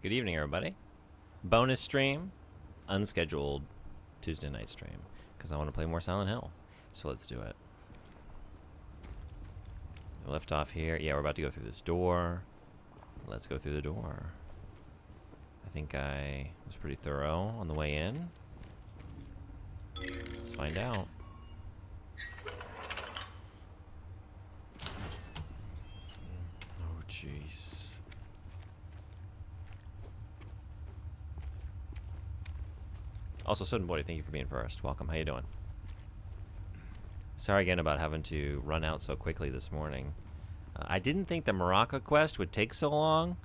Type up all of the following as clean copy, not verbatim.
Good evening, everybody. Bonus stream, unscheduled Tuesday night stream, because I want to play more Silent Hill. So let's do it. We left off here. Yeah, we're about to go through this door. Let's go through the door. I think I was pretty thorough on the way in. Let's find out. Oh, jeez. Also, Sudden Boy, thank you for being first. Welcome. How you doing? Sorry again about having to run out so quickly this morning. I didn't think the Morocco quest would take so long.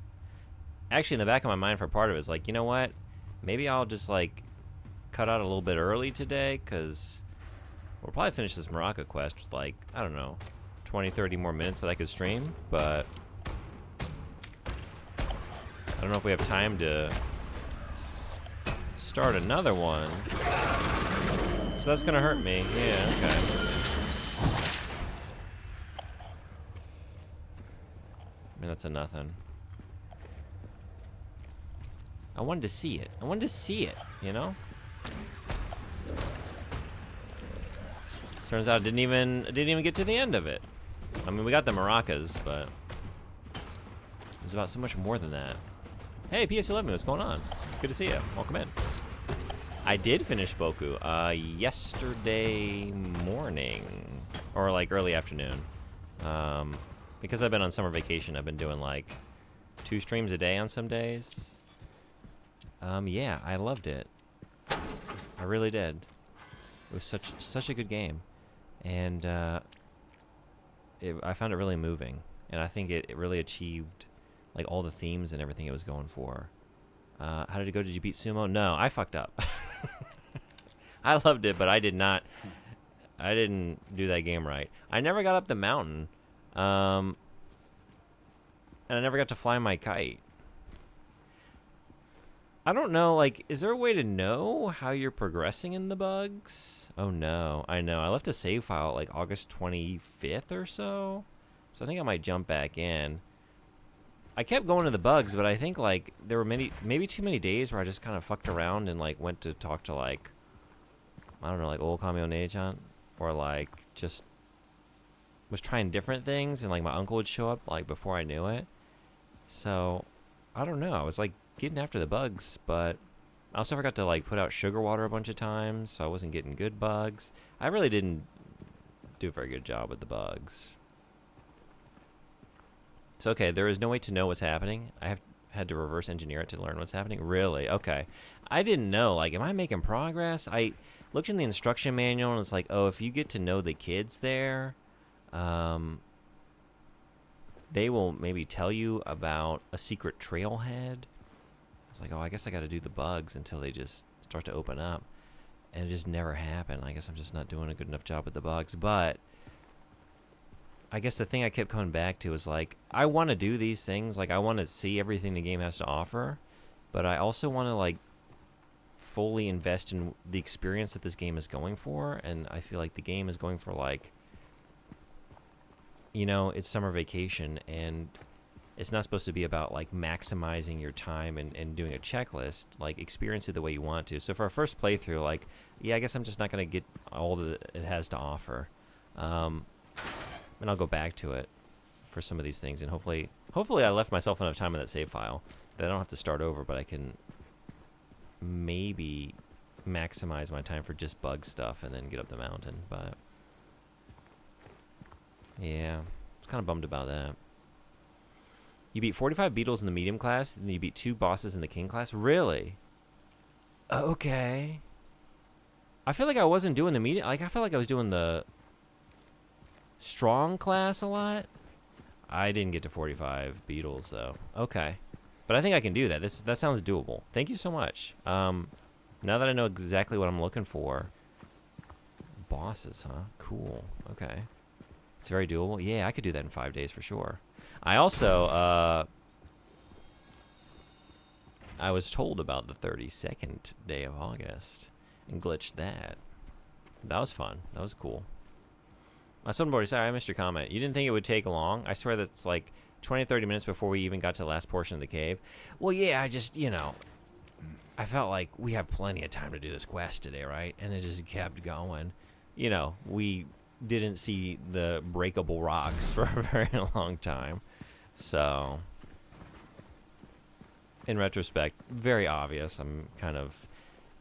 Actually, in the back of my mind for part of it is like, you know what? Maybe I'll just like cut out a little bit early today, because we'll probably finish this Morocco quest with like, I don't know, 20, 30 more minutes that I could stream, but I don't know if we have time to start another one. So that's gonna hurt me. Yeah, okay. I mean, that's a nothing. I wanted to see it. I wanted to see it, you know? Turns out I didn't even get to the end of it. I mean, we got the maracas, but it was about so much more than that. Hey, PS11, what's going on? Good to see you. Welcome in. I did finish Boku yesterday morning, or like early afternoon. Because I've been on summer vacation, I've been doing like 2 streams a day on some days. Yeah, I loved it. I really did. It was such a good game, and I found it really moving, and I think it really achieved like all the themes and everything it was going for. How did it go? Did you beat Sumo? No, I fucked up. I loved it, but I didn't do that game right. I never got up the mountain, and I never got to fly my kite. I don't know, like, is there a way to know how you're progressing in the bugs? Oh no, I know. I left a save file at like August 25th or so. So I think I might jump back in. I kept going to the bugs, but I think like there were maybe too many days where I just kind of fucked around and like went to talk to like, I don't know, like old Kamio Neichan, or like just was trying different things, and like my uncle would show up like before I knew it. So I don't know. I was like getting after the bugs, but I also forgot to like put out sugar water a bunch of times, so I wasn't getting good bugs. I really didn't do a very good job with the bugs. So okay, there is no way to know what's happening. I have had to reverse engineer it to learn what's happening. Really? Okay. I didn't know. Like, am I making progress? I looked in the instruction manual, and it's like, oh, if you get to know the kids there, they will maybe tell you about a secret trailhead. I was like, oh, I guess I got to do the bugs until they just start to open up. And it just never happened. I guess I'm just not doing a good enough job with the bugs. But I guess the thing I kept coming back to is like, I want to do these things. Like, I want to see everything the game has to offer. But I also want to, like, fully invest in the experience that this game is going for. And I feel like the game is going for, like, you know, it's summer vacation, and it's not supposed to be about like maximizing your time and doing a checklist. Like, experience it the way you want to. So for our first playthrough, like, yeah, I guess I'm just not going to get all that it has to offer. And I'll go back to it for some of these things, and hopefully I left myself enough time in that save file that I don't have to start over, but I can maybe maximize my time for just bug stuff and then get up the mountain. But yeah, I was kind of bummed about that. You beat 45 beetles in the medium class, and you beat 2 bosses in the king class? Really? Okay. I feel like I wasn't doing the medium. Like, I felt like I was doing the strong class a lot. I didn't get to 45 beetles, though. Okay. But I think I can do that. That sounds doable. Thank you so much. Now that I know exactly what I'm looking for. Bosses, huh? Cool. Okay. It's very doable. Yeah, I could do that in 5 days for sure. I also, I was told about the 32nd day of August and glitched that. That was fun. That was cool. My sonboard, sorry, I missed your comment. You didn't think it would take long? I swear that's like 20, 30 minutes before we even got to the last portion of the cave. Well, yeah, I just, I felt like we have plenty of time to do this quest today, right? And it just kept going. We didn't see the breakable rocks for a very long time. So, in retrospect, very obvious.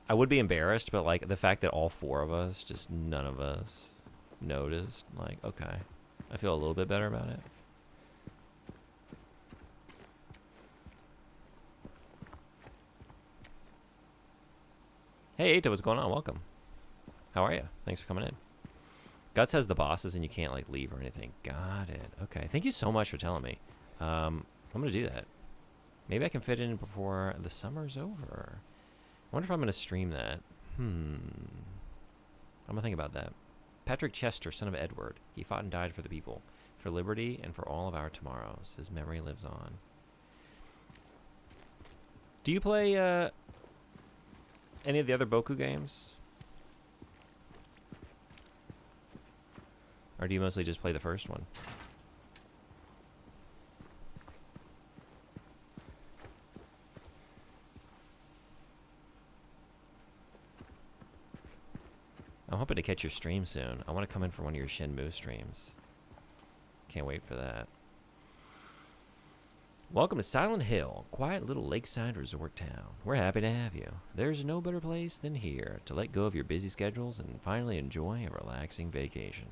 I would be embarrassed, but like the fact that all four of us, just none of us noticed, like, okay, I feel a little bit better about it. Hey, Eita, what's going on? Welcome. How are you? Thanks for coming in. Guts has the bosses and you can't like leave or anything. Got it. Okay. Thank you so much for telling me. I'm gonna do that. Maybe I can fit in before the summer's over. I wonder if I'm gonna stream that. I'm gonna think about that. Patrick Chester, son of Edward. He fought and died for the people, for liberty, and for all of our tomorrows. His memory lives on. Do you play any of the other Boku games? Or do you mostly just play the first one? I'm hoping to catch your stream soon. I want to come in for one of your Shenmue streams. Can't wait for that. Welcome to Silent Hill, quiet little lakeside resort town. We're happy to have you. There's no better place than here to let go of your busy schedules and finally enjoy a relaxing vacation.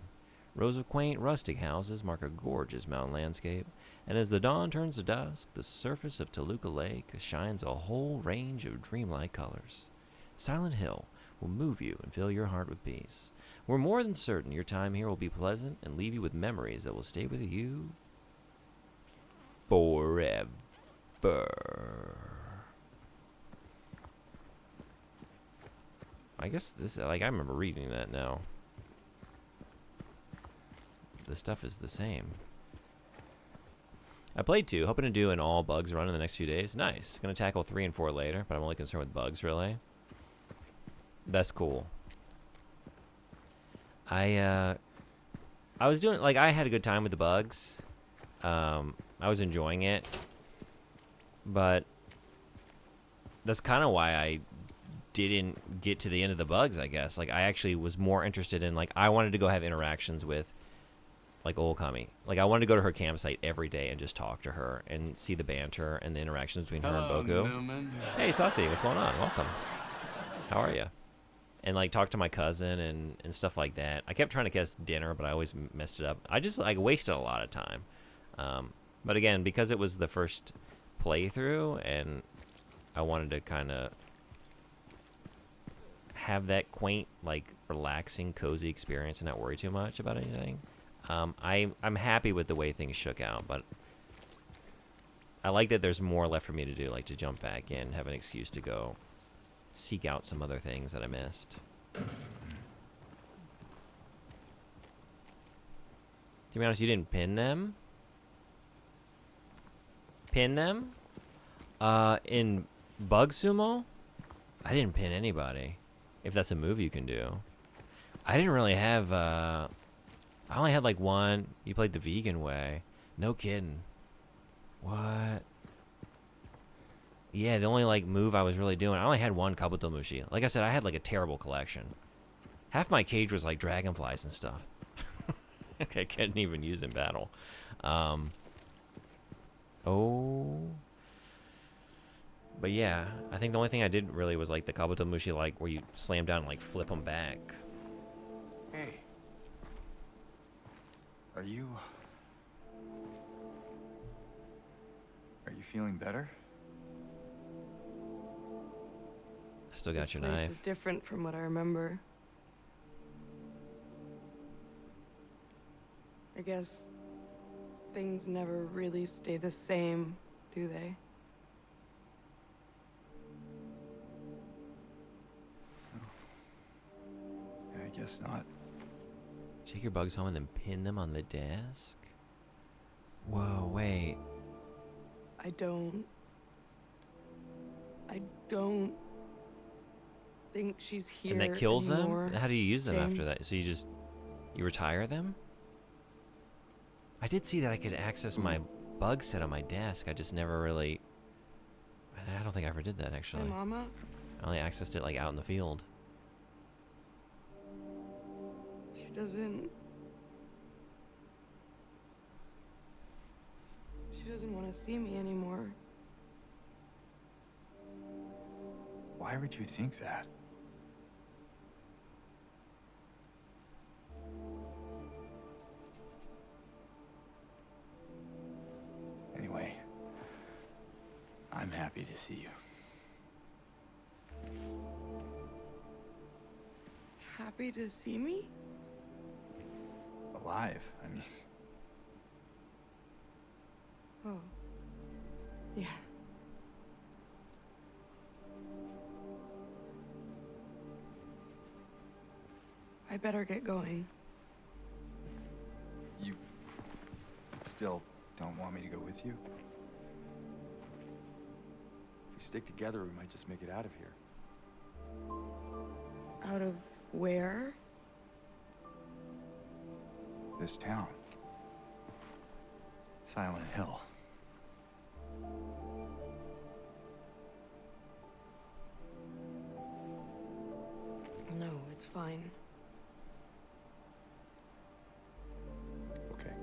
Rows of quaint, rustic houses mark a gorgeous mountain landscape, and as the dawn turns to dusk, the surface of Toluca Lake shines a whole range of dreamlike colors. Silent Hill will move you and fill your heart with peace. We're more than certain your time here will be pleasant and leave you with memories that will stay with you forever. I guess this, like, I remember reading that now. The stuff is the same. I played 2, hoping to do an all bugs run in the next few days. Nice. Gonna tackle 3 and 4 later, but I'm only concerned with bugs, really. That's cool. I was doing, like, I had a good time with the bugs. I was enjoying it. But that's kind of why I didn't get to the end of the bugs, I guess. Like, I actually was more interested in, like, I wanted to go have interactions with, like, Olakami. Like, I wanted to go to her campsite every day and just talk to her and see the banter and the interactions between her and Boku. Newman. Hey, Saucy, what's going on? Welcome. How are you? And, like, talk to my cousin and stuff like that. I kept trying to catch dinner, but I always messed it up. I just, like, wasted a lot of time. But again, because it was the first playthrough and I wanted to kind of have that quaint, like, relaxing, cozy experience and not worry too much about anything, I'm happy with the way things shook out, but I like that there's more left for me to do, like to jump back in, have an excuse to go seek out some other things that I missed. To be honest, you didn't pin them? Pin them? In Bug Sumo? I didn't pin anybody. If that's a move you can do. I didn't really have, I only had like one. You played the vegan way. No kidding. What? Yeah, the only like move I was really doing, I only had one Kabuto Mushi. Like I said, I had like a terrible collection. Half my cage was like dragonflies and stuff. I couldn't even use in battle. But yeah, I think the only thing I did really was like the Kabuto Mushi, like where you slam down and like flip them back. Hey. Are you feeling better? I still got your This place knife. is different from what I remember. I guess things never really stay the same, do they? I guess not. Take your bugs home and then pin them on the desk? Whoa, wait. I don't think she's here And that kills anymore, them? How do you use them after James. that? So you retire them? I did see that I could access my bug set on my desk. I just never really... I don't think I ever did that, My actually. mama? I only accessed it, like, out in the field. She doesn't... She doesn't want to see me anymore. Why would you think that? Anyway, I'm happy to see you. Happy to see me? Alive, I mean. Oh. Yeah. I better get going. You still don't want me to go with you? If we stick together, we might just make it out of here. Out of where? This town. Silent Hill. No, it's fine. Okay.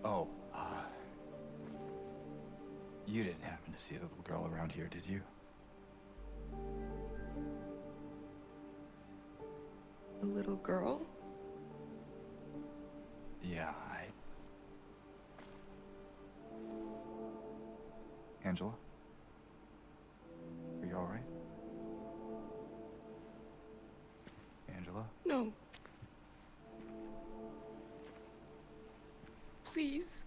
Oh, you didn't happen to see a little girl around here, did you? A little girl? Yeah, Angela? Are you alright? Angela? No. Please.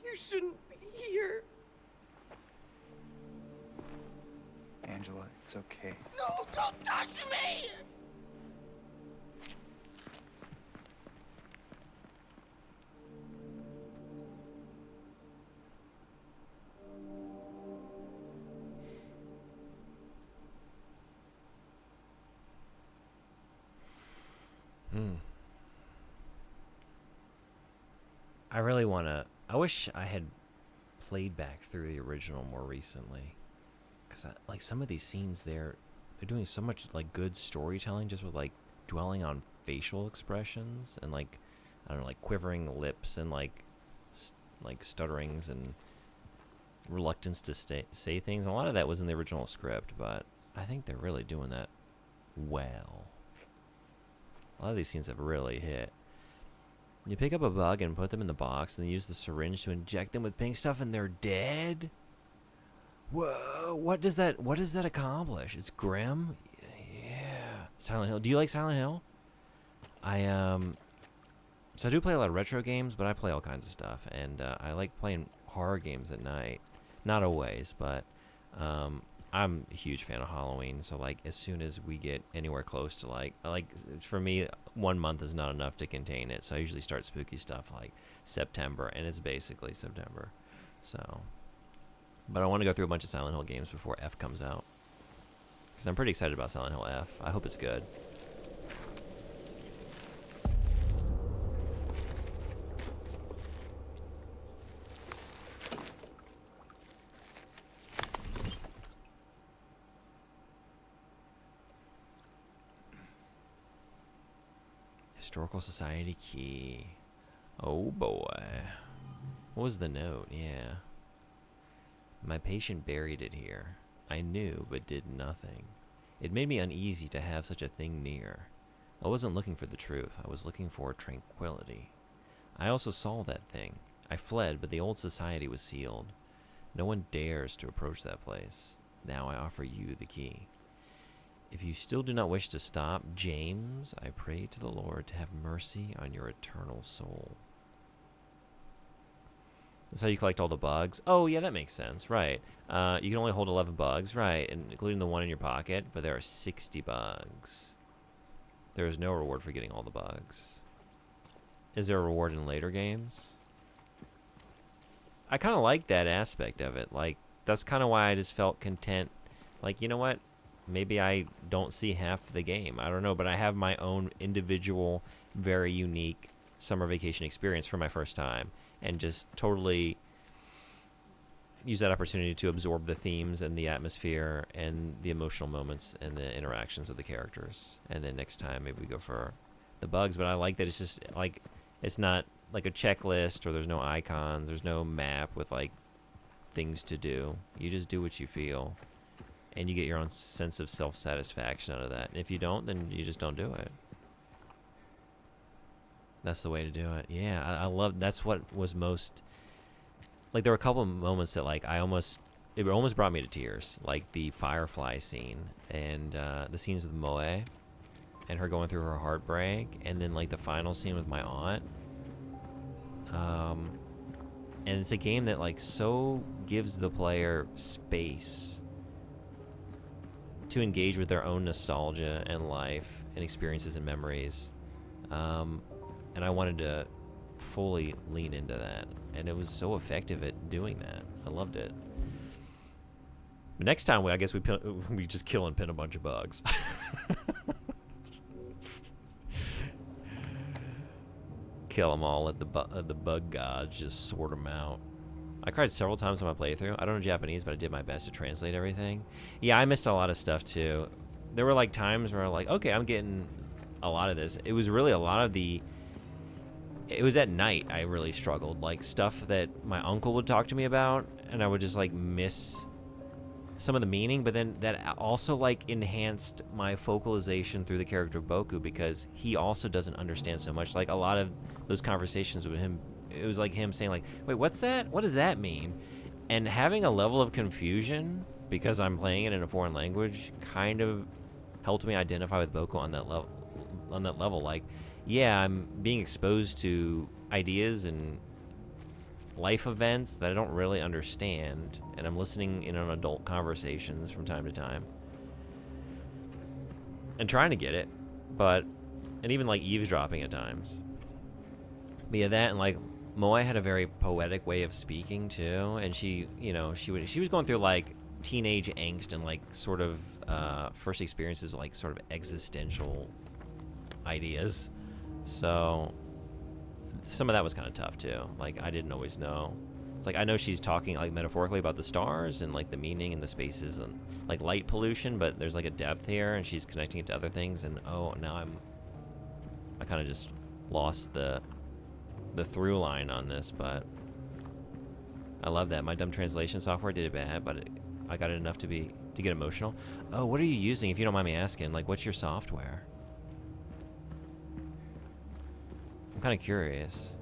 You shouldn't be here. Angela, it's okay. No, don't touch me! I really want to... I wish I had played back through the original more recently. Because, like, some of these scenes they're doing so much, like, good storytelling just with, like, dwelling on facial expressions and, like, I don't know, like, quivering lips and, like, stutterings and reluctance to say things. A lot of that was in the original script, but I think they're really doing that well. A lot of these scenes have really hit. You pick up a bug and put them in the box, and then use the syringe to inject them with pink stuff, and they're dead? Whoa, what does that accomplish? It's grim? Yeah. Silent Hill. Do you like Silent Hill? So I do play a lot of retro games, but I play all kinds of stuff, and I like playing horror games at night. Not always, but I'm a huge fan of Halloween, so like as soon as we get anywhere close to like for me 1 month is not enough to contain it, so I usually start spooky stuff like September, and it's basically September. So, but I want to go through a bunch of Silent Hill games before F comes out, because I'm pretty excited about Silent Hill F. I hope it's good. Historical Society key. Oh boy. What was the note? Yeah. My patient buried it here. I knew, but did nothing. It made me uneasy to have such a thing near. I wasn't looking for the truth. I was looking for tranquility. I also saw that thing. I fled, but the old society was sealed. No one dares to approach that place. Now I offer you the key. If you still do not wish to stop, James, I pray to the Lord to have mercy on your eternal soul. That's how you collect all the bugs. Oh, yeah, that makes sense. Right. You can only hold 11 bugs, right, including the one in your pocket, but there are 60 bugs. There is no reward for getting all the bugs. Is there a reward in later games? I kind of like that aspect of it. Like, that's kind of why I just felt content. Like, you know what? maybe I don't see half the game. I don't know, but I have my own individual, very unique summer vacation experience for my first time, and just totally use that opportunity to absorb the themes and the atmosphere and the emotional moments and the interactions with the characters. And then next time maybe we go for the bugs. But I like that it's just like, it's not like a checklist, or there's no icons, there's no map with like things to do. You just do what you feel, and you get your own sense of self-satisfaction out of that. And if you don't, then you just don't do it. That's the way to do it. Yeah, I love, that's what was most, like, there were a couple of moments that like it almost brought me to tears, like the Firefly scene and the scenes with Moe and her going through her heartbreak, and then like the final scene with my aunt. And it's a game that like so gives the player space to engage with their own nostalgia and life and experiences and memories. And I wanted to fully lean into that, and it was so effective at doing that. I loved it. But next time, I guess we just kill and pin a bunch of bugs. Kill them all, let the bug gods just sort them out. I cried several times on my playthrough. I don't know Japanese, but I did my best to translate everything. Yeah, I missed a lot of stuff too. There were like times where like, okay, I'm getting a lot of this. It was really a lot of the... It was at night I really struggled. Like stuff that my uncle would talk to me about, and I would just like miss some of the meaning, but then that also like enhanced my focalization through the character of Boku, because he also doesn't understand so much. Like a lot of those conversations with him, it was like him saying like, wait, what's that? What does that mean? And having a level of confusion because I'm playing it in a foreign language kind of helped me identify with Boku on that level. Like, yeah, I'm being exposed to ideas and life events that I don't really understand, and I'm listening in on adult conversations from time to time and trying to get it, and even like eavesdropping at times. But yeah, that, and like Moe had a very poetic way of speaking too, and she was going through like teenage angst and like sort of first experiences with like sort of existential ideas. So some of that was kind of tough too. Like I didn't always know. It's like I know she's talking like metaphorically about the stars and like the meaning and the spaces and like light pollution, but there's like a depth here, and she's connecting it to other things. And now I kind of just lost the through line on this, but I love that. My dumb translation software did it bad, but I got it enough to get emotional. Oh, what are you using, if you don't mind me asking? Like, what's your software? I'm kind of curious.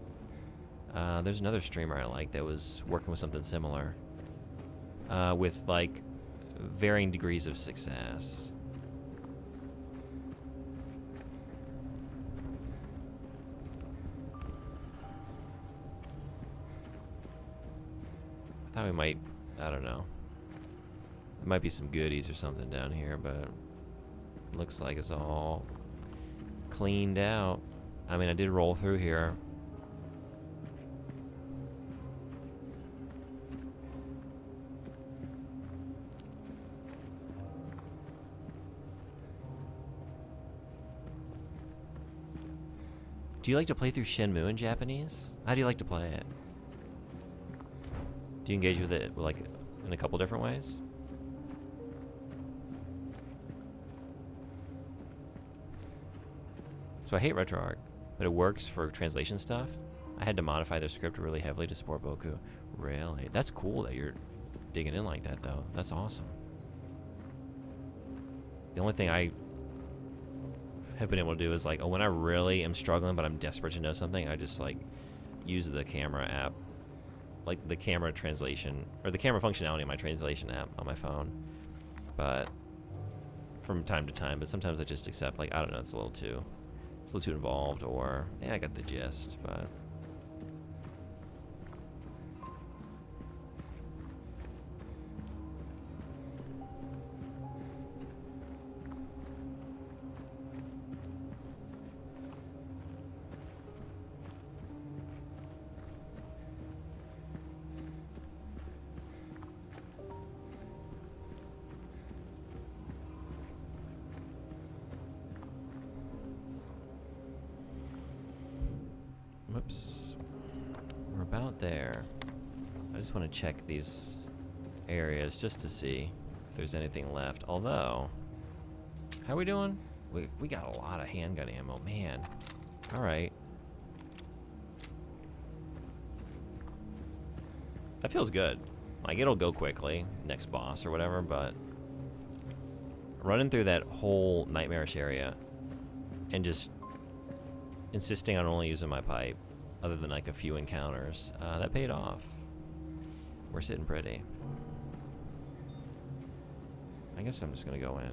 There's another streamer I like that was working with something similar, with like varying degrees of success. I thought we might, I don't know. There might be some goodies or something down here, but looks like it's all cleaned out. I mean, I did roll through here. Do you like to play through Shenmue in Japanese? How do you like to play it? Do you engage with it like in a couple different ways? So I hate RetroArch, but it works for translation stuff. I had to modify their script really heavily to support Boku. Really? That's cool that you're digging in like that, though. That's awesome. The only thing I have been able to do is like, when I really am struggling but I'm desperate to know something, I just like use the camera app, like the camera translation or the camera functionality of my translation app on my phone. But from time to time, but sometimes I just accept like, I don't know, it's a little too involved, or yeah, I got the gist, but about there. I just want to check these areas just to see if there's anything left. Although, how are we doing? We got a lot of handgun ammo, man. All right. That feels good. Like, it'll go quickly, next boss or whatever, but running through that whole nightmarish area and just insisting on only using my pipe, other than like a few encounters, that paid off. We're sitting pretty. I guess I'm just gonna go in.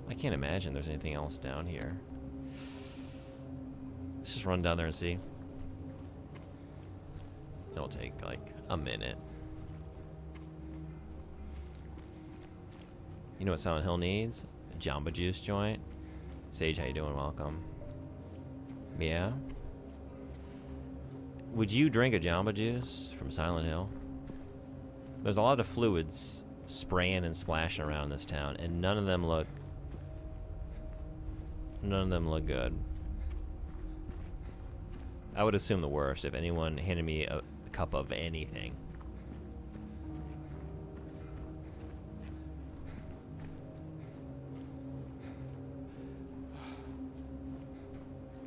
I can't imagine there's anything else down here. Let's just run down there and see. It'll take like a minute. You know what Silent Hill needs? A Jamba Juice joint. Sage, how you doing? Welcome. Yeah? Would you drink a Jamba Juice from Silent Hill? There's a lot of fluids spraying and splashing around this town, and none of them look good. I would assume the worst if anyone handed me a cup of anything.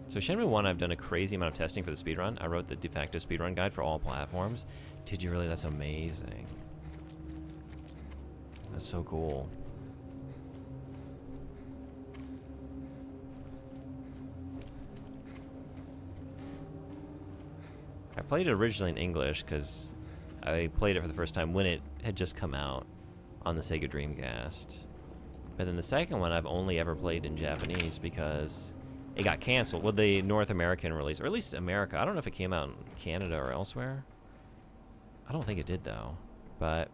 So Shenmue 1, I've done a crazy amount of testing for the speedrun. I wrote the de facto speedrun guide for all platforms. Did you really? That's amazing. That's so cool. I played it originally in English because I played it for the first time when it had just come out on the Sega Dreamcast. But then the second one I've only ever played in Japanese because it got canceled with the North American release, or at least America. I don't know if it came out in Canada or elsewhere. I don't think it did though, but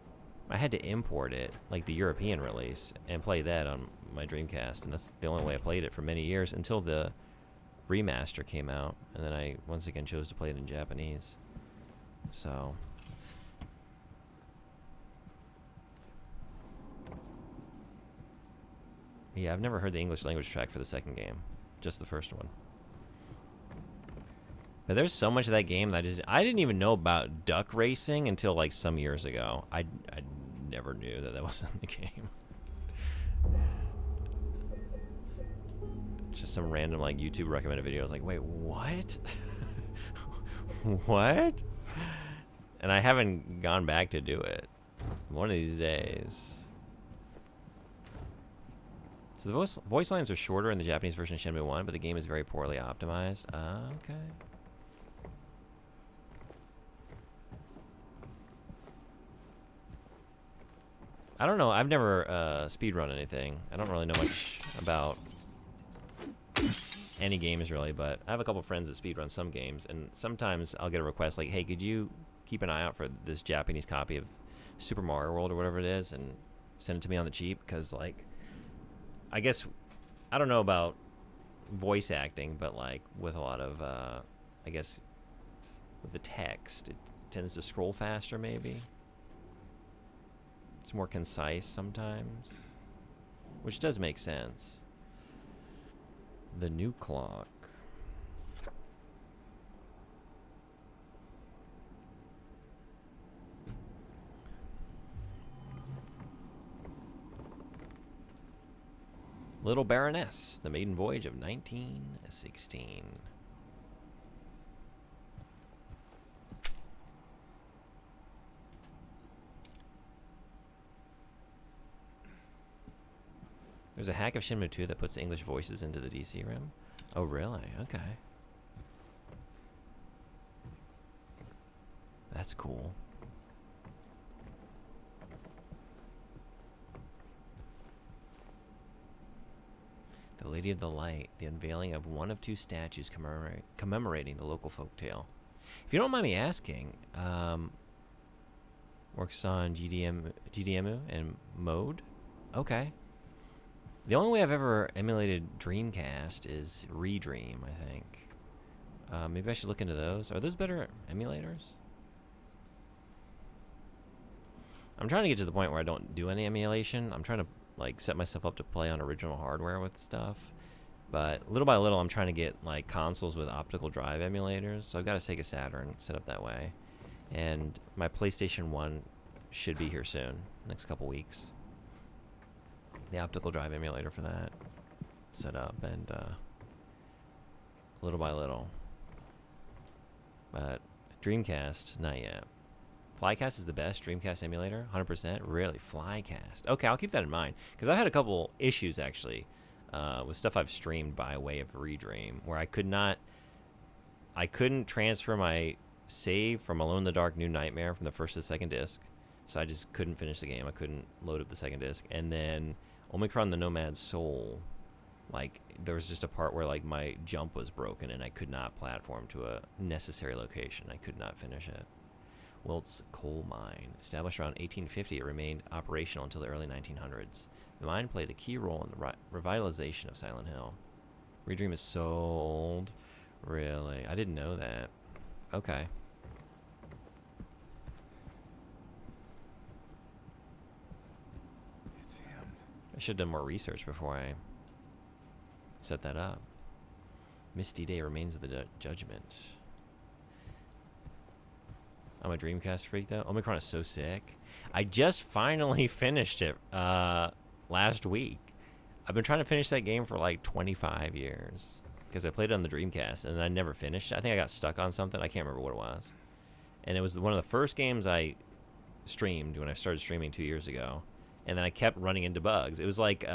I had to import it, like the European release, and play that on my Dreamcast, and that's the only way I played it for many years until the remaster came out, and then I once again chose to play it in Japanese. So yeah, I've never heard the English language track for the second game, just the first one. But there's so much of that game that I didn't even know about duck racing until like some years ago. I never knew that was in the game. Just some random like YouTube recommended video. I was like, wait, what? What? And I haven't gone back to do it. One of these days. So the voice lines are shorter in the Japanese version of Shenmue 1, but the game is very poorly optimized. Okay. I don't know. I've never speedrun anything. I don't really know much about any games really, but I have a couple friends that speedrun some games, and sometimes I'll get a request like, hey, could you keep an eye out for this Japanese copy of Super Mario World or whatever it is, and send it to me on the cheap, because like, I guess, I don't know about voice acting, but like with a lot of, I guess, with the text, it tends to scroll faster maybe. It's more concise sometimes, which does make sense. The new clock. Little Baroness, the maiden voyage of 1916. There's a hack of Shenmue 2 that puts English voices into the DC room. Oh, really? Okay. That's cool. The Lady of the Light, the unveiling of one of two statues commemorating the local folktale. If you don't mind me asking, works on GDEMU and Mode? Okay. The only way I've ever emulated Dreamcast is Redream, I think. Maybe I should look into those. Are those better emulators? I'm trying to get to the point where I don't do any emulation. I'm trying to like set myself up to play on original hardware with stuff. But little by little, I'm trying to get like consoles with optical drive emulators. So I've got a Sega Saturn set up that way, and my PlayStation 1 should be here soon, next couple weeks. The optical drive emulator for that set up, and little by little. But Dreamcast, not yet. Flycast is the best Dreamcast emulator, 100%. Really, Flycast. Okay, I'll keep that in mind because I've had a couple issues actually with stuff I've streamed by way of Redream, where I couldn't transfer my save from Alone in the Dark: New Nightmare from the first to the second disc, so I just couldn't finish the game. I couldn't load up the second disc, and then Omicron: The Nomad Soul. Like, there was just a part where like my jump was broken and I could not platform to a necessary location. I could not finish it. Wilt's coal mine. Established around 1850, it remained operational until the early 1900s. The mine played a key role in the revitalization of Silent Hill. Redream is so old. Really? I didn't know that. Okay. It's him. I should have done more research before I set that up. Misty Day Remains of the Judgment. I'm a Dreamcast freak though. Omicron is so sick. I just finally finished it last week. I've been trying to finish that game for like 25 years because I played it on the Dreamcast and I never finished it. I think I got stuck on something. I can't remember what it was. And it was one of the first games I streamed when I started streaming 2 years ago. And then I kept running into bugs. It was like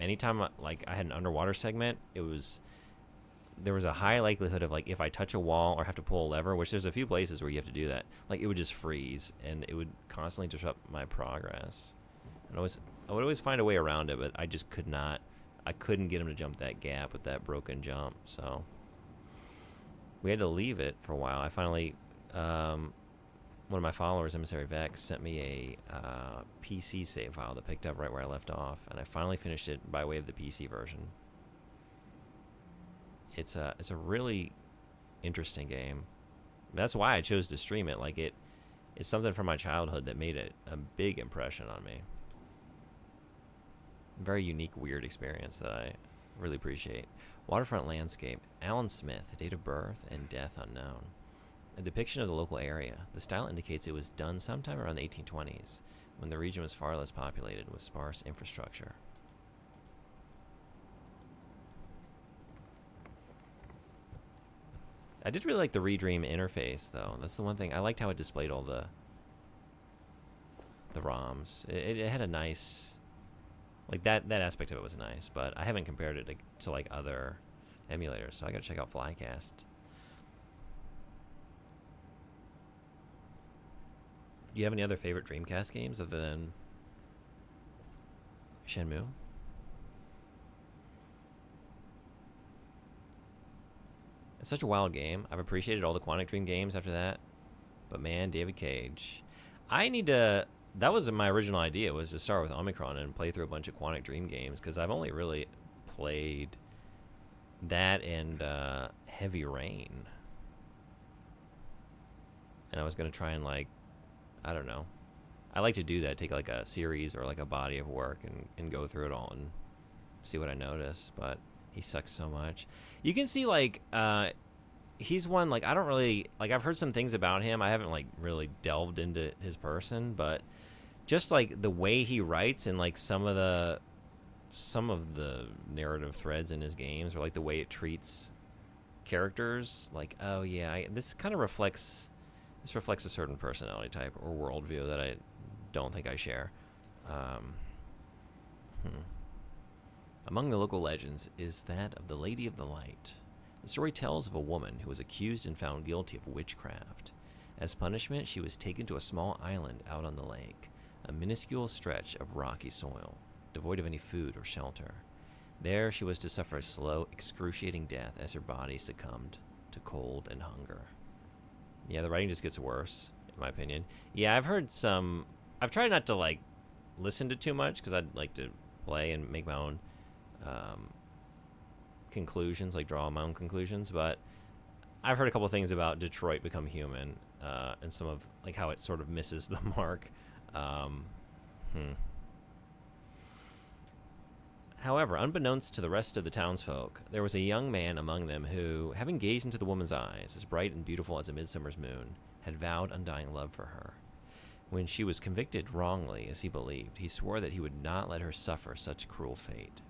anytime like I had an underwater segment, there was a high likelihood of like if I touch a wall or have to pull a lever, which there's a few places where you have to do that, like it would just freeze and it would constantly disrupt my progress. And I would always find a way around it, but I just could not. I couldn't get him to jump that gap with that broken jump, so we had to leave it for a while. I finally, one of my followers, Emissary Vex, sent me a PC save file that picked up right where I left off, and I finally finished it by way of the PC version. It's a really interesting game. That's why I chose to stream it. Like it's something from my childhood that made a big impression on me. Very unique, weird experience that I really appreciate. Waterfront landscape. Alan Smith, date of birth and death unknown. A depiction of the local area. The style indicates it was done sometime around the 1820s, when the region was far less populated with sparse infrastructure. I did really like the Redream interface, though. That's the one thing. I liked how it displayed all the ROMs. It had a nice... Like, that aspect of it was nice, but I haven't compared it to like, other emulators, so I gotta check out Flycast. Do you have any other favorite Dreamcast games other than Shenmue? It's such a wild game. I've appreciated all the Quantic Dream games after that. But man, David Cage. I need to... That was my original idea, was to start with Omicron and play through a bunch of Quantic Dream games, because I've only really played that and Heavy Rain. And I was going to try and, like, I don't know. I like to do that, take like a series or like a body of work and go through it all and see what I notice. But he sucks so much. You can see, like, he's one, like, I don't really, like, I've heard some things about him. I haven't, like, really delved into his person, but just, like, the way he writes and, like, some of the narrative threads in his games, or, like, the way it treats characters, like, oh, yeah, this kind of reflects a certain personality type or worldview that I don't think I share. Among the local legends is that of the Lady of the Light. The story tells of a woman who was accused and found guilty of witchcraft. As punishment, she was taken to a small island out on the lake, a minuscule stretch of rocky soil, devoid of any food or shelter. There she was to suffer a slow, excruciating death as her body succumbed to cold and hunger. Yeah, the writing just gets worse, in my opinion. Yeah, I've tried not to, like, listen to too much, because I'd like to play and make my own conclusions, like draw my own conclusions, but I've heard a couple things about Detroit Become Human, and some of, like, how it sort of misses the mark. However, unbeknownst to the rest of the townsfolk, there was a young man among them who, having gazed into the woman's eyes, as bright and beautiful as a midsummer's moon, had vowed undying love for her. When she was convicted wrongly, as he believed, he swore that he would not let her suffer such cruel fate.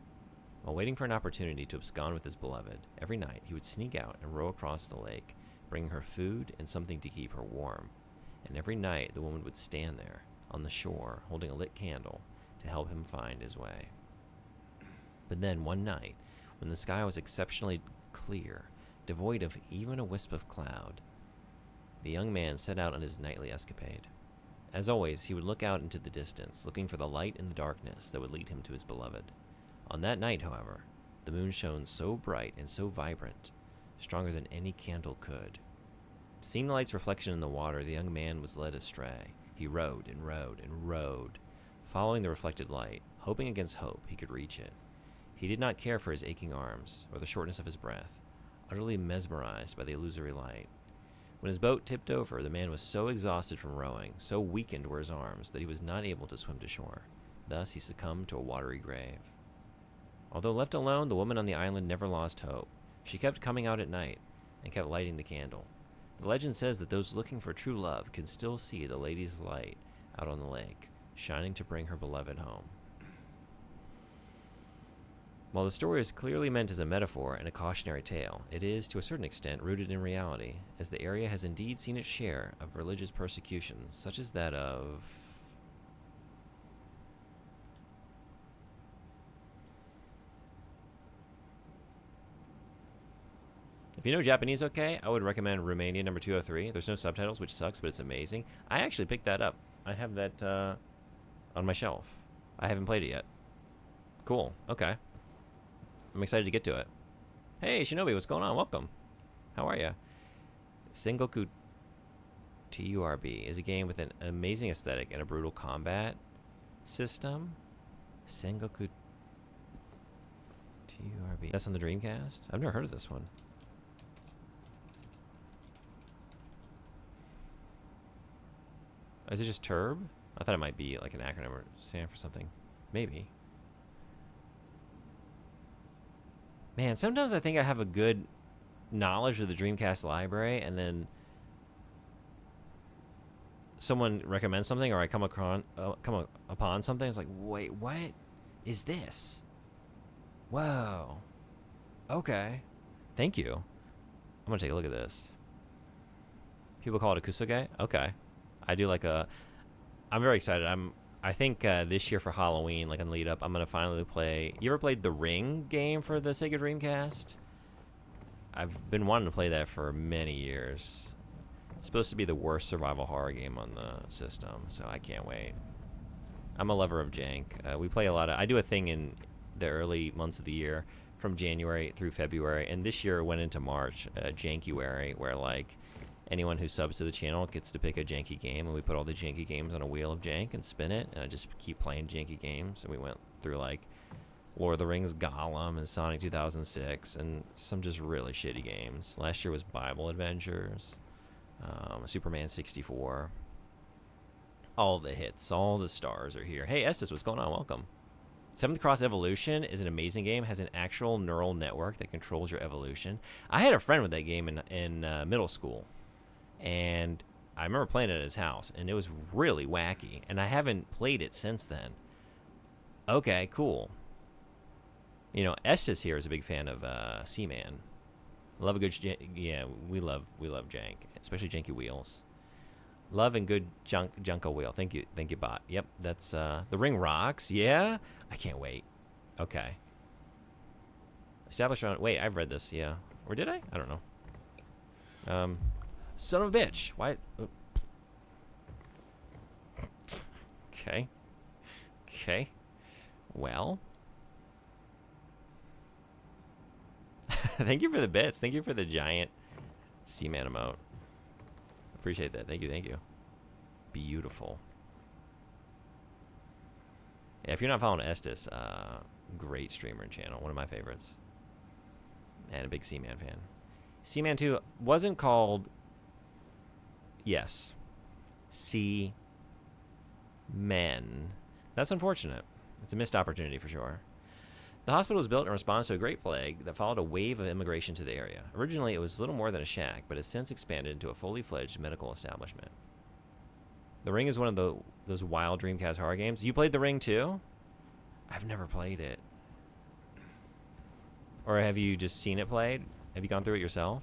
While waiting for an opportunity to abscond with his beloved, every night he would sneak out and row across the lake, bringing her food and something to keep her warm. And every night the woman would stand there, on the shore, holding a lit candle, to help him find his way. But then, one night, when the sky was exceptionally clear, devoid of even a wisp of cloud, the young man set out on his nightly escapade. As always, he would look out into the distance, looking for the light in the darkness that would lead him to his beloved. On that night, however, the moon shone so bright and so vibrant, stronger than any candle could. Seeing the light's reflection in the water, the young man was led astray. He rowed and rowed and rowed, following the reflected light, hoping against hope he could reach it. He did not care for his aching arms or the shortness of his breath, utterly mesmerized by the illusory light. When his boat tipped over, the man was so exhausted from rowing, so weakened were his arms, that he was not able to swim to shore. Thus he succumbed to a watery grave. Although left alone, the woman on the island never lost hope. She kept coming out at night and kept lighting the candle. The legend says that those looking for true love can still see the lady's light out on the lake, shining to bring her beloved home. While the story is clearly meant as a metaphor and a cautionary tale, it is, to a certain extent, rooted in reality, as the area has indeed seen its share of religious persecutions, such as that of... If you know Japanese okay, I would recommend Romania number 203. There's no subtitles, which sucks, but it's amazing. I actually picked that up. I have that on my shelf. I haven't played it yet. Cool. Okay. I'm excited to get to it. Hey, Shinobi, what's going on? Welcome. How are you? Sengoku TURB is a game with an amazing aesthetic and a brutal combat system. Sengoku TURB. That's on the Dreamcast? I've never heard of this one. Is it just TURB? I thought it might be like an acronym or stand for something. Maybe. Man, sometimes I think I have a good knowledge of the Dreamcast library, and then someone recommends something, or I come upon something. It's like, wait, what is this? Whoa. Okay. Thank you. I'm gonna take a look at this. People call it a kusuge. Okay. I do like a. I'm very excited. I think this year for Halloween, like on the lead up, I'm gonna finally play. You ever played the Ring game for the Sega Dreamcast? I've been wanting to play that for many years. It's supposed to be the worst survival horror game on the system, so I can't wait. I'm a lover of jank. We play a lot of. I do a thing in the early months of the year, from January through February, and this year went into March, Jankuary, where like anyone who subs to the channel gets to pick a janky game, and we put all the janky games on a wheel of jank and spin it, and I just keep playing janky games. And we went through like Lord of the Rings, Gollum, and Sonic 2006, and some just really shitty games. Last year was Bible Adventures, Superman 64. All the hits, all the stars are here. Hey Estes, what's going on? Welcome. Seventh Cross Evolution is an amazing game. Has an actual neural network that controls your evolution. I had a friend with that game in middle school, and I remember playing it at his house, and it was really wacky, and I haven't played it since then. Okay, cool. You know, Estes here is a big fan of Seaman. Love a good, yeah, we love jank, especially janky wheels. Love and good Junko wheel. Thank you, bot. Yep, that's the Ring rocks. Yeah, I can't wait. Okay. Established around. Wait, I've read this. Yeah, or did I? I don't know. Son of a bitch. Why? Okay. Okay. Well. Thank you for the bits. Thank you for the giant Seaman emote. Appreciate that. Thank you. Beautiful. Yeah, if you're not following Estes, great streamer and channel. One of my favorites. And a big Seaman fan. Seaman 2 wasn't called... Yes. Seamen. That's unfortunate. It's a missed opportunity for sure. The hospital was built in response to a Great Plague that followed a wave of immigration to the area. Originally, it was little more than a shack, but has since expanded into a fully fledged medical establishment. The Ring is one of those wild Dreamcast horror games. You played The Ring too? I've never played it. Or have you just seen it played? Have you gone through it yourself?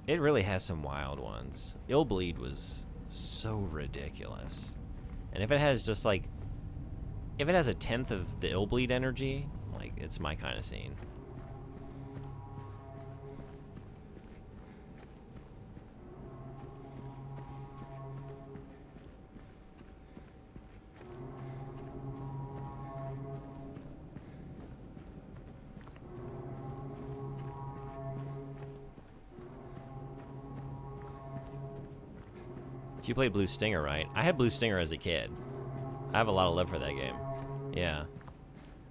It really has some wild ones. Illbleed was so ridiculous. And if it has just like, if it has a tenth of the Illbleed energy, like, it's my kind of scene. So you played Blue Stinger, right? I had Blue Stinger as a kid. I have a lot of love for that game. Yeah.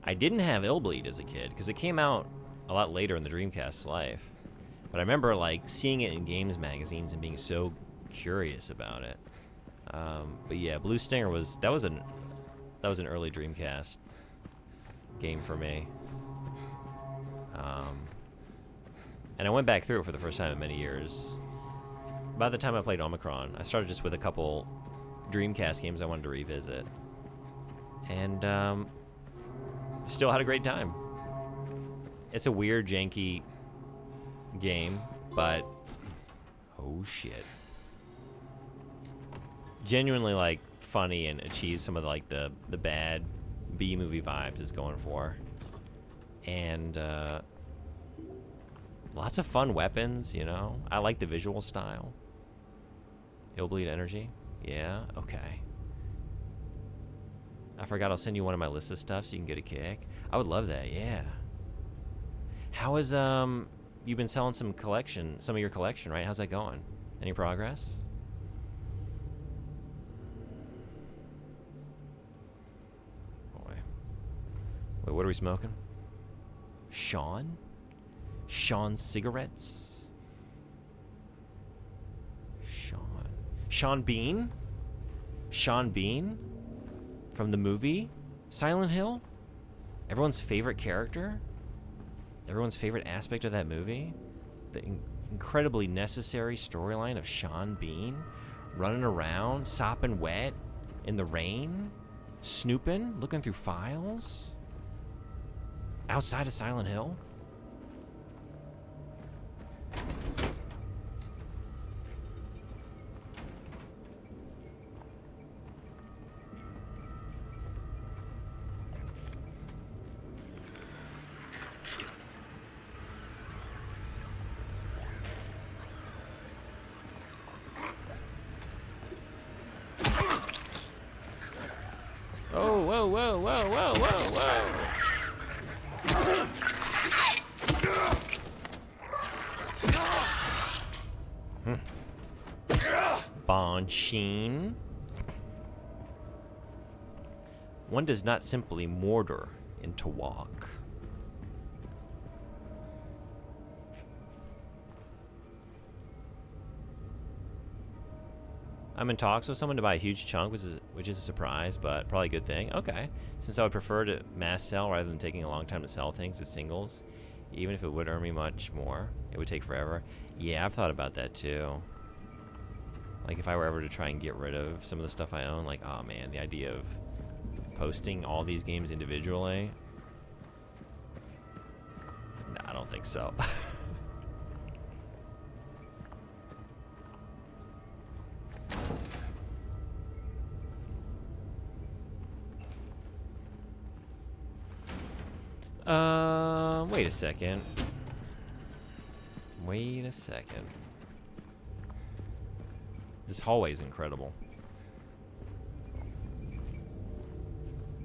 I didn't have Illbleed as a kid, because it came out a lot later in the Dreamcast's life. But I remember, like, seeing it in games magazines and being so curious about it. But yeah, Blue Stinger was an early Dreamcast game for me. And I went back through it for the first time in many years. By the time I played Omicron, I started just with a couple Dreamcast games I wanted to revisit. And still had a great time. It's a weird, janky game, but oh shit. Genuinely, like, funny and achieves some of like the bad B-movie vibes it's going for. And lots of fun weapons, you know? I like the visual style. Illbleed energy? Yeah? Okay. I forgot I'll send you one of my list of stuff so you can get a kick. I would love that, yeah. How is, you've been selling some of your collection, right? How's that going? Any progress? Boy. Wait, what are we smoking? Sean? Sean cigarettes? Sean Bean? Sean Bean? From the movie Silent Hill? Everyone's favorite character? Everyone's favorite aspect of that movie? The incredibly necessary storyline of Sean Bean running around, sopping wet in the rain, snooping, looking through files outside of Silent Hill? Oh, whoa, whoa, whoa, whoa, whoa, whoa! Bon Sheen. One does not simply mortar into walk. I'm in talks with someone to buy a huge chunk, which is a surprise, but probably a good thing. Okay. Since I would prefer to mass sell rather than taking a long time to sell things as singles, even if it would earn me much more, it would take forever. Yeah, I've thought about that too. Like, if I were ever to try and get rid of some of the stuff I own, like, oh man, the idea of posting all these games individually. Nah, I don't think so. Wait a second. Wait a second. This hallway is incredible.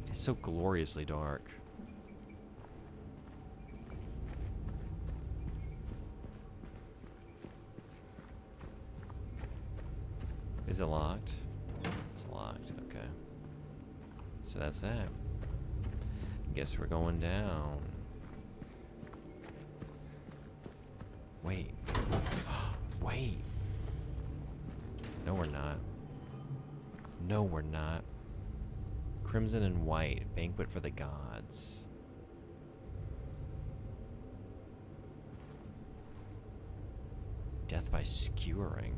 It's so gloriously dark. Is it locked? It's locked, okay. So that's that. Guess we're going down. Wait. Wait. No, we're not. No, we're not. Crimson and white. Banquet for the gods. Death by skewering.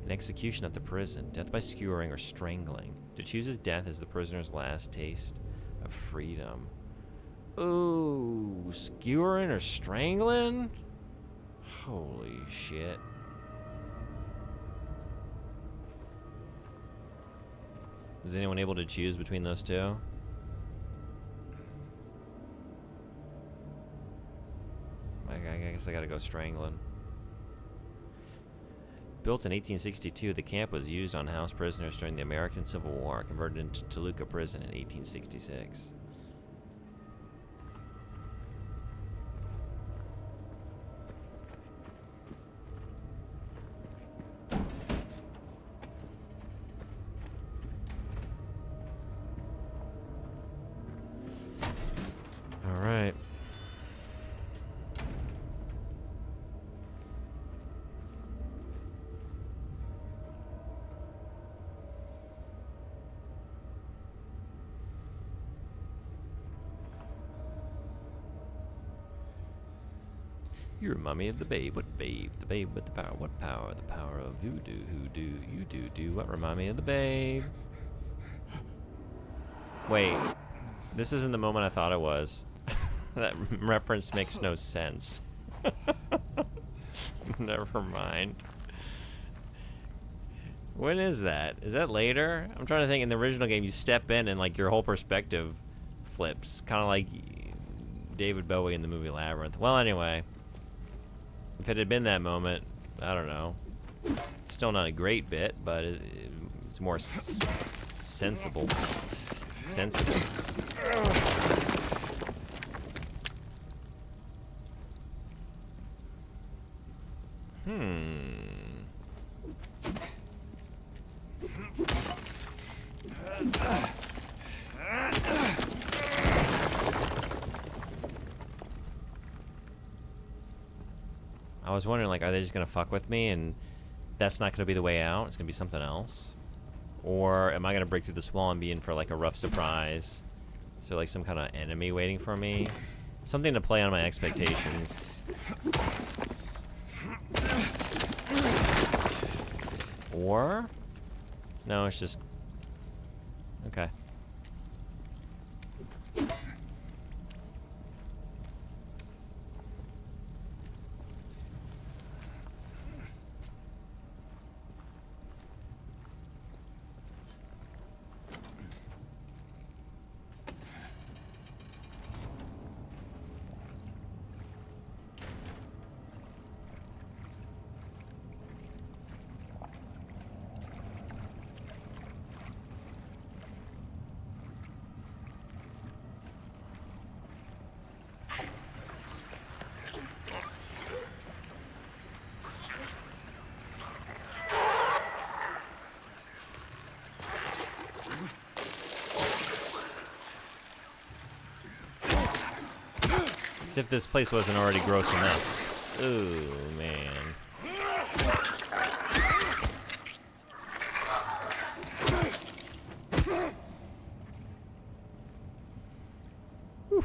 An execution at the prison. Death by skewering or strangling. To choose his death is the prisoner's last taste of freedom. Ooh, skewering or strangling? Holy shit. Is anyone able to choose between those two? I guess I gotta go strangling. Built in 1862, the camp was used on house prisoners during the American Civil War, converted into Toluca Prison in 1866. All right. You remind me of the babe. What babe? The babe with the power. What power? The power of voodoo. Who do you do? What remind me of the babe? Wait. This isn't the moment I thought it was. That reference makes no sense. Never mind. When is that? Is that later? I'm trying to think. In the original game, you step in and like your whole perspective flips, kind of like David Bowie in the movie Labyrinth. Well, anyway, if it had been that moment, I don't know. Still not a great bit, but it's more sensible. Sensible. I was wondering, like, are they just gonna fuck with me and that's not gonna be the way out? It's gonna be something else? Or am I gonna break through this wall and be in for like a rough surprise? Is there like some kind of enemy waiting for me? Something to play on my expectations. Or? No, it's just... Okay. As if this place wasn't already gross enough. Ooh, man. Whew.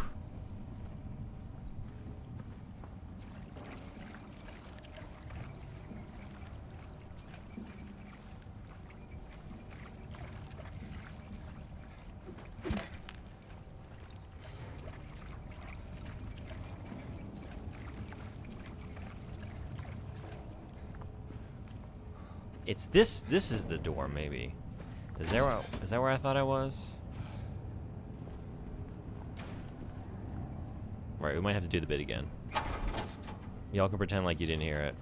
It's this. This is the door, maybe. Is that where I thought I was? Right, we might have to do the bit again. Y'all can pretend like you didn't hear it.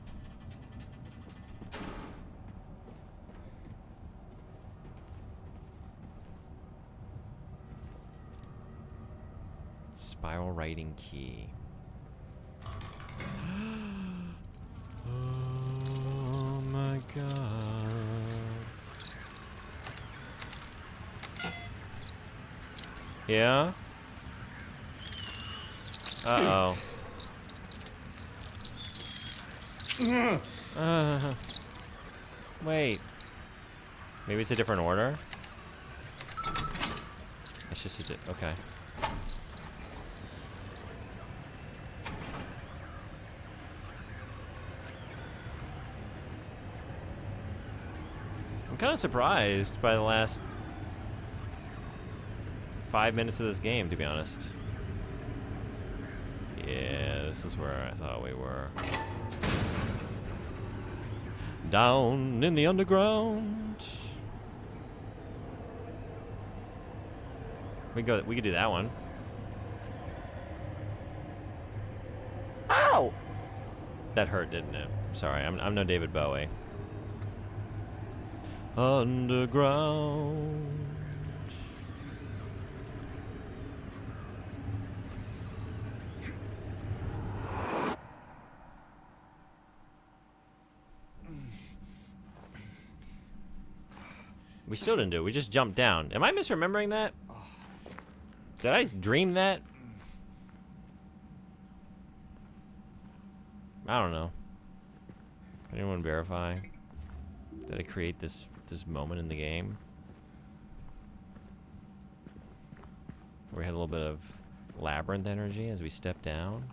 Spiral writing key. Oh my god. Yeah? Uh-oh. Wait. Maybe it's a different order. It's just okay. I'm kind of surprised by the last 5 minutes of this game, to be honest. Yeah, this is where I thought we were. Down in the underground. We could do that one. Ow! That hurt, didn't it? Sorry, I'm no David Bowie. Underground. We still didn't do it. We just jumped down. Am I misremembering that? Did I dream that? I don't know. Can anyone verify? Did I create this moment in the game? Where we had a little bit of labyrinth energy as we stepped down.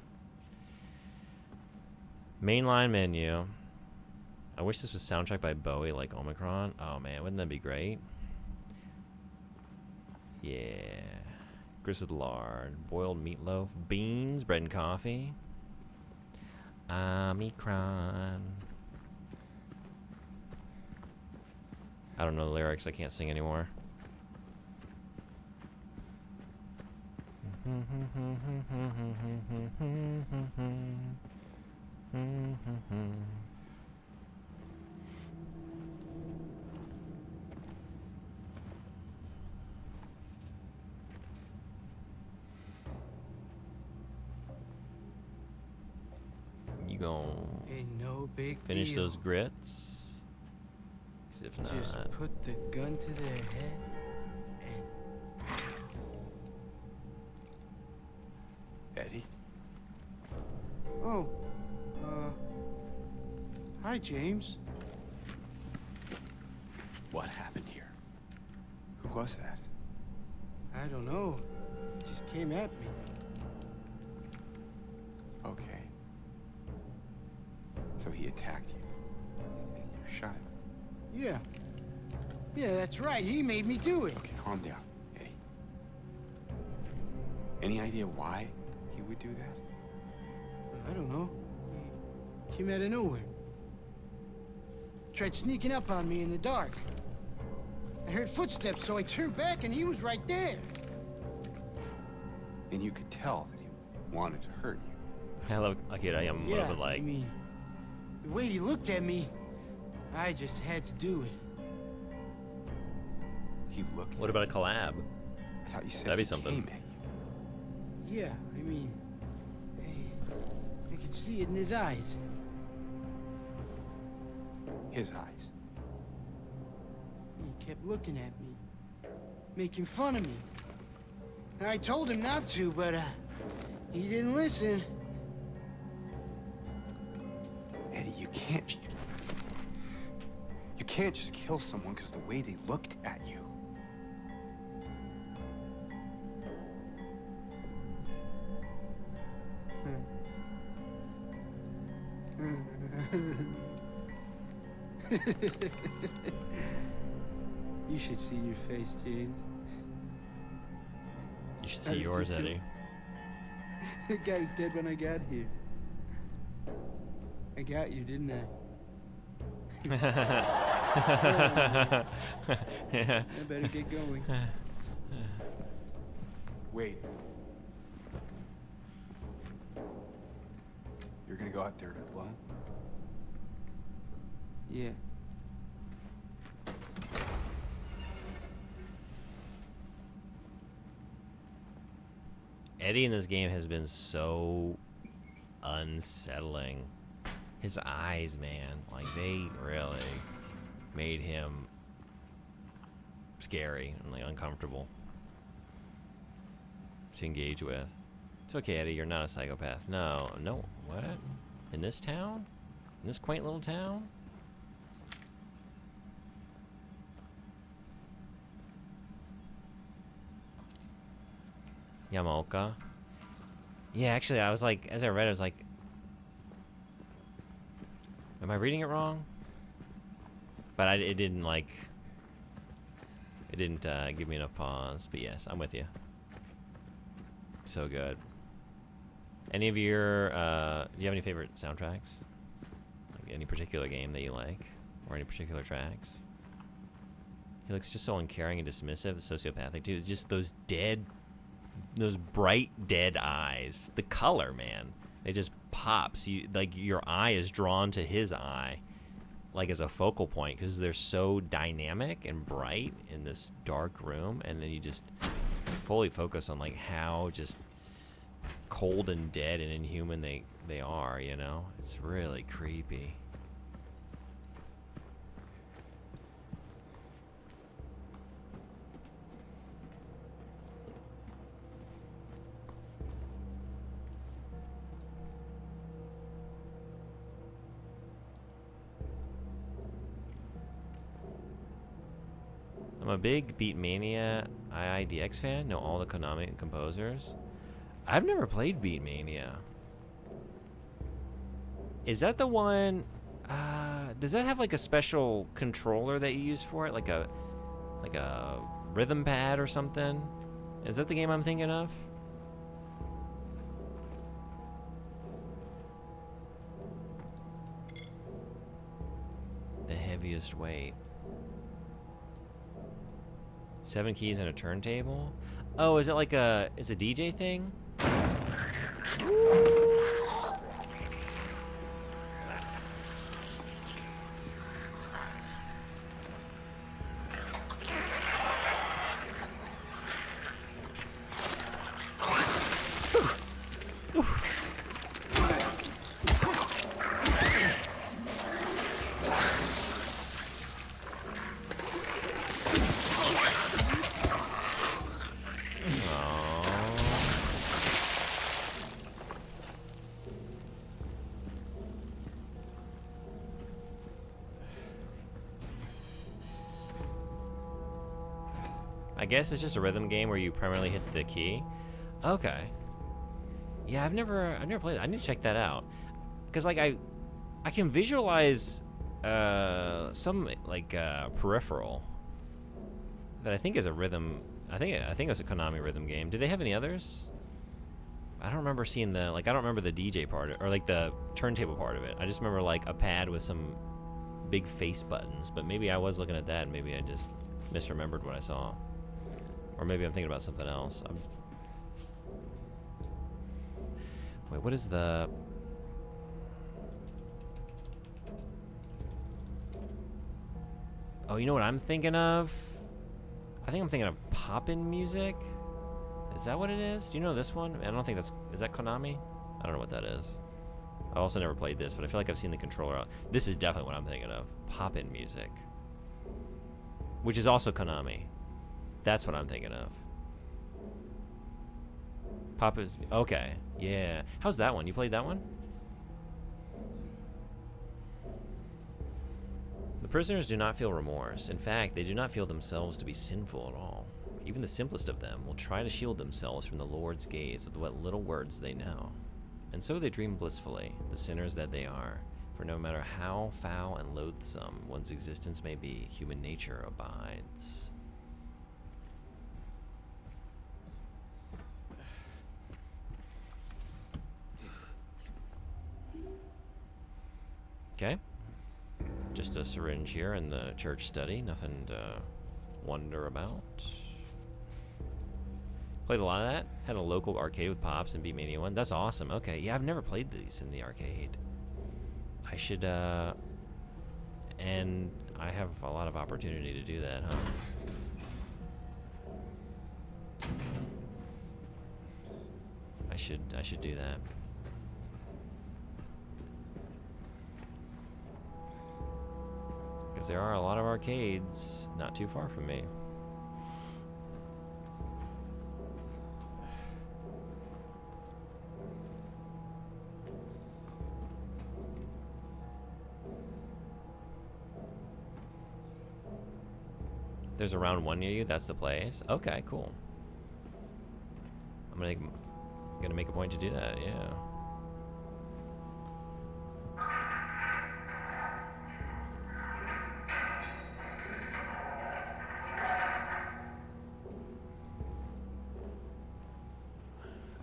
Mainline menu. I wish this was soundtrack by Bowie, like Omicron. Oh man, wouldn't that be great? Yeah. Grits with lard, boiled meatloaf, beans, bread and coffee. Omicron. I don't know the lyrics. I can't sing anymore. You gon' Ain't no big finish deal. those grits? 'Cause if not, Just put the gun to their head and Eddie? oh, hi James. What happened here? Who was that? I don't know. It just came at me. Okay. So he attacked you. And you shot him. Yeah. Yeah, that's right. He made me do it. Okay, calm down, Eddie. Any idea why he would do that? I don't know. He came out of nowhere. Tried sneaking up on me in the dark. I heard footsteps, so I turned back and he was right there. And you could tell that he wanted to hurt you. I love. Okay, I am a little bit like. I mean, the way he looked at me, I just had to do it. He looked. What about a collab? I thought you said That'd be he something. came at you. Yeah, I mean, I could see it in his eyes. His eyes. He kept looking at me, making fun of me. I told him not to, but he didn't listen. Eddie, you can't. You can't just kill someone because the way they looked at you. You should see your face, James. You should How see did you yours, do? Eddie. The guy was dead when I got here. I got you, didn't I? Yeah. I better get going. Wait. You're gonna go out there alone? Yeah. Eddie in this game has been so unsettling. His eyes, man, like they really made him scary and like uncomfortable to engage with. It's okay, Eddie, you're not a psychopath. No, what? In this town? In this quaint little town? Yamaoka. Yeah, actually, I was like, as I read, I was like, am I reading it wrong? But it didn't like, it didn't give me enough pause. But yes, I'm with you. So good. Any of your, do you have any favorite soundtracks? Like any particular game that you like? Or any particular tracks? He looks just so uncaring and dismissive, sociopathic too. Just those bright dead eyes. The color, man. It just pops. Like your eye is drawn to his eye, like as a focal point, because they're so dynamic and bright in this dark room, and then you just fully focus on like how just cold and dead and inhuman they are. You know, it's really creepy. I'm a big Beatmania IIDX fan, know all the Konami composers. I've never played Beatmania. Is that the one, does that have like a special controller that you use for it? Like a rhythm pad or something? Is that the game I'm thinking of? The heaviest weight. 7 keys and a turntable? Oh, is it like a DJ thing? I guess it's just a rhythm game where you primarily hit the key. Okay. Yeah, I've never played it. I need to check that out. Cause like I can visualize some like peripheral that I think is a rhythm. I think it's a Konami rhythm game. Do they have any others? I don't remember seeing I don't remember the DJ part or like the turntable part of it. I just remember like a pad with some big face buttons. But maybe I was looking at that and maybe I just misremembered what I saw. Or maybe I'm thinking about something else. Wait, what is the... Oh, you know what I'm thinking of? I think I'm thinking of poppin' music. Is that what it is? Do you know this one? I don't think that's... Is that Konami? I don't know what that is. I also never played this, but I feel like I've seen the controller out. This is definitely what I'm thinking of. Poppin' music. Which is also Konami. That's what I'm thinking of. Papa's... Okay. Yeah. How's that one? You played that one? The prisoners do not feel remorse. In fact, they do not feel themselves to be sinful at all. Even the simplest of them will try to shield themselves from the Lord's gaze with what little words they know. And so they dream blissfully, the sinners that they are. For no matter how foul and loathsome one's existence may be, human nature abides. Okay. Just a syringe here in the church study. Nothing to wonder about. Played a lot of that. Had a local arcade with Pops and Beatmania 1. That's awesome. Okay. Yeah, I've never played these in the arcade. I should, and I have a lot of opportunity to do that, huh? I should do that. Because there are a lot of arcades not too far from me. There's a round one near you? That's the place? Okay, cool. gonna make a point to do that. Yeah.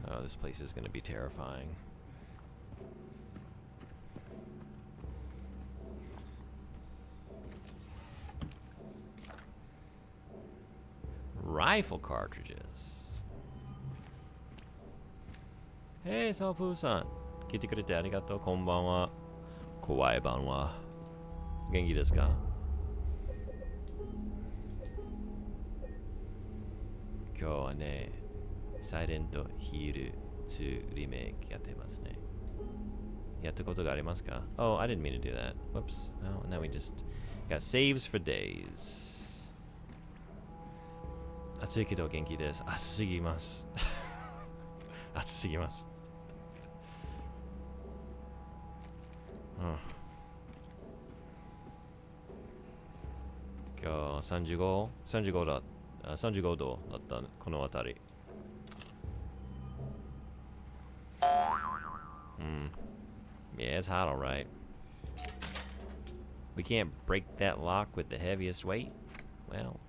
Oh, this place is gonna be terrifying. Rifle cartridges. Hey, Sapu-san. 聞いてくれてありがとう。こんばんは。怖い晩は。元気ですか？今日はね、サイレントヒール2リメイクやってますね。やったことがありますか？ Oh, I didn't mean to do that. Whoops. Oh, now we just got saves for days. 暑いけど元気です。暑すぎます。暑すぎます。今日35度だったこの辺り。Yeah, it's hot, all right. We can't break that lock with the heaviest weight. Well,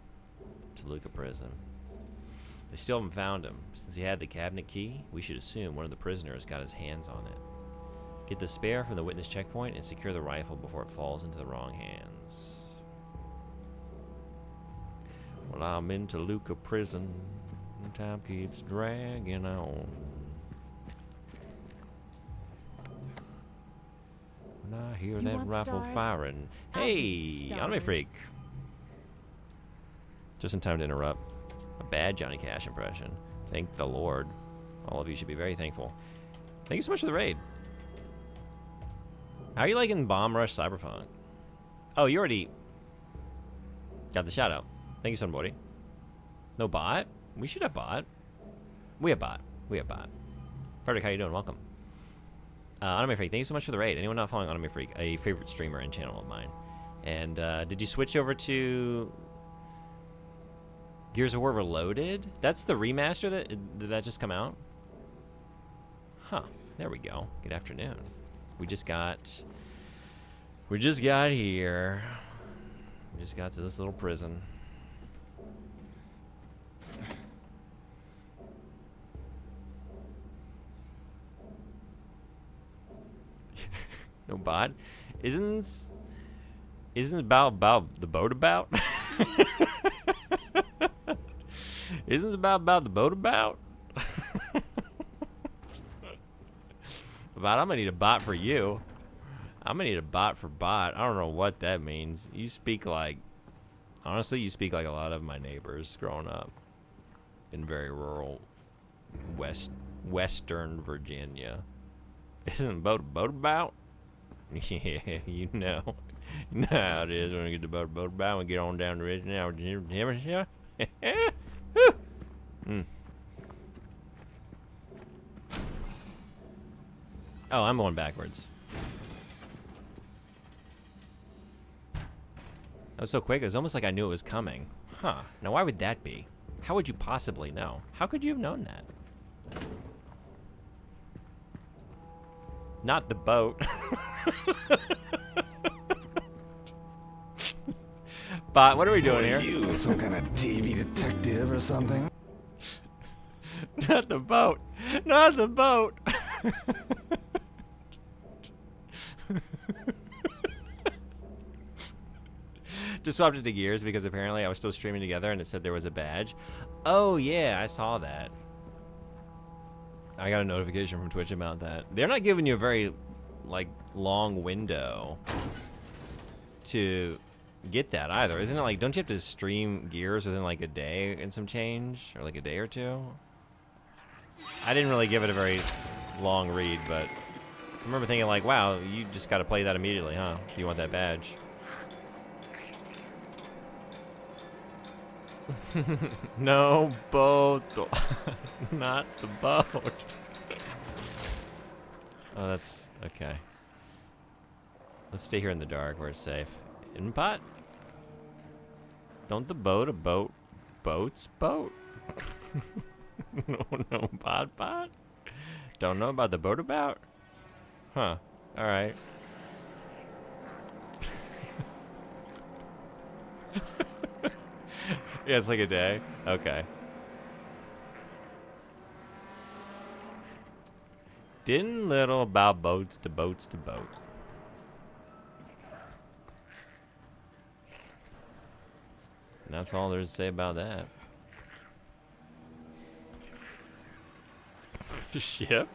Toluca prison. They still haven't found him. Since he had the cabinet key, we should assume one of the prisoners got his hands on it. Get the spare from the witness checkpoint and secure the rifle before it falls into the wrong hands. Well, I'm in Toluca prison. Time keeps dragging on. When I hear that rifle firing. Hey, anime freak. Just in time to interrupt. A bad Johnny Cash impression. Thank the Lord. All of you should be very thankful. Thank you so much for the raid. How are you liking Bomb Rush Cyberpunk? Oh, you already got the shout out. Thank you, Sunbody. No bot? We should have bot. We have bot. Frederick, how you doing? Welcome. Anime Freak, thank you so much for the raid. Anyone not following Anime Freak, a favorite streamer and channel of mine. And did you switch over to Gears of War Reloaded? That's the remaster did that just come out? Huh. There we go. Good afternoon. We just got here. We just got to this little prison. No bot. Isn't about the boat about? Isn't it about the boat about? Bot, I'm gonna need a bot for you. I'm gonna need a bot for bot. I don't know what that means. You speak like, honestly, you speak like a lot of my neighbors growing up in very rural Western Virginia. Isn't boat about? Yeah, you know. You know how it is when we get the boat about and get on down the ridge now. Oh, I'm going backwards. That was so quick, it was almost like I knew it was coming. Huh. Now why would that be? How would you possibly know? How could you have known that? Not the boat. Bot, what are we doing here? You some kind of TV detective or something? Not the boat. Not the boat. Just swapped it to Gears because apparently I was still streaming together and it said there was a badge. Oh yeah, I saw that. I got a notification from Twitch about that. They're not giving you a very like long window to get that either, isn't it? Like, don't you have to stream Gears within like a day and some change, or like a day or two? I didn't really give it a very long read, but I remember thinking like, wow, you just got to play that immediately, huh? If you want that badge. No boat. Not the boat. Oh, that's okay. Let's stay here in the dark where it's safe. In pot? Don't the boat a boat? Boats boat? No, bot? Don't know about the boat about? Huh. Alright. Yeah, it's like a day. Okay. Didn't little about boats to boat. And that's all there's to say about that. Ship?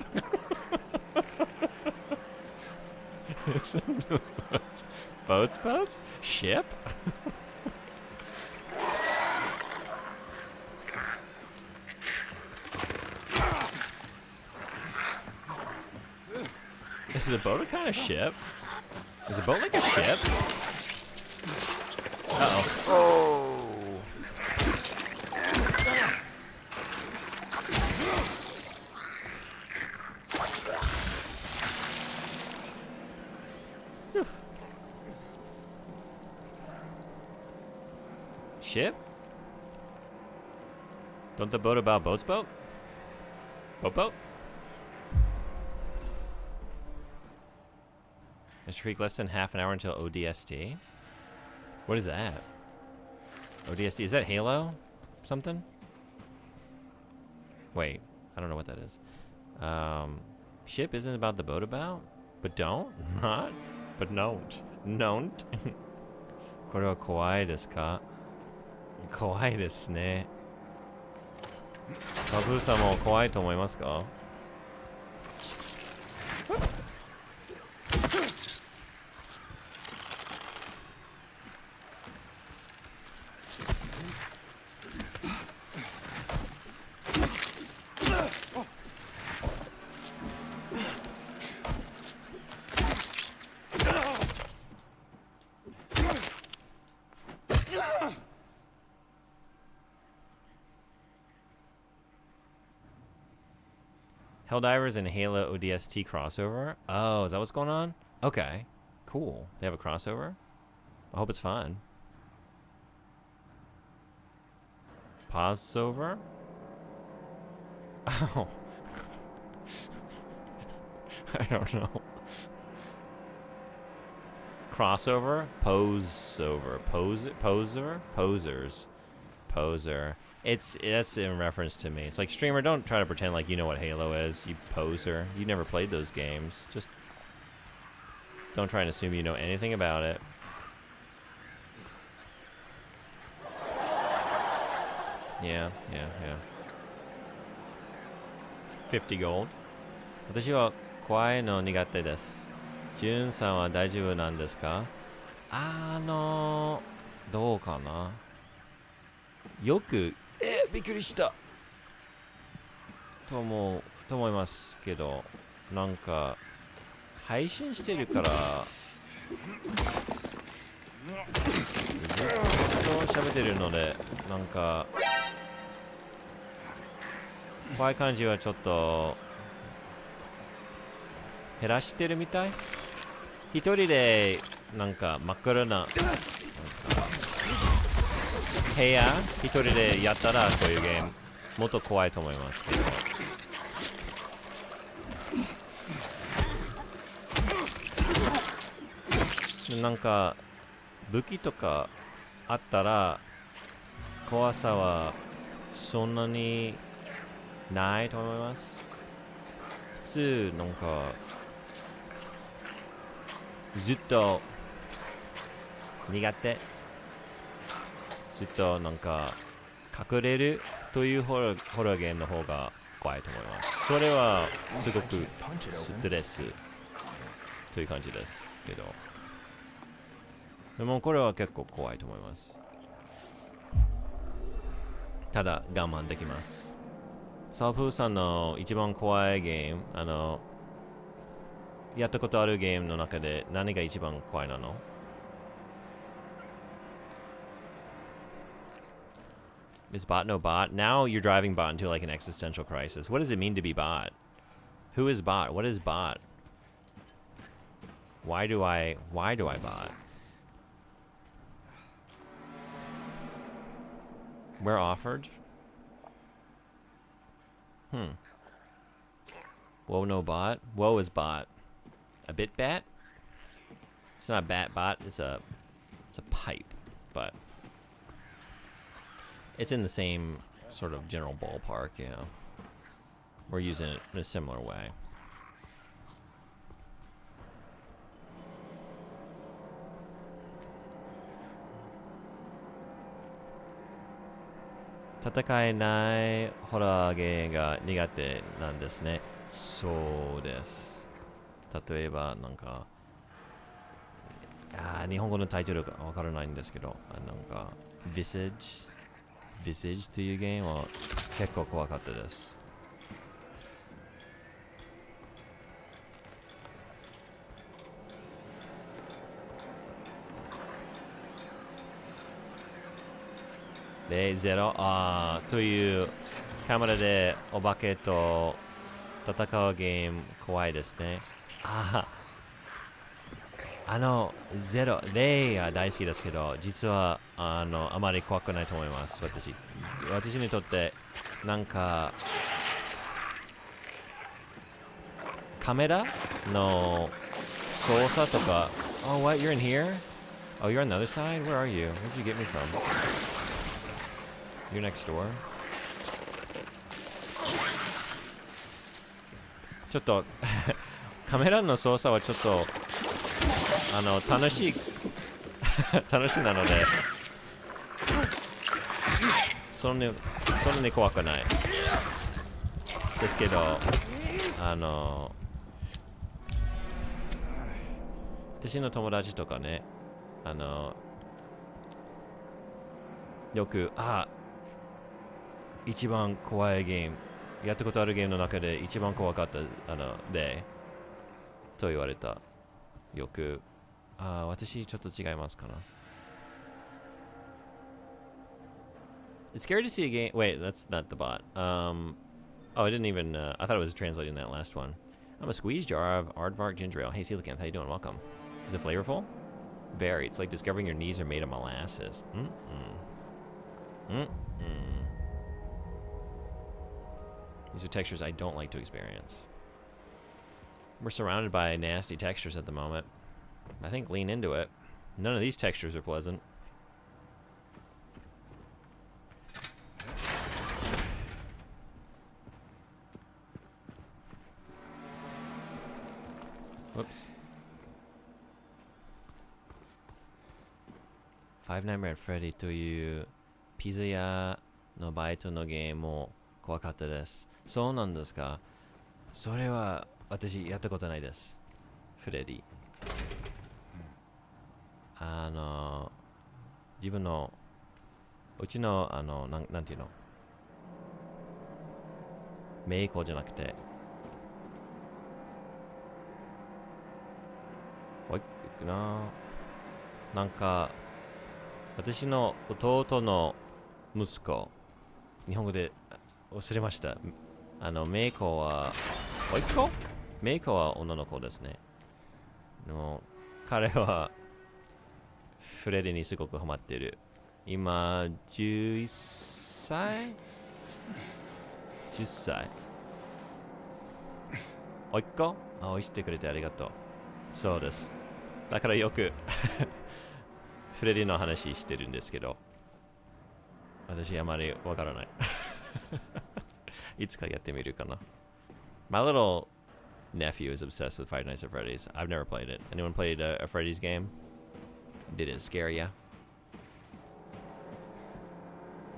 Boats? Ship? Is a boat a kind of ship? Is a boat like a ship? Uh-oh. Oh! Ship? Don't the boat about boats boat? Boat? Mr. Freak, less than half an hour until ODST? What is that? ODST, is that Halo? Something? Wait, I don't know what that is. Ship isn't about the boat about? But don't? Not? But don't. Don't? これは怖いですか? 怖いですね。バブーさんも怖いと思いますか? Helldivers and Halo ODST crossover? Oh, is that what's going on? Okay. Cool. They have a crossover? I hope it's fun. Pause-over? Oh. I don't know. Crossover? Pose-over. Posers. Poser. That's in reference to me. It's like, streamer, don't try to pretend like you know what Halo is, you poser. You never played those games. Just don't try and assume you know anything about it. Yeah. 50 gold. 私は怖いの苦手です。ジュンさんは大丈夫なんですか？どうかな？よく、びっくりした。と思いますけど、なんか、配信してるから、ずっと喋ってるので、なんか、怖い感じはちょっと、減らしてるみたい？一人で、なんか、真っ暗な、部屋一人でやったらこういうゲームもっと怖いと思いますけど、なんか武器とかあったら怖さはそんなにないと思います。普通なんかずっと苦手、ずっとなんか隠れるというホラーゲームの方が怖いと思います。それはすごくストレスという感じですけど、でもこれは結構怖いと思います。ただ我慢できます。サーフーさんの一番怖いゲーム、やったことあるゲームの中で何が一番怖いなの？Is bot no bot? Now you're driving bot into like an existential crisis. What does it mean to be bot? Who is bot? What is bot? Why do I bot? Where offered? Hmm. Whoa, no bot. Whoa is bot. A bit bat? It's not a bat bot. It's a pipe, but it's in the same sort of general ballpark. Yeah. We're using it in a similar way.戦えないホラーゲーが苦手なんですね。そうです。例えばなんか日本語のタイトルがわからないんですけど、なんか Visage というゲームは結構怖かったです。で、ゼロ、というカメラでお化けと戦うゲーム怖いですね。ゼロ、レイが大好きですけど、実はあまり怖くないと思います。私にとってなんかカメラの操作とか、Oh, what? You're in here? Oh, you're on the other side? Where are you? Where'd you get me from? You're next door? ちょっとカメラの操作はちょっと楽しいなのでそんなに怖くないですけど、私の友達とかね、よく一番怖いゲーム、やったことあるゲームの中で一番怖かったでと言われた。よく私ちょっと違いますかな。It's scary to see a game. Wait, that's not the bot. I didn't even. I thought it was translating that last one. I'm a squeeze jar of Aardvark ginger ale. Hey, Coelacanth, how you doing? Welcome. Is it flavorful? Very. It's like discovering your knees are made of molasses. These are textures I don't like to experience. We're surrounded by nasty textures at the moment. I think lean into it. None of these textures are pleasant. Whoops. Five Nights at Freddy というピザ屋のバイトのゲームも怖かったです。そうなんですか。それは私やったことないです。フレディ。自分のうちのなんていうの、メイコじゃなくて、なんか私の弟の息子、日本語で忘れました。メイコはおいっ子？メイコは女の子ですね。彼はフレディにすごくハマっている。今11歳 ?10 歳。おいっ子？愛してくれてありがとう。そうです。だからよくフレディの話してるんですけど、私あまりわからない。いつかやってみるかな。My little nephew is obsessed with Five Nights at Freddy's. I've never played it. Anyone played a Freddy's game? Did it scare ya?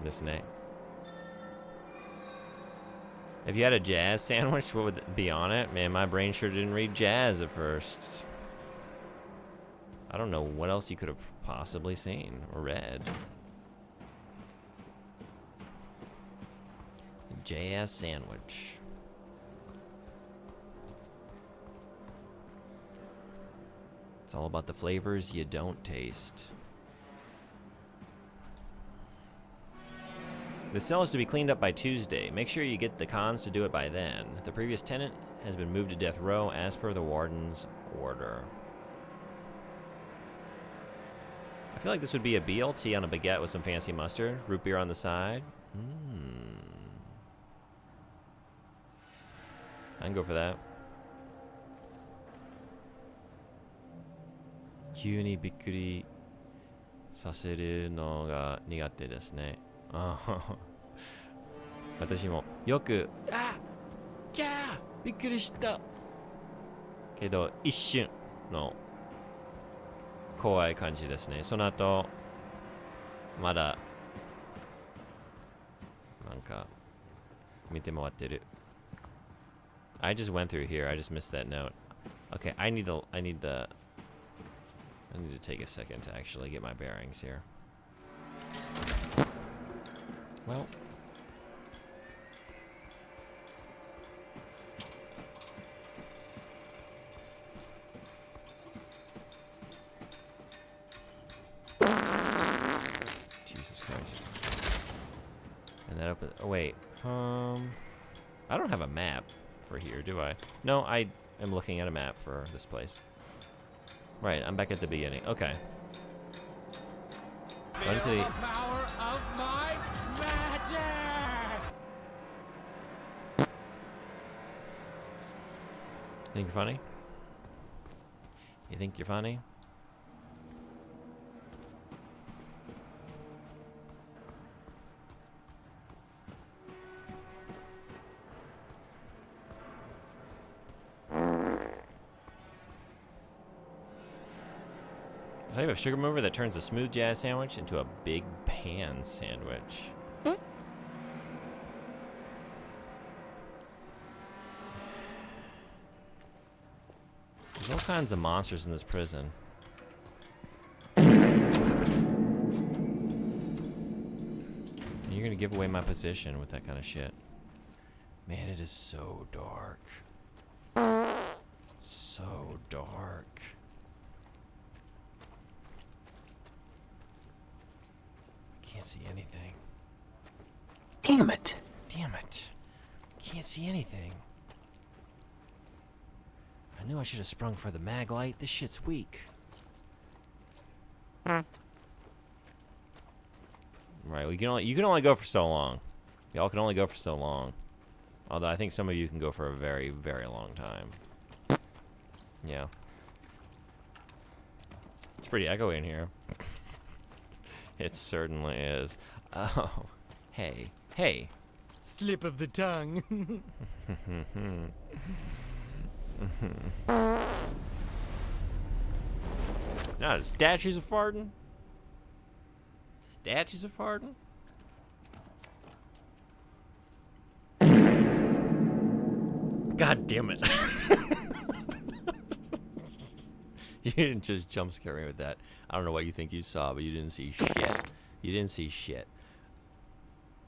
ですね。If you had a jazz sandwich, what would be on it? Man, my brain sure didn't read jazz at first. I don't know what else you could have possibly seen or read. Jazz sandwich. It's all about the flavors you don't taste. The cell is to be cleaned up by Tuesday. Make sure you get the cons to do it by then. The previous tenant has been moved to death row as per the warden's order. I feel like this would be a BLT on a baguette with some fancy mustard. Root beer on the side. I can go for that. 急にびっくりさせるのが苦手ですね。ああ私もよく、あキャーびっくりしたけど、一瞬の怖い感じですね。その後、まだ、なんか、見て回ってる。I just went through here. I just missed that note. Okay, I need to take a second to actually get my bearings here. Well. Jesus Christ. And that open. Oh, wait. I don't have a map for here, do I? No, I am looking at a map for this place. Right, I'm back at the beginning. Okay. Run to the power of my magic! Think you're funny? You think you're funny? So I have a sugar mover that turns a smooth jazz sandwich into a big pan sandwich. There's all kinds of monsters in this prison. And you're gonna give away my position with that kind of shit. Man, it is so dark. So dark. Can't see anything. Damn it. Damn it. Can't see anything. I knew I should have sprung for the mag light. This shit's weak. Right, you can only go for so long. Y'all can only go for so long. Although I think some of you can go for a very, very long time. Yeah. It's pretty echoey in here. It certainly is. Oh, hey, hey. Slip of the tongue. No, the statues are farting. Statues are farting. God damn it. You didn't just jump scare me with that. I don't know what you think you saw, but you didn't see shit. You didn't see shit.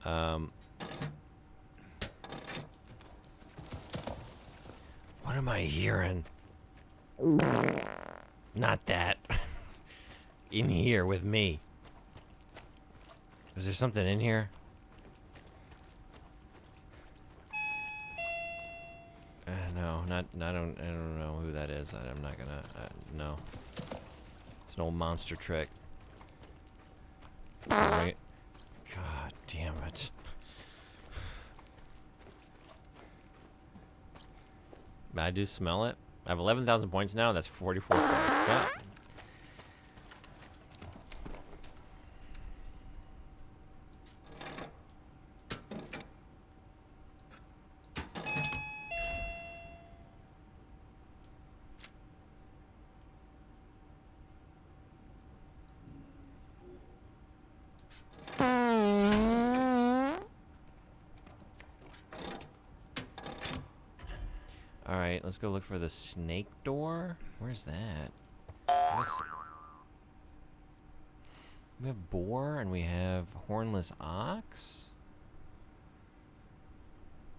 What am I hearing? Not that. In here with me. Is there something in here? No, I don't know who that is. I'm not gonna, no. It's an old monster trick. Right. God damn it. I do smell it. I have 11,000 points now. That's 44 points. Yeah. Alright, let's go look for the snake door. Where's that? We have boar and we have hornless ox.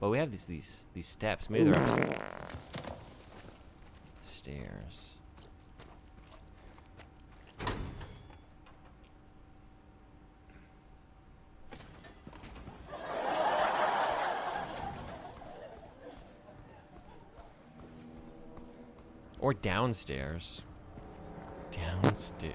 But we have these steps. Maybe they're up stairs. Or downstairs. Downstairs.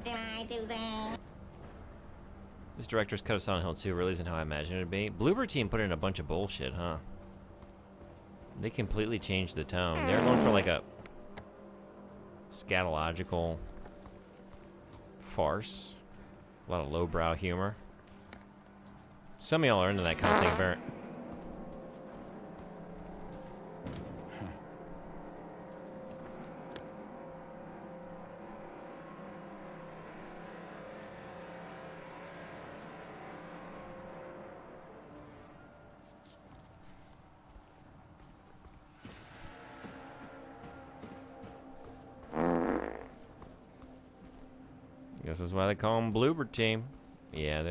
Did I do that? This director's cut of Silent Hill 2 really isn't how I imagined it to be. Bloober Team put in a bunch of bullshit, huh? They completely changed the tone. They're going for like a scatological farce. A lot of lowbrow humor. Some of y'all are into that kind of thing, Barrett. Guess that's why they call them Bloober Team. Yeah,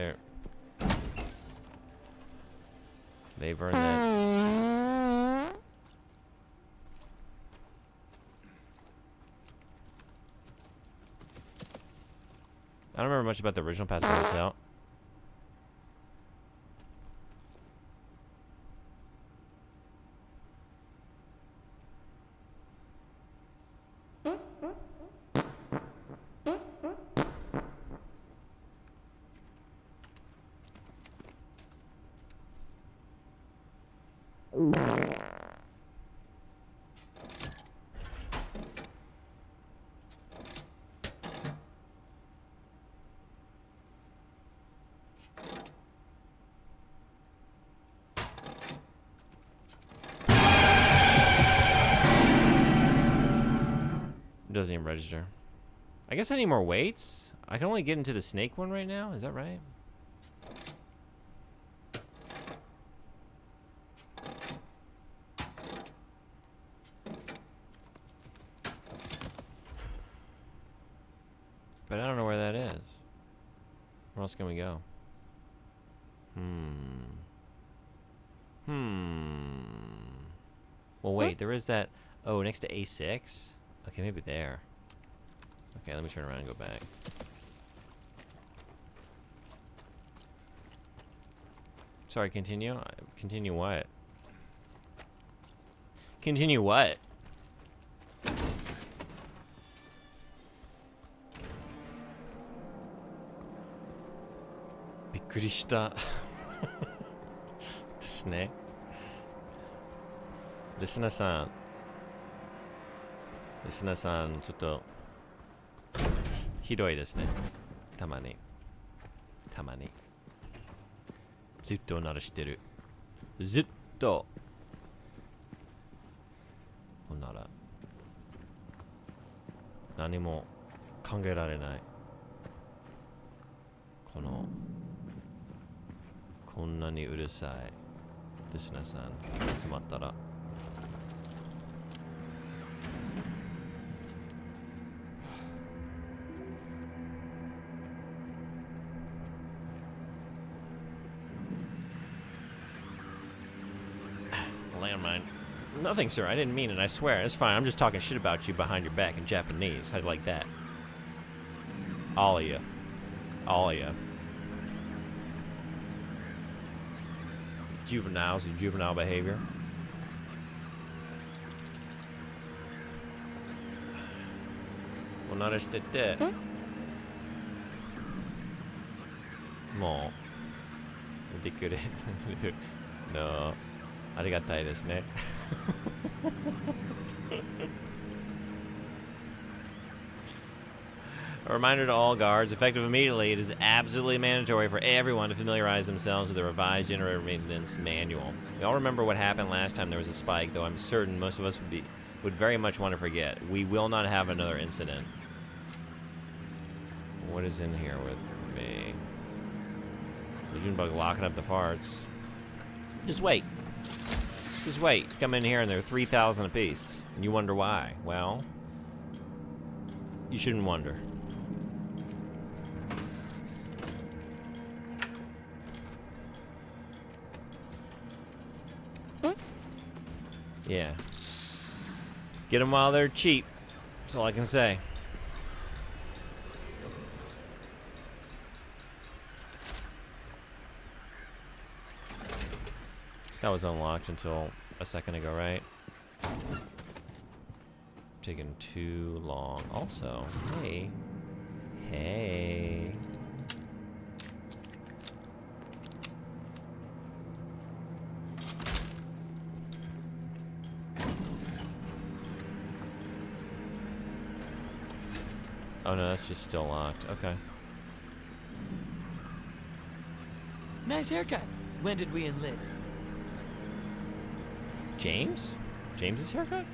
they've earned that. I don't remember much about the original Passive Hotel. It doesn't even register. I guess I need more weights. I can only get into the snake one right now. Is that right? But I don't know where that is. Where else can we go? Well, wait. There is that. Oh, next to A6? Okay, maybe there. Okay, let me turn around and go back. Sorry, continue? Continue what? Continue what? Bikkurishita. ですね。リスナーさん。リスナーさん、ちょっとひどいですね。たまに。たまに。ずっと鳴らしてる。ずっと。ほんなら。何も考えられない。こんなにうるさい。リスナーさん、集まったら。Landmine. Nothing, sir. I didn't mean it. I swear. It's fine. I'm just talking shit about you behind your back in Japanese. How'd you like that? All of you. All of you. Juveniles and juvenile behavior. Well, not as that. Mo. Ridiculous. No. ありがたいですね。A reminder to all guards, effective immediately, it is absolutely mandatory for everyone to familiarize themselves with the revised generator maintenance manual. We all remember what happened last time there was a spike, though I'm certain most of us would very much want to forget. We will not have another incident. What is in here with me? Legion bug locking up the farts. Just wait. Just wait. Come in here and they're 3,000 apiece. And you wonder why. Well, you shouldn't wonder. Yeah. Get them while they're cheap. That's all I can say. That was unlocked until a second ago, right? Taking too long. Also, hey. Hey. Oh no, that's just still locked. Okay. Nice haircut. When did we enlist? James? James's haircut?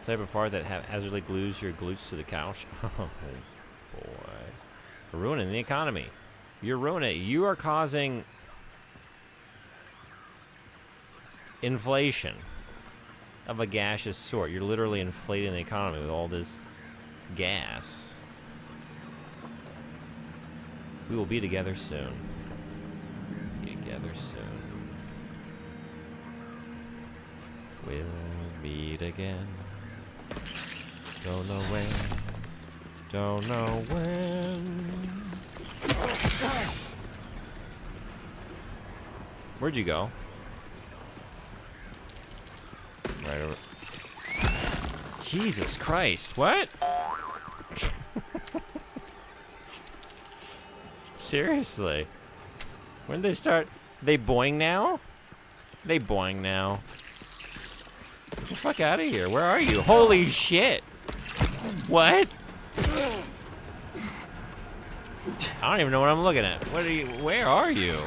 Type of fart that haphazardly glues your glutes to the couch. Oh boy. You're ruining the economy. You're ruining it. You are causing inflation of a gaseous sort. You're literally inflating the economy with all this gas. We will be together soon. Be together soon. We'll meet again. Don't know when. Don't know when. Where'd you go? Right over. Jesus Christ, what? Seriously. When did they start? They boing now? They boing now. Get the fuck out of here. Where are you? Holy shit. What? I don't even know what I'm looking at. What are you? Where are you?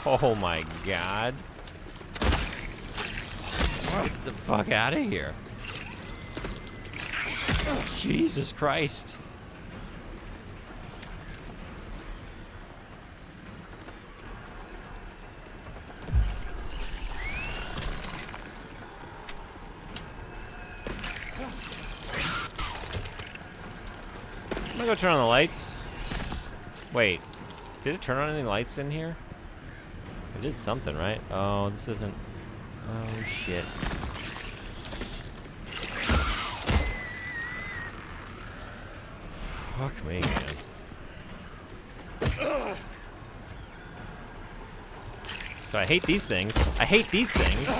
Oh my god. Get the fuck out of here. Jesus Christ. I'm gonna go turn on the lights. Wait, did it turn on any lights in here? It did something, right? Oh, this isn't. Oh shit. Fuck me, man. So I hate these things. I hate these things.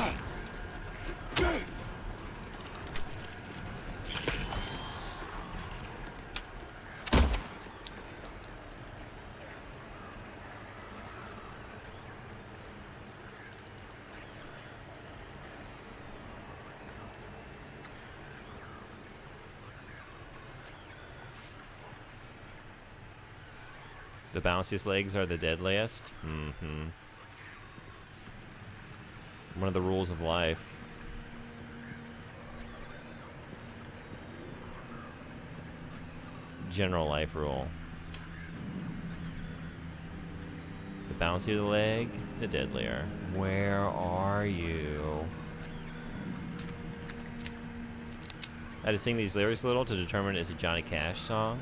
The bounciest legs are the deadliest. Mm-hmm. One of the rules of life. General life rule. The bouncier the leg, the deadlier. Where are you? I had to sing these lyrics a little to determine it's a Johnny Cash song.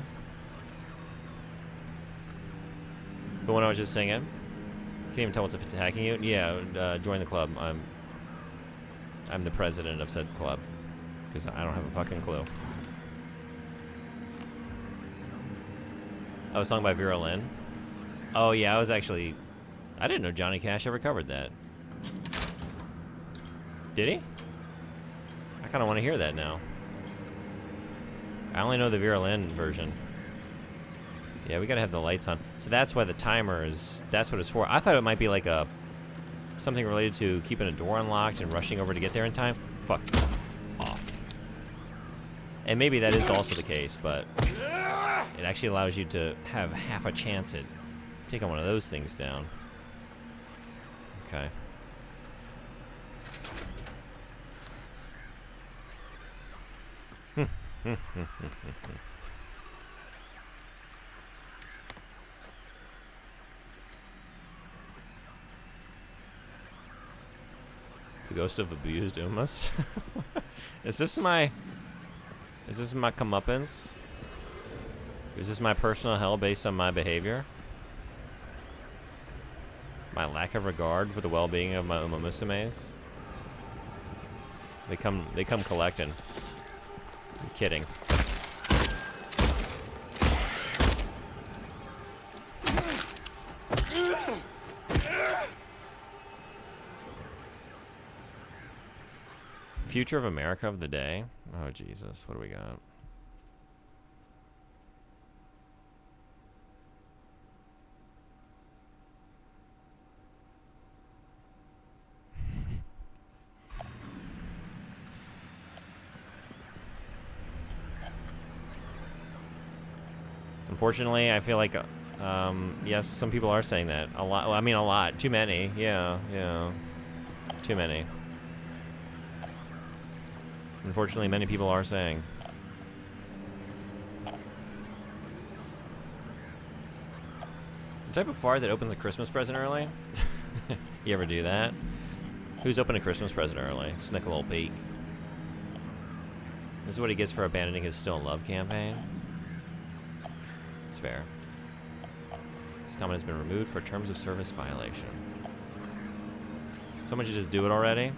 The one I was just singing. Can't even tell what's attacking you. Yeah, join the club. I'm the president of said club because I don't have a fucking clue. Oh, a song by Vera Lynn. Oh yeah, I didn't know Johnny Cash ever covered that. Did he? I kind of want to hear that now. I only know the Vera Lynn version. Yeah, we gotta have the lights on. So that's why the timer is, that's what it's for. I thought it might be like something related to keeping a door unlocked and rushing over to get there in time. Fuck off. And maybe that is also the case, but it actually allows you to have half a chance at taking one of those things down. Okay. The ghost of abused Umas. Is this my comeuppance? Is this my personal hell based on my behavior? My lack of regard for the well-being of my Uma Musumes? They come collecting. I'm kidding. Future of America of the day. Oh, Jesus. What do we got? Unfortunately, I feel like, yes, some people are saying that. A lot. Well, I mean, a lot. Too many. Yeah, yeah. Too many. Unfortunately, many people are saying. The type of fart that opens a Christmas present early? You ever do that? Who's opened a Christmas present early? Snick a little peek. This is what he gets for abandoning his Still in Love campaign. It's fair. This comment has been removed for terms of service violation. Someone should just do it already.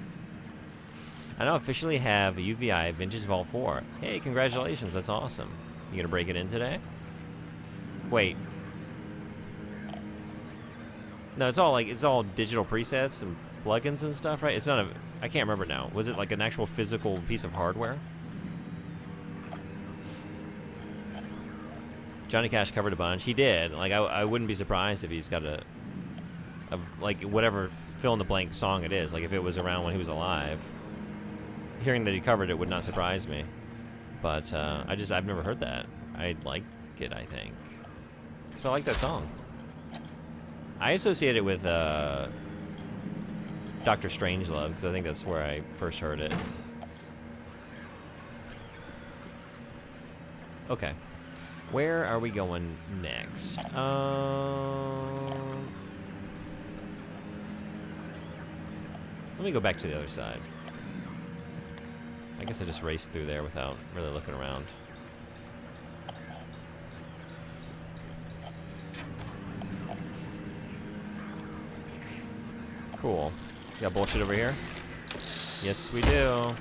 I now officially have a UVI Vintage Vault 4. Hey, congratulations, that's awesome. You gonna break it in today? Wait. No, it's all digital presets and plugins and stuff, right? It's not a, I can't remember now. Was it like an actual physical piece of hardware? Johnny Cash covered a bunch. He did. Like, I wouldn't be surprised if he's got a like, whatever fill-in-the-blank song it is. Like, if it was around when he was alive. Hearing that he covered it would not surprise me. But, I've never heard that. I'd like it, I think. Because I like that song. I associate it with, Dr. Strangelove, because I think that's where I first heard it. Okay. Where are we going next? Let me go back to the other side. I guess I just raced through there without really looking around. Cool. Got bullshit over here? Yes, we do.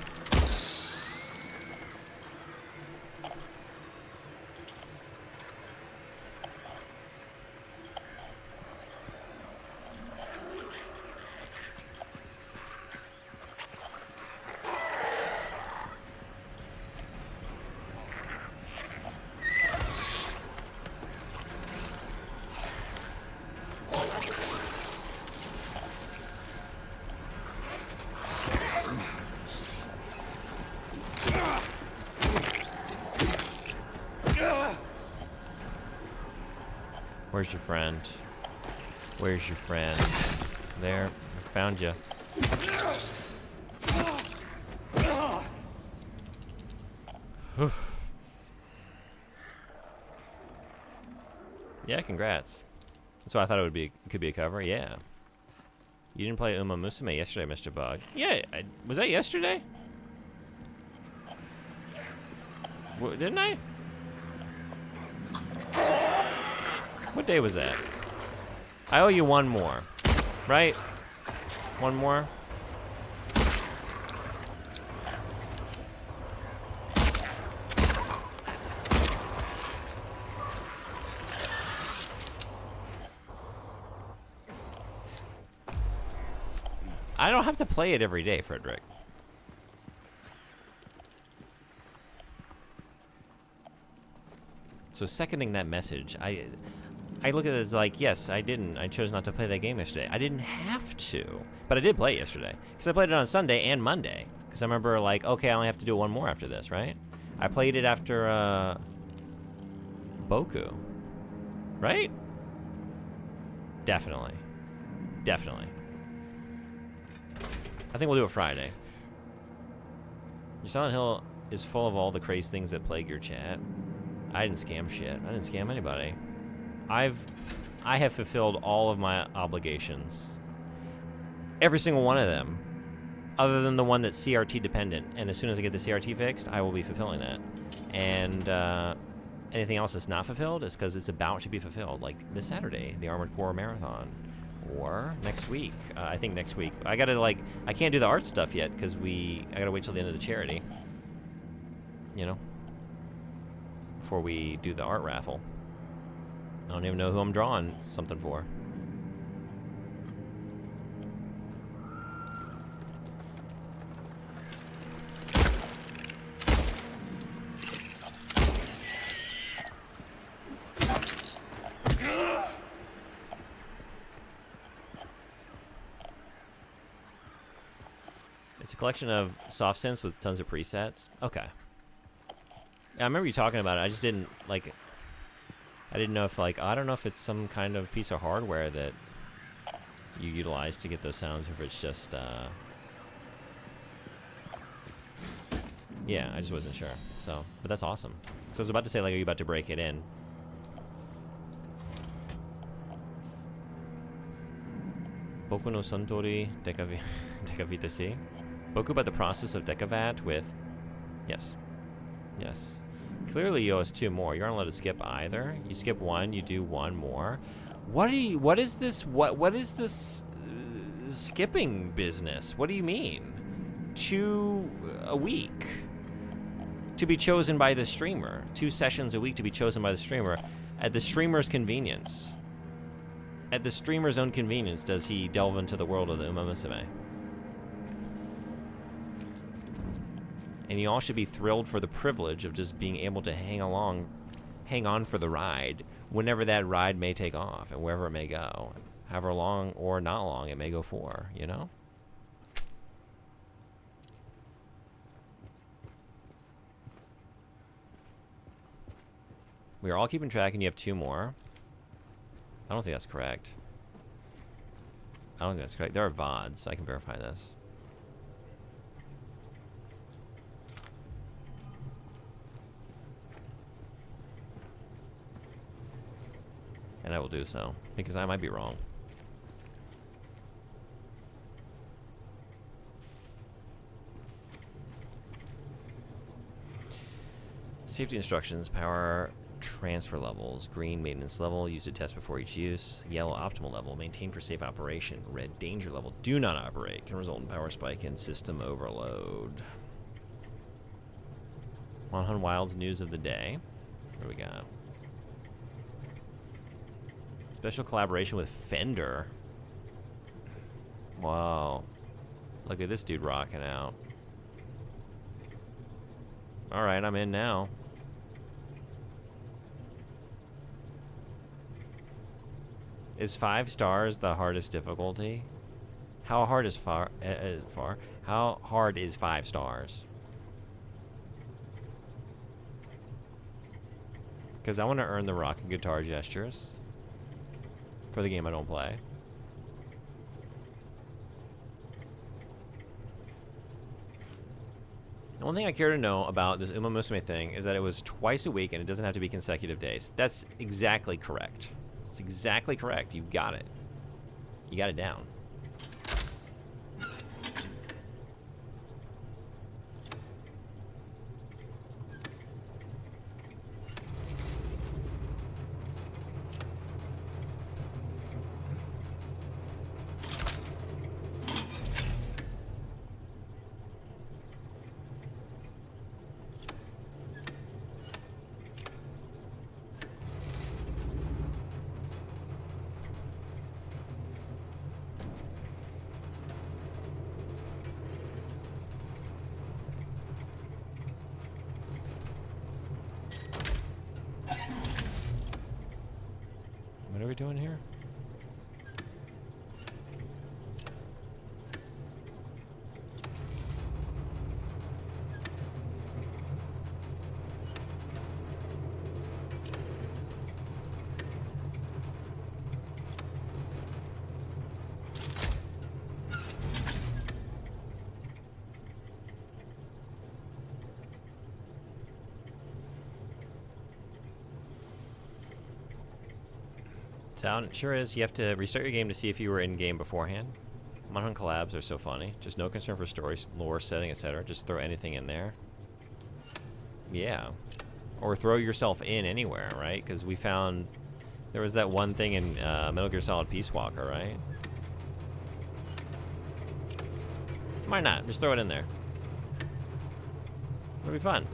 Where's your friend? Where's your friend? There. I found you. Yeah, congrats. So I thought it could be a cover. Yeah. You didn't play Uma Musume yesterday, Mr. Bug. Yeah, was that yesterday? Didn't I? What day was that? I owe you one more, right? One more? I don't have to play it every day, Frederick. So seconding that message, I look at it as like, yes, I chose not to play that game yesterday. I didn't have to, but I did play it yesterday. Because I played it on Sunday and Monday. Because I remember, like, okay, I only have to do one more after this, right? I played it after, Boku. Right? Definitely. Definitely. I think we'll do it Friday. Your Silent Hill is full of all the crazy things that plague your chat. I didn't scam shit. I didn't scam anybody. I have fulfilled all of my obligations. Every single one of them. Other than the one that's CRT dependent. And as soon as I get the CRT fixed, I will be fulfilling that. And anything else that's not fulfilled is because it's about to be fulfilled. Like this Saturday, the Armored Core Marathon. Or next week. I think next week. I gotta, like, I can't do the art stuff yet because I gotta wait till the end of the charity. You know? Before we do the art raffle. I don't even know who I'm drawing something for. It's a collection of soft synths with tons of presets. Okay. Yeah, I remember you talking about it. I just didn't, like... I didn't know if, like... I don't know if it's some kind of piece of hardware that you utilize to get those sounds, or if it's just, Yeah, I just wasn't sure. So, but that's awesome. So I was about to say, like, are you about to break it in? Boku no Suntory Dekavita si. Boku about the process of Dekavat with... Yes. Yes. Clearly you owe us 2 more. You aren't allowed to skip either. You skip 1, you do 1 more. What is this, what is this skipping business? What do you mean? 2 a week to be chosen by the streamer. 2 sessions a week to be chosen by the streamer at the streamer's convenience. At the streamer's own convenience does he delve into the world of the Uma Musume. And you all should be thrilled for the privilege of just being able to hang on for the ride, whenever that ride may take off, and wherever it may go. However long or not long it may go for, you know? We are all keeping track, and you have 2 more. I don't think that's correct. I don't think that's correct. There are VODs, so I can verify this. And I will do so, because I might be wrong. Safety instructions, power transfer levels, green maintenance level, use to test before each use, yellow optimal level, maintain for safe operation, red danger level, do not operate, can result in power spike and system overload. Monhan Wild's news of the day. What do we got? Special collaboration with Fender. Wow. Look at this dude rocking out. Alright, I'm in now. Is 5 stars the hardest difficulty? How hard is How hard is 5 stars? Because I want to earn the rock and guitar gestures for the game I don't play. The one thing I care to know about this Uma Musume thing is that it was twice a week and it doesn't have to be consecutive days. That's exactly correct. It's exactly correct. You got it. You got it down. What are we doing here? Sound sure is. You have to restart your game to see if you were in game beforehand. Monhan collabs are so funny. Just no concern for story, lore, setting, etc. Just throw anything in there. Yeah. Or throw yourself in anywhere, right? Because we found there was that one thing in Metal Gear Solid Peace Walker, right? Why not? Just throw it in there. It'll be fun.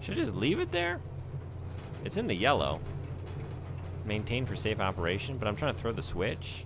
Should I just leave it there? It's in the yellow. Maintain for safe operation, but I'm trying to throw the switch.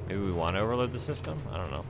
Maybe we want to overload the system? I don't know.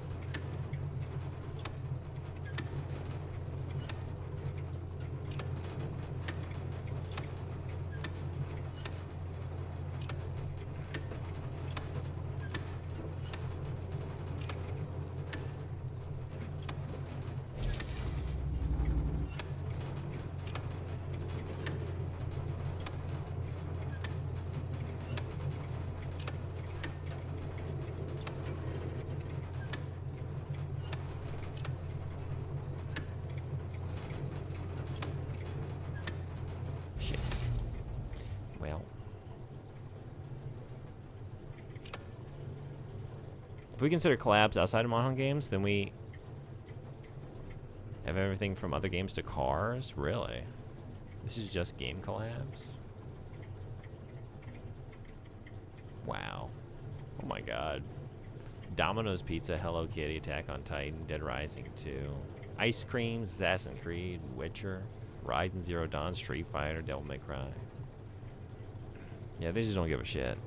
Shit. Well. If we consider collabs outside of Monhun games, then we have everything from other games to cars? Really? This is just game collabs? Wow. Oh my god. Domino's Pizza, Hello Kitty, Attack on Titan, Dead Rising 2. Ice Creams, Assassin's Creed, Witcher, Horizon Zero Dawn, Street Fighter, Devil May Cry. Yeah, they just don't give a shit.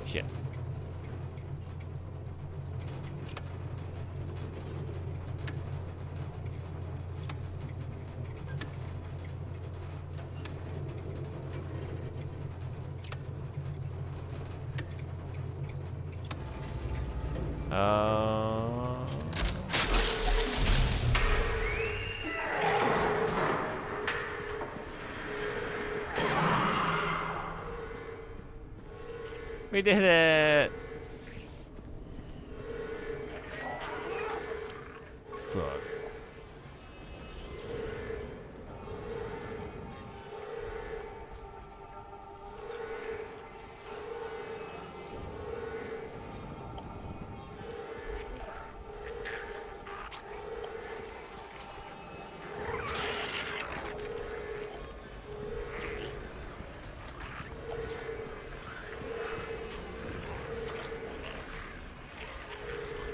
Shit. We did it! Fuck.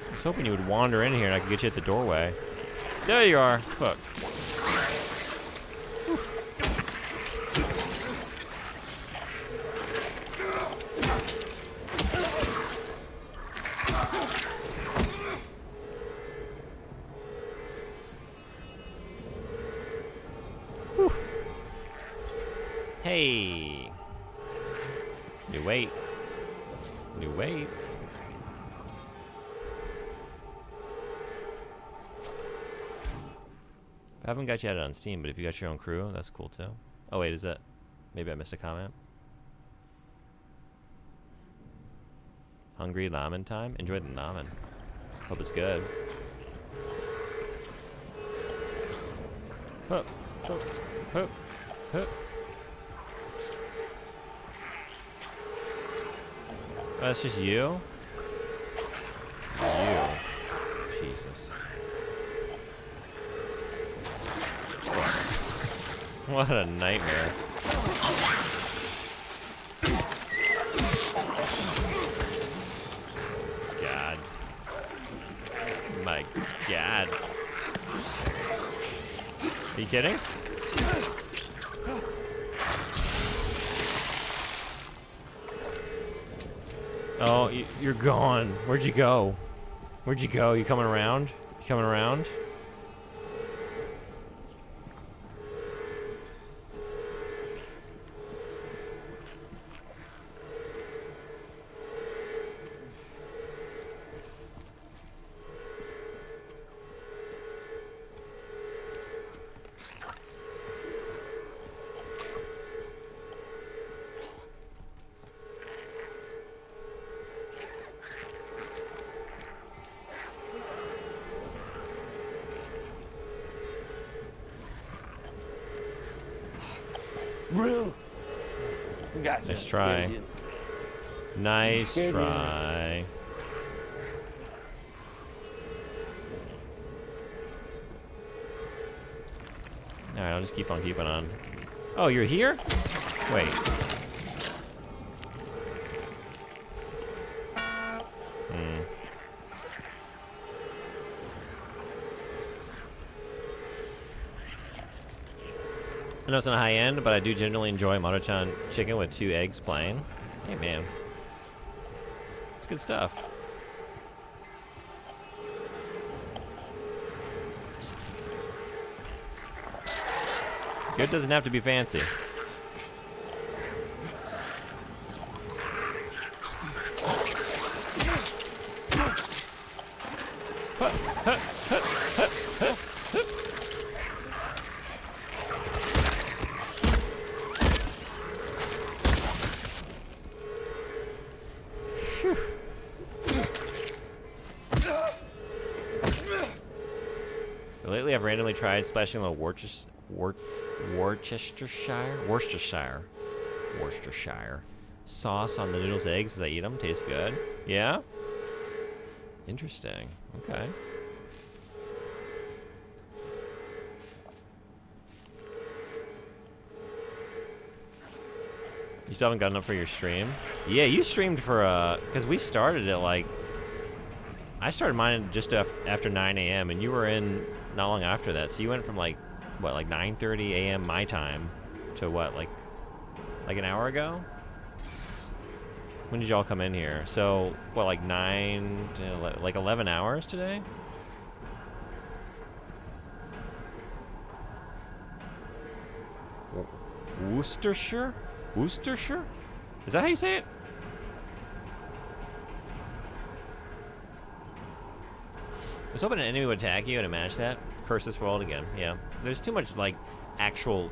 I was hoping you would wander in here and I could get you at the doorway. There you are. Fuck. Whew. Hey. New weight. New weight. I haven't got you added on Steam, but if you got your own crew, that's cool too. Oh wait, is that... Maybe I missed a comment. Hungry ramen time? Enjoy the ramen. Hope it's good. Hup, hup, hup, hup. Oh, that's just you? You. Jesus. What a nightmare. God. My God. Are you kidding? Oh, you're gone. Where'd you go? Where'd you go? You coming around? You coming around? Bro. Gotcha. Nice try. Nice Scared you. try. Alright, I'll just keep on keeping on. Oh, you're here? Wait. I know it's not high end, but I do generally enjoy Maruchan chicken with 2 eggs plain. Hey, man. It's good stuff. Good doesn't have to be fancy. Lately, I've randomly tried splashing a little Worcestershire sauce on the noodles' eggs as I eat them. Tastes good. Yeah? Interesting. Okay. You still haven't gotten up for your stream? Yeah, you streamed for, because we started at, like, I started mine just after 9 a.m. and you were in not long after that. So you went from, like, what, like 9:30 a.m. my time to what, like an hour ago? When did y'all come in here? So, what, like 9 to, like 11 hours today? Worcestershire? Worcestershire? Is that how you say it? I was hoping an enemy would attack you and it matched that. Curses for all again. Yeah. There's too much, like, actual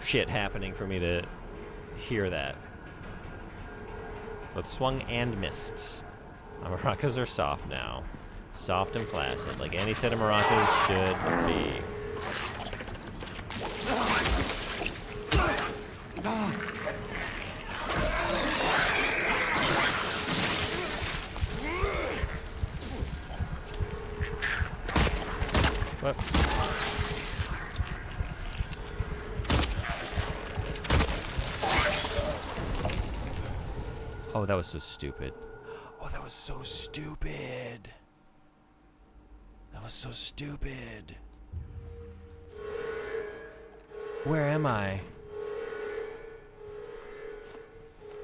shit happening for me to hear that. Both swung and missed. My maracas are soft now. Soft and flaccid, like any set of maracas should be. What? Oh, that was so stupid. Oh, that was so stupid. That was so stupid. Where am I?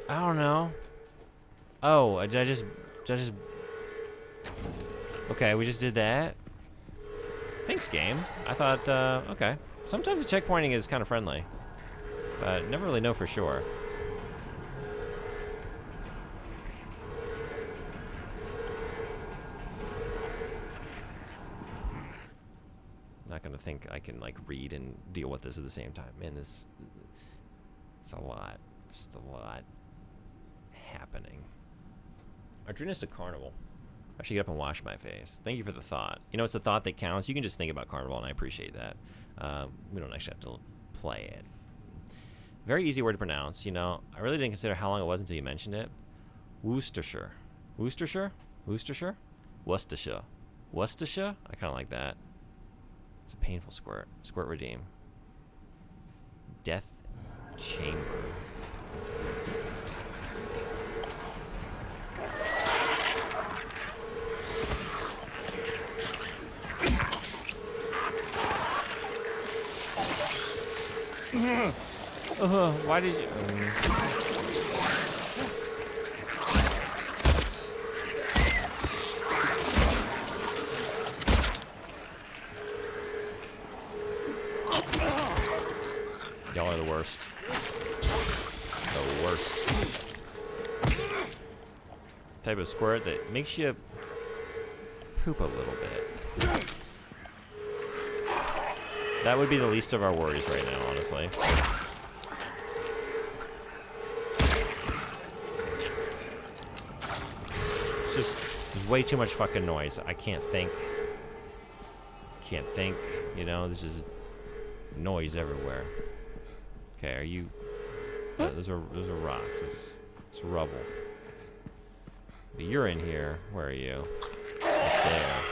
I don't know. Oh, did I just... Okay, we just did that? Thanks, game. I thought, okay. Sometimes the checkpointing is kind of friendly. But never really know for sure. Not gonna think I can, like, read and deal with this at the same time. Man, it's a lot. Just a lot happening. Arduino's to Carnival. I should get up and wash my face. Thank you for the thought. You know, it's a thought that counts. You can just think about Carnival, and I appreciate that. We don't actually have to play it. Very easy word to pronounce. You know, I really didn't consider how long it was until you mentioned it. Worcestershire. Worcestershire? Worcestershire? Worcestershire. Worcestershire? I kind of like that. It's a painful squirt. Squirt redeem. Death chamber. Why did you... type of squirt that makes you poop a little bit. That would be the least of our worries right now, honestly. It's just, there's way too much fucking noise. I can't think. Can't think, you know, there's just noise everywhere. Okay, are you... those are rocks. It's rubble. But you're in here. Where are you? Up there.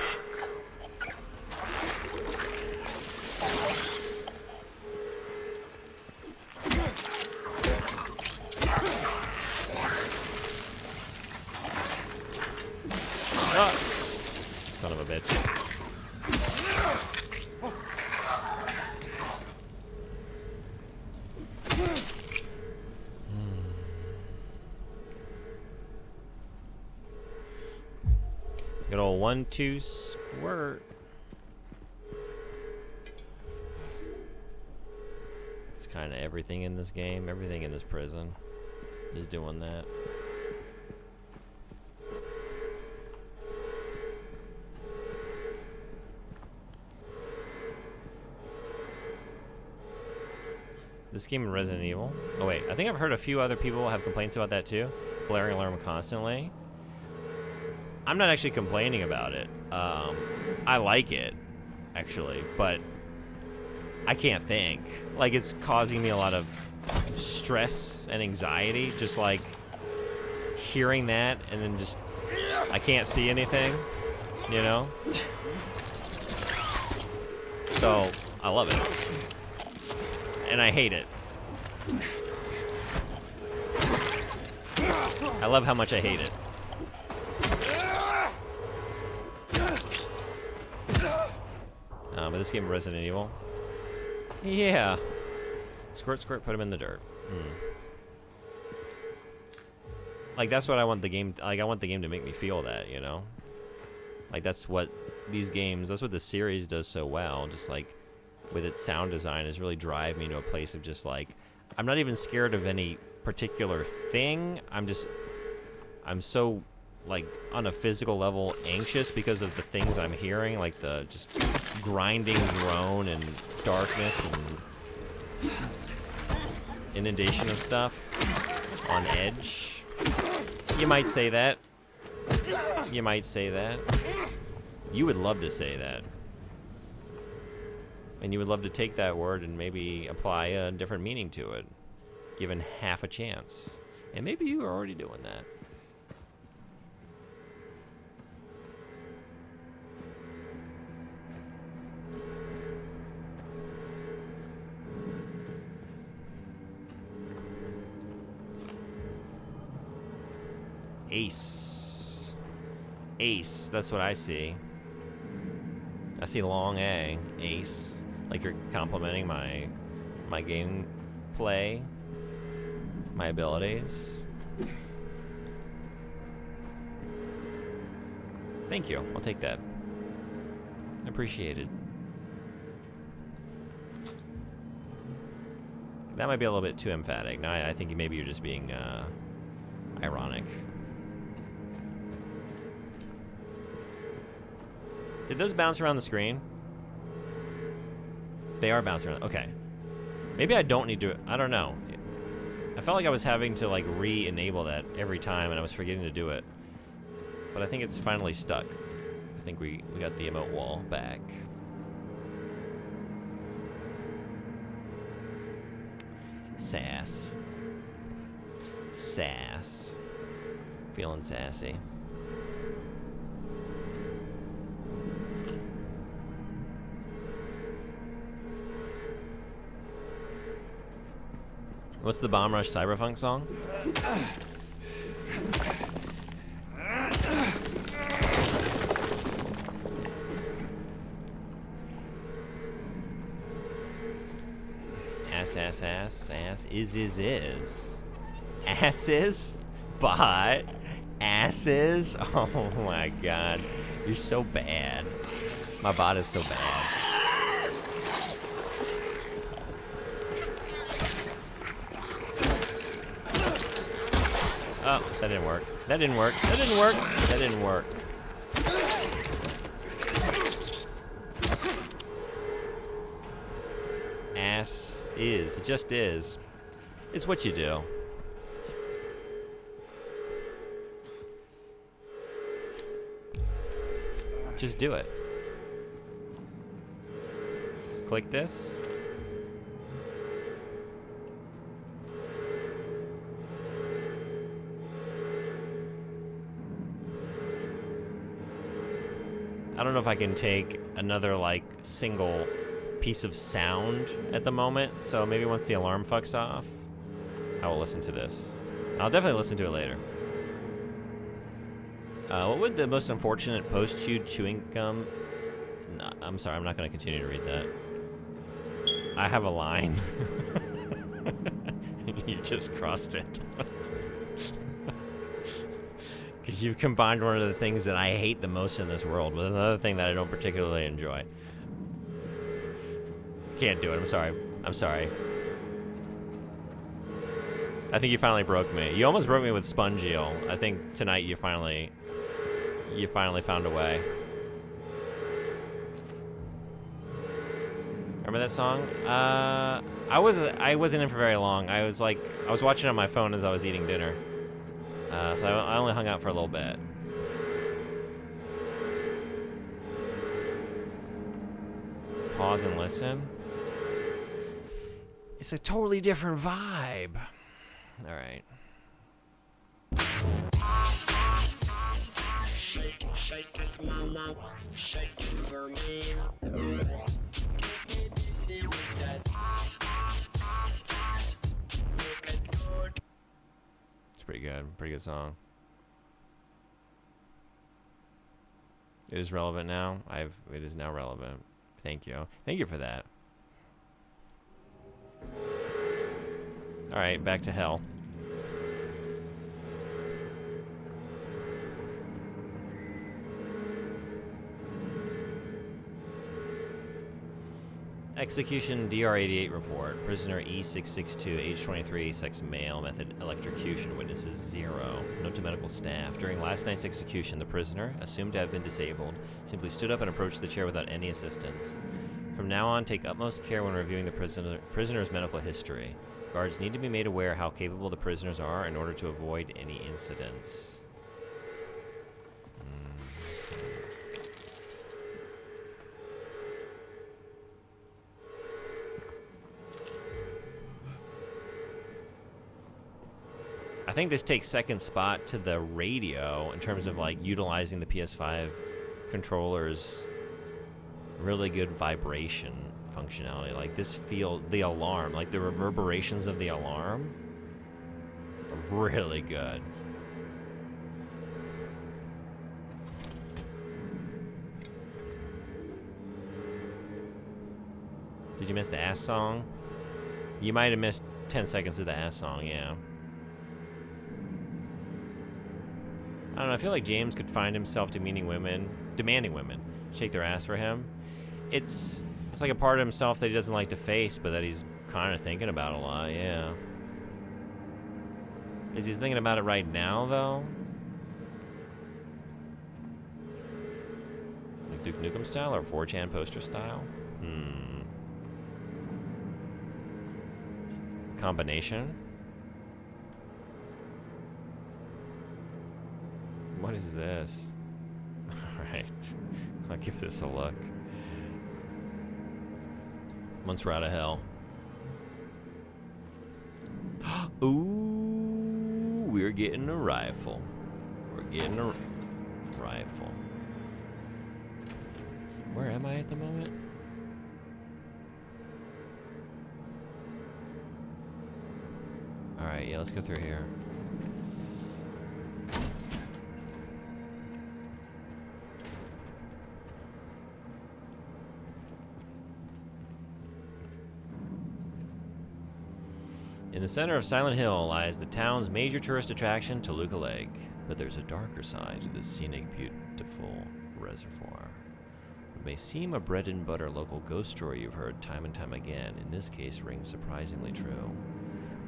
Ah! Son of a bitch. Good old 1-2 squirt. It's kind of everything in this game, everything in this prison is doing that. This game in Resident Evil. Oh wait, I think I've heard a few other people have complaints about that too. Blaring alarm constantly. I'm not actually complaining about it. I like it, actually, but I can't think. Like, it's causing me a lot of stress and anxiety, just like hearing that and then just, I can't see anything, you know? So, I love it. And I hate it. I love how much I hate it. But this game, Resident Evil. Yeah. Squirt, squirt, put him in the dirt. Like, that's what I want the game... Like, I want the game to make me feel that, you know? Like, that's what these games... That's what the series does so well. Just, like, with its sound design, is really drive me to a place of just, like... I'm not even scared of any particular thing. I'm so... like, on a physical level, anxious because of the things I'm hearing, like the just grinding groan and darkness and inundation of stuff. On edge. You might say that. You might say that. You would love to say that. And you would love to take that word and maybe apply a different meaning to it, given half a chance. And maybe you are already doing that. Ace. Ace, that's what I see. I see long A. Ace. Like you're complimenting my game play, my abilities. Thank you. I'll take that. Appreciated. That might be a little bit too emphatic. No, I think maybe you're just being ironic. Did those bounce around the screen? They are bouncing around. Okay. Maybe I don't need to... I don't know. I felt like I was having to, like, re-enable that every time, and I was forgetting to do it. But I think it's finally stuck. I think we got the emote wall back. Sass. Sass. Feeling sassy. What's the Bomb Rush Cyberpunk song? Ass, ass, ass, ass, is. Asses? Bot? Asses? Oh my god. You're so bad. My bot is so bad. Oh, that didn't work. That didn't work. That didn't work. That didn't work. Ass is. It just is. It's what you do. Just do it. Click this. I don't know if I can take another, like, single piece of sound at the moment, so maybe once the alarm fucks off, I will listen to this. I'll definitely listen to it later. What would the most unfortunate post-chewed chewing gum... No, I'm sorry, I'm not going to continue to read that. I have a line. You just crossed it. Because you've combined one of the things that I hate the most in this world with another thing that I don't particularly enjoy. Can't do it. I'm sorry. I'm sorry. I think you finally broke me. You almost broke me with Sponge Eel. I think tonight you finally found a way. Remember that song? I wasn't in for very long. I was watching on my phone as I was eating dinner. So I only hung out for a little bit. Pause and listen. It's a totally different vibe. All right. Shake it, mama. Shake it for me. It's pretty good. Pretty good song. It is relevant now. It is now relevant. Thank you. Thank you for that. All right, back to hell. Execution DR88 report. Prisoner E662, age 23, sex male, method electrocution. Witnesses 0. Note to medical staff. During last night's execution, the prisoner, assumed to have been disabled, simply stood up and approached the chair without any assistance. From now on, take utmost care when reviewing the prisoner's medical history. Guards need to be made aware how capable the prisoners are in order to avoid any incidents. I think this takes second spot to the radio in terms of like utilizing the PS5 controller's really good vibration functionality. Like this the alarm, like the reverberations of the alarm are really good. Did you miss the ass song? You might have missed 10 seconds of the ass song, yeah. I don't know, I feel like James could find himself demanding women shake their ass for him. It's like a part of himself that he doesn't like to face, but that he's kind of thinking about a lot, yeah. Is he thinking about it right now, though? Like Duke Nukem style or 4chan poster style? Combination? What is this? Alright. I'll give this a look. Once we're out of hell. Ooh, we're getting a rifle. We're getting a rifle. Where am I at the moment? Alright, yeah, let's go through here. In the center of Silent Hill lies the town's major tourist attraction, Toluca Lake. But there's a darker side to this scenic, beautiful reservoir. What may seem a bread-and-butter local ghost story you've heard time and time again, in this case rings surprisingly true.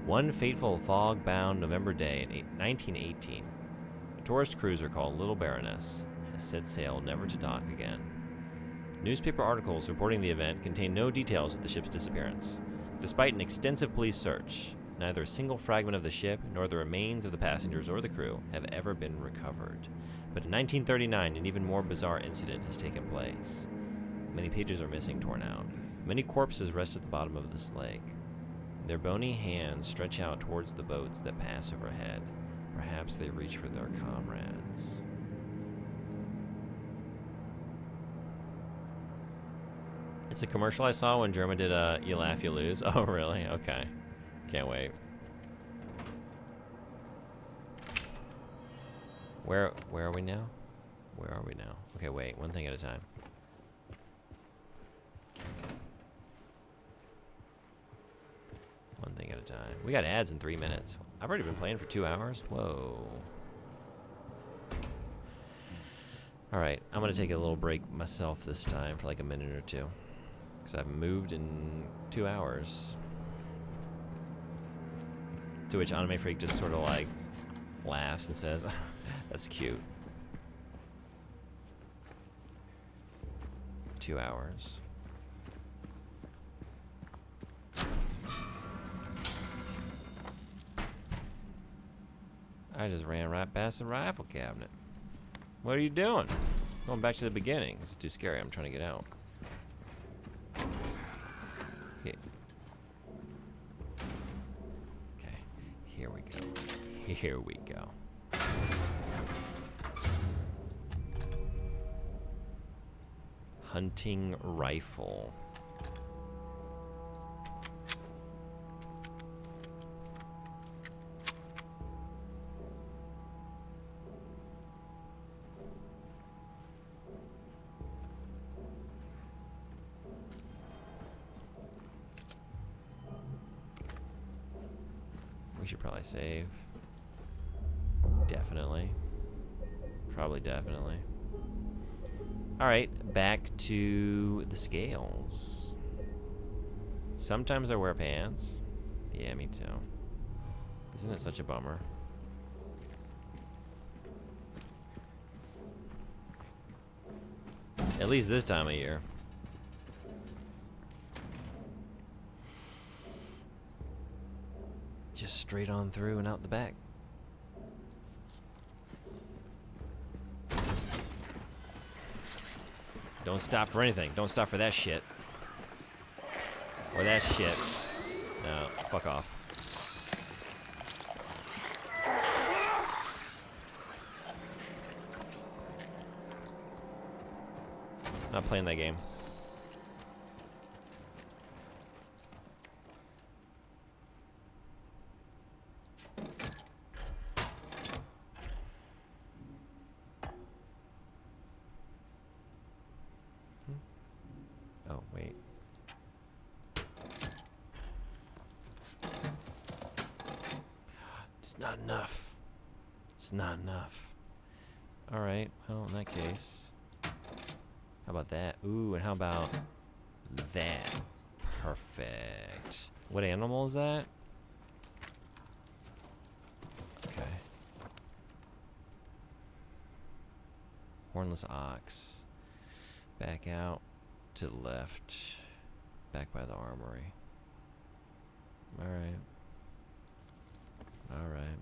One fateful fog-bound November day in 1918, a tourist cruiser called Little Baroness has set sail never to dock again. Newspaper articles reporting the event contain no details of the ship's disappearance. Despite an extensive police search, neither a single fragment of the ship nor the remains of the passengers or the crew have ever been recovered. But in 1939, an even more bizarre incident has taken place. Many pages are missing, torn out. Many corpses rest at the bottom of this lake. Their bony hands stretch out towards the boats that pass overhead. Perhaps they reach for their comrades. It's a commercial I saw when German did You Laugh, You Lose. Oh, really? Okay. Can't wait. Where are we now? Where are we now? Okay, wait. One thing at a time. One thing at a time. We got ads in 3 minutes. I've already been playing for 2 hours. Whoa. Alright, I'm going to take a little break myself this time for like a minute or two. Because I haven't moved in 2 hours. To which Anime Freak just sort of like laughs and says, that's cute. 2 hours. I just ran right past the rifle cabinet. What are you doing? Going back to the beginning. This is too scary. I'm trying to get out. Okay. Okay. Here we go. Here we go. Hunting rifle. We should probably save. Definitely. Probably definitely. Alright, back to the scales. Sometimes I wear pants. Yeah, me too. Isn't it such a bummer? At least this time of year. Just straight on through and out the back. Don't stop for anything. Don't stop for that shit. Or that shit. No, fuck off. Not playing that game. Oh, wait. It's not enough. It's not enough. Alright, well, in that case. How about that? Ooh, and how about that? Perfect. What animal is that? Okay. Hornless ox. Back out. To the left, back by the armory. Alright. Alright.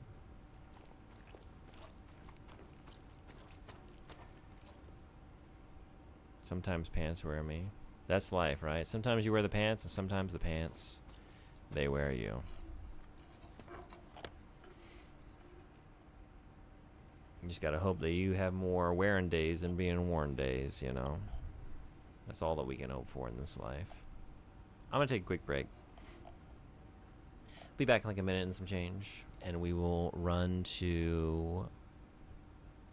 Sometimes pants wear me. That's life, right? Sometimes you wear the pants, and sometimes the pants, they wear you. You just gotta hope that you have more wearing days than being worn days, you know? That's all that we can hope for in this life. I'm gonna take a quick break. Be back in like a minute and some change. And we will run to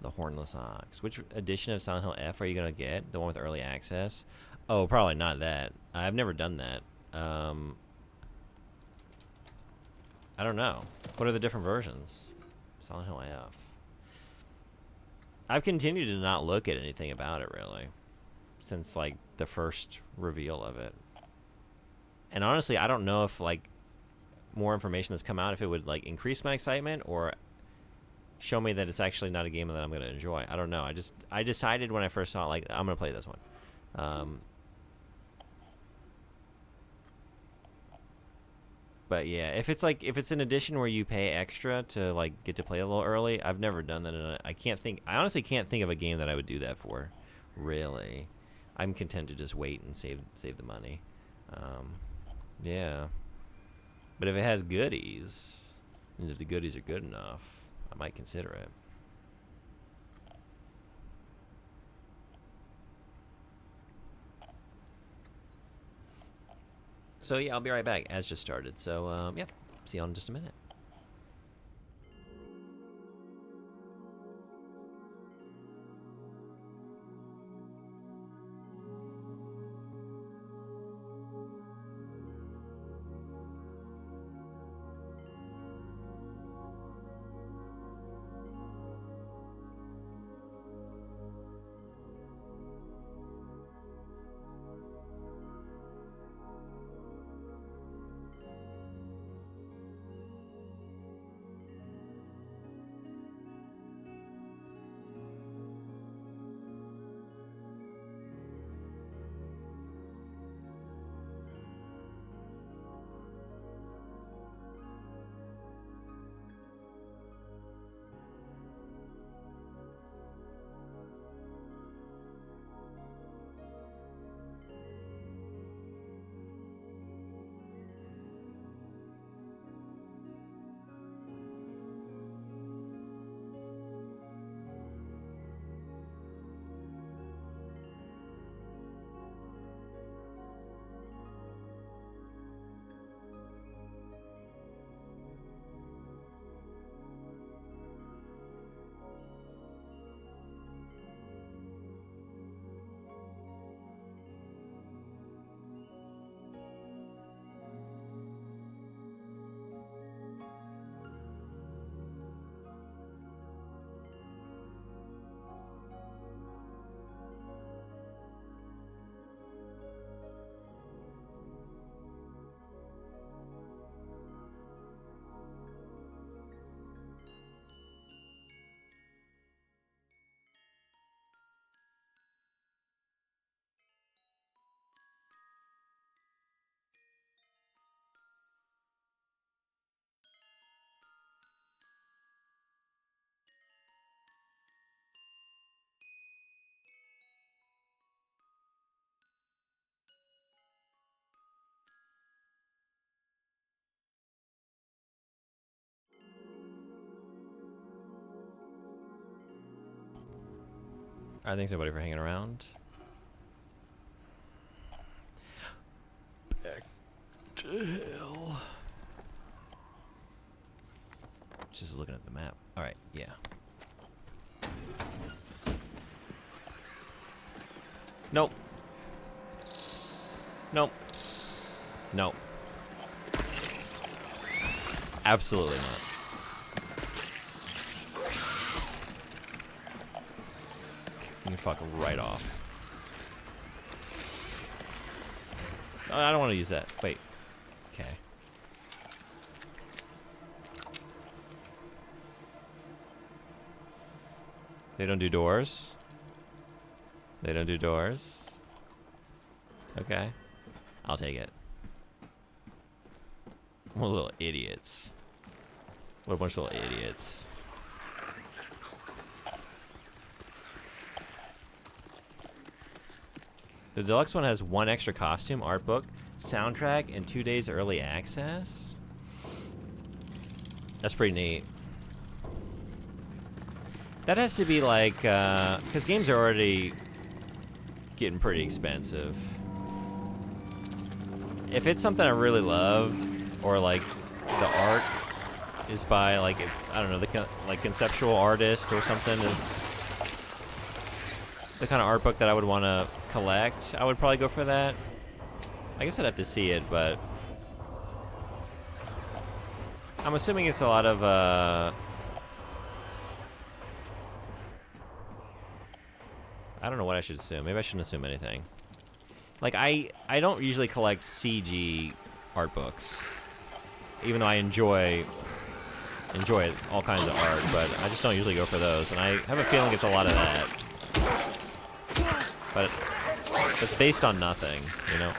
the Hornless Ox. Which edition of Silent Hill F are you gonna get? The one with early access? Oh, probably not that. I've never done that. I don't know. What are the different versions? Silent Hill F. I've continued to not look at anything about it, really. Since, like, the first reveal of it. And honestly, I don't know if, like, more information that's come out, if it would like increase my excitement or show me that it's actually not a game that I'm gonna enjoy. I don't know. I decided when I first saw it, like, I'm gonna play this one. But yeah, if it's an edition where you pay extra to like get to play a little early, I've never done that. And I honestly can't think of a game that I would do that for. Really, I'm content to just wait and save the money. Yeah, but if it has goodies, and if the goodies are good enough, I might consider it. So yeah, I'll be right back. As just started. So yeah, see you all in just a minute. All right, thanks everybody for hanging around. Back to hell. Just looking at the map. All right, yeah. Nope. Nope. Nope. Absolutely not. You can fuck right off. Oh, I don't want to use that. Wait. Okay. They don't do doors. They don't do doors. Okay. I'll take it. What little idiots. What a bunch of little idiots. The deluxe one has 1 extra costume, art book, soundtrack, and 2 days early access. That's pretty neat. That has to be like, because games are already getting pretty expensive. If it's something I really love, or like the art is by like, I don't know, the like conceptual artist or something is the kind of art book that I would want to collect, I would probably go for that. I guess I'd have to see it, but I'm assuming it's a lot of I don't know what I should assume. Maybe I shouldn't assume anything. Like I don't usually collect CG art books. even though I enjoy all kinds of art, but I just don't usually go for those, and I have a feeling it's a lot of that. But it's based on nothing, you know?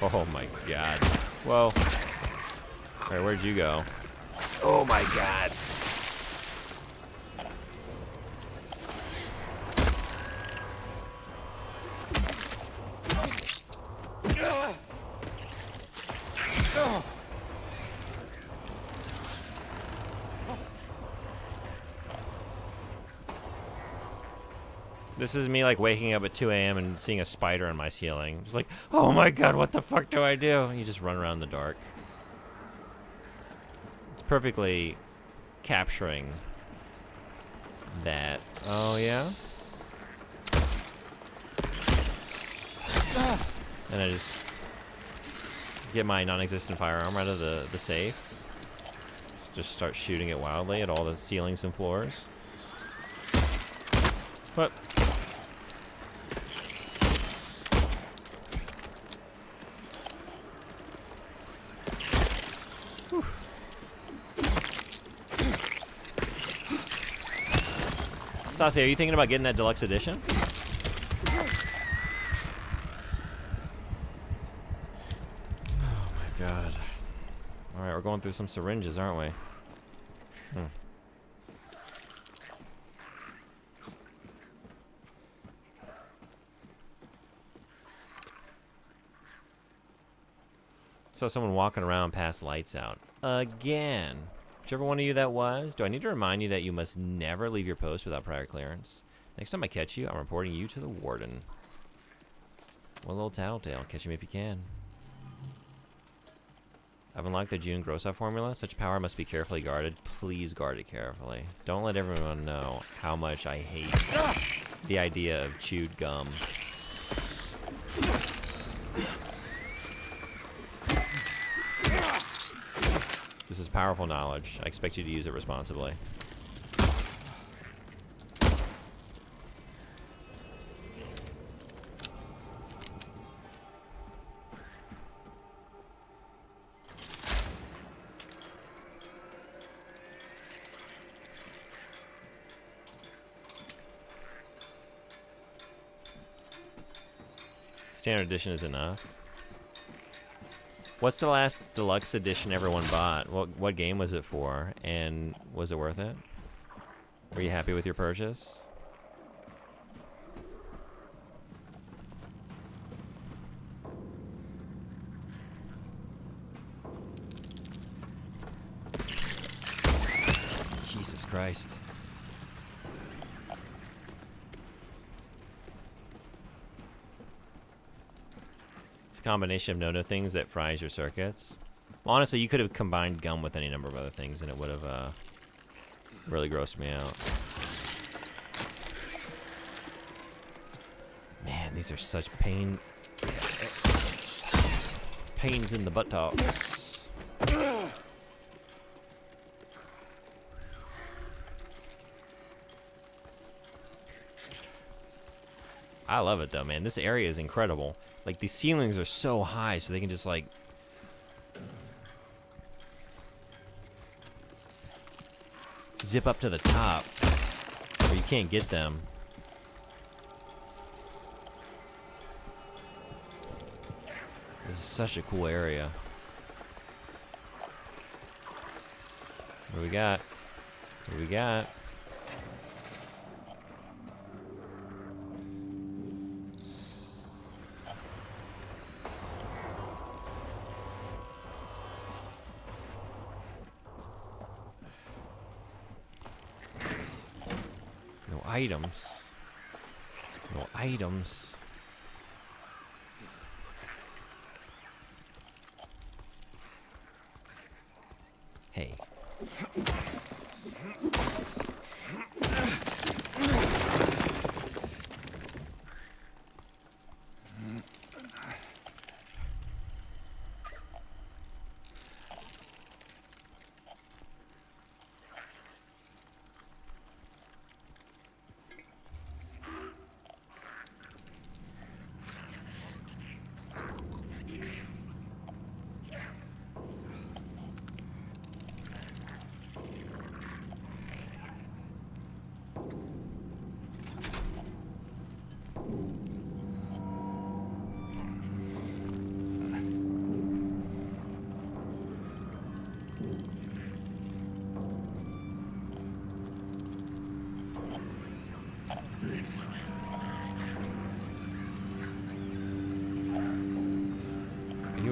Oh my god. Whoa. Alright, where'd you go? Oh my god. This is me like waking up at 2 a.m. and seeing a spider on my ceiling. Just like, oh my god, what the fuck do I do? And you just run around in the dark. It's perfectly capturing that. Oh yeah? And I just get my non-existent firearm out of the safe. Just start shooting it wildly at all the ceilings and floors. But Stassi, are you thinking about getting that deluxe edition? Oh my god. Alright, we're going through some syringes, aren't we? Saw someone walking around past lights out. Again. Whichever one of you that was, do I need to remind you that you must never leave your post without prior clearance? Next time I catch you, I'm reporting you to the warden. One little tattletale. Catch him if you can. I've unlocked the June Grossoff formula. Such power must be carefully guarded. Please guard it carefully. Don't let everyone know how much I hate the idea of chewed gum. This is powerful knowledge. I expect you to use it responsibly. Standard edition is enough. What's the last deluxe edition everyone bought? What game was it for? And was it worth it? Were you happy with your purchase? Jesus Christ. It's a combination of no-no things that fries your circuits. Well, honestly, you could have combined gum with any number of other things and it would have really grossed me out. Man, these are such pains in the buttocks. I love it though, man. This area is incredible. Like, these ceilings are so high, so they can just, like... zip up to the top, where you can't get them. This is such a cool area. What do we got? What do we got? Items. No items. Hey.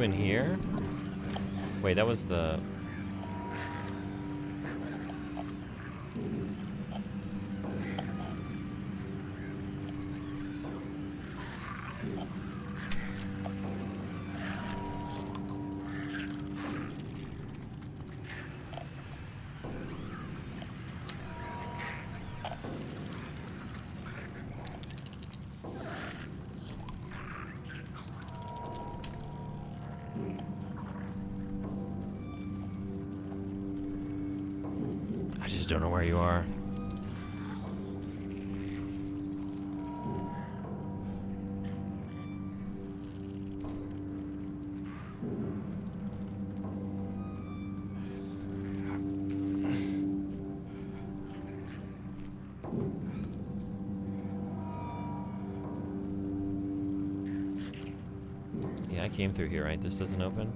in here? Wait, that was the... I just don't know where you are. Yeah, I came through here, right? This doesn't open?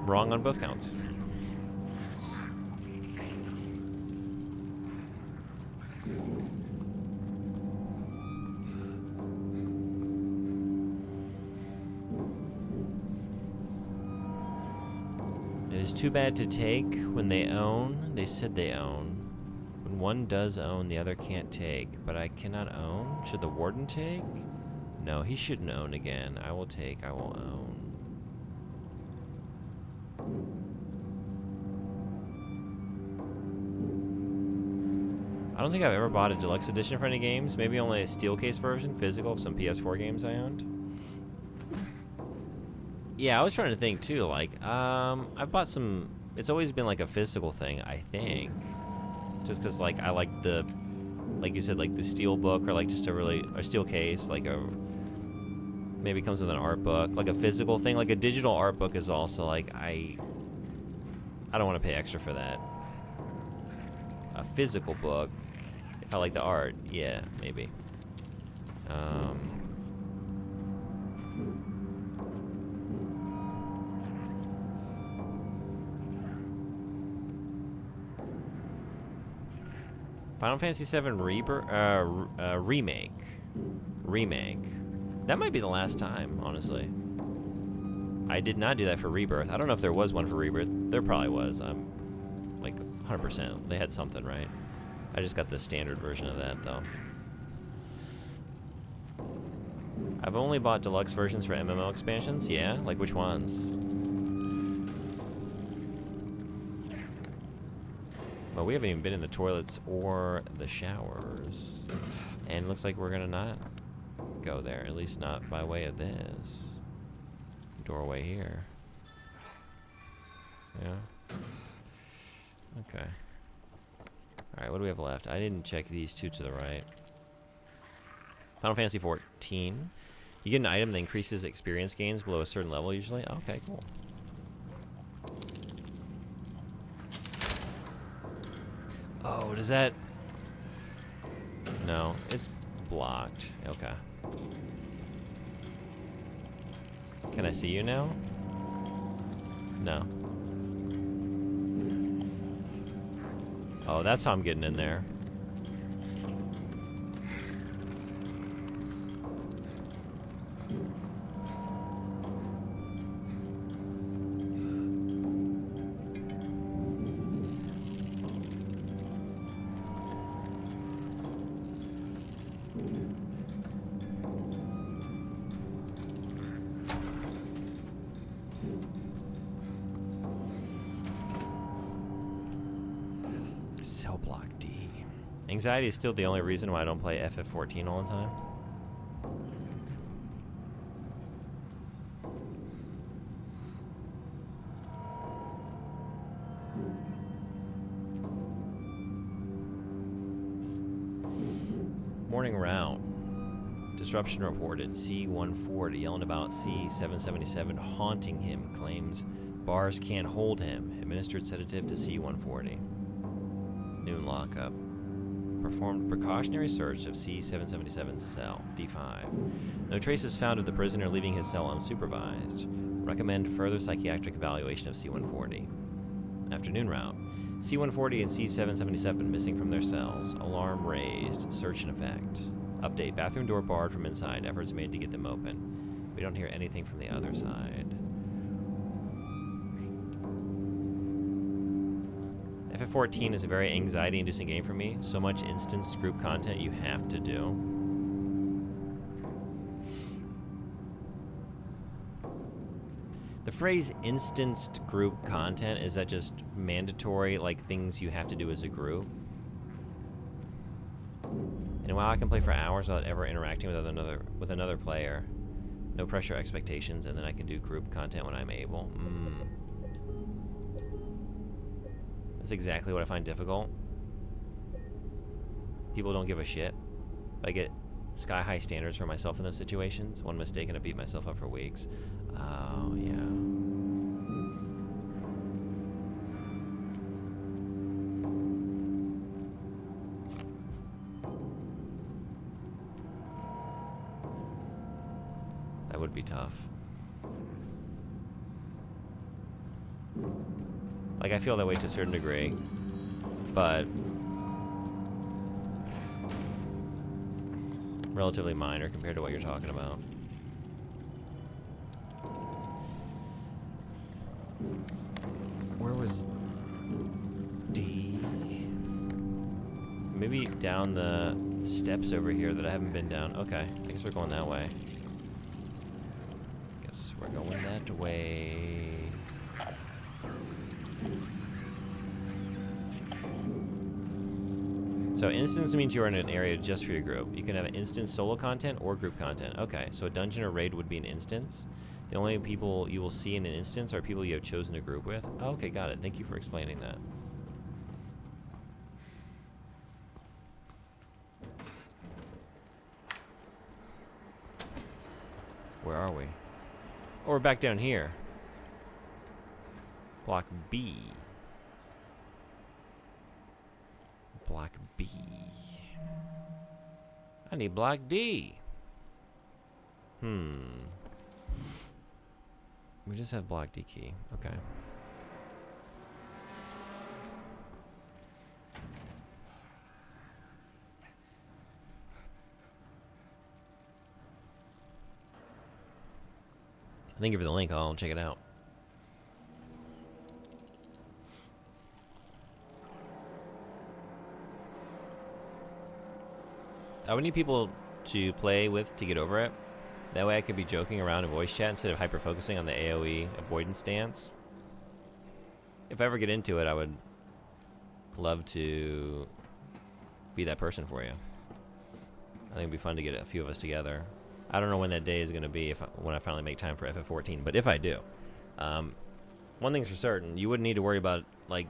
Wrong on both counts. It is too bad to take when they own. They said they own. When one does own, the other can't take. But I cannot own? Should the warden take? No, he shouldn't own again. I will take, I will own. I don't think I've ever bought a deluxe edition for any games. Maybe only a steel case version, physical, of some PS4 games I owned. Yeah, I was trying to think too. Like, I've bought some. It's always been like a physical thing, I think. Just because, like, I like the, like you said, like the steel book, or like just a steel case, like a. Maybe it comes with an art book, like a physical thing. Like a digital art book is also like I don't want to pay extra for that. A physical book. I like the art, yeah, maybe. Final Fantasy VII Remake. Remake. That might be the last time, honestly. I did not do that for Rebirth. I don't know if there was one for Rebirth. There probably was. I'm like 100%. They had something, right? I just got the standard version of that, though. I've only bought deluxe versions for MMO expansions. Yeah? Like, which ones? Well, we haven't even been in the toilets or the showers. And it looks like we're gonna not go there. At least not by way of this doorway here. Yeah. Okay. Alright, what do we have left? I didn't check these two to the right. Final Fantasy XIV. You get an item that increases experience gains below a certain level usually. Okay, cool. Oh, does that... No, it's blocked. Okay. Can I see you now? No. Oh, that's how I'm getting in there. Cell block D. Anxiety is still the only reason why I don't play FF14 all the time. Morning route. Disruption reported. C-140 yelling about C-777 haunting him. Claims bars can't hold him. Administered sedative to C-140. Noon lockup. Performed precautionary search of C-777's cell, D5. No traces found of the prisoner leaving his cell unsupervised. Recommend further psychiatric evaluation of C-140. Afternoon route. C-140 and C-777 missing from their cells. Alarm raised. Search in effect. Update. Bathroom door barred from inside. Efforts made to get them open. We don't hear anything from the other side. FF14 is a very anxiety-inducing game for me. So much instanced group content you have to do. The phrase instanced group content, is that just mandatory, like things you have to do as a group? And while I can play for hours without ever interacting with another player, no pressure expectations, and then I can do group content when I'm able. That's exactly what I find difficult. People don't give a shit. I get sky-high standards for myself in those situations. One mistake and I beat myself up for weeks. Oh, yeah. That would be tough. Like, I feel that way to a certain degree, but relatively minor compared to what you're talking about. Where was D? Maybe down the steps over here that I haven't been down. Okay, I guess we're going that way. Guess we're going that way. So instance means you are in an area just for your group. You can have an instance solo content or group content. Okay, so a dungeon or raid would be an instance. The only people you will see in an instance are people you have chosen to group with. Oh, okay, got it. Thank you for explaining that. Where are we? Oh, we're back down here. Block B. Block B. I need block D. We just have block D key. Okay. Thank you for the link. I'll check it out. I would need people to play with to get over it. That way I could be joking around in voice chat instead of hyper-focusing on the AoE avoidance stance. If I ever get into it, I would love to be that person for you. I think it'd be fun to get a few of us together. I don't know when that day is going to be, when I finally make time for FF14, but if I do. One thing's for certain, you wouldn't need to worry about, like,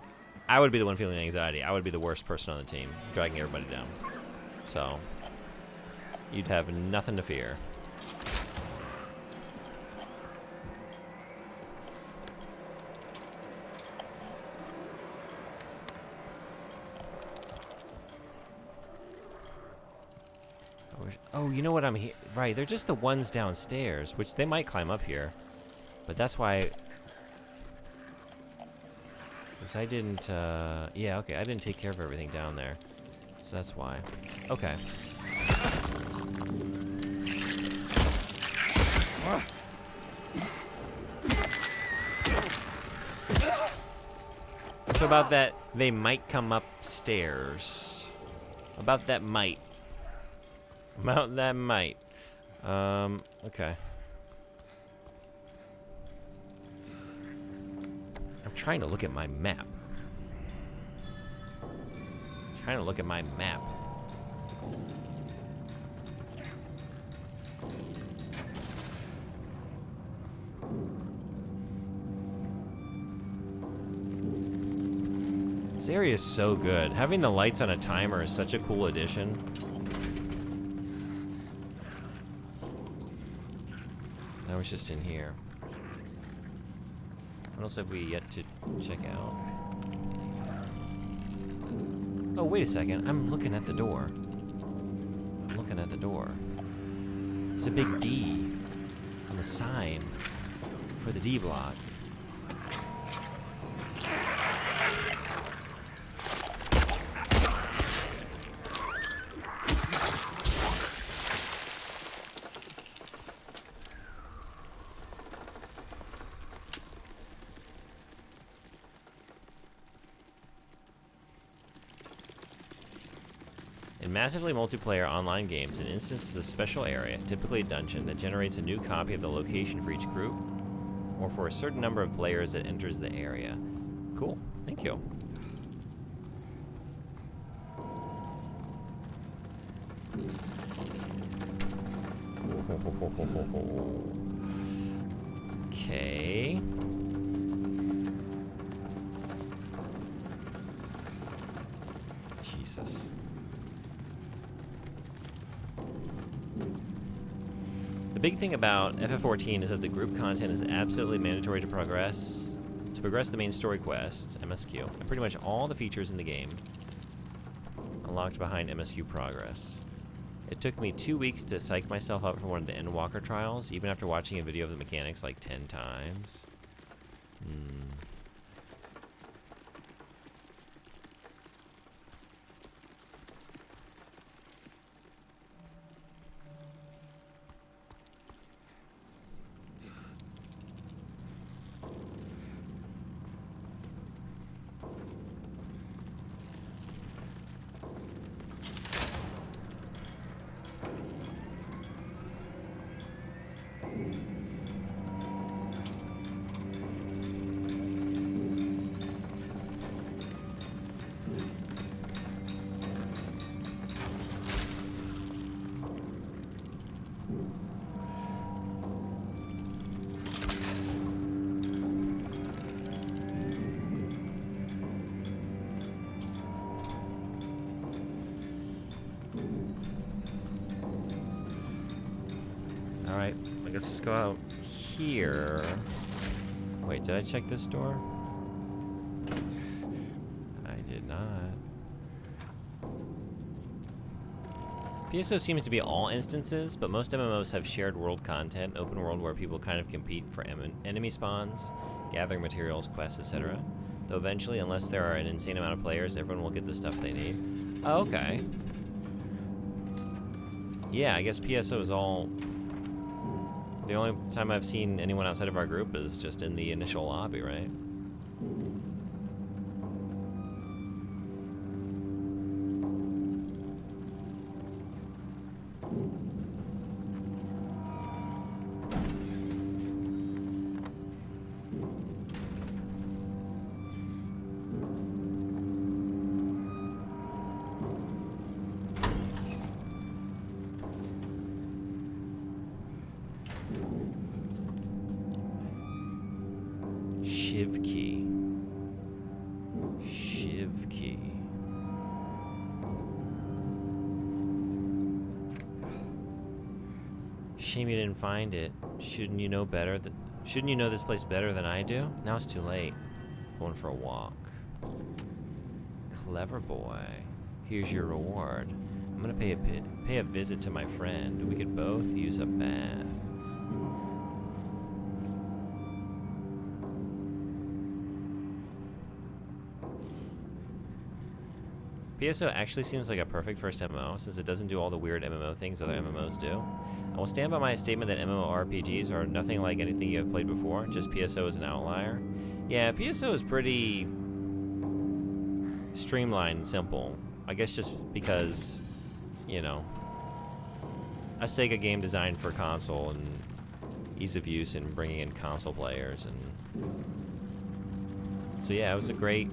I would be the one feeling anxiety. I would be the worst person on the team, dragging everybody down. So, you'd have nothing to fear. Oh, you know what I'm here? Right, they're just the ones downstairs, which they might climb up here. But that's why... Because I didn't, yeah, okay, I didn't take care of everything down there. So that's why. Okay. So about that, they might come upstairs. About that might. About that might. Okay. I'm trying to look at my map. Trying to look at my map. This area is so good. Having the lights on a timer is such a cool addition. I was just in here. What else have we yet to check out? Oh, wait a second. I'm looking at the door. I'm looking at the door. There's a big D on the sign for the D block. massively multiplayer online games, an instance is a special area, typically a dungeon, that generates a new copy of the location for each group, or for a certain number of players that enters the area. Cool. Thank you. Okay. Jesus. The big thing about FF14 is that the group content is absolutely mandatory to progress. To progress the main story quest, MSQ, and pretty much all the features in the game unlocked behind MSQ progress. It took me 2 weeks to psych myself up for one of the Endwalker trials, even after watching a video of the mechanics like 10 times. Alright, I guess let's go out here. Wait, did I check this door? I did not. PSO seems to be all instances, but most MMOs have shared world content, open world where people kind of compete for enemy spawns, gathering materials, quests, etc. Though eventually, unless there are an insane amount of players, everyone will get the stuff they need. Oh, okay. Yeah, I guess PSO is all... The only time I've seen anyone outside of our group is just in the initial lobby, right? Shiv key. Shiv key. Shame you didn't find it. Shouldn't you know better? Shouldn't you know this place better than I do? Now it's too late. Going for a walk. Clever boy. Here's your reward. I'm gonna pay a visit to my friend. We could both use a bath. PSO actually seems like a perfect first MMO, since it doesn't do all the weird MMO things other MMOs do. I will stand by my statement that MMORPGs are nothing like anything you have played before, just PSO is an outlier. Yeah, PSO is pretty streamlined and simple. I guess just because, you know, a Sega game designed for console and ease of use and bringing in console players. And so yeah, it was a great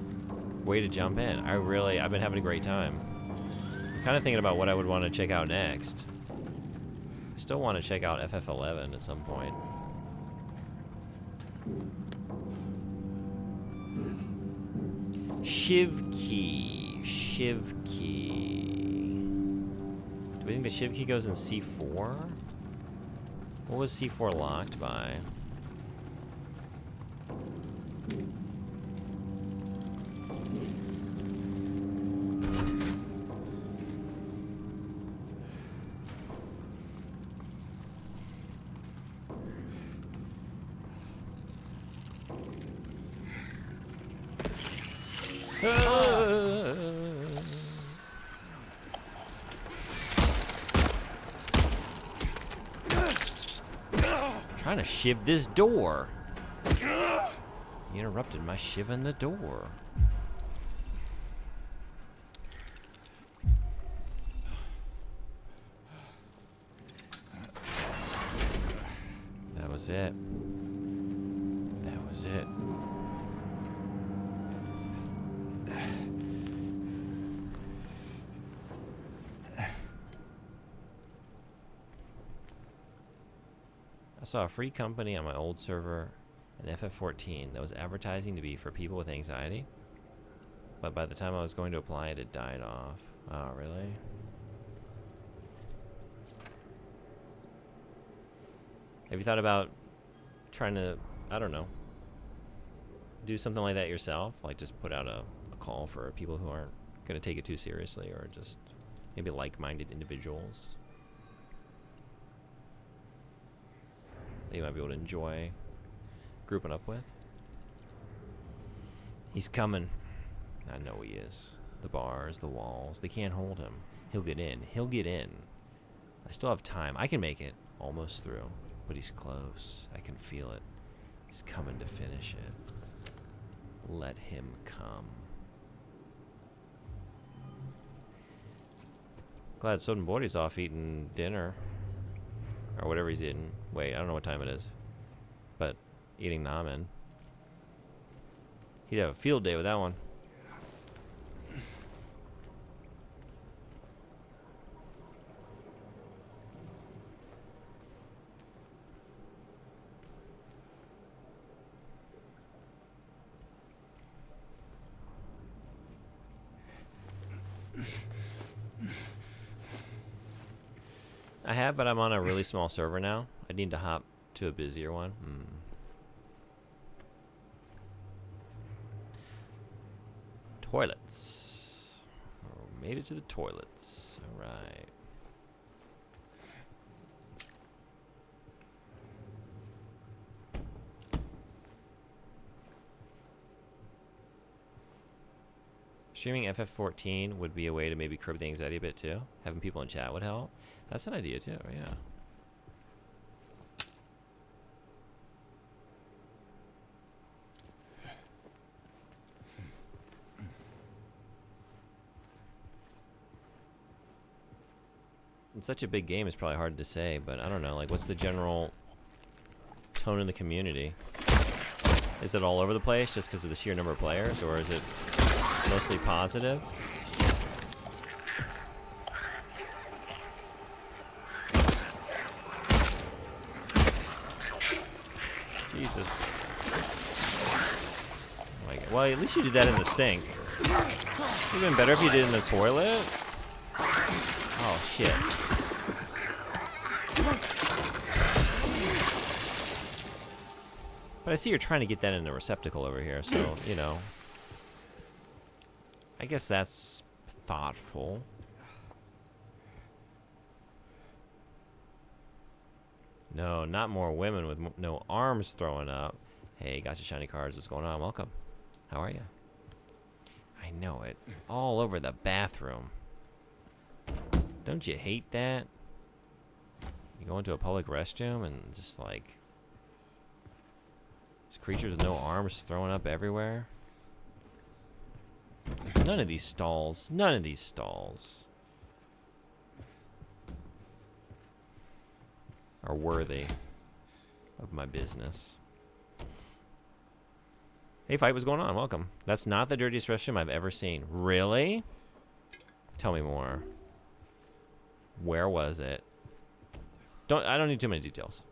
way to jump in. I've been having a great time. I'm kind of thinking about what I would want to check out next. I still want to check out FF11 at some point. Shiv key. Shiv key. Do we think the Shiv key goes in C4? What was C4 locked by? Trying to shiv this door. You interrupted my shiving the door. was it. That was it. I saw a free company on my old server, an FF14, that was advertising to be for people with anxiety. But by the time I was going to apply it, it died off. Oh, really? Have you thought about trying to, I don't know, do something like that yourself? Like just put out a call for people who aren't going to take it too seriously, or just maybe like-minded individuals that you might be able to enjoy grouping up with. He's coming. I know he is. The bars, the walls, they can't hold him. He'll get in. He'll get in. I still have time. I can make it almost through. But he's close. I can feel it. He's coming to finish it. Let him come. Glad Soden Body's off eating dinner. Or whatever he's eating. Wait, I don't know what time it is. But eating ramen. He'd have a field day with that one. I have, but I'm on a really small server now. I need to hop to a busier one. Toilets. Oh, made it to the toilets. All right. Streaming FF14 would be a way to maybe curb the anxiety a bit too. Having people in chat would help. That's an idea too, yeah. It's such a big game, it's probably hard to say, but I don't know, like what's the general tone in the community? Is it all over the place just because of the sheer number of players, or is it mostly positive? Jesus. Oh my God. Well, at least you did that in the sink. It would have been better if you did it in the toilet. Oh, shit. But I see you're trying to get that in the receptacle over here, so, you know. I guess that's thoughtful. No, not more women with no arms throwing up. Hey, gotcha shiny cards. What's going on? Welcome. How are you? I know it. All over the bathroom. Don't you hate that? You go into a public restroom and just like... These creatures with no arms throwing up everywhere. Like, none of these stalls are worthy of my business. Hey, Fight, what's going on? Welcome. That's not the dirtiest restroom I've ever seen. Really? Tell me more. Where was it? I don't need too many details.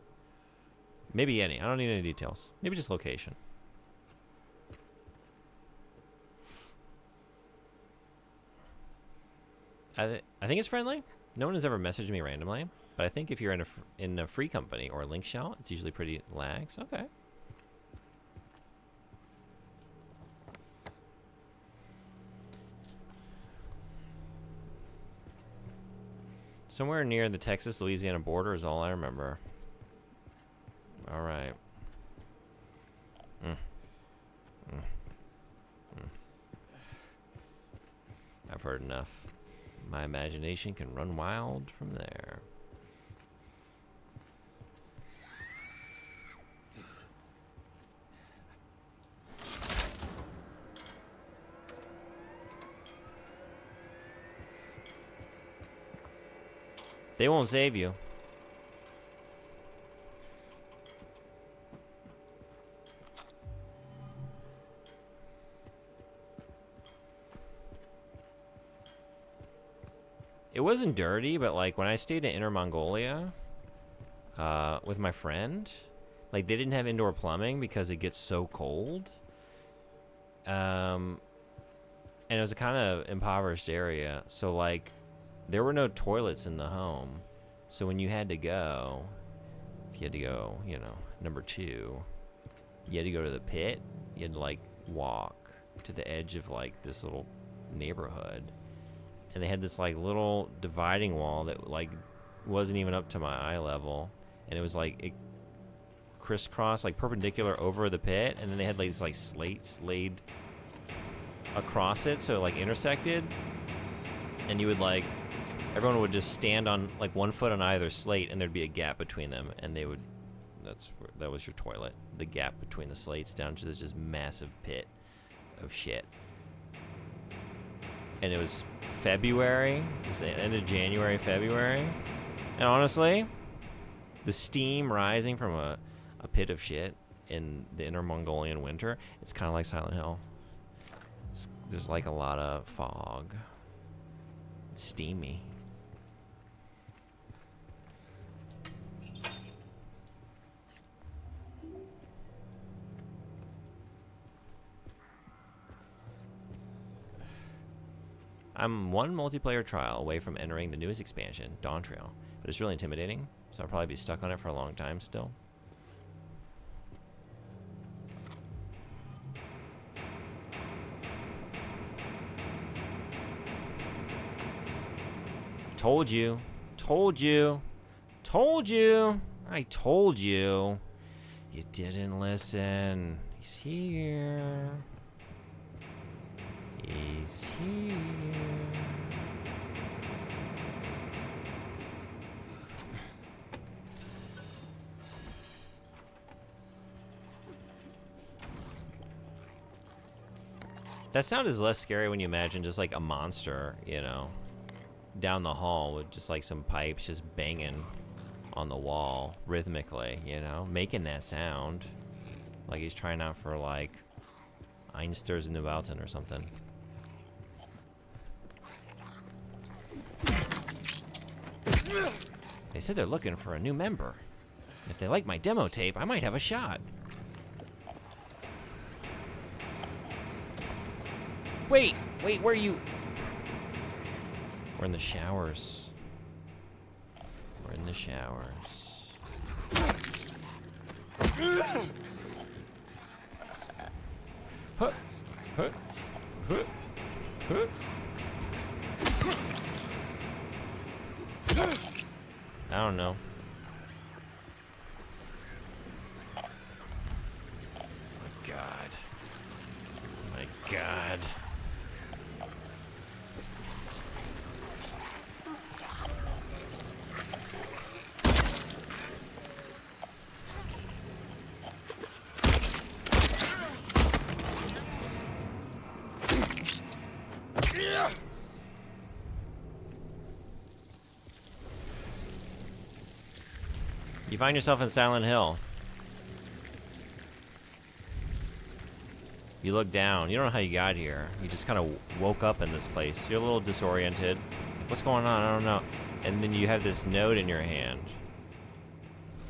Maybe any. I don't need any details. Maybe just location. I think it's friendly. No one has ever messaged me randomly, but I think if you're in a free company or a link shell, it's usually pretty lax. Okay. Somewhere near the Texas-Louisiana border is all I remember. All right. I've heard enough. My imagination can run wild from there. They won't save you. it wasn't dirty, but like when I stayed in Inner Mongolia with my friend, like they didn't have indoor plumbing because it gets so cold. And it was a kind of impoverished area, so like there were no toilets in the home. So when you had to go, if you had to go, you know, number 2, you had to go to the pit. You had to like walk to the edge of like this little neighborhood, and they had this like little dividing wall that like wasn't even up to my eye level, and it was like it crisscrossed like perpendicular over the pit, and then they had like these like slates laid across it, so it like intersected, and you would like everyone would just stand on like 1 foot on either slate, and there'd be a gap between them, and they would that was your toilet, the gap between the slates down to this just massive pit of shit. And it was February, it was the end of January, February, and honestly, the steam rising from a pit of shit in the Inner Mongolian winter, it's kind of like Silent Hill. There's like a lot of fog. It's steamy. I'm one multiplayer trial away from entering the newest expansion, Dawn Trail, but it's really intimidating, so I'll probably be stuck on it for a long time still. Told you. Told you. Told you. I told you. You didn't listen. He's here. He's here. That sound is less scary when you imagine just like a monster, you know, down the hall with just like some pipes just banging on the wall rhythmically, you know, making that sound like he's trying out for like Einsters in Newalton or something. They said they're looking for a new member. If they like my demo tape, I might have a shot. Wait, where are you? We're in the showers. We're in the showers. Huh. Huh. Huh. Huh. I don't know. My God. My God. You find yourself in Silent Hill. You look down. You don't know how you got here. You just kind of woke up in this place. You're a little disoriented. What's going on? I don't know. And then you have this note in your hand.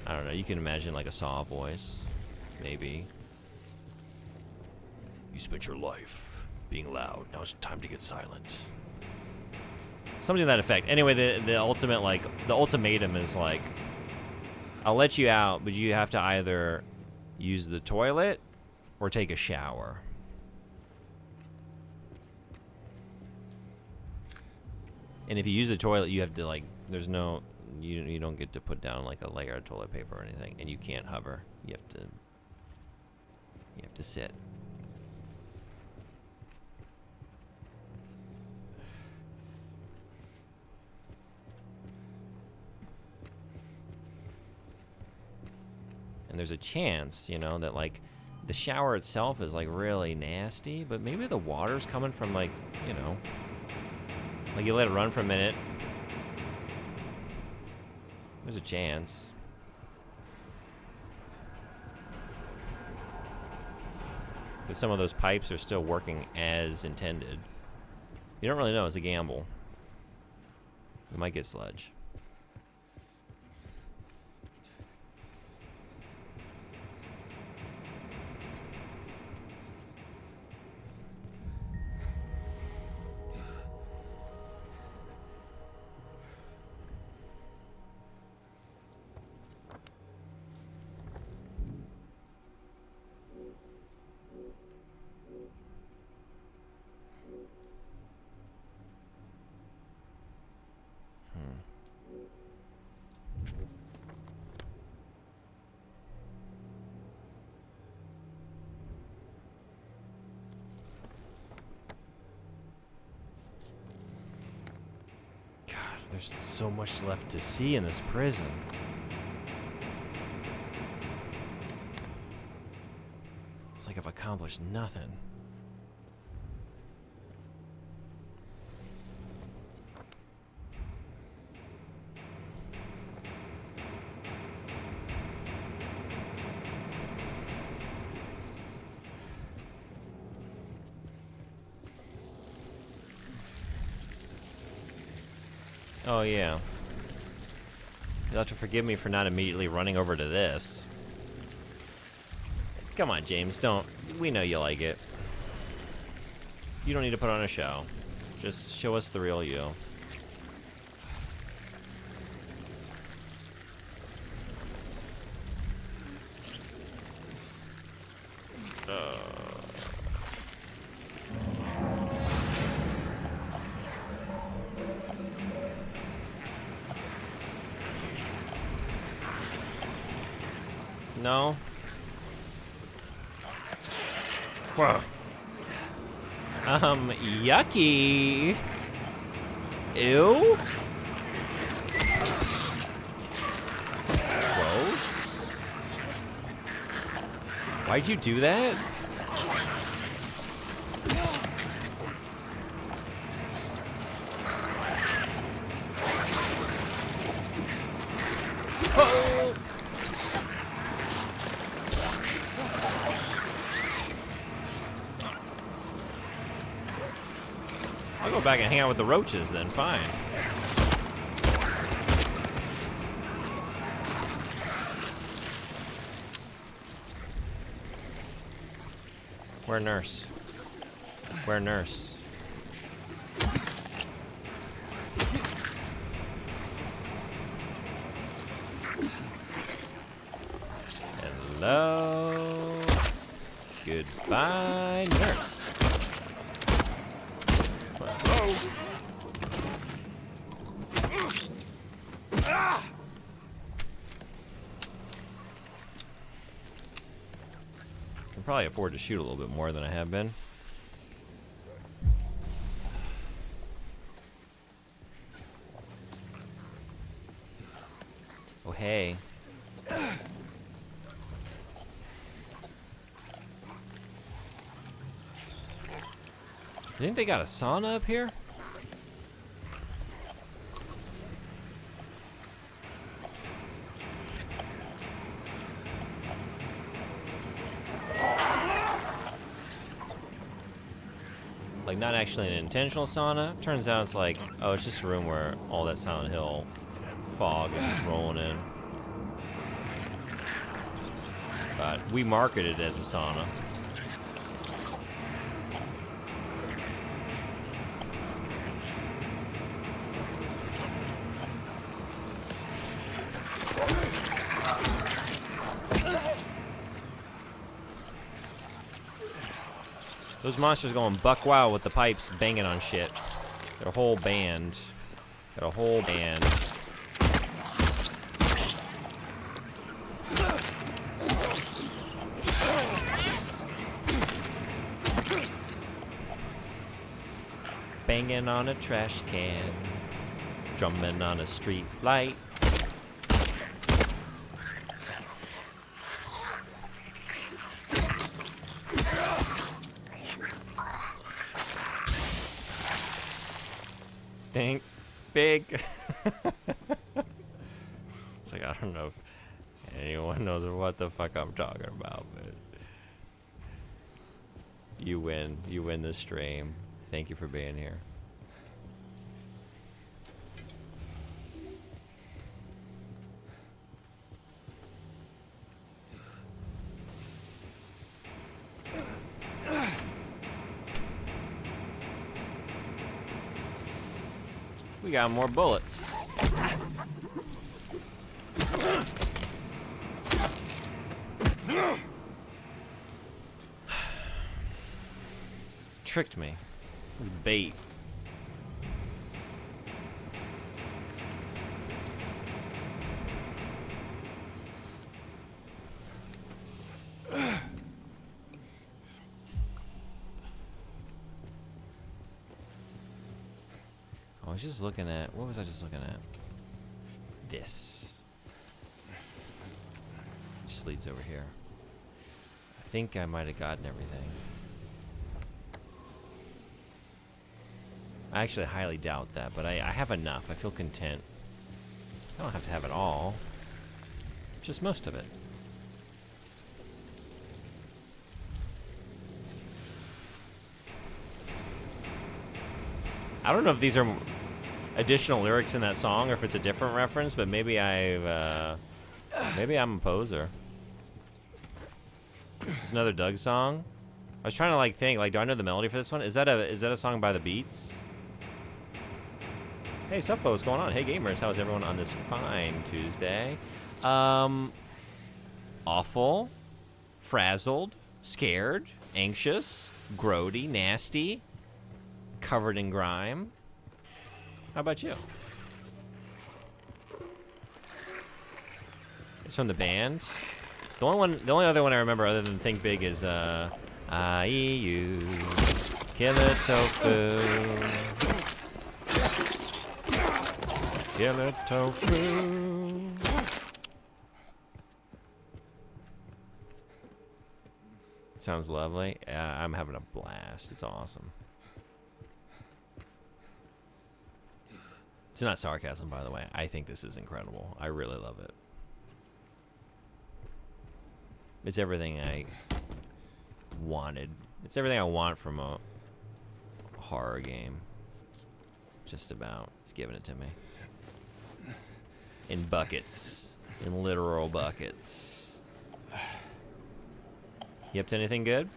I don't know. You can imagine like a Saw voice. Maybe. You spent your life being loud. Now it's time to get silent. Something to that effect. Anyway, the ultimate, like, the ultimatum is like, I'll let you out, but you have to either use the toilet or take a shower. And if you use the toilet, you have to, like, there's no, you don't get to put down like a layer of toilet paper or anything, and you can't hover. You have to sit. And there's a chance, you know, that like the shower itself is like really nasty, but maybe the water's coming from like, you know, like you let it run for a minute. There's a chance. That some of those pipes are still working as intended. You don't really know, it's a gamble. We might get sludge. There's so much left to see in this prison. It's like I've accomplished nothing. Oh, yeah. You'll have to forgive me for not immediately running over to this. Come on, James, don't. We know you like it. You don't need to put on a show. Just show us the real you. No. Whoa. Yucky. Ew. Gross. Why'd you do that? Oh. I'll go back and hang out with the roaches then, fine. Where nurse? Where nurse? Hello? Goodbye, nurse. Can probably afford to shoot a little bit more than I have been. Oh, hey. You think they got a sauna up here? Like, not actually an intentional sauna. Turns out it's like, oh, it's just a room where all that Silent Hill fog is just rolling in. But we market it as a sauna. Those monsters going buck wild with the pipes banging on shit. Got a whole band. Got a whole band. Banging on a trash can. Drumming on a street light. Think big. It's like, I don't know if anyone knows what the fuck I'm talking about, but you win. You win this stream. Thank you for being here. We got more bullets. Tricked me. It was bait. I was just looking at, what was I just looking at? This. Just leads over here. I think I might have gotten everything. I actually highly doubt that, but I have enough. I feel content. I don't have to have it all. Just most of it. I don't know if these are additional lyrics in that song or if it's a different reference, but maybe maybe I'm a poser. It's another Doug song. I was trying to like think, like, do I know the melody for this one? Is that a song by the Beats? Hey, Suppo, what's going on? Hey, gamers, how's everyone on this fine Tuesday? Awful, frazzled, scared, anxious, grody, nasty, covered in grime. How about you? It's from the band. The only other one I remember other than Think Big is IEU, Killer Tofu. Killer Tofu. Sounds lovely. I'm having a blast. It's awesome. It's not sarcasm, by the way. I think this is incredible. I really love it. It's everything I wanted. It's everything I want from a horror game. Just about. It's giving it to me. In buckets. In literal buckets. You up to anything good?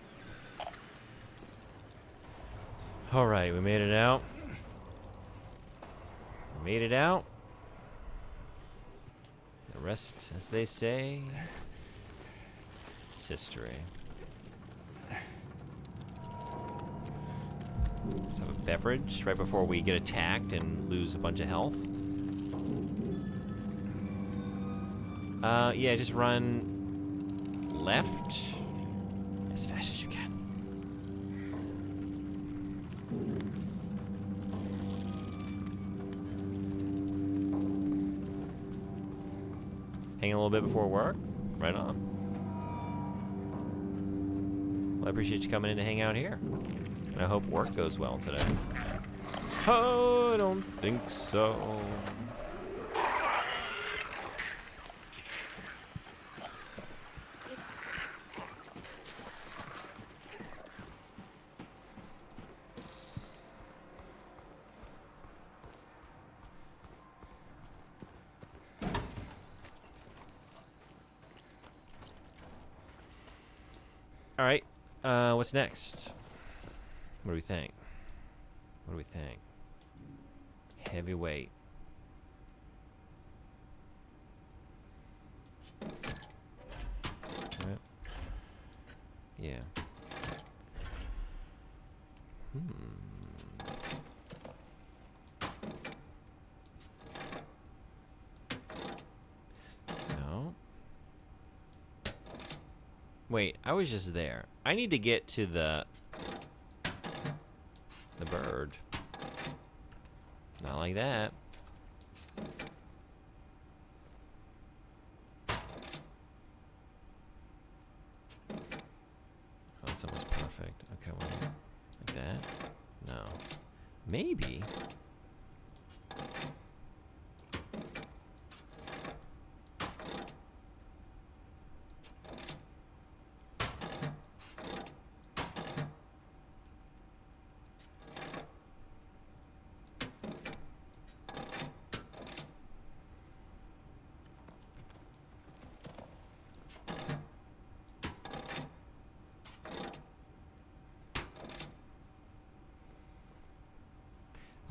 Alright, we made it out. Made it out. The rest, as they say, it's history. Let's have a beverage right before we get attacked and lose a bunch of health. Yeah, just run left as fast as you can. Hang a little bit before work? Right on. Well, I appreciate you coming in to hang out here. And I hope work goes well today. Oh, I don't think so. All right, what's next? What do we think? What do we think? Heavyweight. Right. Yeah. No. Wait, I was just there. I need to get to the bird. Not like that. Oh, that's almost perfect. Okay, wait. Like that? No. Maybe.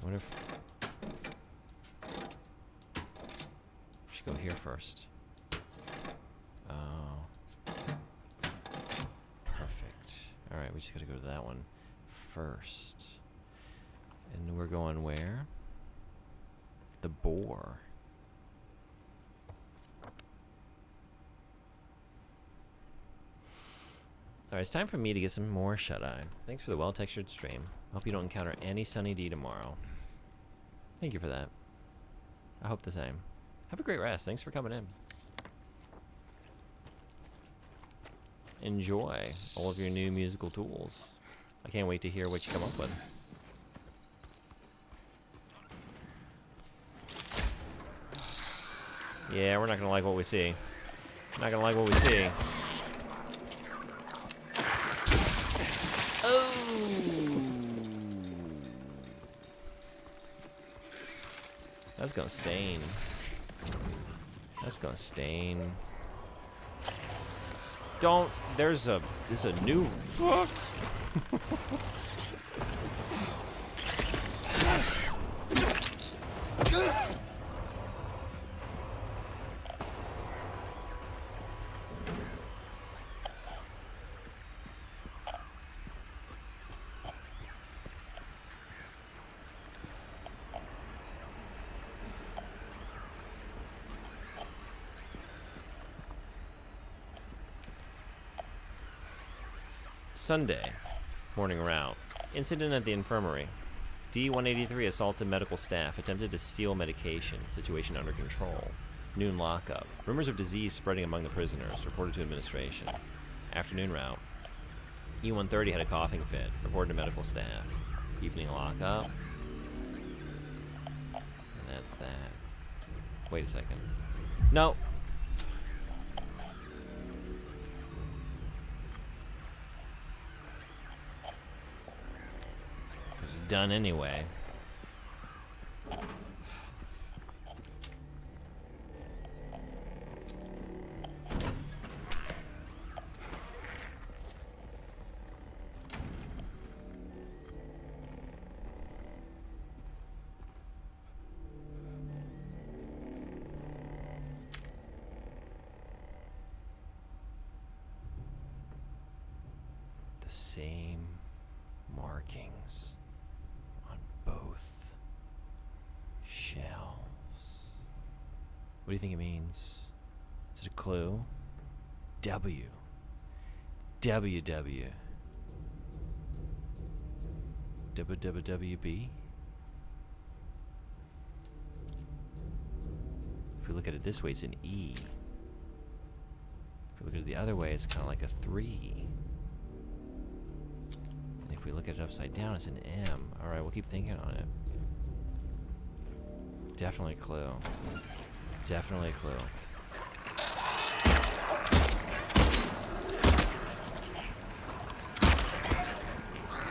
I wonder if go here first. Oh. Perfect. Alright, we just gotta go to that one first. And we're going where? The boar. Alright, it's time for me to get some more shut-eye. Thanks for the well-textured stream. Hope you don't encounter any Sunny D tomorrow. Thank you for that. I hope the same. Have a great rest. Thanks for coming in. Enjoy all of your new musical tools. I can't wait to hear what you come up with. Yeah, we're not gonna like what we see. Not gonna like what we see. Oh! That's gonna stain. That's gonna stain. Don't. There's a new. Fuck. Sunday, morning route. Incident at the infirmary. D-183 assaulted medical staff, attempted to steal medication. Situation under control. Noon lockup. Rumors of disease spreading among the prisoners, reported to administration. Afternoon route. E-130 had a coughing fit, reported to medical staff. Evening lockup. And that's that. Wait a second. No. Done anyway. The same markings on both shelves. What do you think it means? Is it a clue? W. WW. WWWB? If we look at it this way, it's an E. If we look at it the other way, it's kind of like a 3. And if we look at it upside down, it's an M. Alright, we'll keep thinking on it. Definitely a clue. Definitely a clue.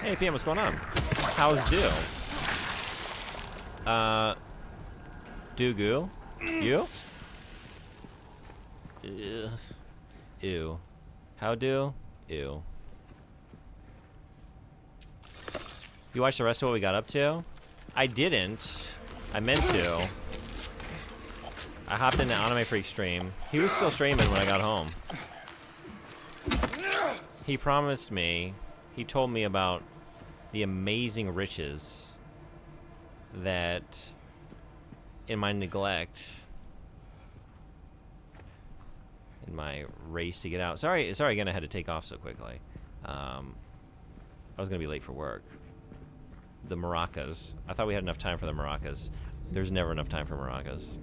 Hey, PM, what's going on? How's Do? Do-goo? You? Ugh. Ew. How do? Ew. You watched the rest of what we got up to? I didn't. I meant to. I hopped into Anime Freak stream. He was still streaming when I got home. He promised me, he told me about the amazing riches that in my neglect, in my race to get out. Sorry again I had to take off so quickly. I was gonna be late for work. The maracas. I thought we had enough time for the maracas. There's never enough time for maracas.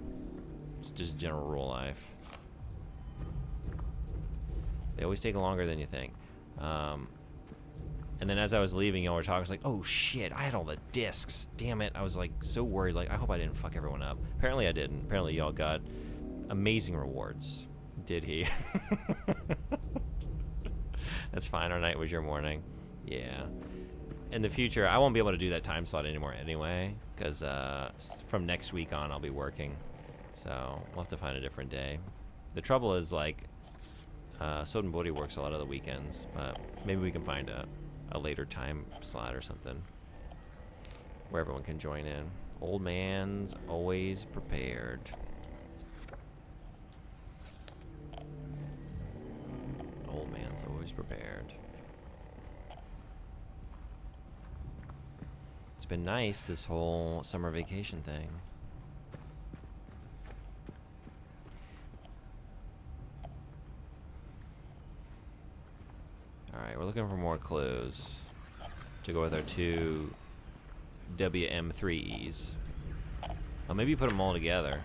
It's just general rule life. They always take longer than you think. And then as I was leaving, y'all were talking, I was like, oh shit, I had all the discs. Damn it. I was like so worried, like I hope I didn't fuck everyone up. Apparently I didn't. Apparently y'all got amazing rewards. Did he? That's fine. Our night was your morning. Yeah. In the future, I won't be able to do that time slot anymore anyway, because from next week on, I'll be working. So we'll have to find a different day. The trouble is, like, Sodenbori works a lot of the weekends, but maybe we can find a later time slot or something where everyone can join in. Old man's always prepared. Man's always prepared. It's been nice, this whole summer vacation thing. Alright, we're looking for more clues to go with our two WM3Es. Oh, maybe put them all together.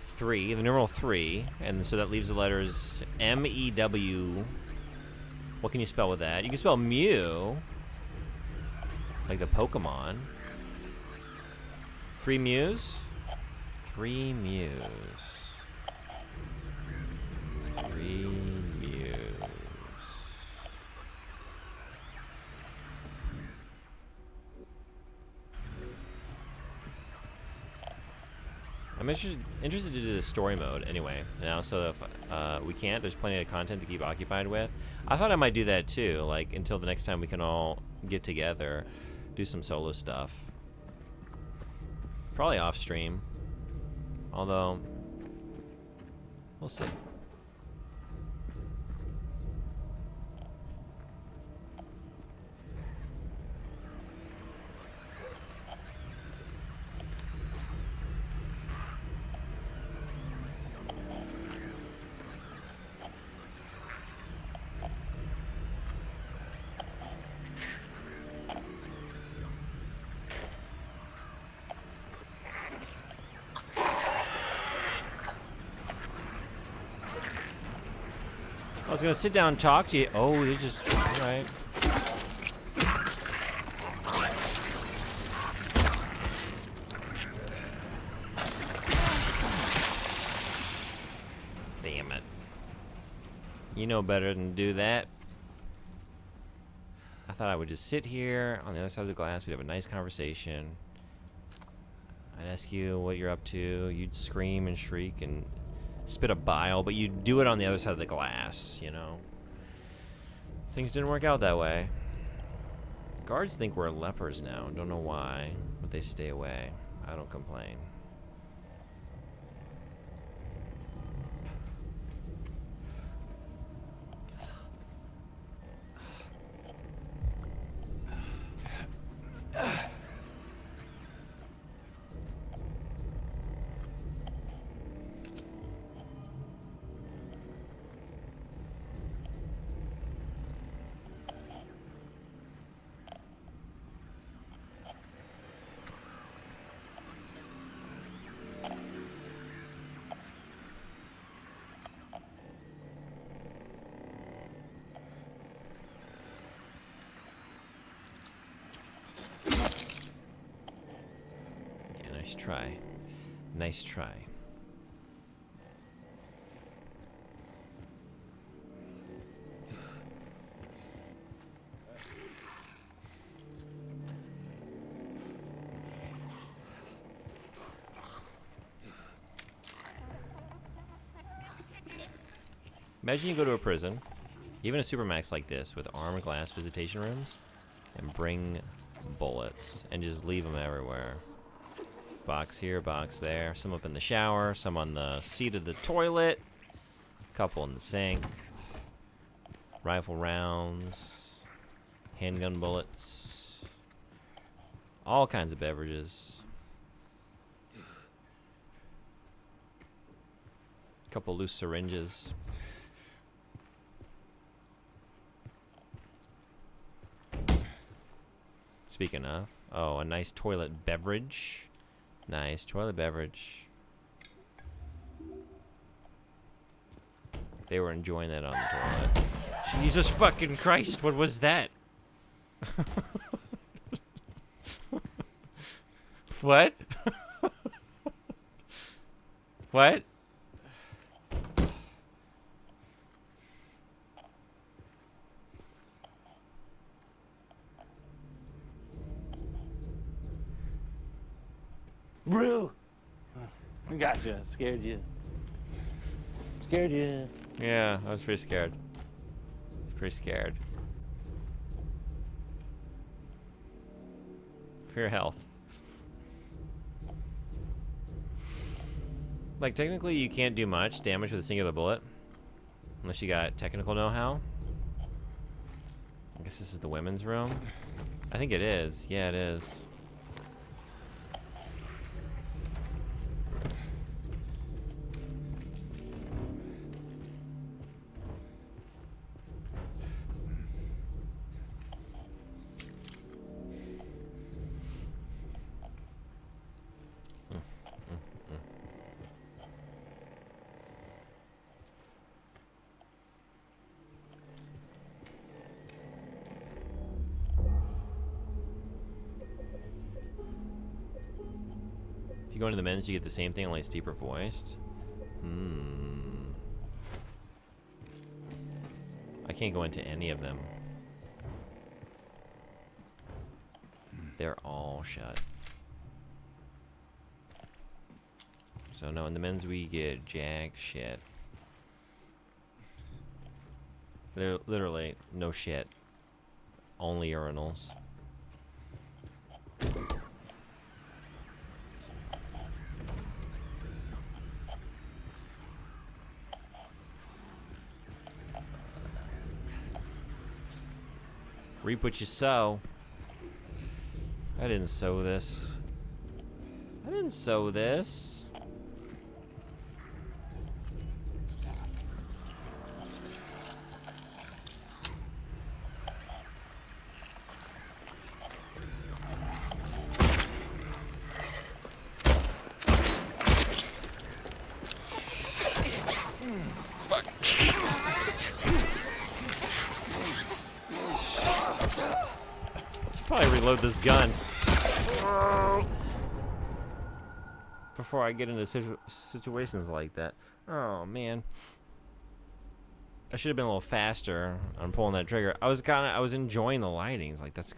Three, the numeral 3, and so that leaves the letters M-E-W. What can you spell with that? You can spell Mew, like the Pokemon. 3 Mews? 3 Mews. 3 Mews. I'm interested to do the story mode anyway. Now, so if we can't, there's plenty of content to keep occupied with. I thought I might do that too, like until the next time we can all get together, do some solo stuff. Probably off stream. Although, we'll see. I was gonna sit down and talk to you. Oh, he's just all right. Damn it. You know better than to do that. I thought I would just sit here on the other side of the glass. We'd have a nice conversation. I'd ask you what you're up to. You'd scream and shriek and spit a bile, but you do it on the other side of the glass, you know. Things didn't work out that way. Guards think we're lepers now. Don't know why, but they stay away. I don't complain. Nice try. Nice try. Imagine you go to a prison, even a supermax like this, with armored glass visitation rooms, and bring bullets, and just leave them everywhere. Box here, box there, some up in the shower, some on the seat of the toilet, a couple in the sink, rifle rounds, handgun bullets, all kinds of beverages, a couple loose syringes. Speaking of, oh, a nice toilet beverage. Nice toilet beverage. They were enjoying that on the toilet. Jesus fucking Christ, what was that? What? What? Brew! Gotcha. Scared you. Scared you. Yeah, I was pretty scared. I was pretty scared. For your health. Like, technically, you can't do much damage with a singular bullet. Unless you got technical know-how. I guess this is the women's room. I think it is. Yeah, it is. If you go into the men's, you get the same thing, only it's deeper voiced. I can't go into any of them. They're all shut. So no, in the men's we get jack shit. They're literally no shit. Only urinals. Reap what you sow. I didn't sow this. I didn't sow this. Probably reload this gun before I get into situations like that. Oh man, I should have been a little faster on pulling that trigger. I was enjoying the lighting. It's like that's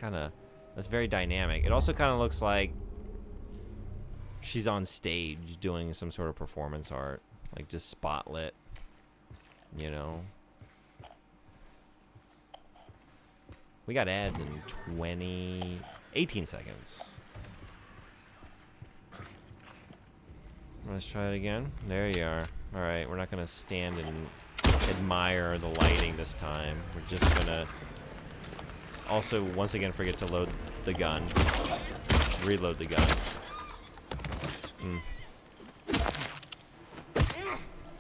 very dynamic. It also kind of looks like she's on stage doing some sort of performance art, like just spotlit, you know. We got ads in 18 seconds. Let's try it again. There you are. All right, we're not gonna stand and admire the lighting this time. We're just gonna also once again forget to load the gun, reload the gun.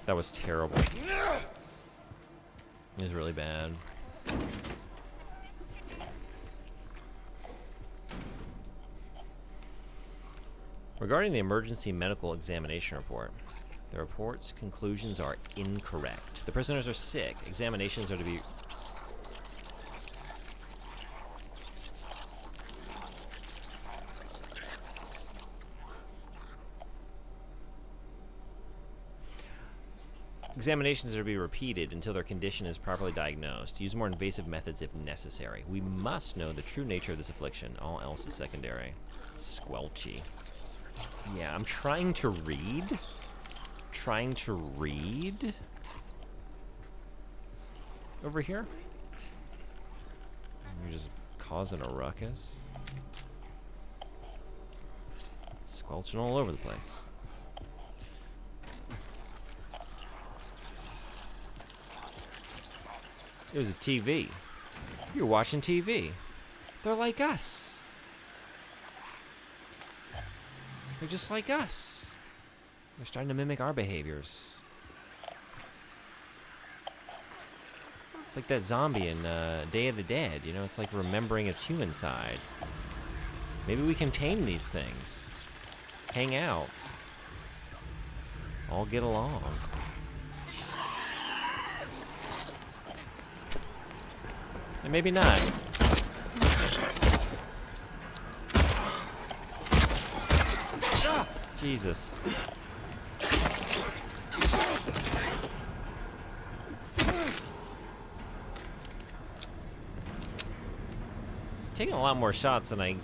That was terrible. It was really bad. Regarding the emergency medical examination report, the report's conclusions are incorrect. The prisoners are sick. Examinations are to be... Examinations are to be repeated until their condition is properly diagnosed. Use more invasive methods if necessary. We must know the true nature of this affliction. All else is secondary. Squelchy. Yeah, I'm trying to read. Over here? You're just causing a ruckus. Squelching all over the place. It was a TV. You're watching TV. They're like us. They're just like us. They're starting to mimic our behaviors. It's like that zombie in Day of the Dead. You know, it's like remembering its human side. Maybe we can tame these things. Hang out. All get along. And maybe not. Jesus. It's taking a lot more shots than I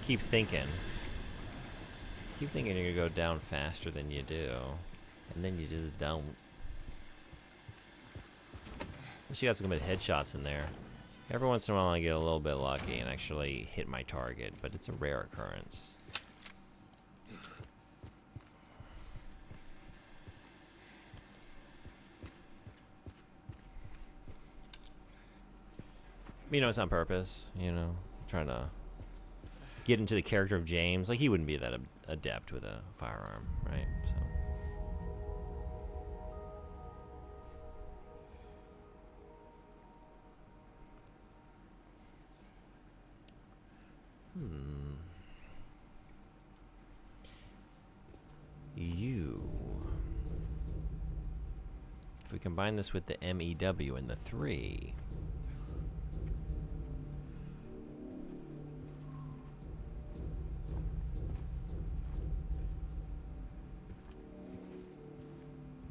keep thinking. Keep thinking you're gonna go down faster than you do. And then you just don't. She got some good headshots in there. Every once in a while I get a little bit lucky and actually hit my target, but it's a rare occurrence. You know, it's on purpose. You know, trying to get into the character of James. Like, he wouldn't be that adept with a firearm, right? So. You. If we combine this with the MEW and the 3.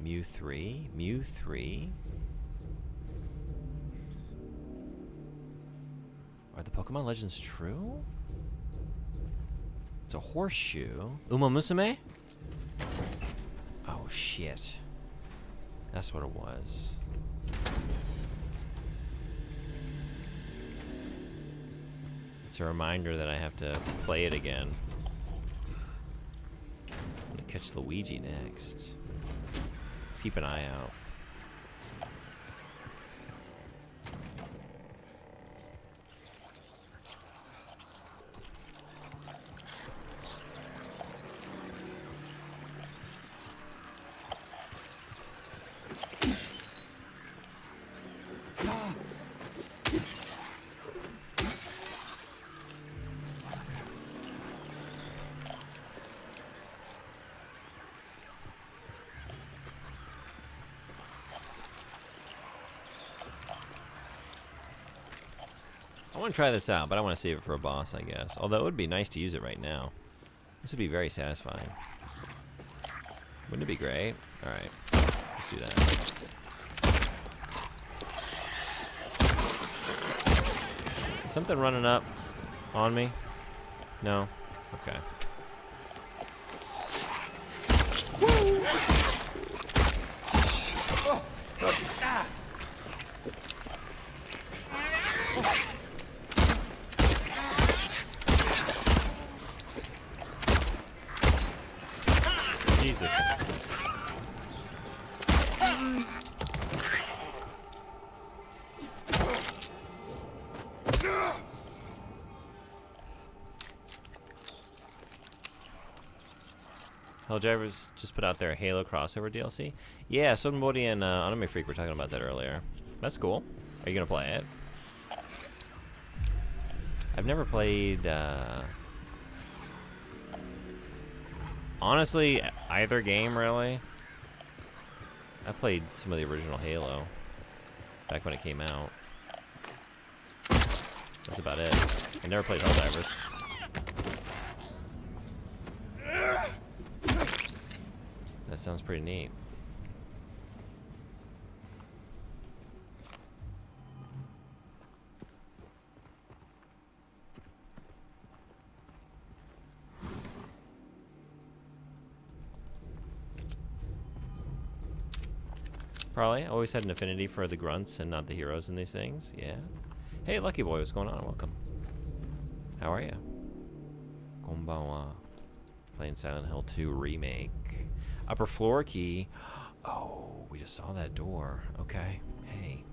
Mew 3? Mew 3? Are the Pokemon Legends true? It's a horseshoe. Uma Musume? Oh, shit. That's what it was. It's a reminder that I have to play it again. I'm gonna catch Luigi next. Let's keep an eye out. I want to try this out, but I want to save it for a boss, I guess. Although it would be nice to use it right now. This would be very satisfying. Wouldn't it be great? Alright, let's do that. Is something running up on me? No? Okay. Jesus. Helldivers just put out their Halo crossover DLC. Yeah, somebody and Anime Freak were talking about that earlier. That's cool. Are you gonna play it? I've never played. Honestly, either game really. I played some of the original Halo back when it came out. That's about it. I never played Helldivers. That sounds pretty neat. Probably. Always had an affinity for the grunts and not the heroes in these things. Yeah. Hey, Lucky Boy, what's going on? Welcome. How are you? Konbanwa. Playing Silent Hill 2 Remake. Upper floor key. Oh, we just saw that door. Okay. Hey.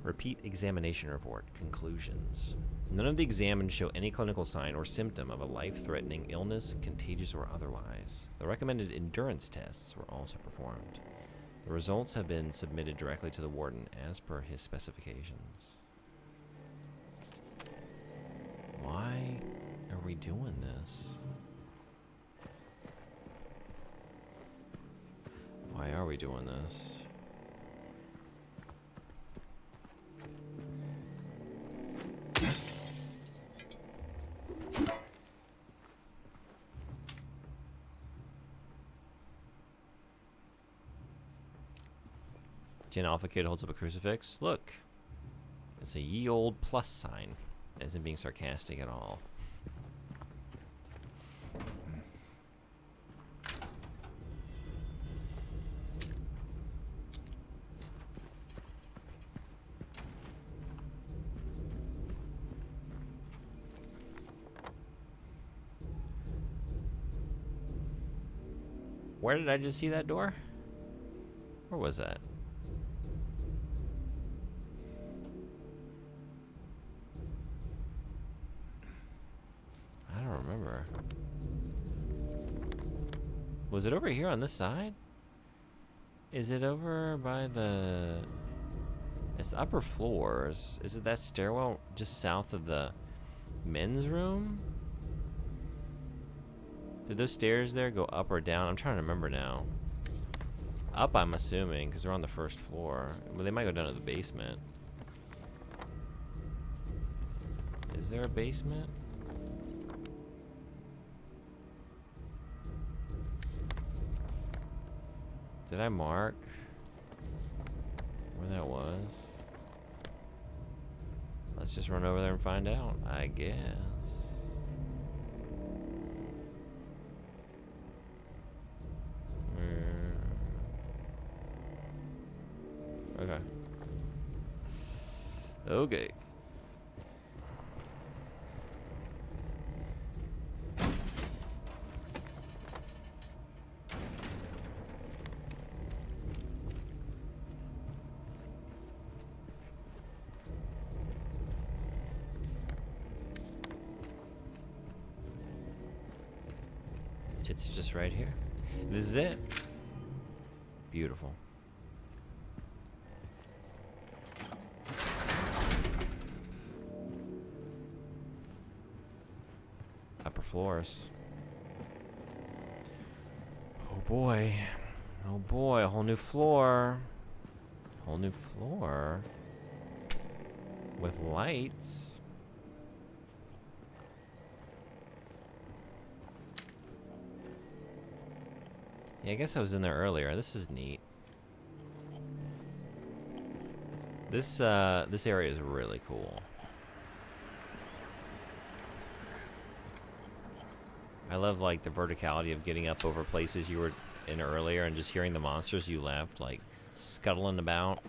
Repeat examination report. Conclusions. None of the examined show any clinical sign or symptom of a life-threatening illness, contagious or otherwise. The recommended endurance tests were also performed. The results have been submitted directly to the warden as per his specifications. Why are we doing this? Why are we doing this? Gen Alpha Kid holds up a crucifix. Look, it's a ye old plus sign. It isn't being sarcastic at all. Where did I just see that door? Where was that? I don't remember. Was it over here on this side? Is it over by the... It's the upper floors. Is it that stairwell just south of the men's room? Did those stairs there go up or down? I'm trying to remember now. Up, I'm assuming, because they're on the first floor. Well, they might go down to the basement. Is there a basement? Did I mark where that was? Let's just run over there and find out, I guess. Okay. Okay. It's just right here. This is it. Beautiful. Upper floors. Oh boy. Oh boy, a whole new floor. Whole new floor. With lights. Yeah, I guess I was in there earlier. This is neat. This area is really cool. I love like the verticality of getting up over places you were in earlier and just hearing the monsters you left like scuttling about,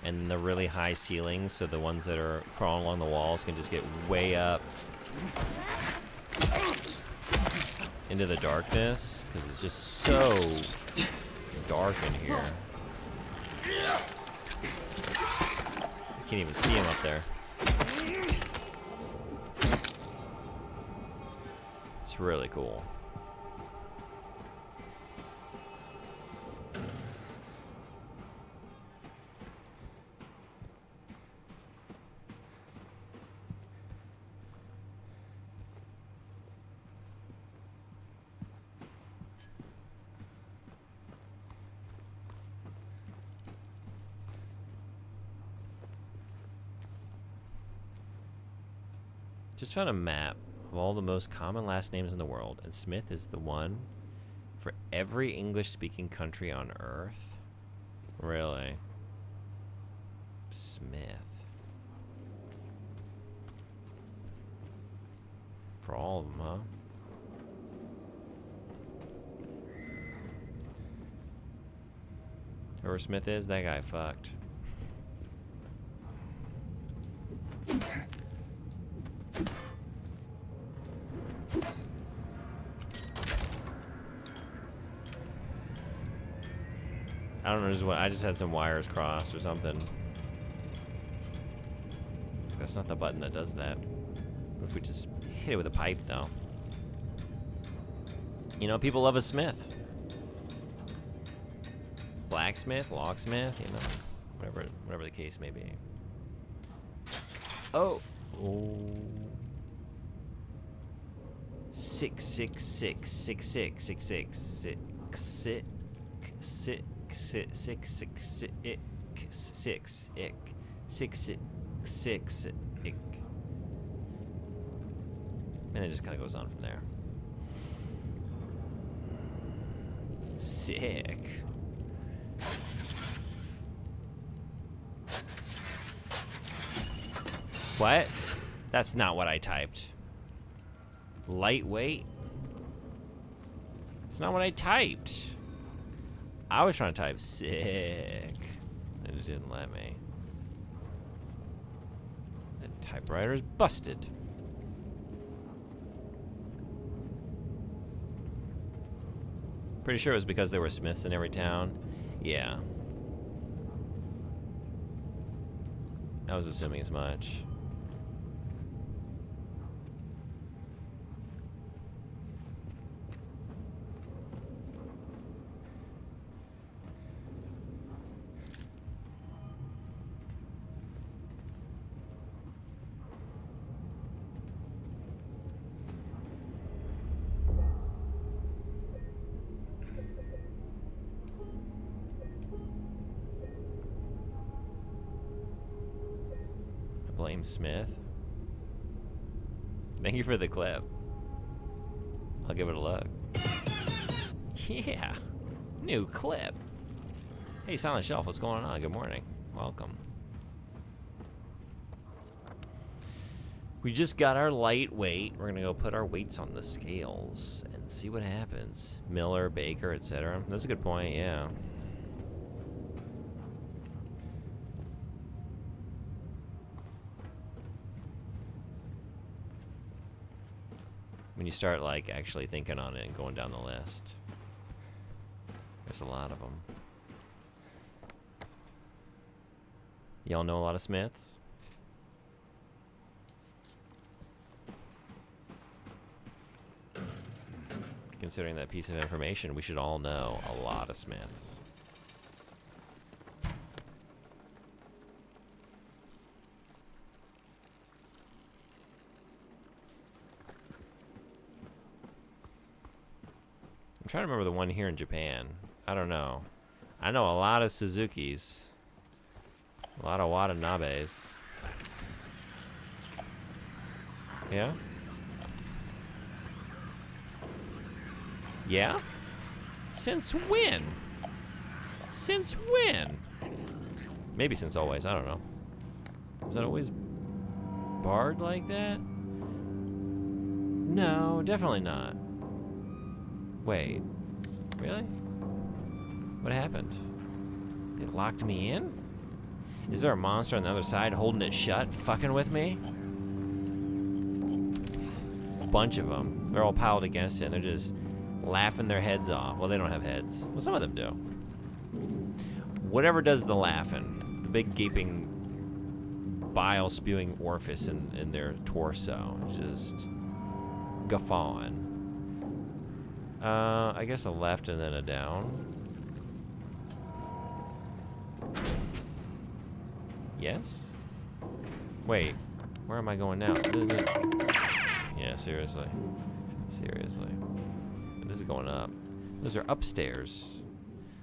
and the really high ceilings so the ones that are crawling along the walls can just get way up into the darkness because it's just so dark in here. You can't even see him up there. It's really cool. Just found a map of all the most common last names in the world, and Smith is the one for every English-speaking country on Earth. Really? Smith. For all of them, huh? Whoever Smith is, that guy fucked. I don't know, just what I just had some wires crossed or something. That's not the button that does that. What if we just hit it with a pipe, though? You know, people love a smith. Blacksmith, locksmith, you know, whatever the case may be. Oh. Oh. 666 66 66 6 6 6 and it just kind of goes on from there. Sick. What? That's not what I typed. Lightweight? It's not what I typed. I was trying to type sick, and it didn't let me. The typewriter's busted. Pretty sure it was because there were smiths in every town. Yeah. I was assuming as much. Blame Smith. Thank you for the clip. I'll give it a look. Yeah. New clip. Hey, Silent Shelf, what's going on? Good morning. Welcome. We just got our lightweight. We're gonna go put our weights on the scales and see what happens. Miller, Baker, etc. That's a good point, yeah. When you start like actually thinking on it and going down the list, there's a lot of them. Y'all know a lot of Smiths? Considering that piece of information, we should all know a lot of Smiths. I'm trying to remember the one here in Japan. I don't know. I know a lot of Suzukis. A lot of Watanabes. Yeah? Yeah? Since when? Since when? Maybe since always. I don't know. Was that always barred like that? No, definitely not. Wait, really? What happened? It locked me in? Is there a monster on the other side holding it shut, fucking with me? A bunch of them. They're all piled against it, and they're just laughing their heads off. Well, they don't have heads. Well, some of them do. Whatever does the laughing. The big gaping, bile-spewing orifice in their torso. Just guffawing. I guess a left and then a down. Yes? Wait, where am I going now? Yeah, seriously. Seriously. This is going up. Those are upstairs.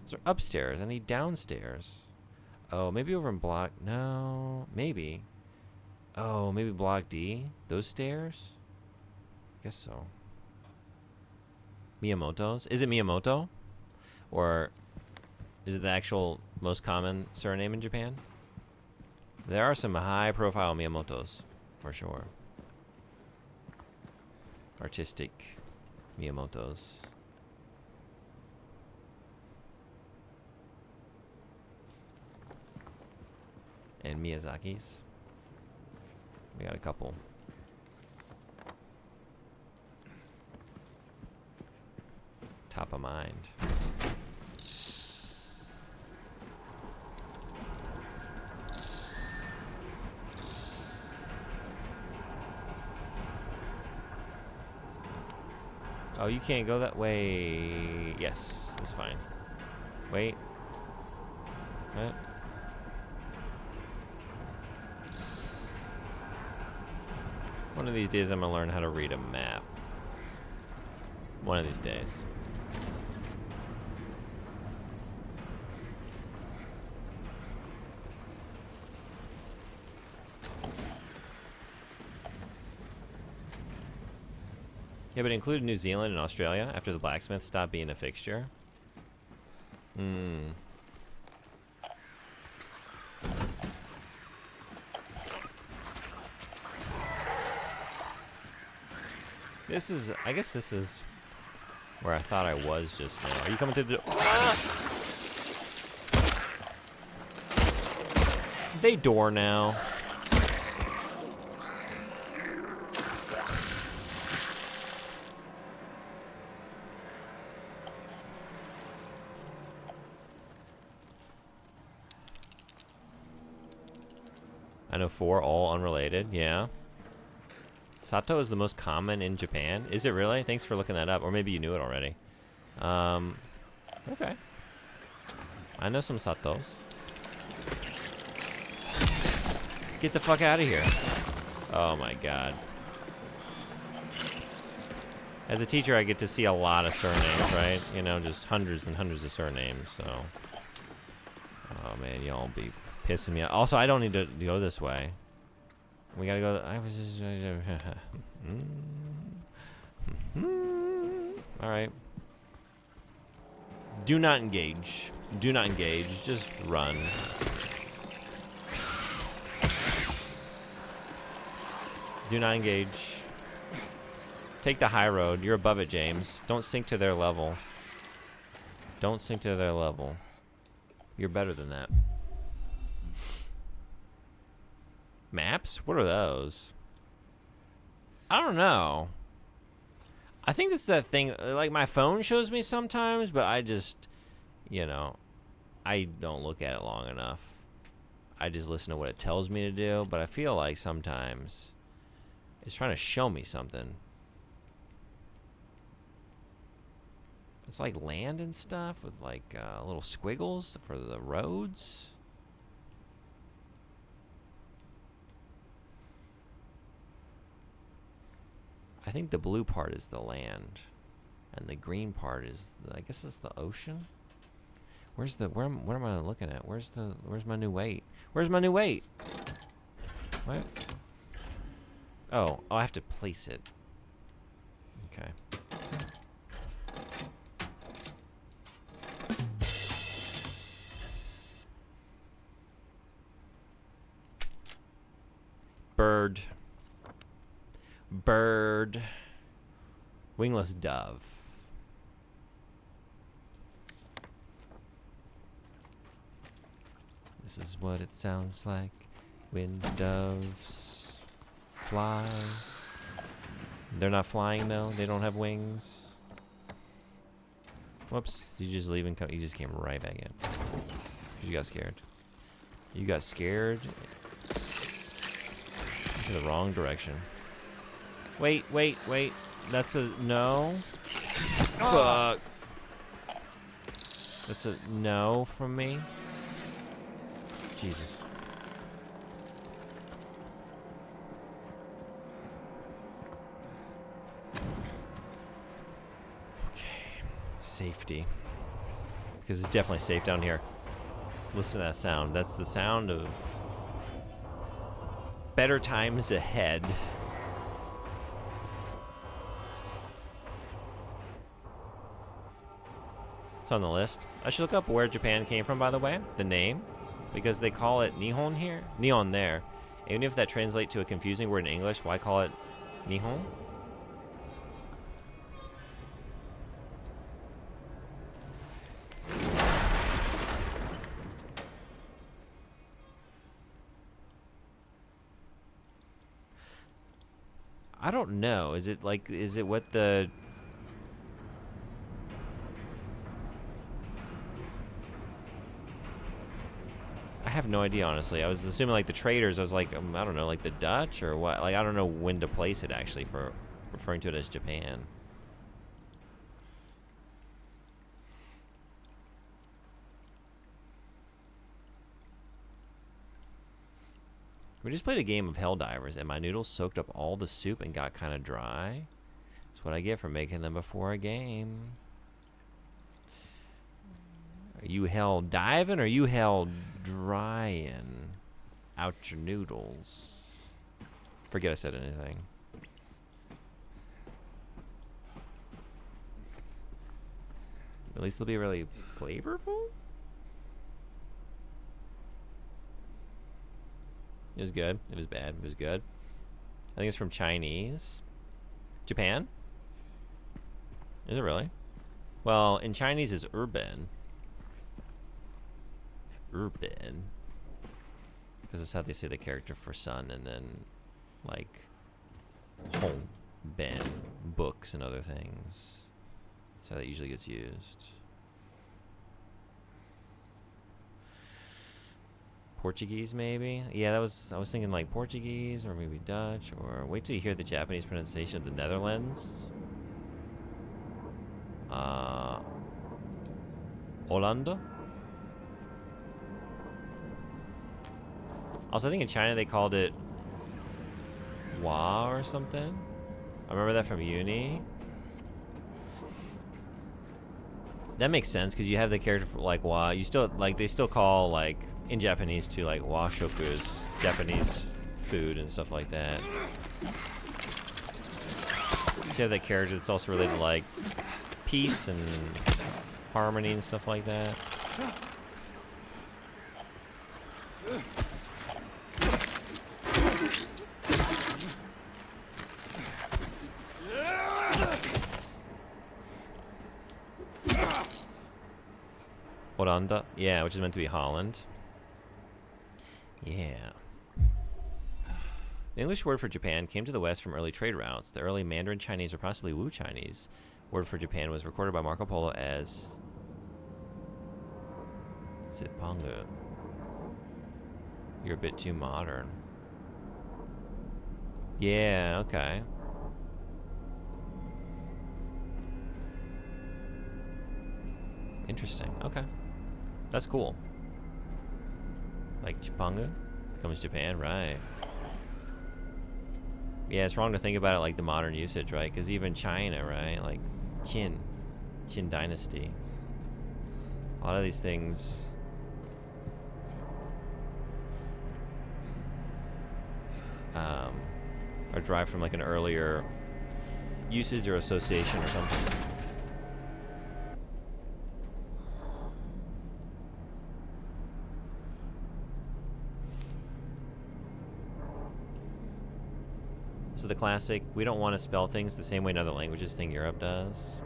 Those are upstairs. I need downstairs. Oh, maybe over in block... No, maybe. Oh, maybe block D? Those stairs? Guess so. Miyamoto's? Is it Miyamoto? Or is it the actual most common surname in Japan? There are some high-profile Miyamoto's, for sure. Artistic Miyamoto's. And Miyazaki's. We got a couple. Top of mind. Oh, you can't go that way. Yes, that's fine. Wait. What? One of these days I'm gonna learn how to read a map. One of these days. Yeah, but it included New Zealand and Australia after the blacksmith stopped being a fixture. Hmm. This is, I guess this is where I thought I was just now. Are you coming through the door? Ah! They door now. know 4, all unrelated. Yeah. Sato is the most common in Japan. Is it really? Thanks for looking that up. Or maybe you knew it already. Okay. I know some Satos. Get the fuck out of here. Oh my god. As a teacher, I get to see a lot of surnames, right? You know, just hundreds and hundreds of surnames, so. Oh man, y'all be pissing me off. Also, I don't need to go this way. We gotta go. I was just. Alright. Do not engage. Do not engage. Just run. Do not engage. Take the high road. You're above it, James. Don't sink to their level. Don't sink to their level. You're better than that. Maps? What are those? I don't know. I think this is that thing, like my phone shows me sometimes, but I just, you know, I don't look at it long enough. I just listen to what it tells me to do, but I feel like sometimes it's trying to show me something. It's like land and stuff with like little squiggles for the roads. I think the blue part is the land, and the green part is, I guess it's the ocean. Where's the, what am I looking at? Where's my new weight? Where's my new weight? What? Oh, I have to place it. Okay. Bird. Bird. Wingless dove. This is what it sounds like when doves fly. They're not flying though. They don't have wings. Whoops. Did you just leave and come? You just came right back in. You got scared. You got scared into the wrong direction. Wait. That's a no. Fuck. That's a no from me. Jesus. Okay. Safety. Because it's definitely safe down here. Listen to that sound. That's the sound of better times ahead. It's on the list. I should look up where Japan came from, by the way. The name. Because they call it Nihon here. Nihon there. Even if that translates to a confusing word in English, why call it Nihon? I don't know. Is it like, is it what the... I have no idea, honestly. I was assuming like the traders. I was like, I don't know, like the Dutch or what? Like, I don't know when to place it actually for referring to it as Japan. We just played a game of Helldivers, and my noodles soaked up all the soup and got kind of dry. That's what I get for making them before a game. Are you hell diving or are you hell drying out your noodles? Forget I said anything. At least they'll be really flavorful. It was good. It was bad. It was good. I think it's from Chinese. Japan? Is it really? Well, in Chinese it's urban. Urban. Because that's how they say the character for sun, and then like hong ben, books and other things. That's how that usually gets used. Portuguese, maybe? Yeah, I was thinking like Portuguese or maybe Dutch, or wait till you hear the Japanese pronunciation of the Netherlands. Hollanda? Also, I think in China they called it Wa or something. I remember that from uni. That makes sense because you have the character for, like Wa. You still like they still call like in Japanese too like Wa shofu is Japanese food and stuff like that. You have that character that's also related to like peace and harmony and stuff like that. Hollanda, yeah, which is meant to be Holland. Yeah. The English word for Japan came to the West from early trade routes. The early Mandarin Chinese or possibly Wu Chinese word for Japan was recorded by Marco Polo as Zipangu. You're a bit too modern. Yeah, okay. Interesting. Okay. That's cool. Like Zipangu becomes Japan, right? Yeah, it's wrong to think about it like the modern usage, right? Because even China, right? Like Qin Dynasty. A lot of these things are derived from like an earlier usage or association or something. So the classic, we don't want to spell things the same way in other languages thing Europe does.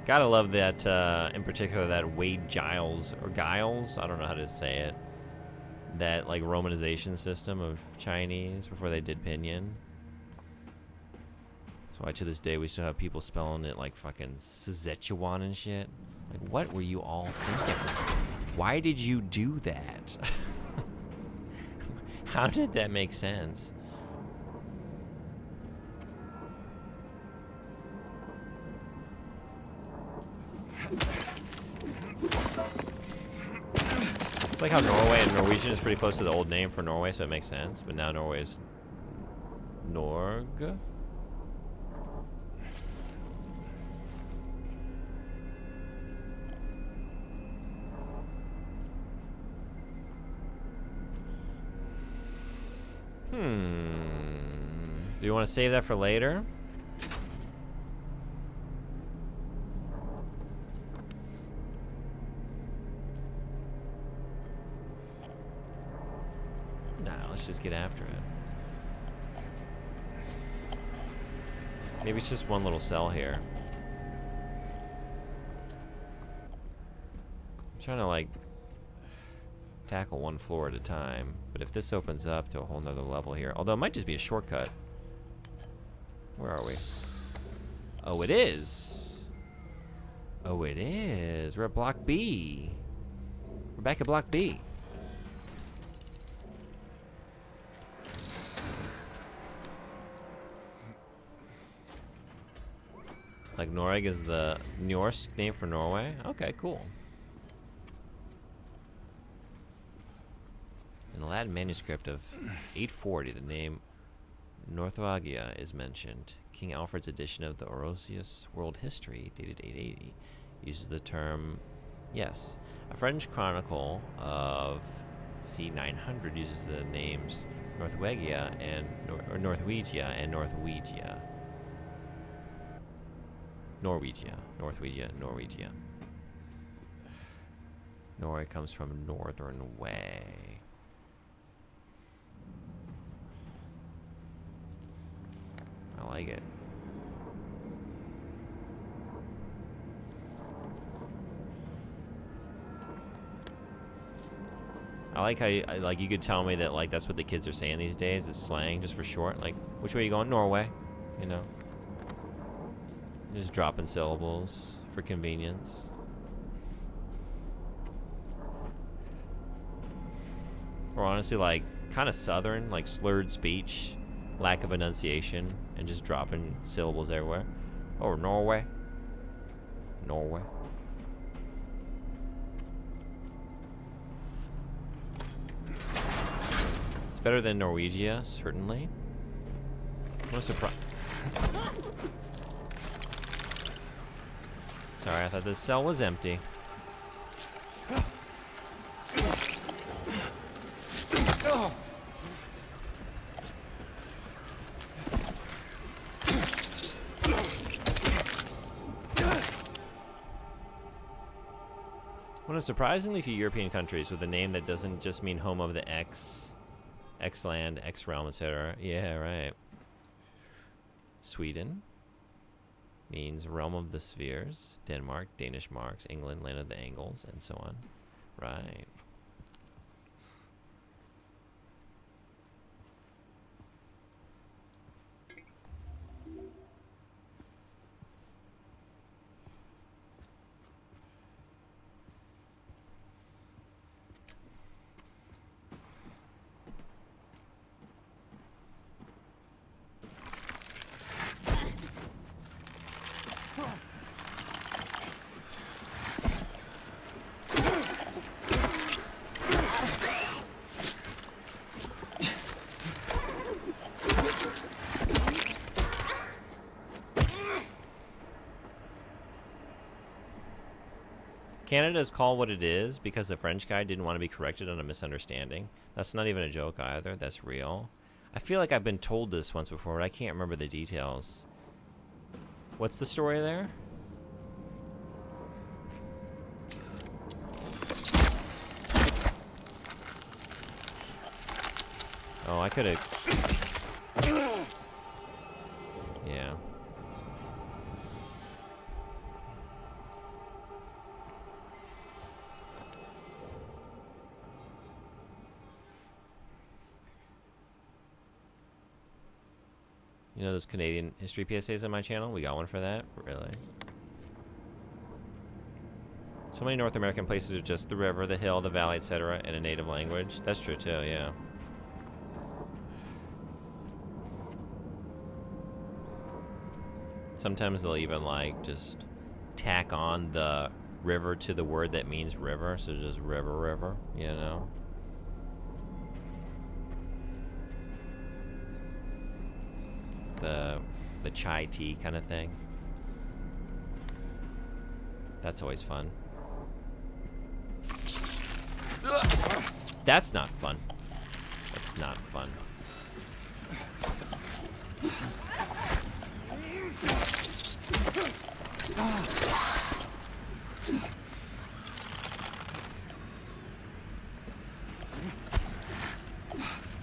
Gotta love that, in particular, that Wade Giles, or Giles, I don't know how to say it, that, like, romanization system of Chinese before they did Pinyin. That's why to this day we still have people spelling it like fucking Szechuan and shit. Like, what were you all thinking? Why did you do that? How did that make sense? It's like how Norway and Norwegian is pretty close to the old name for Norway, so it makes sense. But now Norway is Norg. Do you want to save that for later? Nah, let's just get after it. Maybe it's just one little cell here. I'm trying to like tackle one floor at a time, but if this opens up to a whole nother level here, although it might just be a shortcut. Where are we? Oh, it is. Oh, it is. We're at Block B. We're back at Block B. Like Noreg is the Norse name for Norway? Okay, cool. In the Latin manuscript of 840, the name Northuagia is mentioned. King Alfred's edition of the Orosius World History, dated 880, uses the term, yes. A French chronicle of c. 900 uses the names Northuagia and Northwegia and Northwegia. Norwegia. Norway comes from northern way. I like it. I like how you could tell me that like that's what the kids are saying these days is slang just for short. Like, which way are you going? Norway, you know. Just dropping syllables for convenience. Or honestly, like, kind of southern, like slurred speech, lack of enunciation, and just dropping syllables everywhere. Oh, Norway. Norway. It's better than Norwegia, certainly. What a surprise. Sorry, I thought this cell was empty. One of surprisingly few European countries with a name that doesn't just mean home of the X land, X realm, etc. Yeah, right. Sweden means realm of the spheres. Denmark, Danish marks, England, land of the angles, and so on. Right. Canada is called what it is because the French guy didn't want to be corrected on a misunderstanding. That's not even a joke either. That's real. I feel like I've been told this once before, but I can't remember the details. What's the story there? Oh, I could have... Yeah. You know those Canadian history PSAs on my channel? We got one for that? Really? So many North American places are just the river, the hill, the valley, etc. in a native language. That's true too, yeah. Sometimes they'll even like just tack on the river to the word that means river. So just river, you know? The chai tea kind of thing. That's always fun. That's not fun. That's not fun.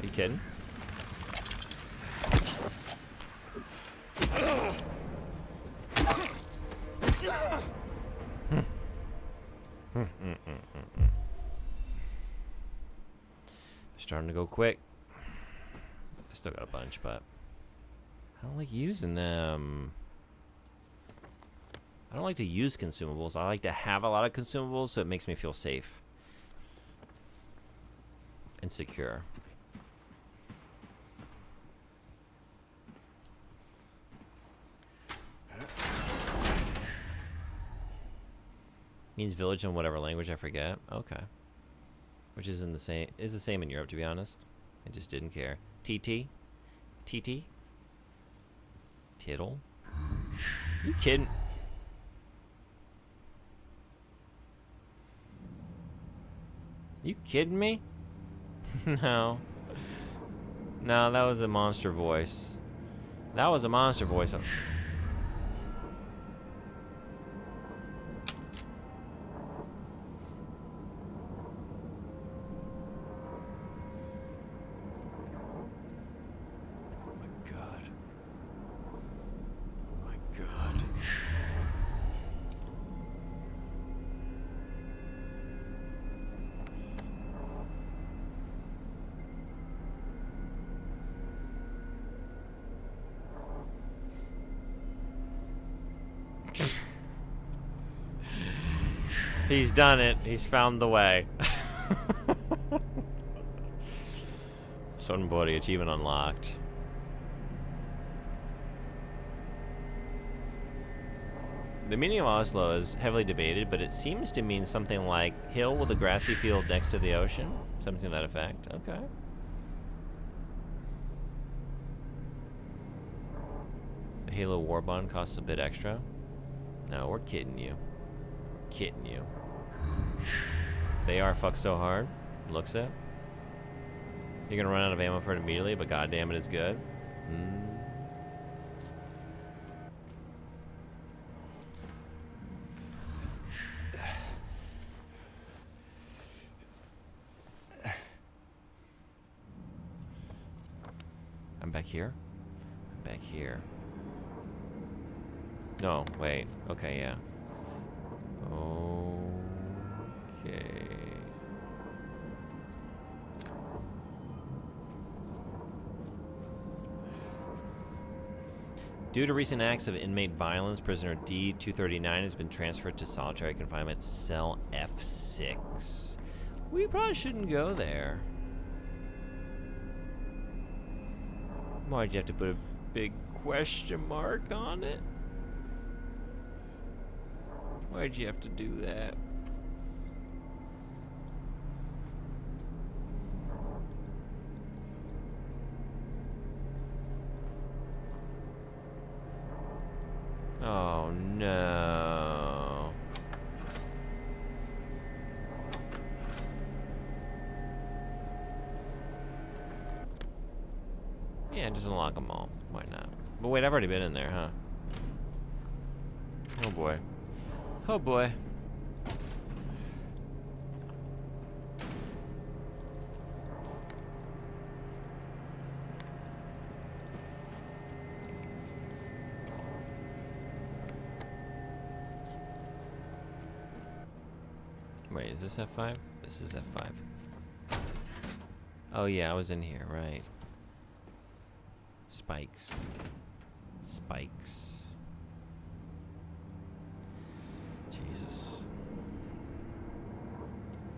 Are you kidding? Starting to go quick. I still got a bunch, but I don't like using them. I don't like to use consumables. I like to have a lot of consumables so it makes me feel safe and secure. Means village in whatever language, I forget. Okay. Which is the same in Europe, to be honest. I just didn't care. TT? TT? Tittle? You kidding? You kidding me? No. No, that was a monster voice. That was a monster voice. He's done it. He's found the way. Son body achievement unlocked. The meaning of Oslo is heavily debated, but it seems to mean something like hill with a grassy field next to the ocean. Something to that effect. Okay. The Halo War Bond costs a bit extra. No, we're kidding you. Kidding you. They are fucked so hard. Looks it. You're gonna run out of ammo for it immediately, but goddamn it is good. I'm back here. I'm back here. No, wait. Okay, yeah. Okay. Due to recent acts of inmate violence, prisoner D-239 has been transferred to solitary confinement cell F6. We probably shouldn't go there. Why'd you have to put a big question mark on it? Why'd you have to do that? Oh no. Yeah, just unlock them all. Why not? But wait, I've already been in there, huh? Oh boy. Oh boy. Wait, is this F5? This is F5. Oh yeah, I was in here, right. Spikes. Spikes. Jesus.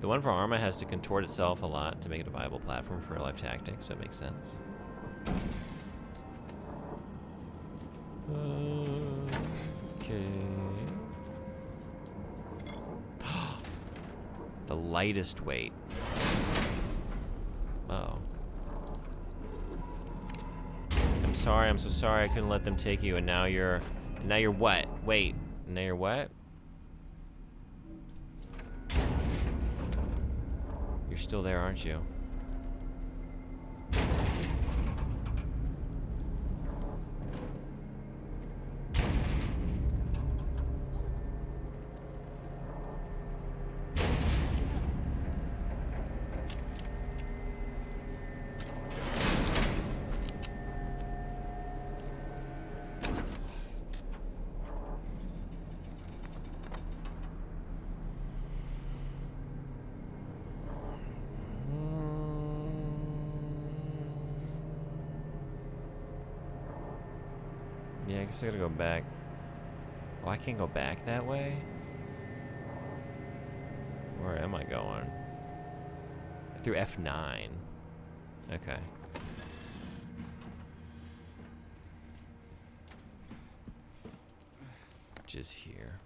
The one for Arma has to contort itself a lot to make it a viable platform for real-life tactics, so it makes sense. Okay. The lightest weight. Uh-oh. I'm sorry, I'm so sorry I couldn't let them take you, and now you're what? Wait, now you're what? You're still there, aren't you? Yeah, I guess I gotta go back. Oh, I can't go back that way? Where am I going? Through F9. Okay. Which is here.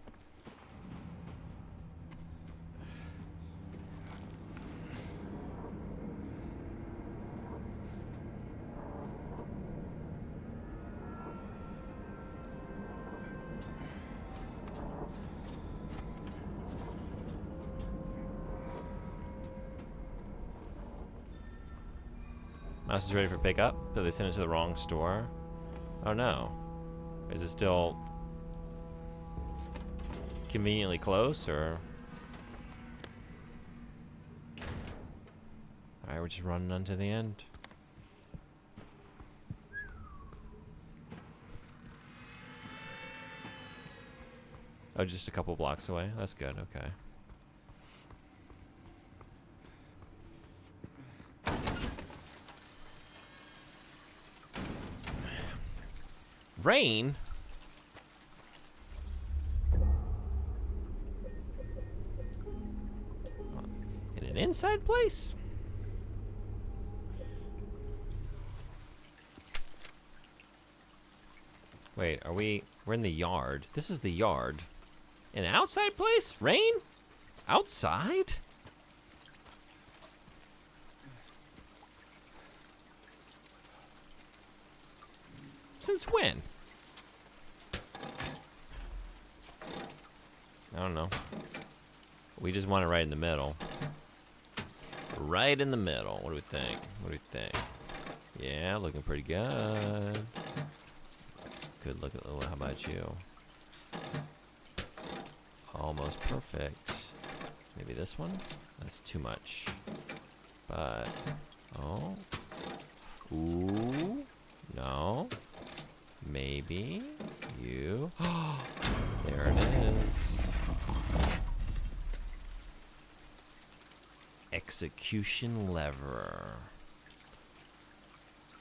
Mouse is ready for pickup, but they sent it to the wrong store. Oh no. Is it still conveniently close, or? Alright, we're just running on to the end. Oh, just a couple blocks away? That's good, okay. Rain? In an inside place? Wait, we're in the yard. This is the yard. An outside place? Rain? Outside? Since when? I don't know. We just want it right in the middle. Right in the middle. What do we think? What do we think? Yeah, looking pretty good. Good look at. Oh, how about you? Almost perfect. Maybe this one? That's too much. But oh. Ooh. No. Maybe you. There it is. Execution lever.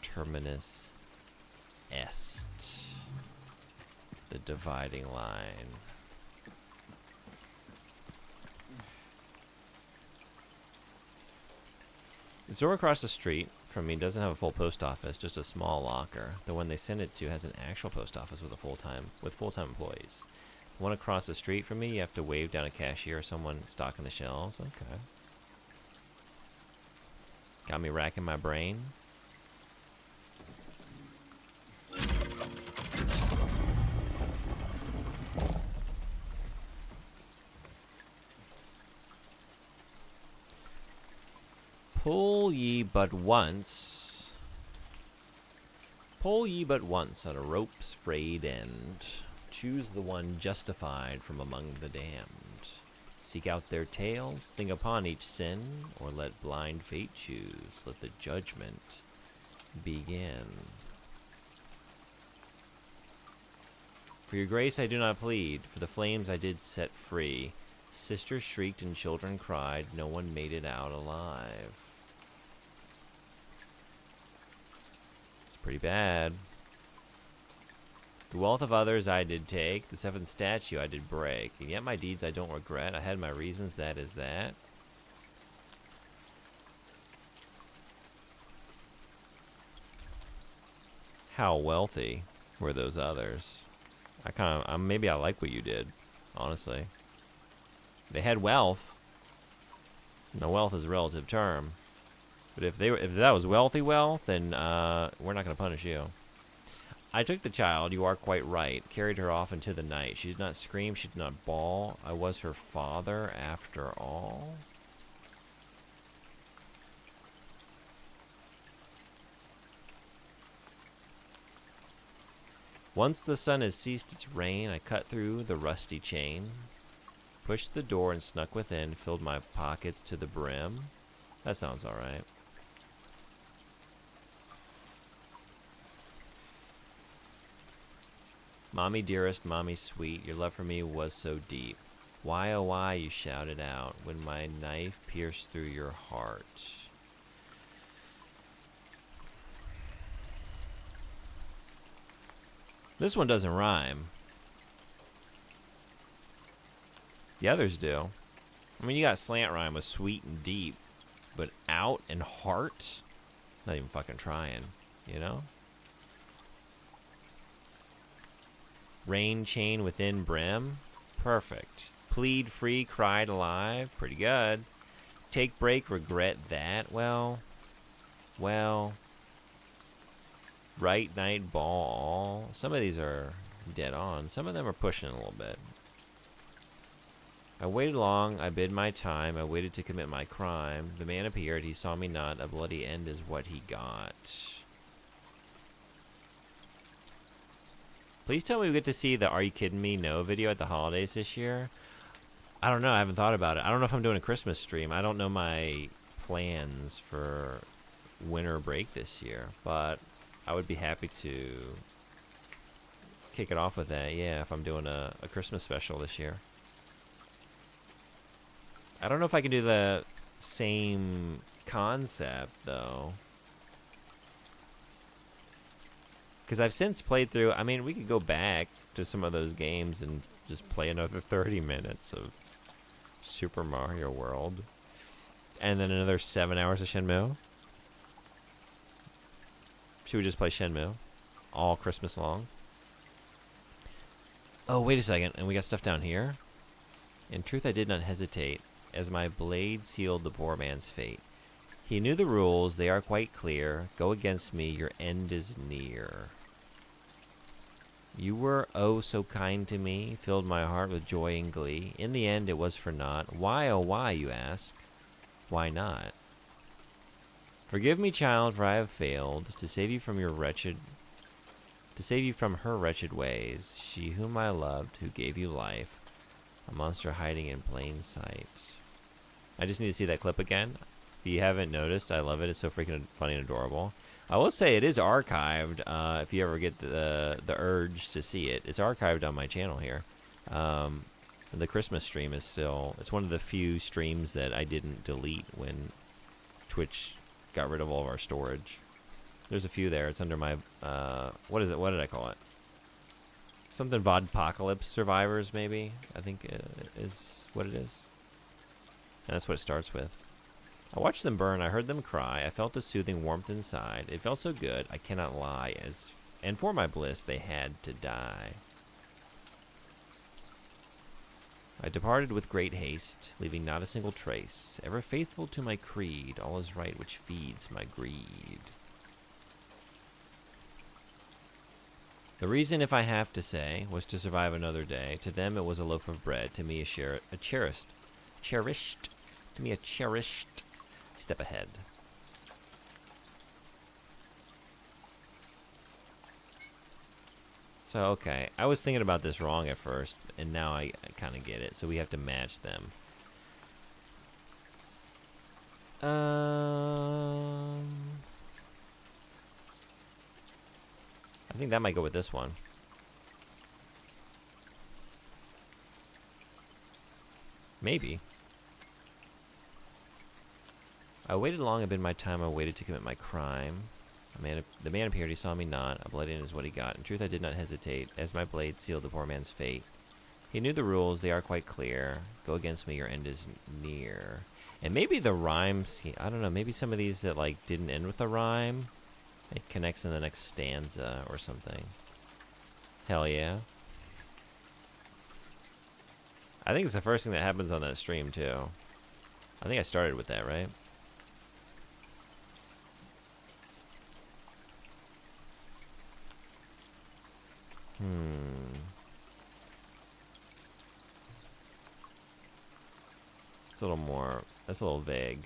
Terminus est. The dividing line. The store across the street from me doesn't have a full post office, just a small locker. The one they send it to has an actual post office with full-time employees. The one across the street from me, you have to wave down a cashier or someone stocking the shelves. Okay. Got me racking my brain. Pull ye but once. Pull ye but once at a rope's frayed end. Choose the one justified from among the damned. Seek out their tales, think upon each sin, or let blind fate choose. Let the judgment begin. For your grace I do not plead, for the flames I did set free. Sisters shrieked and children cried, no one made it out alive. It's pretty bad. The wealth of others I did take, the seventh statue I did break, and yet my deeds I don't regret. I had my reasons, that is that. How wealthy were those others? Maybe I like what you did, honestly. They had wealth. No, wealth is a relative term. But if that was wealthy wealth, then we're not going to punish you. I took the child, you are quite right, carried her off into the night. She did not scream, she did not bawl. I was her father after all. Once the sun has ceased its rain, I cut through the rusty chain, pushed the door and snuck within, filled my pockets to the brim. That sounds alright. Mommy dearest, mommy sweet, your love for me was so deep. Why, oh why, you shouted out when my knife pierced through your heart. This one doesn't rhyme. The others do. I mean, you got slant rhyme with sweet and deep, but out and heart? Not even fucking trying, you know? Rain chain within brim? Perfect. Plead free, cried alive? Pretty good. Take break, regret that? Well. Right night ball. Some of these are dead on. Some of them are pushing a little bit. I waited long, I bid my time, I waited to commit my crime. The man appeared, he saw me not, a bloody end is what he got. Please tell me we get to see the Are You Kidding Me No video at the holidays this year. I don't know, I haven't thought about it. I don't know if I'm doing a Christmas stream. I don't know my plans for winter break this year, but I would be happy to kick it off with that, yeah, if I'm doing a Christmas special this year. I don't know if I can do the same concept, though. Because I've since played through... I mean, we could go back to some of those games and just play another 30 minutes of Super Mario World. And then another 7 hours of Shenmue. Should we just play Shenmue? All Christmas long? Oh, wait a second. And we got stuff down here? In truth, I did not hesitate, as my blade sealed the poor man's fate. He knew the rules, they are quite clear. Go against me, your end is near. You were oh so kind to me, filled my heart with joy and glee. In the end, it was for naught. Why, oh why, you ask? Why not? Forgive me, child, for I have failed to save you from your wretched, to save you from her wretched ways. She whom I loved, who gave you life, a monster hiding in plain sight. I just need to see that clip again. If you haven't noticed, I love it. It's so freaking funny and adorable. I will say it is archived. If you ever get the urge to see it, it's archived on my channel here. The Christmas stream is still. It's one of the few streams that I didn't delete when Twitch got rid of all of our storage. There's a few there. It's under my what is it? What did I call it? Something Vodpocalypse Survivors, maybe. I think is what it is. And that's what it starts with. I watched them burn, I heard them cry, I felt a soothing warmth inside. It felt so good, I cannot lie, and for my bliss they had to die. I departed with great haste, leaving not a single trace. Ever faithful to my creed, all is right which feeds my greed. The reason, if I have to say, was to survive another day. To them it was a loaf of bread, to me a cherished step ahead. So, okay, I was thinking about this wrong at first, and now I kind of get it. So we have to match them. I think that might go with this one. Maybe. I waited long, had been my time, I waited to commit my crime. The man appeared, he saw me not, a bloody is what he got. In truth, I did not hesitate, as my blade sealed the poor man's fate. He knew the rules, they are quite clear. Go against me, your end is near. And maybe the rhyme scheme, I don't know, maybe some of these that, like, didn't end with a rhyme, it connects in the next stanza or something. Hell yeah. I think it's the first thing that happens on that stream, too. I think I started with that, right? It's a little more, that's a little vague.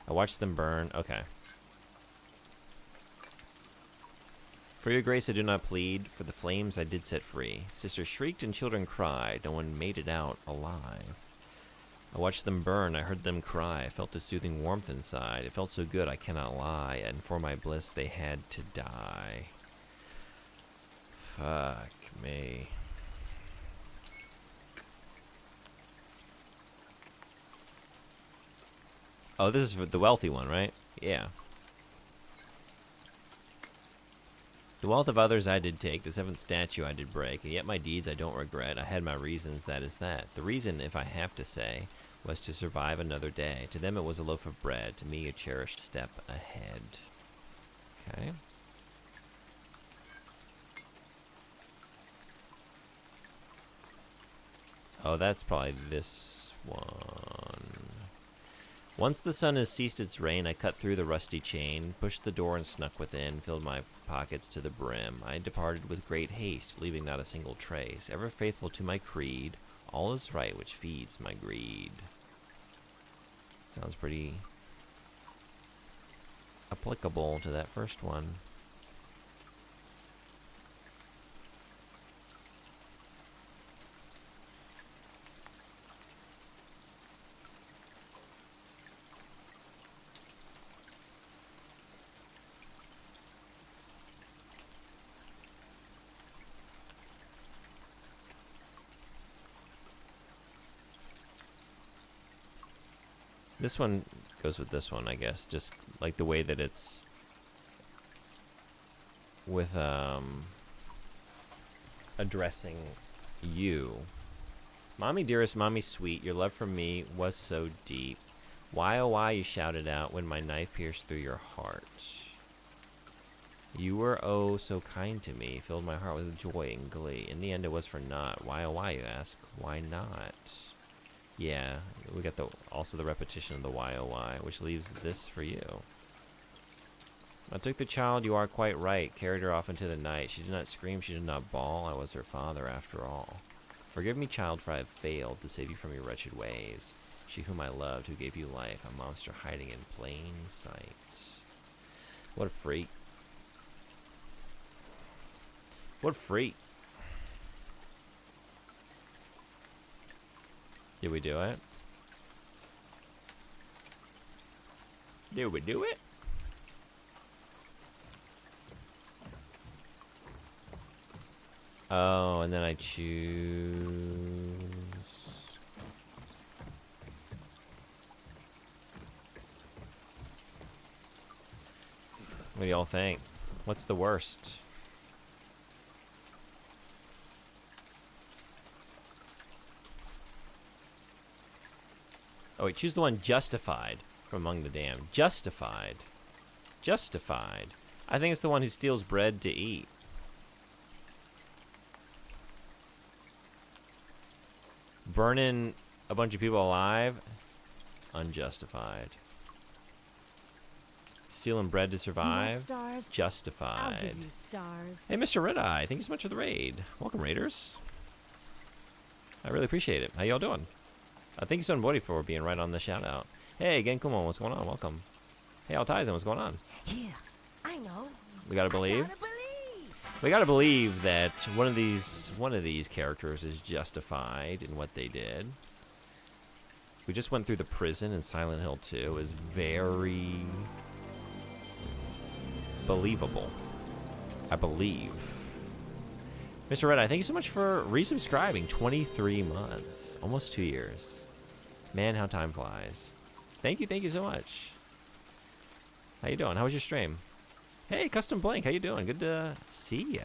I watched them burn, okay. For your grace I do not plead, for the flames I did set free. Sisters shrieked and children cried, no one made it out alive. I watched them burn, I heard them cry, I felt a soothing warmth inside. It felt so good I cannot lie, and for my bliss they had to die. Fuck me. Oh, this is for the wealthy one, right? Yeah. The wealth of others I did take, the seventh statue I did break, and yet my deeds I don't regret. I had my reasons, that is that. The reason, if I have to say, was to survive another day. To them it was a loaf of bread, to me a cherished step ahead. Okay. Oh, that's probably this one. Once the sun has ceased its rain, I cut through the rusty chain, pushed the door and snuck within, filled my pockets to the brim. I departed with great haste, leaving not a single trace. Ever faithful to my creed, all is right which feeds my greed. Sounds pretty applicable to that first one. This one goes with this one, I guess. Just like the way that it's with addressing you. Mommy dearest, mommy sweet, your love for me was so deep. Why oh why you shouted out when my knife pierced through your heart. You were oh so kind to me, filled my heart with joy and glee. In the end, it was for naught. Why, oh why, you ask? Why not? Yeah, we got also the repetition of the why, oh why, which leaves this for you. I took the child, you are quite right, carried her off into the night. She did not scream, she did not bawl, I was her father after all. Forgive me, child, for I have failed to save you from your wretched ways. She whom I loved, who gave you life, a monster hiding in plain sight. What a freak. What a freak. Did we do it? Did we do it? Oh, and then I choose... What do y'all think? What's the worst? Oh wait, choose the one justified from among the damned. Justified. Justified. I think it's the one who steals bread to eat. Burning a bunch of people alive? Unjustified. Stealing bread to survive? Stars? Justified. I'll give you stars. Hey, Mr. Red Eye, thank you so much for the raid. Welcome, Raiders. I really appreciate it. How y'all doing? Thank you so much, Bodhi, for being right on the shout out. Hey, Genkumo, what's going on? Welcome. Hey, Altaizen, what's going on? Yeah, I know. We gotta believe. Gotta believe. We gotta believe that one of these characters is justified in what they did. We just went through the prison in Silent Hill 2. It was very believable. I believe. Mr. Red Eye, thank you so much for resubscribing. 23 months. Almost 2 years. Man, how time flies. Thank you so much. How you doing? How was your stream? Hey, Custom Blank, how you doing? Good to see ya.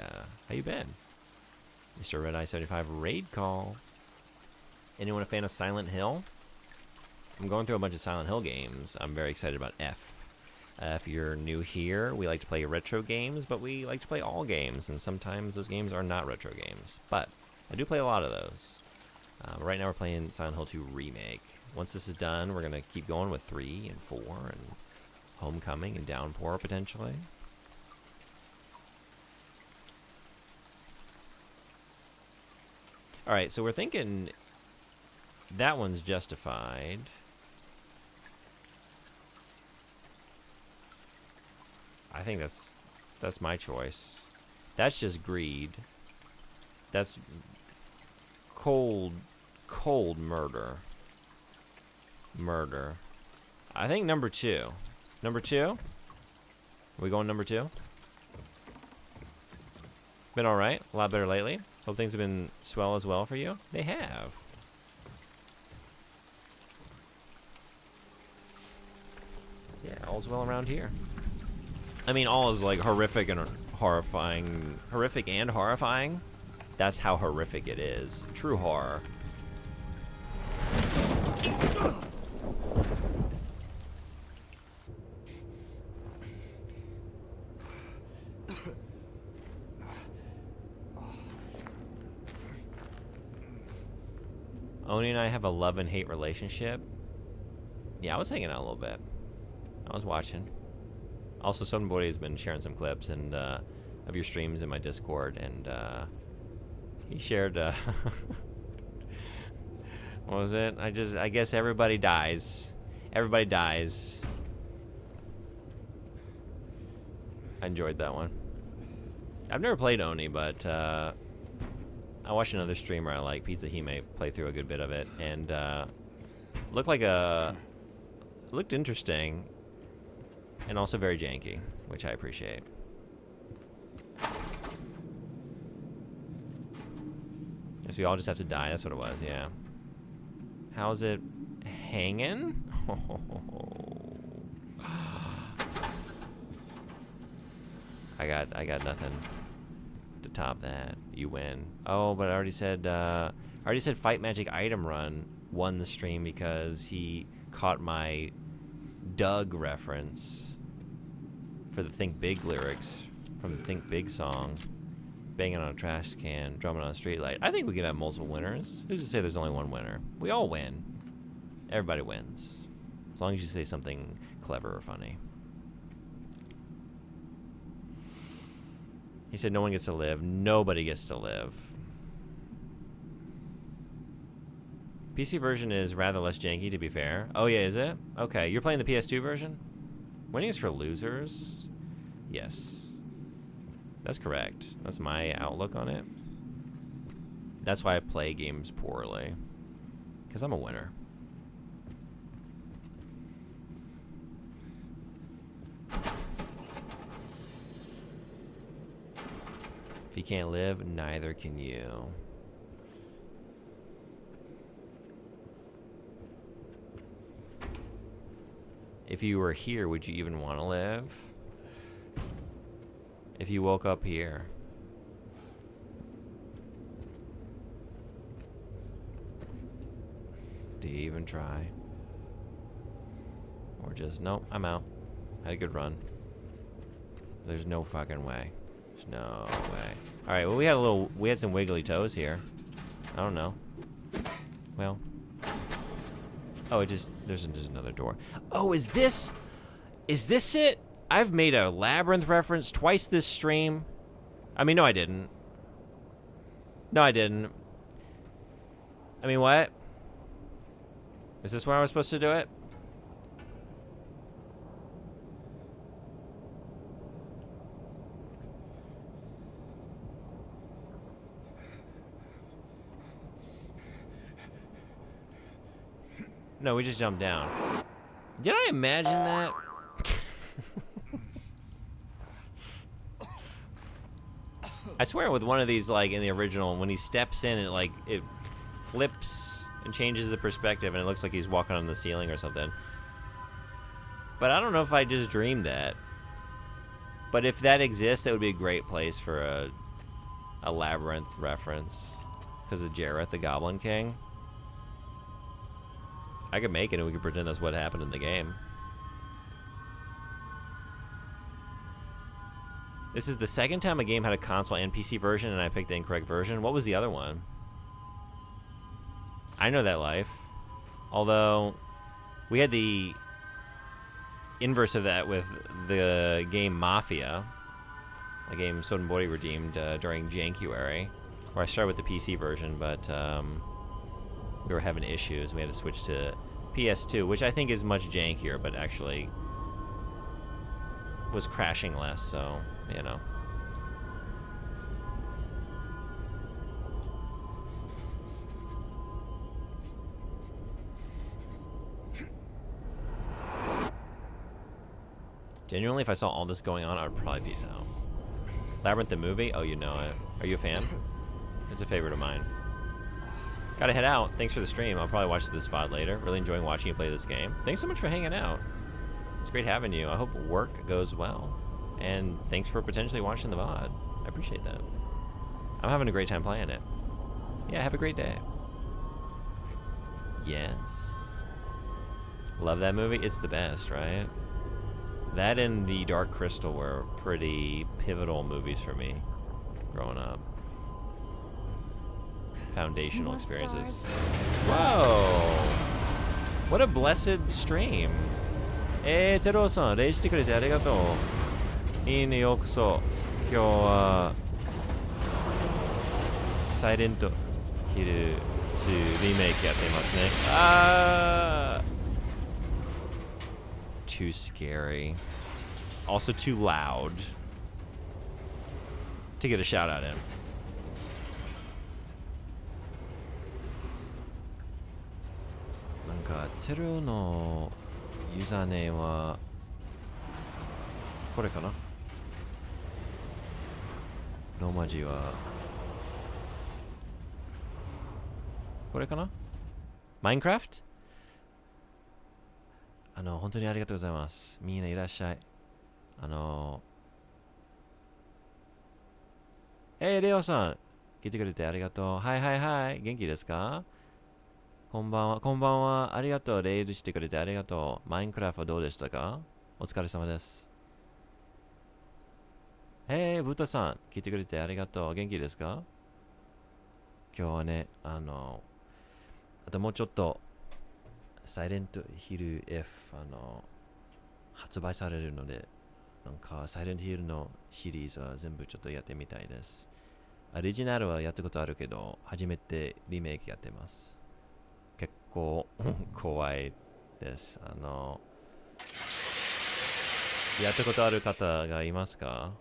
How you been? Mr. Red Eye 75 raid call. Anyone a fan of Silent Hill? I'm going through a bunch of Silent Hill games. I'm very excited about F. If you're new here, we like to play retro games, but we like to play all games, and sometimes those games are not retro games. But I do play a lot of those. Right now we're playing Silent Hill 2 Remake. Once this is done, we're going to keep going with 3 and 4 and Homecoming and Downpour potentially. Alright, so we're thinking that one's justified. I think that's my choice. That's just greed. That's cold murder. Murder. I think number 2. Number 2? Are we going number 2? Been alright. A lot better lately. Hope things have been swell as well for you. They have. Yeah, all's well around here. I mean, all is like horrific and horrifying. Horrific and horrifying. That's how horrific it is. True horror. Oni and I have a love and hate relationship. Yeah, I was hanging out a little bit. I was watching. Also, somebody has been sharing some clips and of your streams in my Discord, and he shared. What was it? I guess everybody dies. Everybody dies. I enjoyed that one. I've never played Oni, but I watched another streamer I like, Pizza Hime, play through a good bit of it, and looked interesting. And also very janky, which I appreciate. Guess we all just have to die. That's what it was, yeah. How's it hanging? I got nothing to top that. You win. Oh, but I already said Fight Magic Item Run won the stream because he caught my Doug reference for the Think Big lyrics from the Think Big song. Banging on a trash can, drumming on a street light. I think we could have multiple winners. Who's to say there's only one winner? We all win. Everybody wins. As long as you say something clever or funny. He said no one gets to live. Nobody gets to live. PC version is rather less janky, to be fair. Oh, yeah, is it? Okay, you're playing the PS2 version? Winning is for losers? Yes. That's correct. That's my outlook on it. That's why I play games poorly. Because I'm a winner. If you can't live, neither can you. If you were here, would you even want to live? If you woke up here. Do you even try? Or just, nope, I'm out. Had a good run. There's no fucking way. There's no way. Alright, well we had some wiggly toes here. I don't know. Well. Oh, there's just another door. Oh, is this it? I've made a Labyrinth reference twice this stream. I mean, no, I didn't. No, I didn't. I mean, what? Is this where I was supposed to do it? No, we just jumped down. Did I imagine that? I swear with one of these, like, in the original, when he steps in, it flips and changes the perspective, and it looks like he's walking on the ceiling or something. But I don't know if I just dreamed that. But if that exists, that would be a great place for a Labyrinth reference. Because of Jareth, the Goblin King. I could make it, and we could pretend that's what happened in the game. This is the second time a game had a console and PC version, and I picked the incorrect version. What was the other one? I know that life. Although, we had the inverse of that with the game Mafia. A game Sodenbori redeemed during January, where I started with the PC version, but we were having issues. We had to switch to PS2, which I think is much jankier, but actually was crashing less, so, you know. Genuinely, if I saw all this going on, I would probably peace out. Labyrinth the movie? Oh, you know it. Are you a fan? It's a favorite of mine. Gotta head out. Thanks for the stream. I'll probably watch this VOD later. Really enjoying watching you play this game. Thanks so much for hanging out. It's great having you. I hope work goes well. And thanks for potentially watching the VOD. I appreciate that. I'm having a great time playing it. Yeah, have a great day. Yes. Love that movie. It's the best, right? That and The Dark Crystal were pretty pivotal movies for me growing up. Foundational experiences. Whoa! What a blessed stream. Tero-san, レイしてくれてありがとう。いいね、ようこそ。今日はサイレントヒル2リメイクやっていますね。あー Too scary. Also too loud to get a shout out in. Teru no username wa これかなローマ字はこれかなマインクラフト本当にありがとうございます。みんないらっしゃい。レオさん、来てくれてありがとう。はいはいはい。元気ですか？こんばんは。こんばんは。ありがとう。レイルしてくれてありがとう。マインクラフトはどうでしたか？お疲れ様です。ブタさん、聞いてくれてありがとう。元気ですか？今日はね、あともうちょっと、サイレントヒル F、発売されるので、なんか、サイレントヒルのシリーズは全部ちょっとやってみたいです。オリジナルはやったことあるけど、初めてリメイクやってます。結構怖いです。やったことある方がいますか？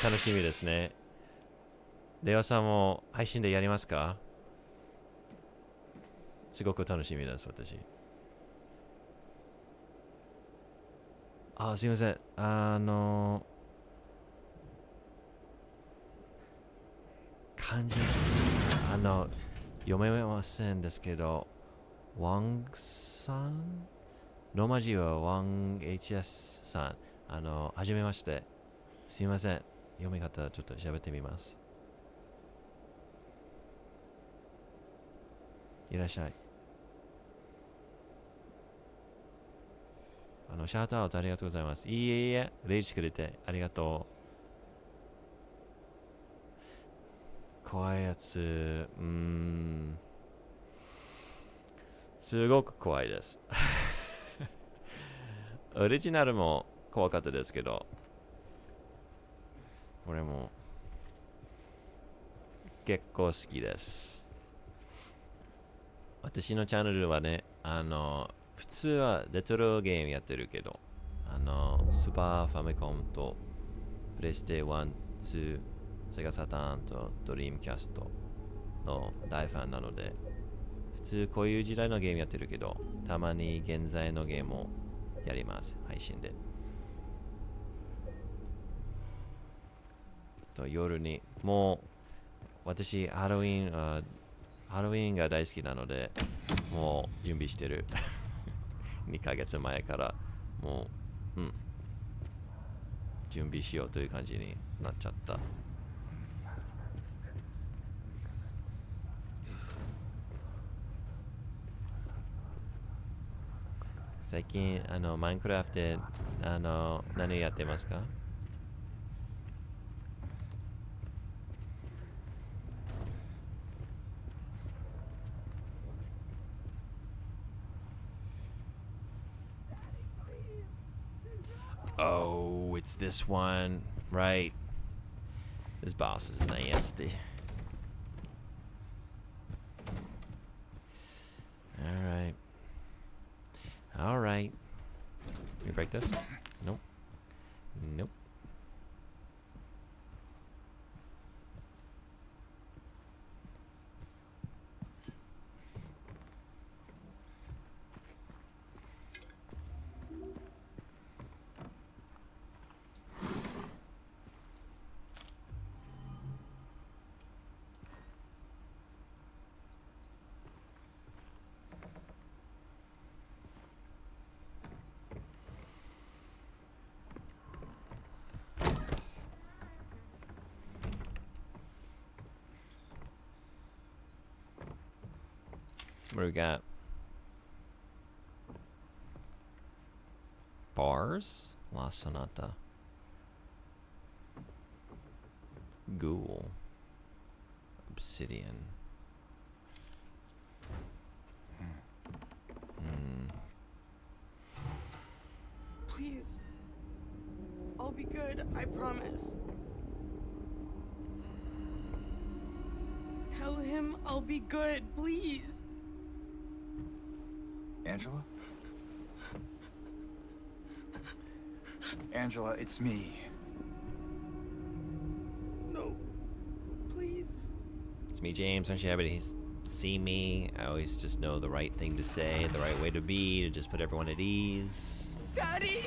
楽しみですね。レオさんも配信でやりますか？すごく楽しみです、私。すいません。漢字、読めませんですけど、ワンさんローマ字はワン HS さん。はじめまして。すいません。読み方ちょっと喋ってみます。いらっしゃい。シャートアウトありがとうございます。いえいえ、レイジくれてありがとう。怖いやつ、すごく怖いです。オリジナルも怖かったですけど、これも結構好きです。私のチャンネルはね、普通はレトロゲームやってるけど、スーパーファミコンとプレイステ1、2、セガサターンとドリームキャストの大ファンなので、普通こういう時代のゲームやってるけど、たまに現在のゲームをやります、配信で。と夜に、もう私ハロウィンが大好きなので、もう準備してる。2ヶ月前からもう、準備しようという感じになっちゃった。最近マインクラフトで何やってますか？Oh, it's this one, right? This boss is nasty. Alright. Alright. Can you break this? Nope. Nope. What do we got? Bars? La Sonata. Ghoul. Obsidian. Please. I'll be good, I promise. Tell him I'll be good, please. Angela? Angela, it's me. No. Please. It's me, James. Don't you ever see me? I always just know the right thing to say, the right way to be, to just put everyone at ease. Daddy!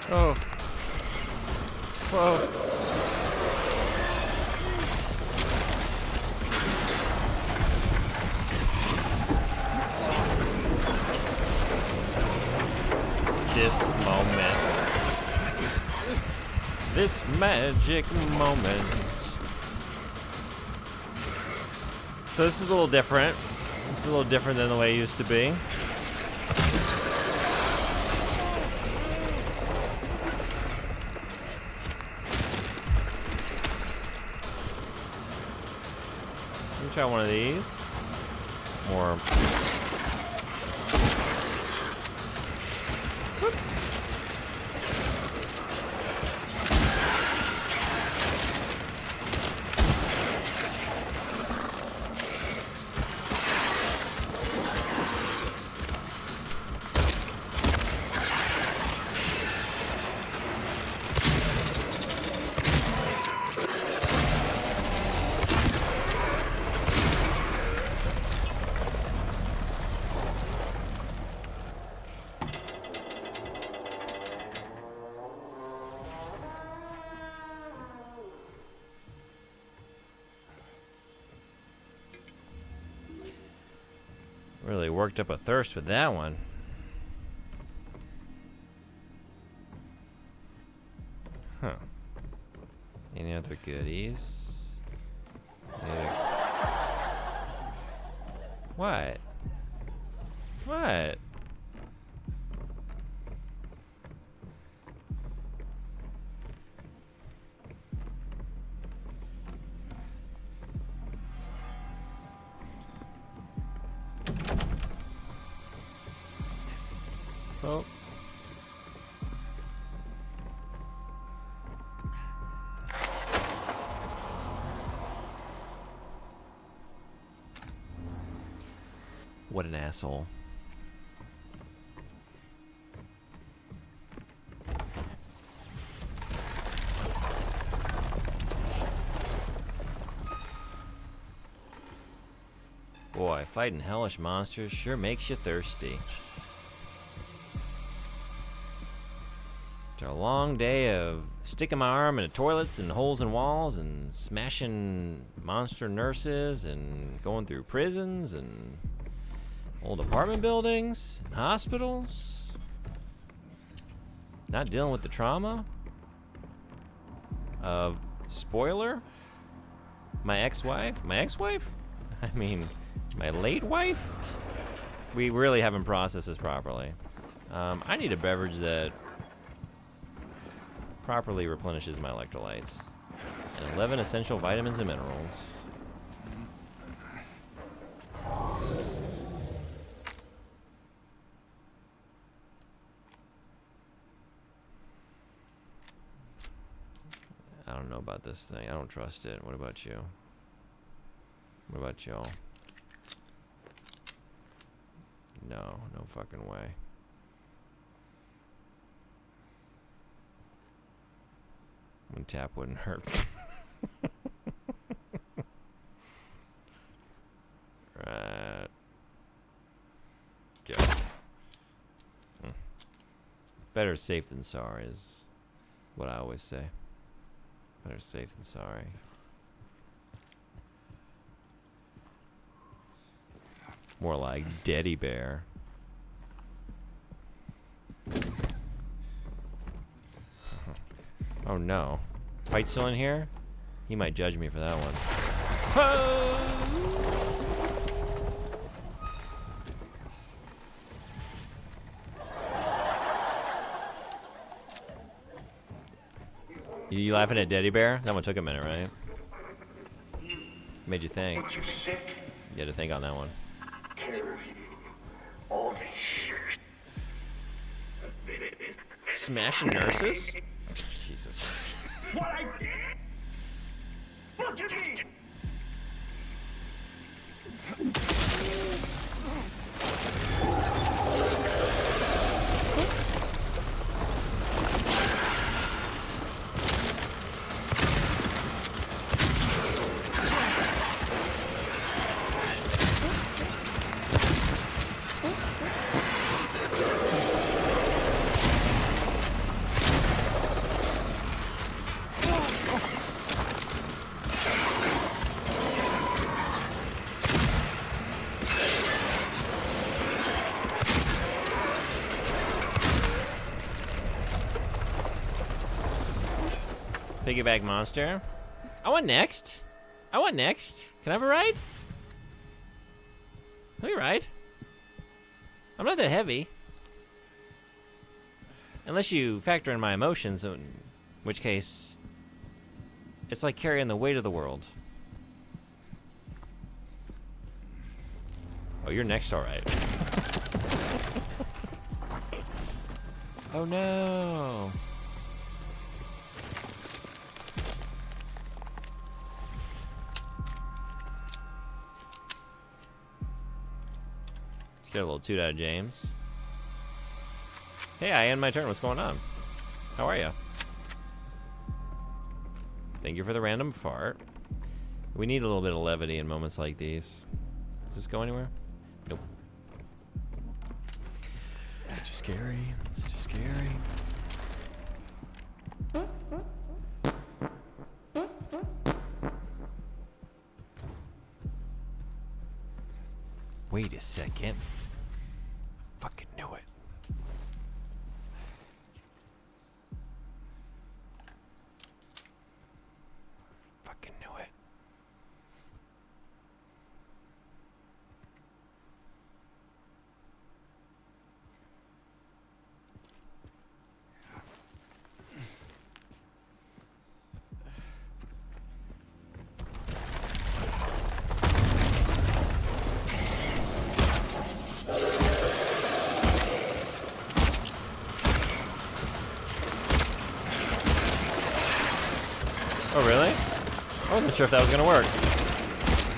Oh. Whoa. This moment. This magic moment. So this is a little different. It's a little different than the way it used to be. Let me try one of these. More. Really worked up a thirst with that one. Huh. Any other goodies? What? What? Oh. What an asshole. Boy, fighting hellish monsters sure makes you thirsty. After a long day of sticking my arm into toilets and holes in walls and smashing monster nurses and going through prisons and old apartment buildings and hospitals, not dealing with the trauma of, spoiler, my ex-wife? I mean, my late wife? We really haven't processed this properly. I need a beverage that properly replenishes my electrolytes. And 11 essential vitamins and minerals. I don't know about this thing. I don't trust it. What about you? What about y'all? No, no fucking way. One tap wouldn't hurt. Right. Go. Better safe than sorry is what I always say. Better safe than sorry. More like Teddy Bear. Oh no. Fight still in here? He might judge me for that one. You laughing at Teddy Bear? That one took a minute, right? Made you think. You had to think on that one. Smashing nurses? Jesus. piggyback monster. I want next. I want next. Can I have a ride? Let me ride. I'm not that heavy. Unless you factor in my emotions, in which case, it's like carrying the weight of the world. Oh, you're next, all right. Oh no. Let's get a little toot out of James. Hey, I end my turn. What's going on? How are you? Thank you for the random fart. We need a little bit of levity in moments like these. Does this go anywhere? Nope. It's too scary. It's too scary. Wait a second. Fucking knew it. Fucking knew it. Oh, really? I wasn't sure if that was gonna work.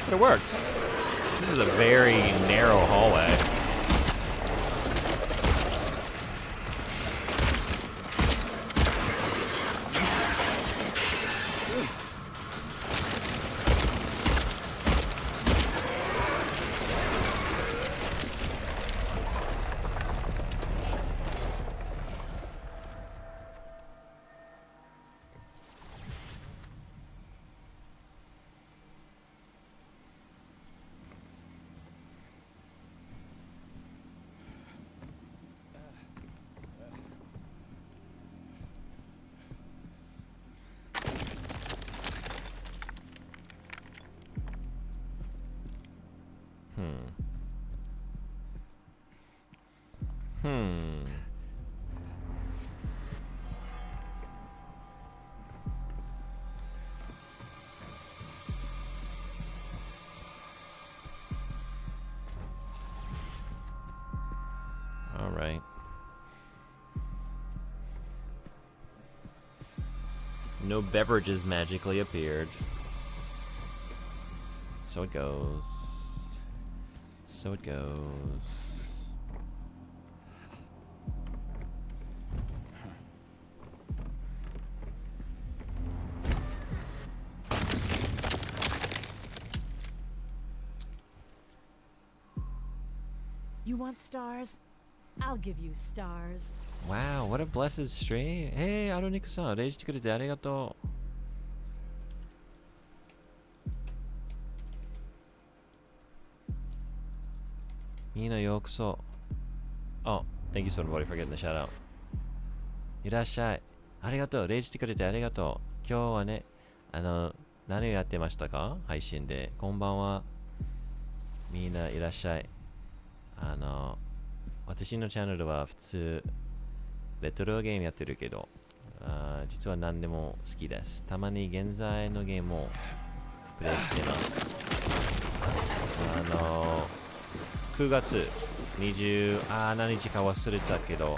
But it worked. This is a very narrow hallway. All right. No beverages magically appeared. So it goes. So it goes. You want stars? I'll give you stars. Wow, what a blessed stream. Hey, アロニクさん、レイしてくれてありがとう。みんなようこそ。Oh, thank you so much for getting the shout out. いらっしゃい。ありがとう。レイしてくれてありがとう。今日はね、何をやってましたか配信で。こんばんは。みんないらっしゃい。私のチャンネルは普通、レトロゲームやってるけど、実は何でも好きです。たまに現在のゲームをプレイしてます。9月27日か忘れたけど、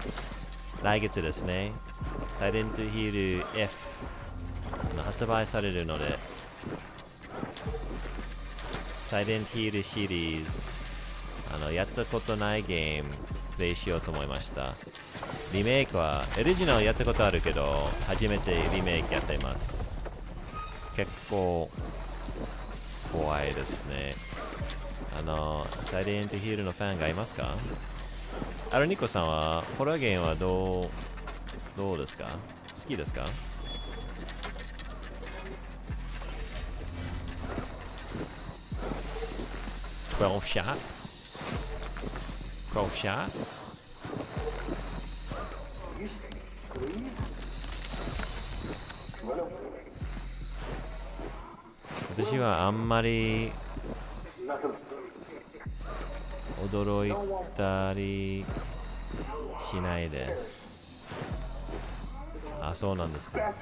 来月ですね、サイレントヒール F 発売されるので、サイレントヒールシリーズ、やったことないゲームプレイしようと思いました。リメイクはオリジナルやったことあるけど、初めてリメイクやっています。結構怖いですね。サイレントヒールのファンがいますか？アルニコさんはホラーゲームはどうですか？好きですか？12 shots? 12 shots? 私はあんまり驚いたりしないです。あ、そうなんですか。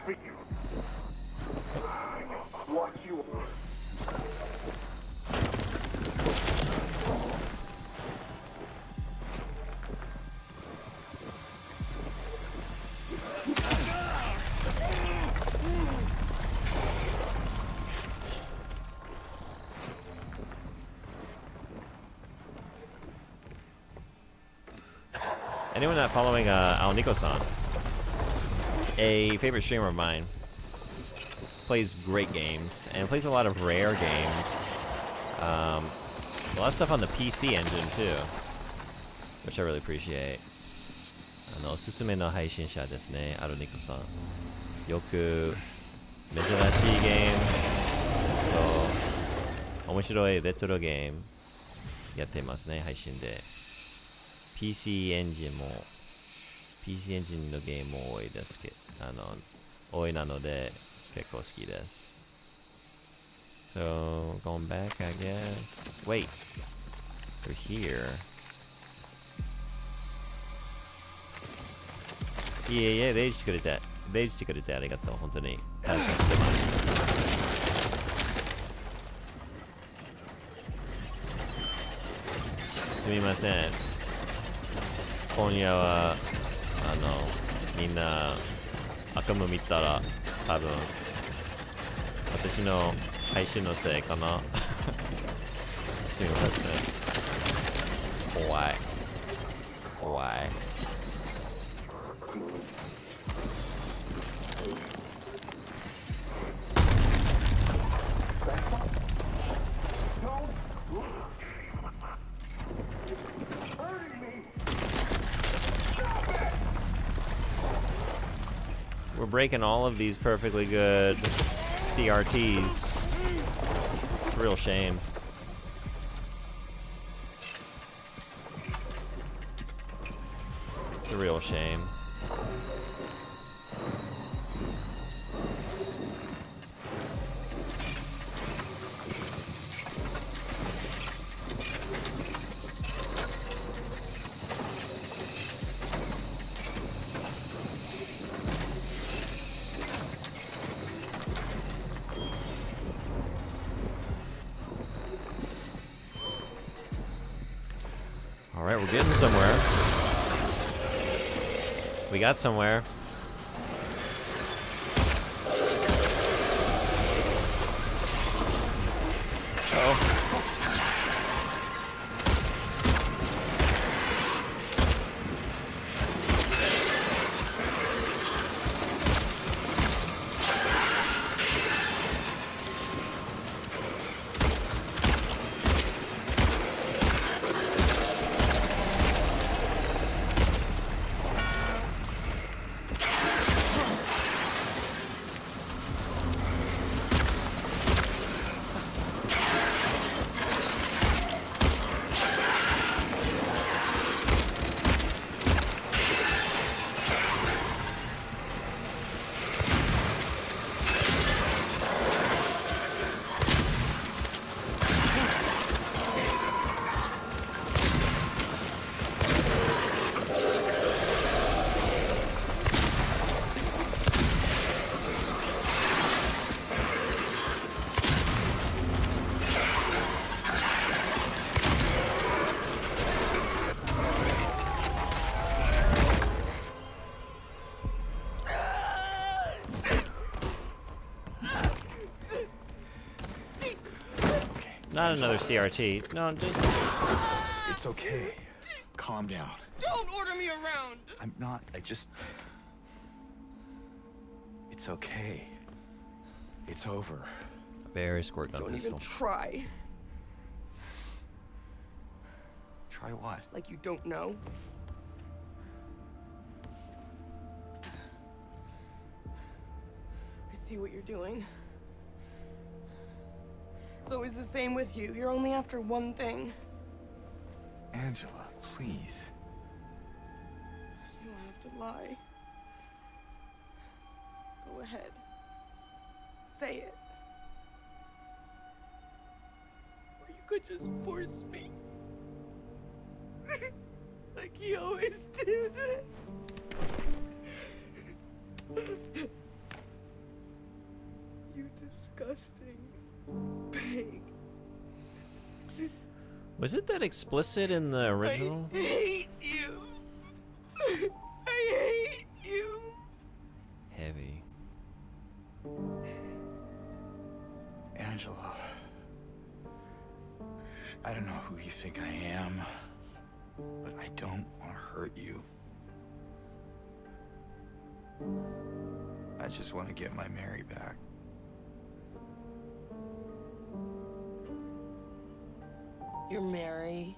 Anyone not following Alnico-san, a favorite streamer of mine, plays great games and plays a lot of rare games. A lot of stuff on the PC engine too, which I really appreciate. おすすめの配信者ですね、アルニコさん。よく珍しいゲームと面白いレトロゲームやってますね、配信で。PC エンジンのゲームも多いですけど、多いなので結構好きです。So, going back, I guess. Wait, they're here. いえいえ、レイジしてくれてありがとう。本当に感謝してます。すみません。今夜はみんな悪夢見たら多分私の配信のせいかな。すみません。怖い。We're breaking all of these perfectly good CRTs. It's a real shame. It's a real shame. Alright, we're getting somewhere. We got somewhere. Uh-oh. Not another CRT. No, just... It's okay. Calm down. Don't order me around! I'm not. It's okay. It's over. Very squirt gun Don't pistol. even try. Try what? Like you don't know. I see what you're doing. It's always the same with you. You're only after one thing. Angela, please. You don't have to lie. Go ahead. Say it. could just force me. Like he always did. You disgusting pig. Was it that explicit in the original? I hate you. I hate you. Heavy. Angela. I don't know who you think I am, but I don't want to hurt you. I just want to get my Mary back. You're Mary.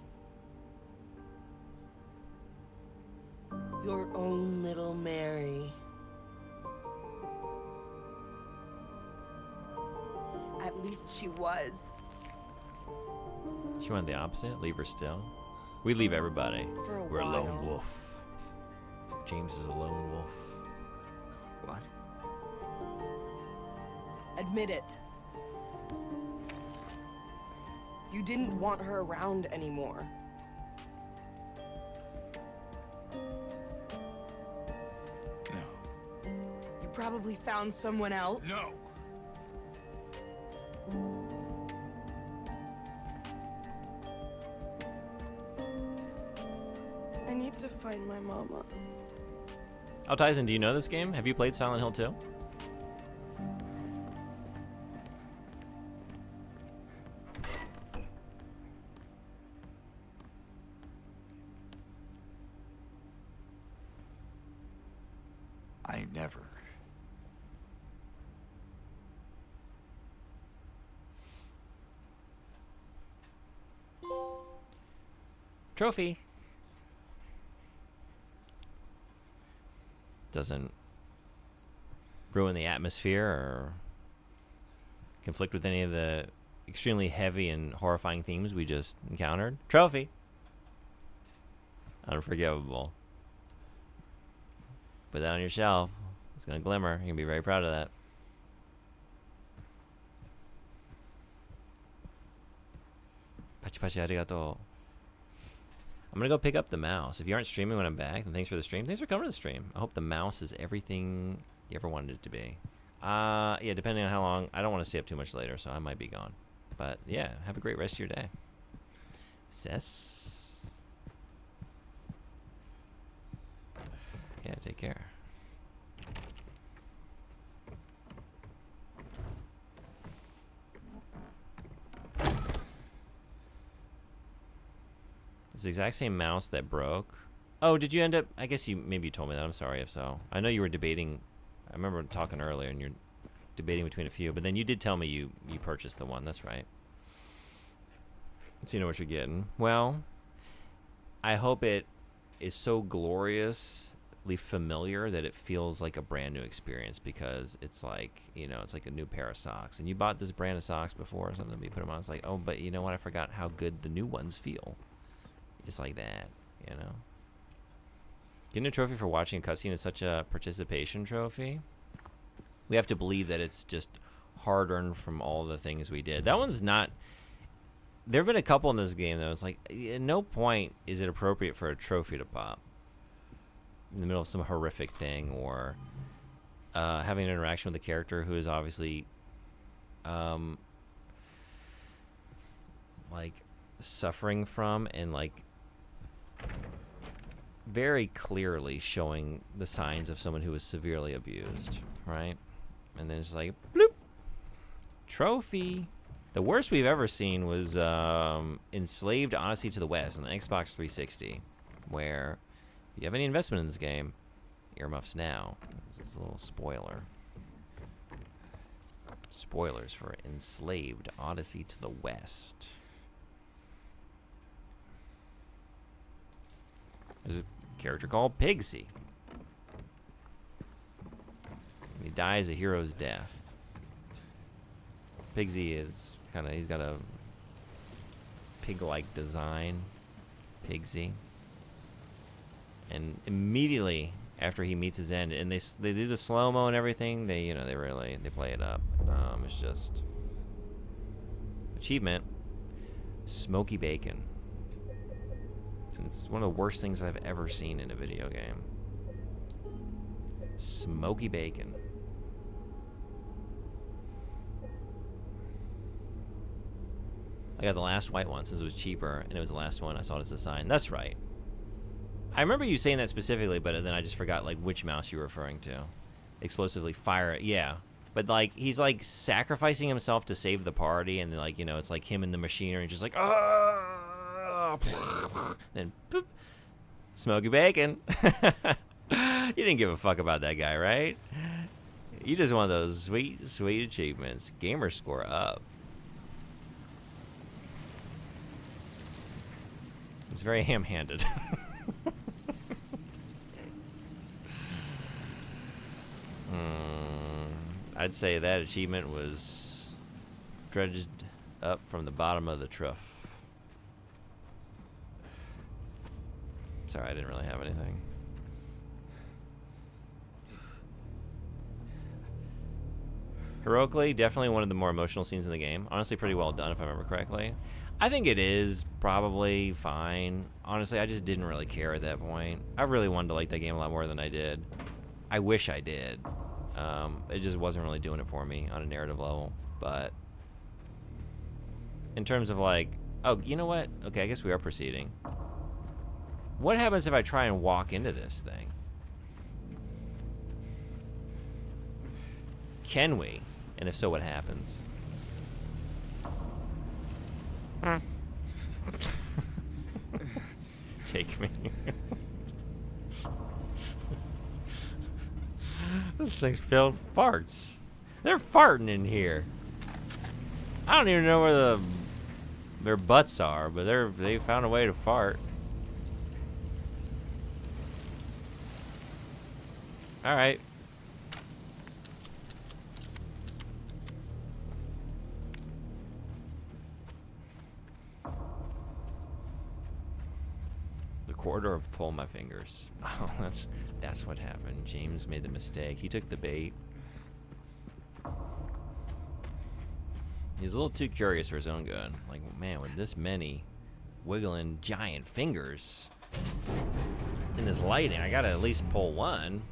Your own little Mary. At least she was. She wanted the opposite. Leave her still. We leave everybody. For a We're a while. lone wolf. James is a lone wolf. What? Admit it. You didn't want her around anymore. No. You probably found someone else. No! I need to find my mama. Oh, Tyson, do you know this game? Have you played Silent Hill 2? I never. Trophy. Doesn't ruin the atmosphere or conflict with any of the extremely heavy and horrifying themes we just encountered. Trophy. Unforgivable. Put that on your shelf. It's gonna glimmer. You're gonna be very proud of that. Pachi pachi arigato. I'm gonna go pick up the mouse. If you aren't streaming when I'm back, then thanks for the stream. Thanks for coming to the stream. I hope the mouse is everything you ever wanted it to be. Yeah, depending on how long. I don't want to stay up too much later, so I might be gone. But yeah, have a great rest of your day. Sis. Yeah, take care. It's the exact same mouse that broke. Oh, did you end up? I guess maybe you told me that. I'm sorry if so. I know you were debating. I remember talking earlier, and you're debating between a few. But then you did tell me you purchased the one. That's right. So you know what you're getting. Well, I hope it is so gloriously familiar that it feels like a brand new experience, because it's like, you know, it's like a new pair of socks. And you bought this brand of socks before or something. You put them on. It's like, oh, but you know what? I forgot how good the new ones feel. It's like that, you know. Getting a trophy for watching a cutscene is such a participation trophy. We have to believe that it's just hard-earned from all the things we did. That one's not... There have been a couple in this game that was like, at no point is it appropriate for a trophy to pop in the middle of some horrific thing, or having an interaction with a character who is obviously like suffering from and like very clearly showing the signs of someone who was severely abused, right? And then it's like, bloop, trophy. The worst we've ever seen was Enslaved Odyssey to the West on the Xbox 360, where if you have any investment in this game, earmuffs now. It's a little spoiler. Spoilers for Enslaved Odyssey to the West. There's a character called Pigsy. And he dies a hero's death. Pigsy is he's got a pig-like design. Pigsy. And immediately after he meets his end, and they do the slow-mo and everything, they play it up. It's just achievement. Smoky bacon. And it's one of the worst things I've ever seen in a video game. Smoky bacon. I got the last white one since it was cheaper, and it was the last one. I saw it as a sign. That's right. I remember you saying that specifically, but then I just forgot like which mouse you were referring to. Explosively fire it, yeah. But like he's like sacrificing himself to save the party, and like, you know, it's like him and the machinery, just like then boop, smoky bacon. You didn't give a fuck about that guy, right? You just want those sweet, sweet achievements. Gamer score up. It's very ham-handed. I'd say that achievement was dredged up from the bottom of the trough. Sorry, I didn't really have anything. Heroically, definitely one of the more emotional scenes in the game. Honestly, pretty well done, if I remember correctly. I think it is probably fine. Honestly, I just didn't really care at that point. I really wanted to like that game a lot more than I did. I wish I did. It just wasn't really doing it for me on a narrative level. But in terms of like, oh, you know what? Okay, I guess we are proceeding. What happens if I try and walk into this thing? Can we? And if so, what happens? Take me. This thing's filled with farts. They're farting in here. I don't even know where their butts are, but they found a way to fart. All right. The corridor of pull my fingers. Oh, that's what happened. James made the mistake. He took the bait. He's a little too curious for his own good. Like, man, with this many wiggling giant fingers in this lighting, I gotta at least pull one.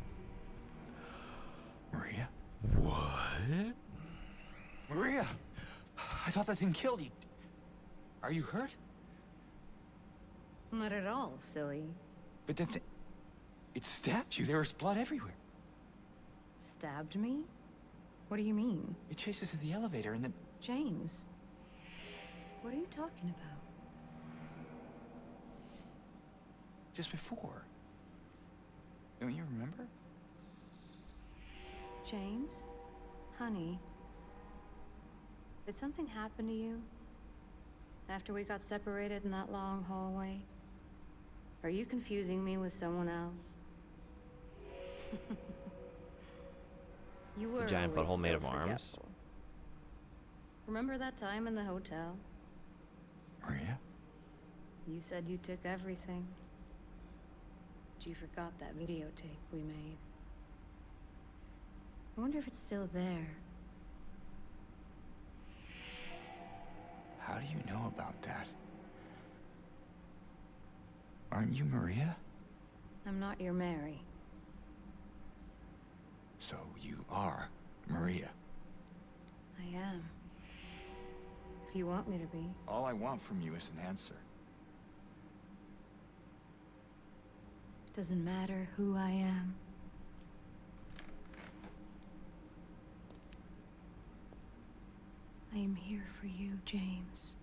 Maria? What? Maria! I thought that thing killed you. Are you hurt? Not at all, silly. But the thing... It stabbed you. There was blood everywhere. Stabbed me? What do you mean? It chased us to the elevator and then... James. What are you talking about? Just before. Don't you remember? James? Honey? Did something happen to you? After we got separated in that long hallway? Are you confusing me with someone else? You were The giant always butthole made so of arms. forgetful. Remember that time in the hotel? Maria? You said you took everything. But you forgot that videotape we made. I wonder if it's still there. How do you know about that? Aren't you Maria? I'm not your Mary. So you are Maria. I am. If you want me to be. All I want from you is an answer. Doesn't matter who I am. I am here for you, James.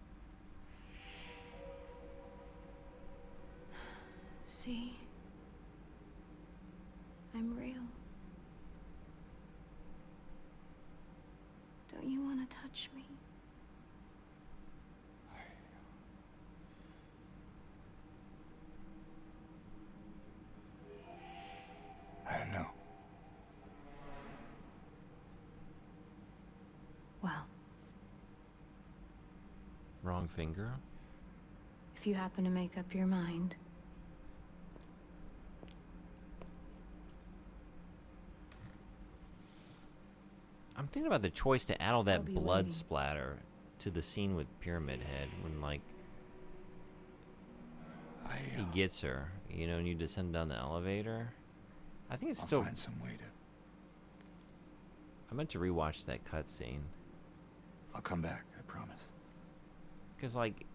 See? I'm real. Don't you want to touch me? I don't know. Well, Wrong finger. if you happen to make up your mind. I'm thinking about the choice to add all that I'll be blood waiting. splatter to the scene with Pyramid Head when, like, I, He gets her. You know, and you descend down the elevator. I think it's I'll still. find some way to. I meant to rewatch that cutscene. I'll come back. I promise. Because, like,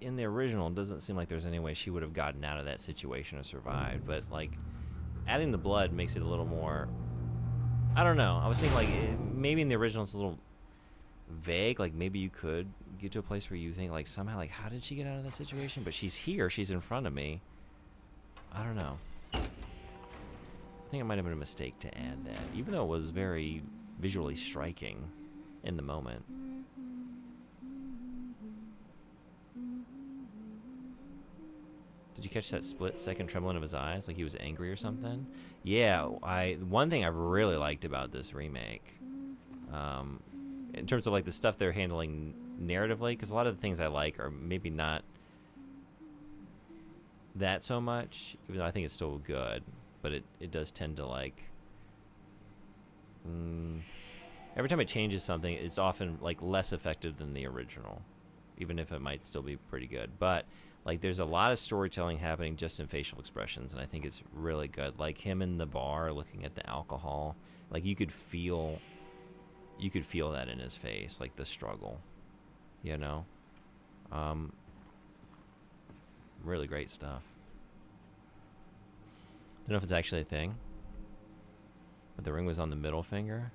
in the original, it doesn't seem like there's any way she would have gotten out of that situation or survived. But, like, adding the blood makes it a little more. I don't know. I was thinking, like, maybe in the original it's a little vague. Like, maybe you could get to a place where you think, like, somehow, like, how did she get out of that situation? But she's here. She's in front of me. I don't know. I think it might have been a mistake to add that, even though it was very visually striking in the moment. Did you catch that split-second trembling of his eyes, like he was angry or something? Yeah, one thing I've really liked about this remake, in terms of like the stuff they're handling narratively, because a lot of the things I like are maybe not that so much, even though I think it's still good, but it does tend to like, every time it changes something, it's often like less effective than the original, even if it might still be pretty good. But like, there's a lot of storytelling happening just in facial expressions, and I think it's really good. Like him in the bar looking at the alcohol, like you could feel that in his face, like the struggle, you know. Really great stuff. Don't know if it's actually a thing, but the ring was on the middle finger.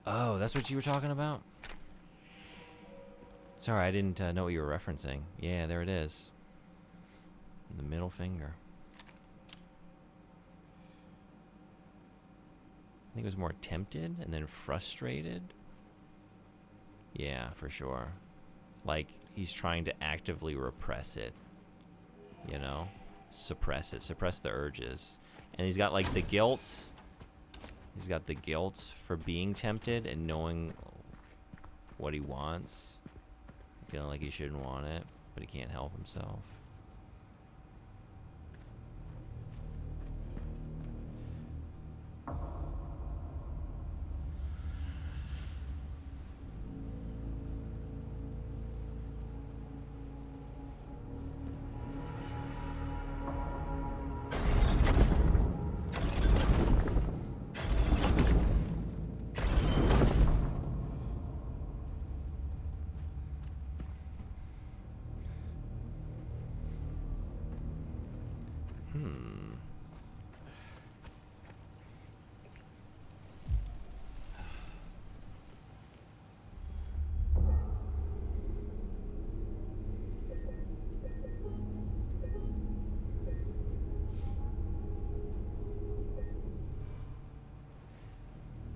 Oh, that's what you were talking about? Sorry, I didn't know what you were referencing. Yeah, there it is. The middle finger. I think it was more tempted and then frustrated. Yeah, for sure. Like, he's trying to actively repress it. You know? Suppress it. Suppress the urges. And he's got, like, the guilt. He's got the guilt for being tempted and knowing what he wants. Feeling like he shouldn't want it, but he can't help himself.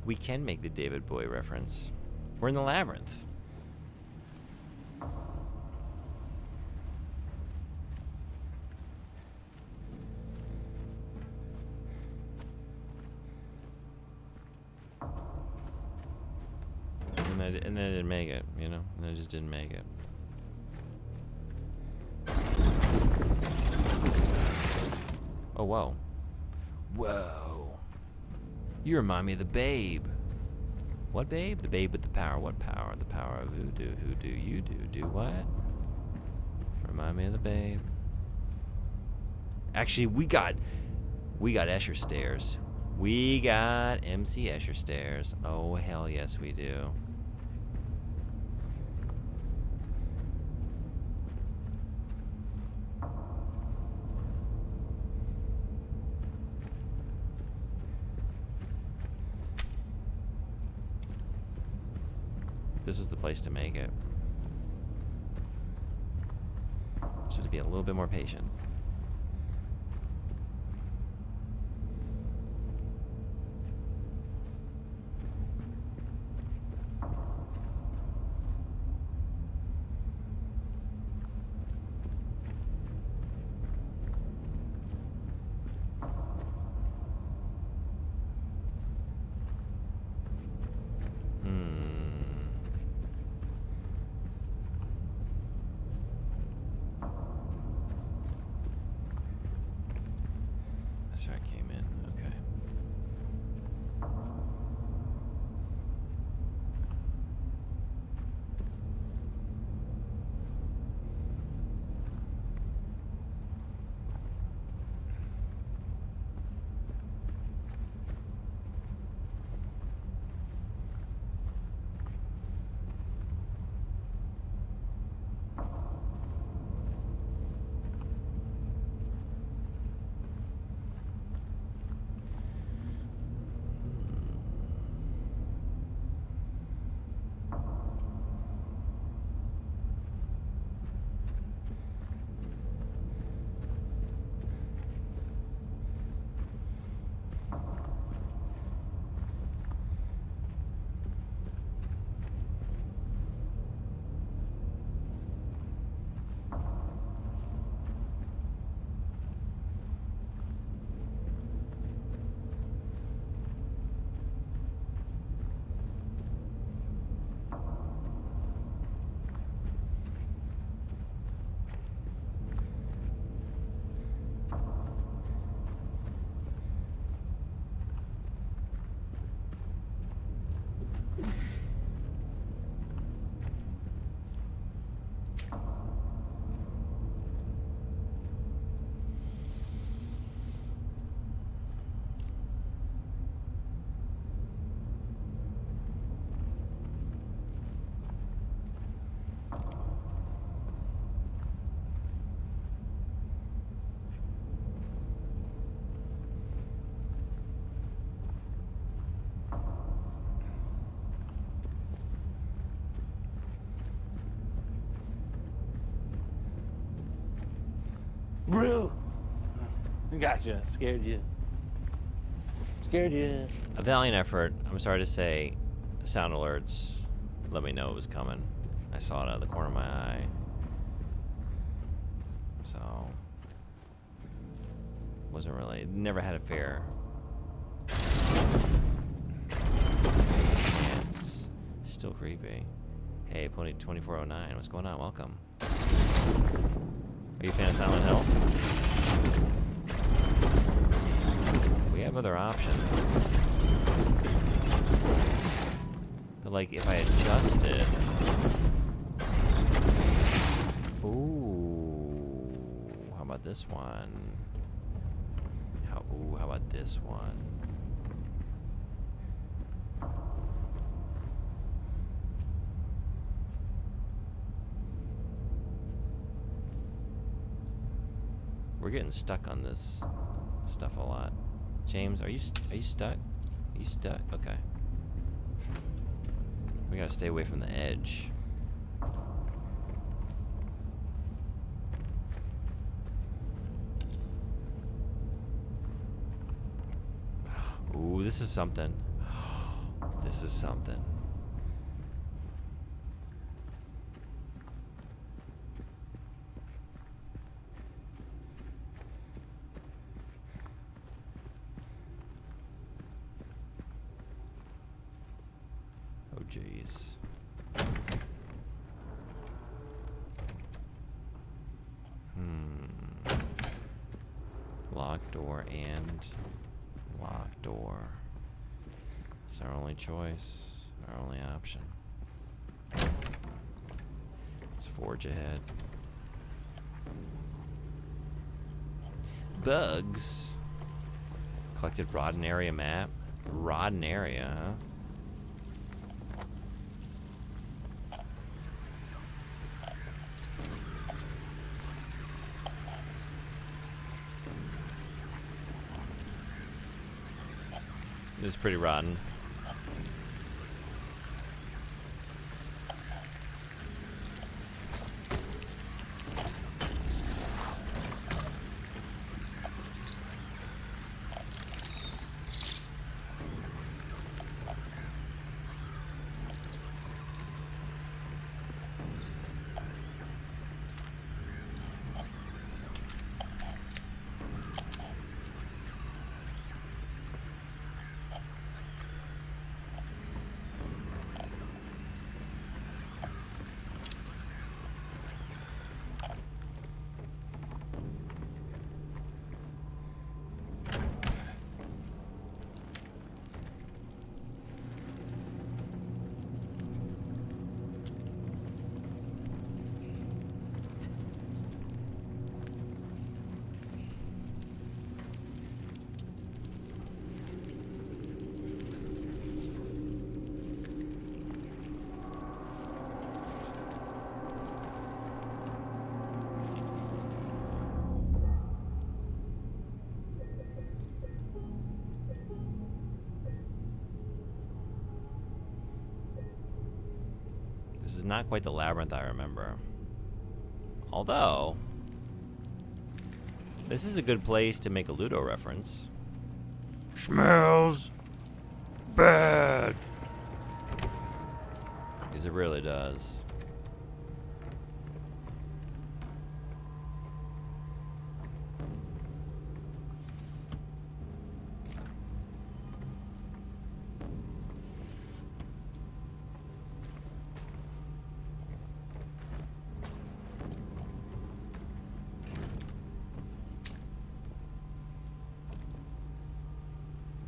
We can make the David Bowie reference. We're in the labyrinth. And then I didn't make it, you know? And I just didn't make it. Oh, whoa. Whoa. You remind me of the Babe. What Babe? The Babe with the power. What power? The power of voodoo. Who do you do? Do what? Remind me of the Babe. Actually, we got Escher stairs. We got MC Escher stairs. Oh, hell yes we do. This is the place to make it. Just have to be a little bit more patient. That's where I came in. Okay. Gotcha. Scared you. Scared you. A valiant effort. I'm sorry to say, sound alerts let me know it was coming. I saw it out of the corner of my eye. So, wasn't really, never had a fear. It's still creepy. Hey, Pony 2409, what's going on? Welcome. Are you a fan of Silent Hill? We have other options. But like, if I adjust it... Ooh, how about this one? How about this one? We're getting stuck on this stuff a lot. James, are you stuck? Are you stuck? Okay. We gotta stay away from the edge. Ooh, this is something. This is something. Oh, jeez. Locked door and locked door. It's our only choice, our only option. Let's forge ahead. Bugs. Collected Rodden area map. Rodden area, huh? This is pretty rotten. This is not quite the labyrinth I remember. Although, this is a good place to make a Ludo reference. Smells bad. Because it really does.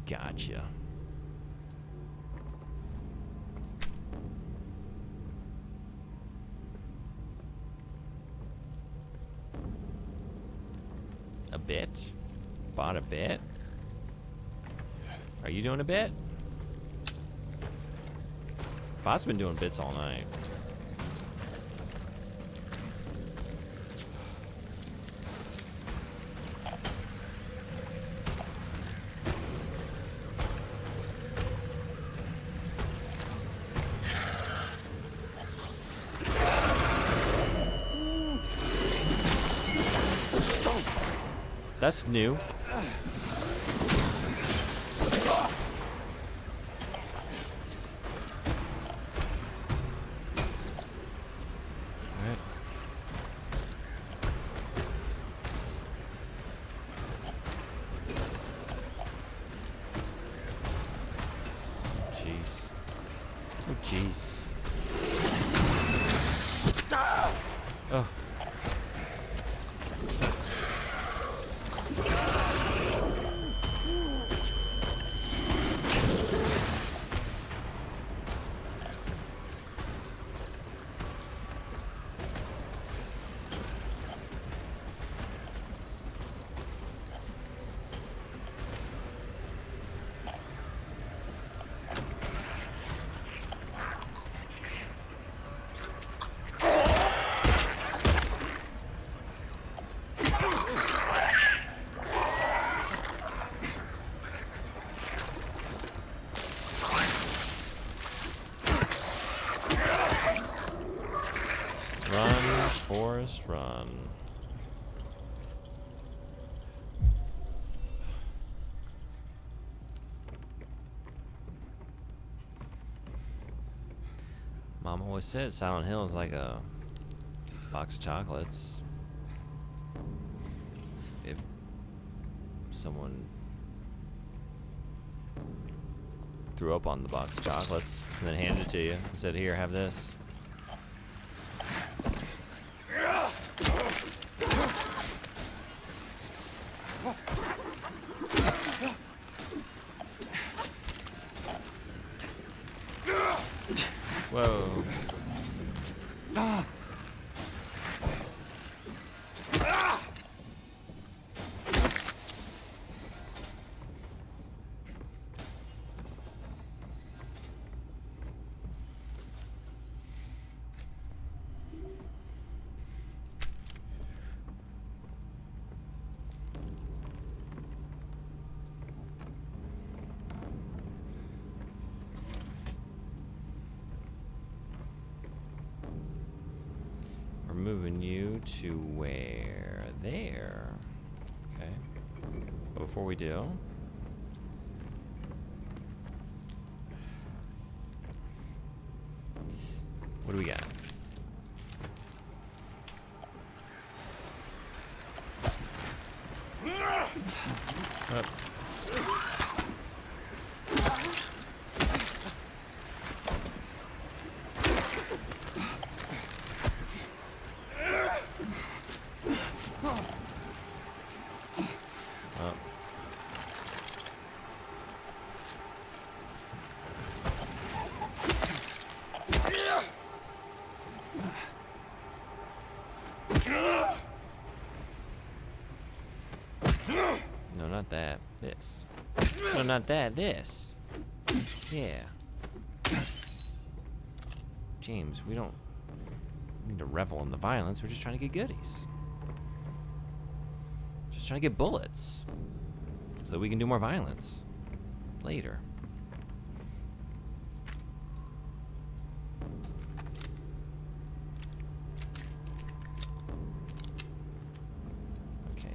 Gotcha. A bit? Bought a bit? Are you doing a bit? Bot's been doing bits all night. That's new. Alright. Jeez. Oh, jeez. Oh. Run, Forrest, run. Mom always said Silent Hill is like a box of chocolates. If someone threw up on the box of chocolates and then handed it to you and said, "Here, have this." Whoa. We're moving you to where? There. Okay. But before we do, what do we got? Up. Up. No, not that. This. No, not that. This. Yeah. James, we don't need to revel in the violence. We're just trying to get goodies. Just trying to get bullets. So we can do more violence. Later. Okay.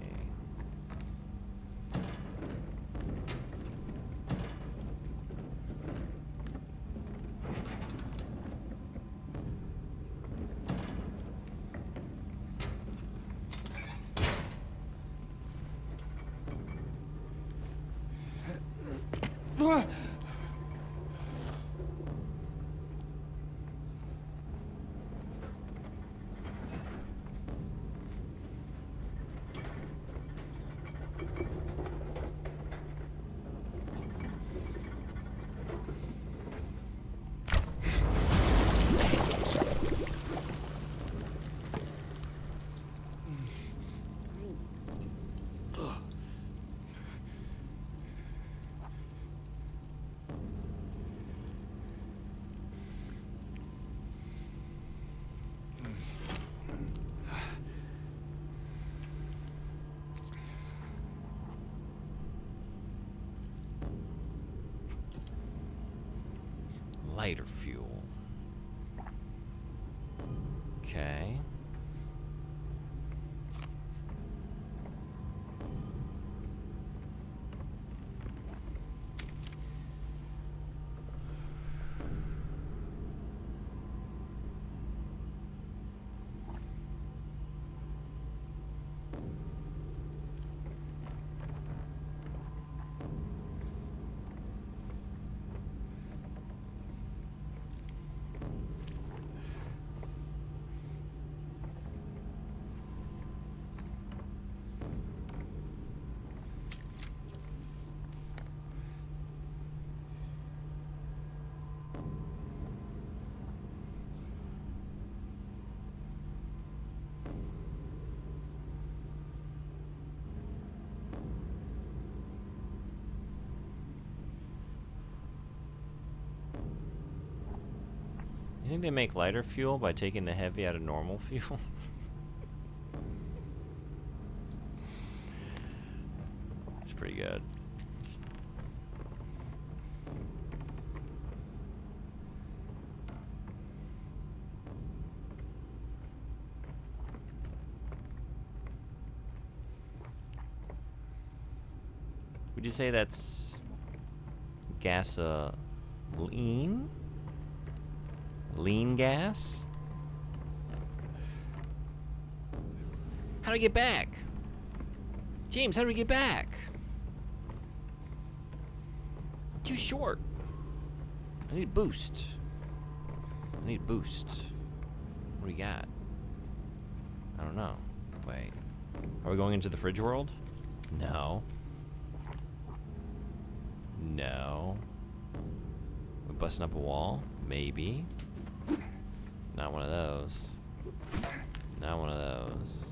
Lighter fuel. Okay. You think they make lighter fuel by taking the heavy out of normal fuel? It's pretty good. Would you say that's gasoline? Lean gas? How do we get back? James, how do we get back? Too short. I need a boost. I need a boost. What do we got? I don't know. Wait. Are we going into the fridge world? No. No. We busting up a wall? Maybe. Not one of those. Not one of those.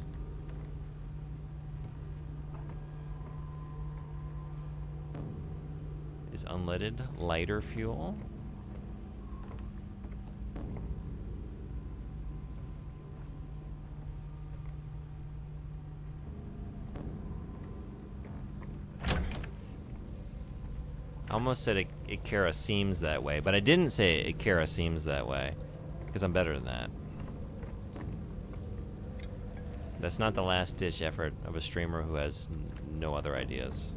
Is unleaded lighter fuel? I almost said Ikara seems that way, but I didn't say Ikara seems that way, because I'm better than that. That's not the last-ditch effort of a streamer who has no other ideas.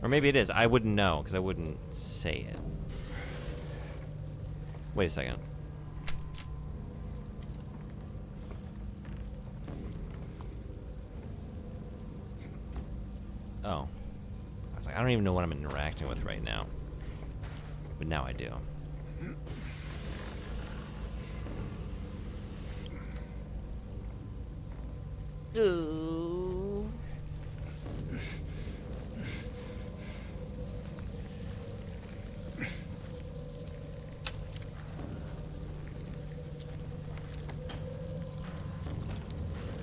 Or maybe it is. I wouldn't know, because I wouldn't say it. Wait a second. Oh. I was like, I don't even know what I'm interacting with right now. But now I do. Ooh.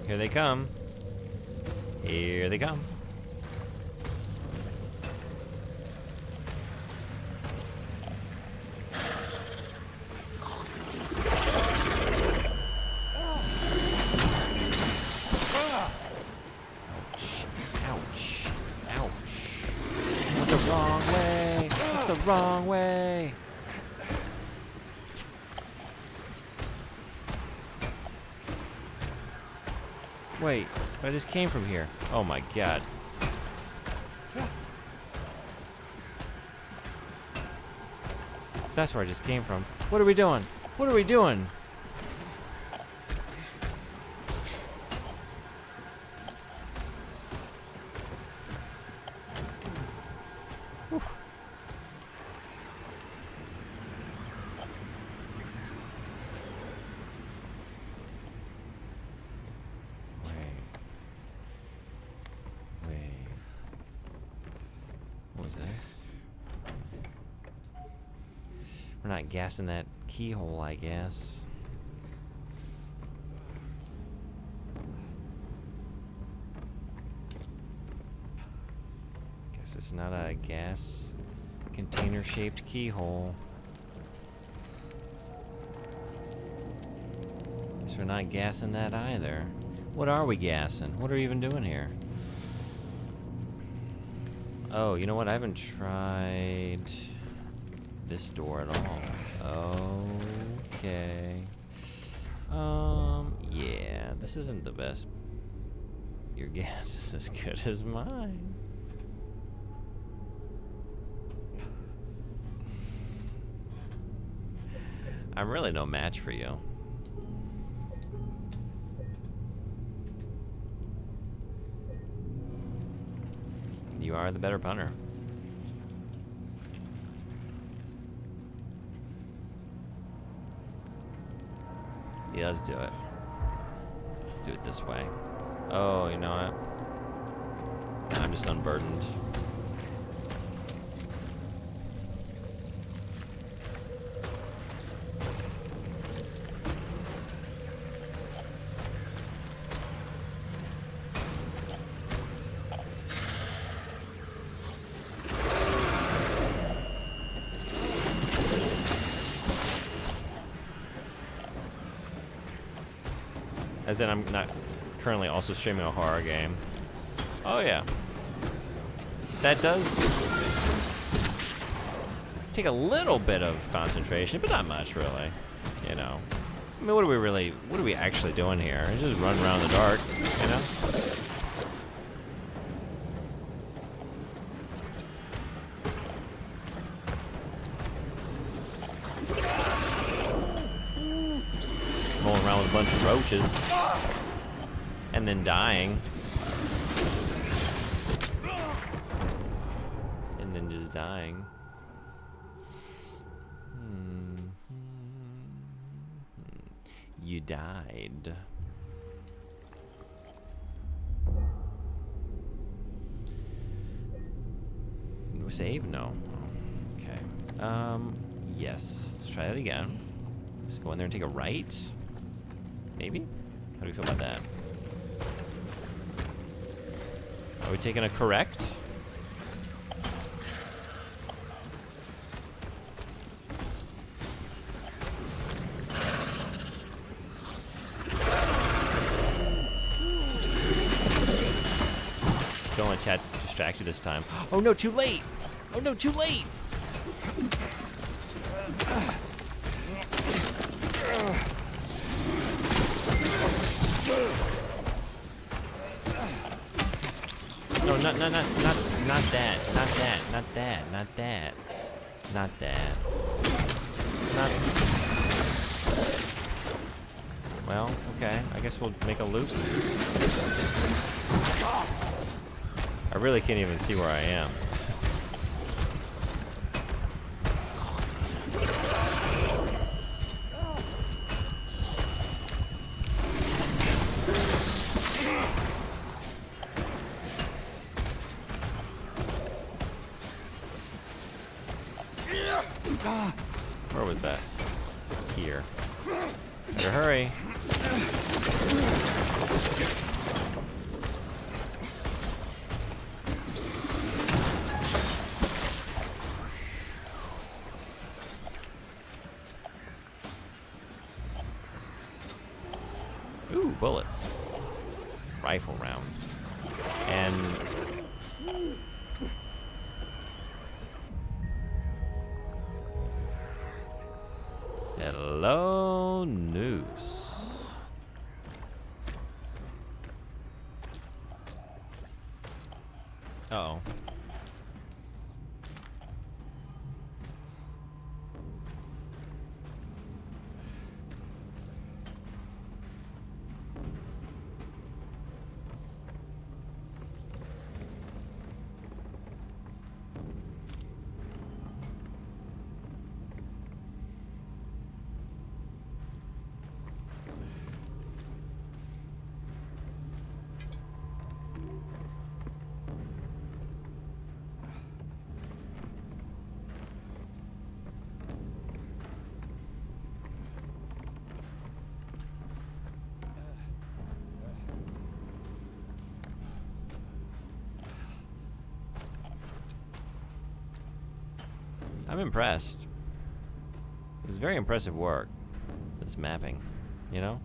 Here they come. Here they come. Wrong way. Wait, I just came from here. Oh my god. That's where I just came from. What are we doing? What are we doing? Oof. What was this? We're not gassing that keyhole, I guess. Guess it's not a gas container-shaped keyhole. Guess we're not gassing that either. What are we gassing? What are we even doing here? Oh, you know what? I haven't tried this door at all. Okay. Yeah, this isn't the best. Your gas is as good as mine. I'm really no match for you. You are the better punter. Yeah, let's do it. Let's do it this way. Oh, you know what? I'm just unburdened. As in, I'm not currently also streaming a horror game. Oh yeah. That does take a little bit of concentration, but not much really. You know. I mean, what are we actually doing here? Just run around in the dark, you know? Rolling around with a bunch of roaches. And then dying. And then just dying. You died. Save? No. Okay. Yes. Let's try that again. Just go in there and take a right. Maybe? How do we feel about that? Are we taking a correct? Don't let chat distract you this time. Oh no, too late! Oh no, too late! No, not that, not that. Well, okay, I guess we'll make a loop. I really can't even see where I am. Where was that? Here. Here, hurry. Ooh, bullets. Rifle rounds. And hello, noose. Uh-oh. I'm impressed. It's very impressive work. This mapping, you know?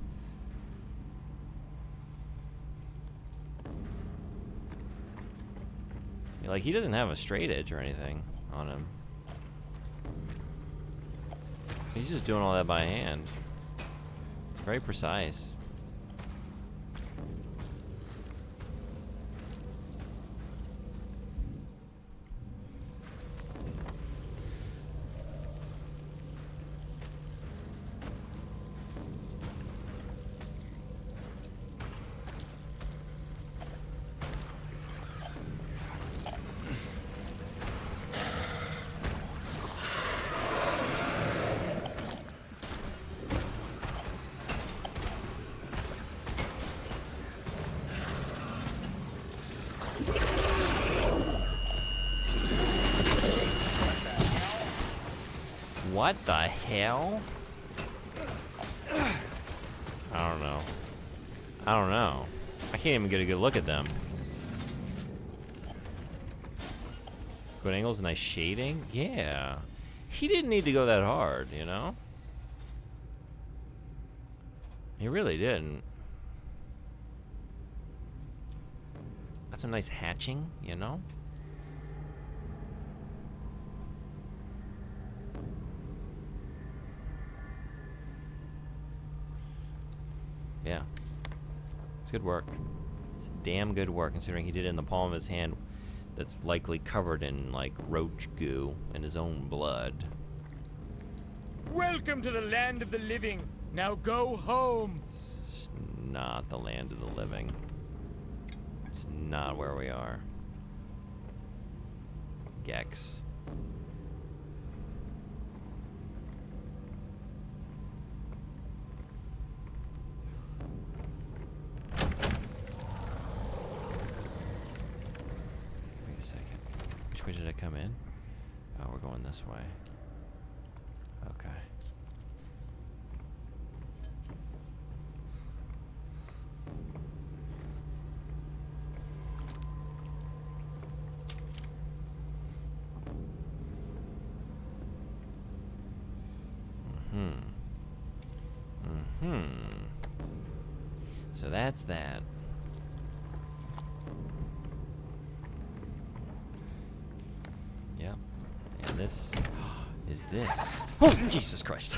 Like, he doesn't have a straight edge or anything on him. He's just doing all that by hand. Very precise. What the hell? I don't know. I don't know. I can't even get a good look at them. Good angles, nice shading. Yeah. He didn't need to go that hard, you know? He really didn't. That's a nice hatching, you know? Yeah. It's good work. It's damn good work considering he did it in the palm of his hand that's likely covered in, like, roach goo and his own blood. Welcome to the land of the living. Now go home. It's not the land of the living. It's not where we are. Gex. Wait a second. Which way did I come in? Oh, we're going this way. Okay. So that's that. Yep. And this is this. Oh, Jesus Christ.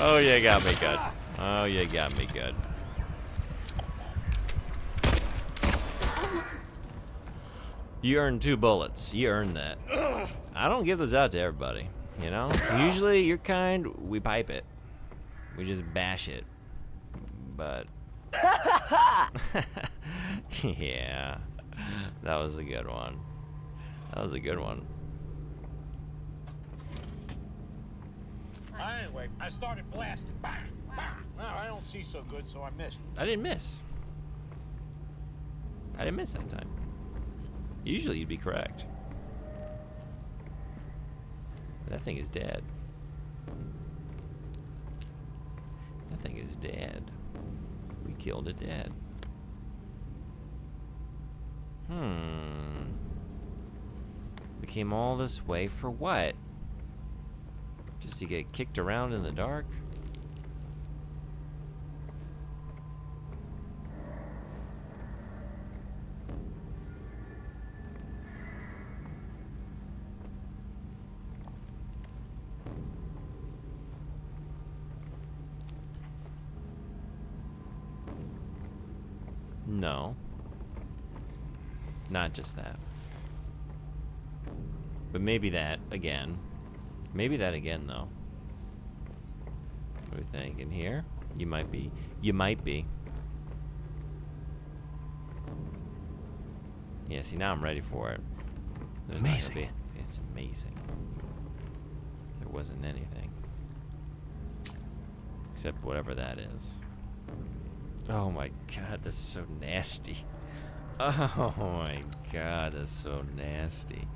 Oh, you got me good. Oh, you got me good. You earned 2 bullets. You earned that. I don't give those out to everybody, you know? Usually, your kind, we pipe it. We just bash it. But... yeah. That was a good one. That was a good one. Anyway, I started blasting. Bang! Bang! Now, I don't see so good, so I missed. I didn't miss. I didn't miss that time. Usually you'd be correct. That thing is dead. That thing is dead. We killed it dead. We came all this way for what? Just to get kicked around in the dark? No. Not just that. But maybe that again. Maybe that again, though. What do we think? In here? You might be. You might be. Yeah, see, now I'm ready for it. There's not gonna be- It's amazing. There wasn't anything. Except whatever that is. Oh my god, that's so nasty. Oh my god, that's so nasty.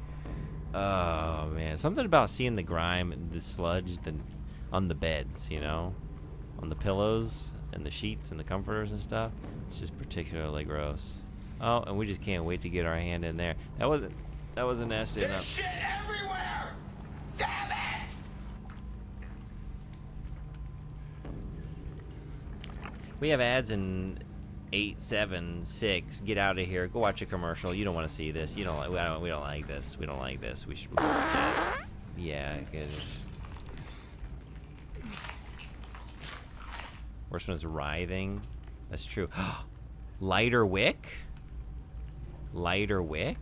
Oh man, something about seeing the grime and the sludge on the beds, you know? On the pillows and the sheets and the comforters and stuff. It's just particularly gross. Oh, and we just can't wait to get our hand in there. That wasn't nasty enough. There's shit everywhere! Damn it! We have ads in 8, 7, 6. Get out of here. Go watch a commercial. You don't want to see this. You don't. We don't like this. We don't like this. We should. Yeah. Good. Worst one is writhing. That's true. Lighter wick. Lighter wick.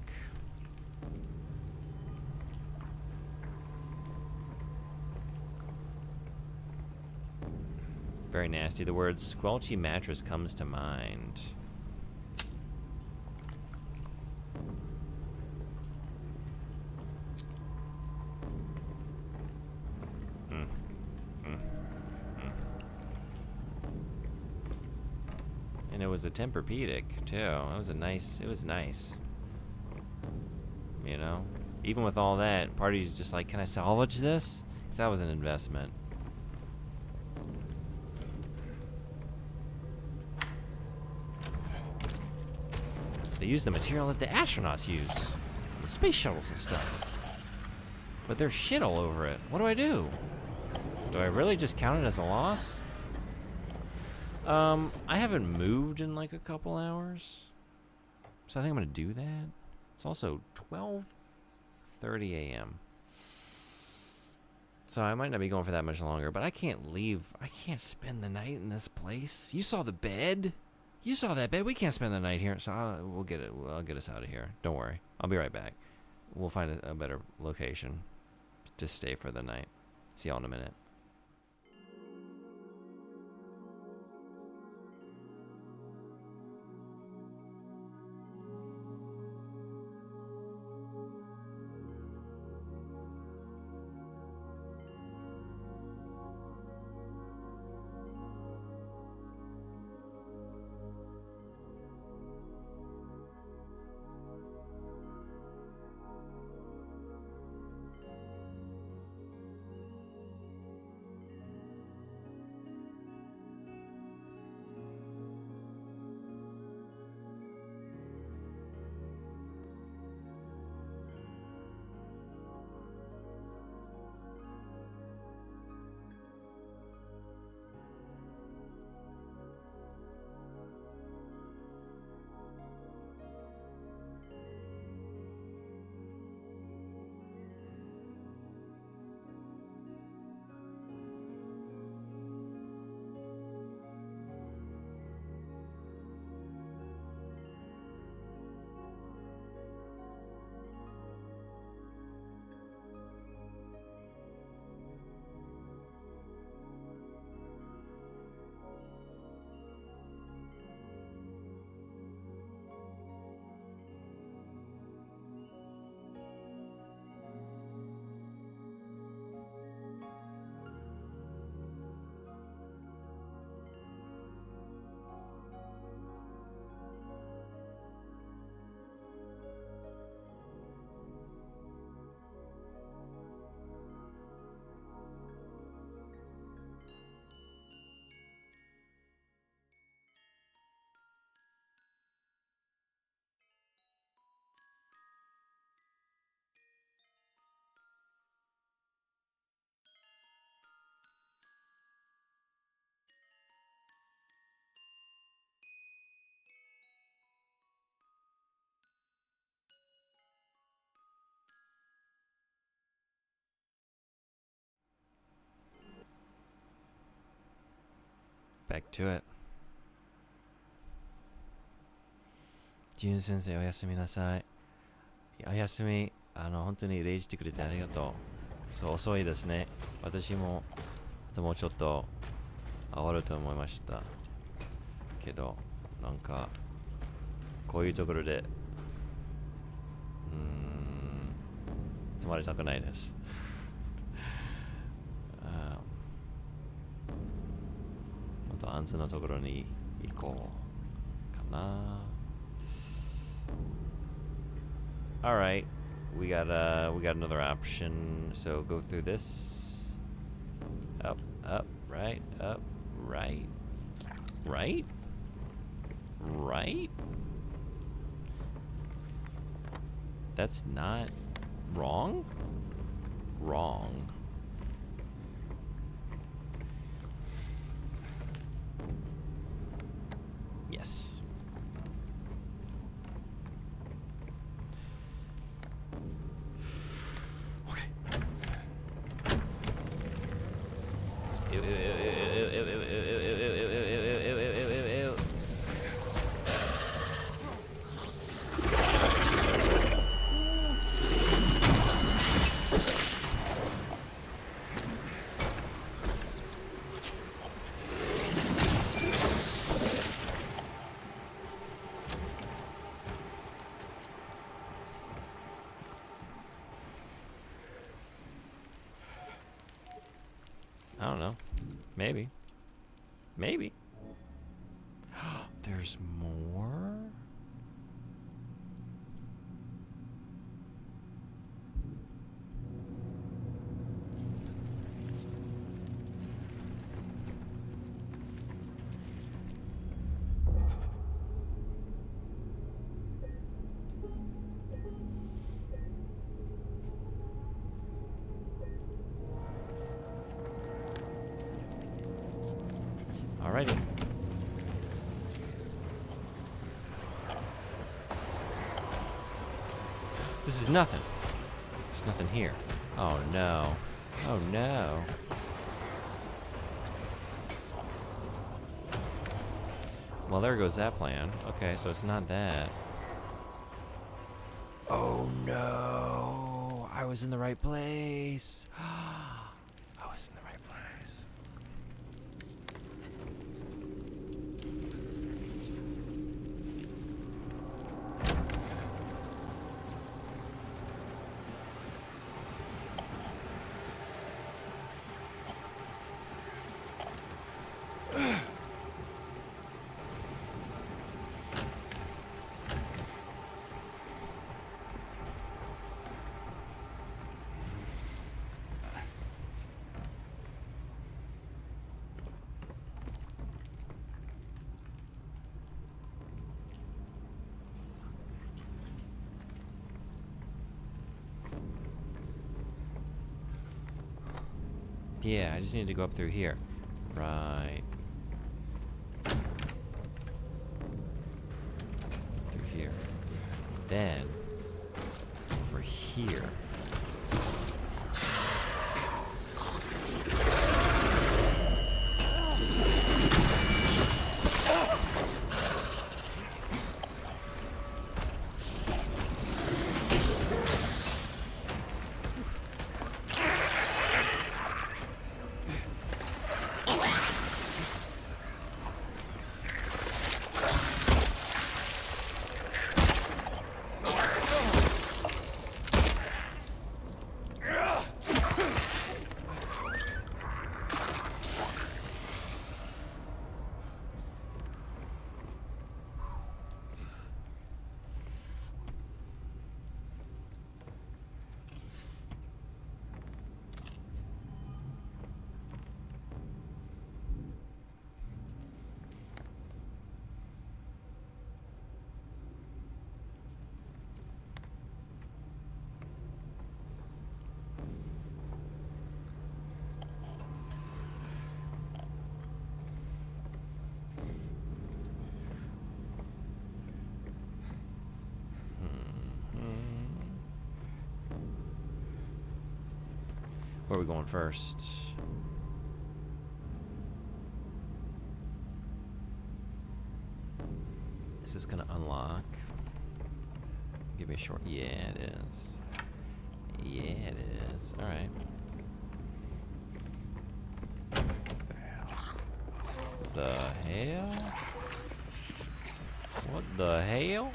Very nasty. The word squelchy mattress comes to mind. And it was a Tempur-Pedic too. It was nice. You know? Even with all that, party's just like, can I salvage this? Because that was an investment. They use the material that the astronauts use. The space shuttles and stuff. But there's shit all over it. What do I do? Do I really just count it as a loss? I haven't moved in like a couple hours, so I think I'm gonna do that. It's also 12:30 a.m. So I might not be going for that much longer, but I can't leave. I can't spend the night in this place. You saw the bed. You saw that bed. We can't spend the night here, so we'll get it. I'll get us out of here. Don't worry. I'll be right back. We'll find a better location to stay for the night. See y'all in a minute. Back to it. ジュン先生おやすみなさい。おやすみ。本当に礼してくれてありがとう。そう、遅いですね。私も、あともうちょっと終わると思いました。けど、なんか、こういうところで、泊まりたくないです。もっと安全なところに行こうかな。Alright, we got another option. So go through this. Up, right, right. That's not wrong? Wrong. Yes. I don't know. Maybe. Maybe. There's more? Alrighty. is nothing. There's nothing here. Oh no. Oh no. Well, there goes that plan. Okay, so it's not that. Oh no. I was in the right place. I was in the right place. Yeah, I just need to go up through here. Right. Through here. Then, over here. Where are we going first? Is this gonna unlock? Give me a short. Yeah, it is. Yeah, it is. All right. The hell? What the hell?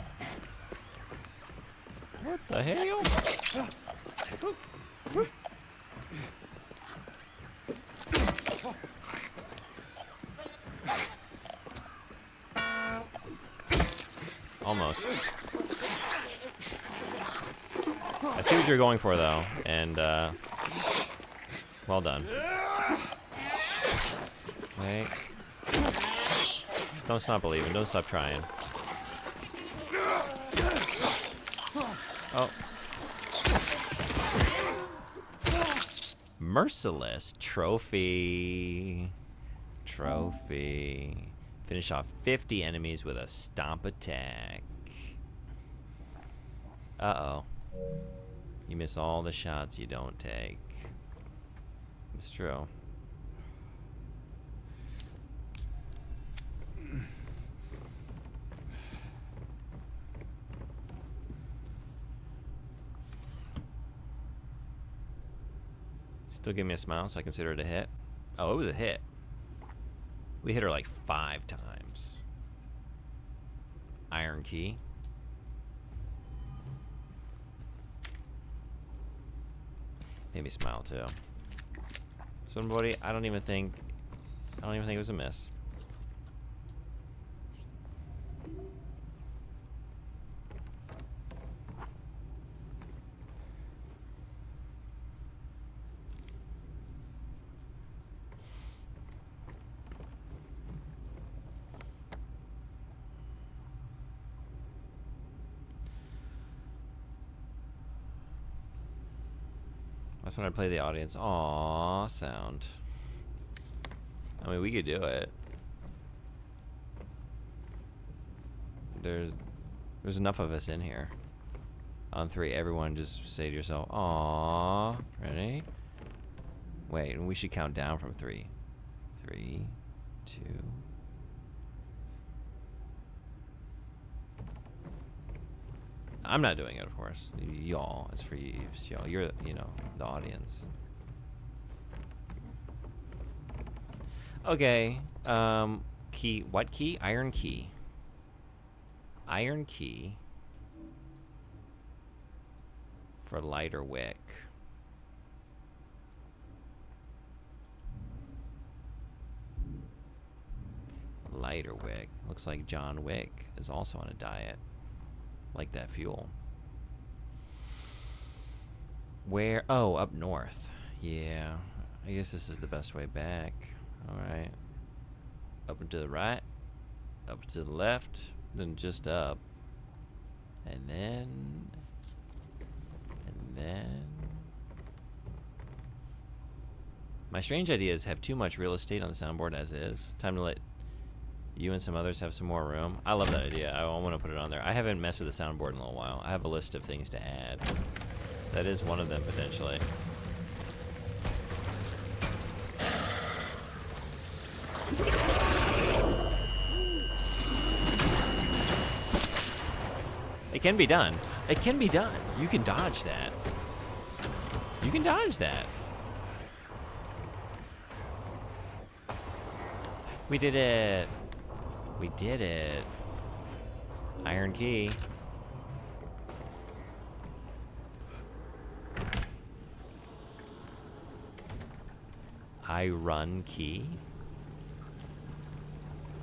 What the hell? Almost. I see what you're going for, though, and, well done. Wait. Don't stop believing. Don't stop trying. Oh. Merciless trophy. Trophy. Finish off 50 enemies with a stomp attack. Uh-oh. You miss all the shots you don't take. It's true. Still give me a smile, so I consider it a hit. Oh, it was a hit. We hit her like 5 times. Iron key. Made me smile too. Somebody, I don't even think it was a miss. That's when I play the audience aww sound. I mean, we could do it. There's enough of us in here. On 3, everyone just say to yourself, "Aww." Ready? Wait, and we should count down from 3. 3, 2. I'm not doing it, of course. Y'all, it's for you, y'all. You're, you know, the audience. Okay. Key. What key? Iron key. Iron key. For lighter wick. Lighter wick. Looks like John Wick is also on a diet. Like that fuel. Where? Oh, up north. Yeah. I guess this is the best way back. Alright. Up and to the right. Up and to the left. Then just up. And then... My strange ideas have too much real estate on the soundboard as is. Time to let you and some others have some more room. I love that idea. I want to put it on there. I haven't messed with the soundboard in a little while. I have a list of things to add. That is one of them, potentially. It can be done. It can be done. You can dodge that. You can dodge that. We did it. We did it. Iron key. I run key.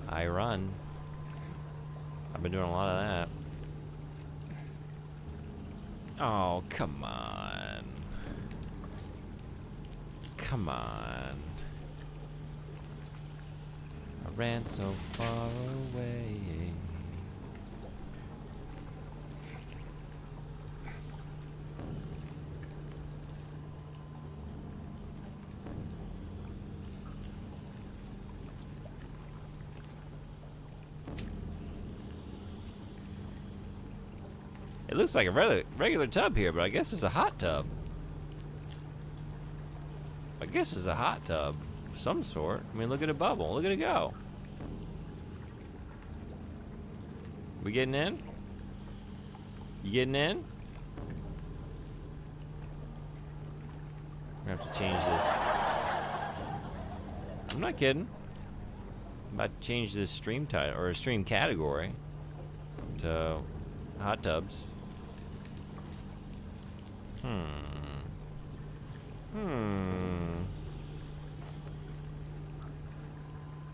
I run. I've been doing a lot of that. Oh, come on. Come on. I ran so far away. It looks like a regular tub here, but I guess it's a hot tub. I guess it's a hot tub of some sort. I mean, look at it bubble. Look at it go. We getting in? You getting in? We're gonna have to change this. I'm not kidding. I'm about to change this stream title or stream category to hot tubs.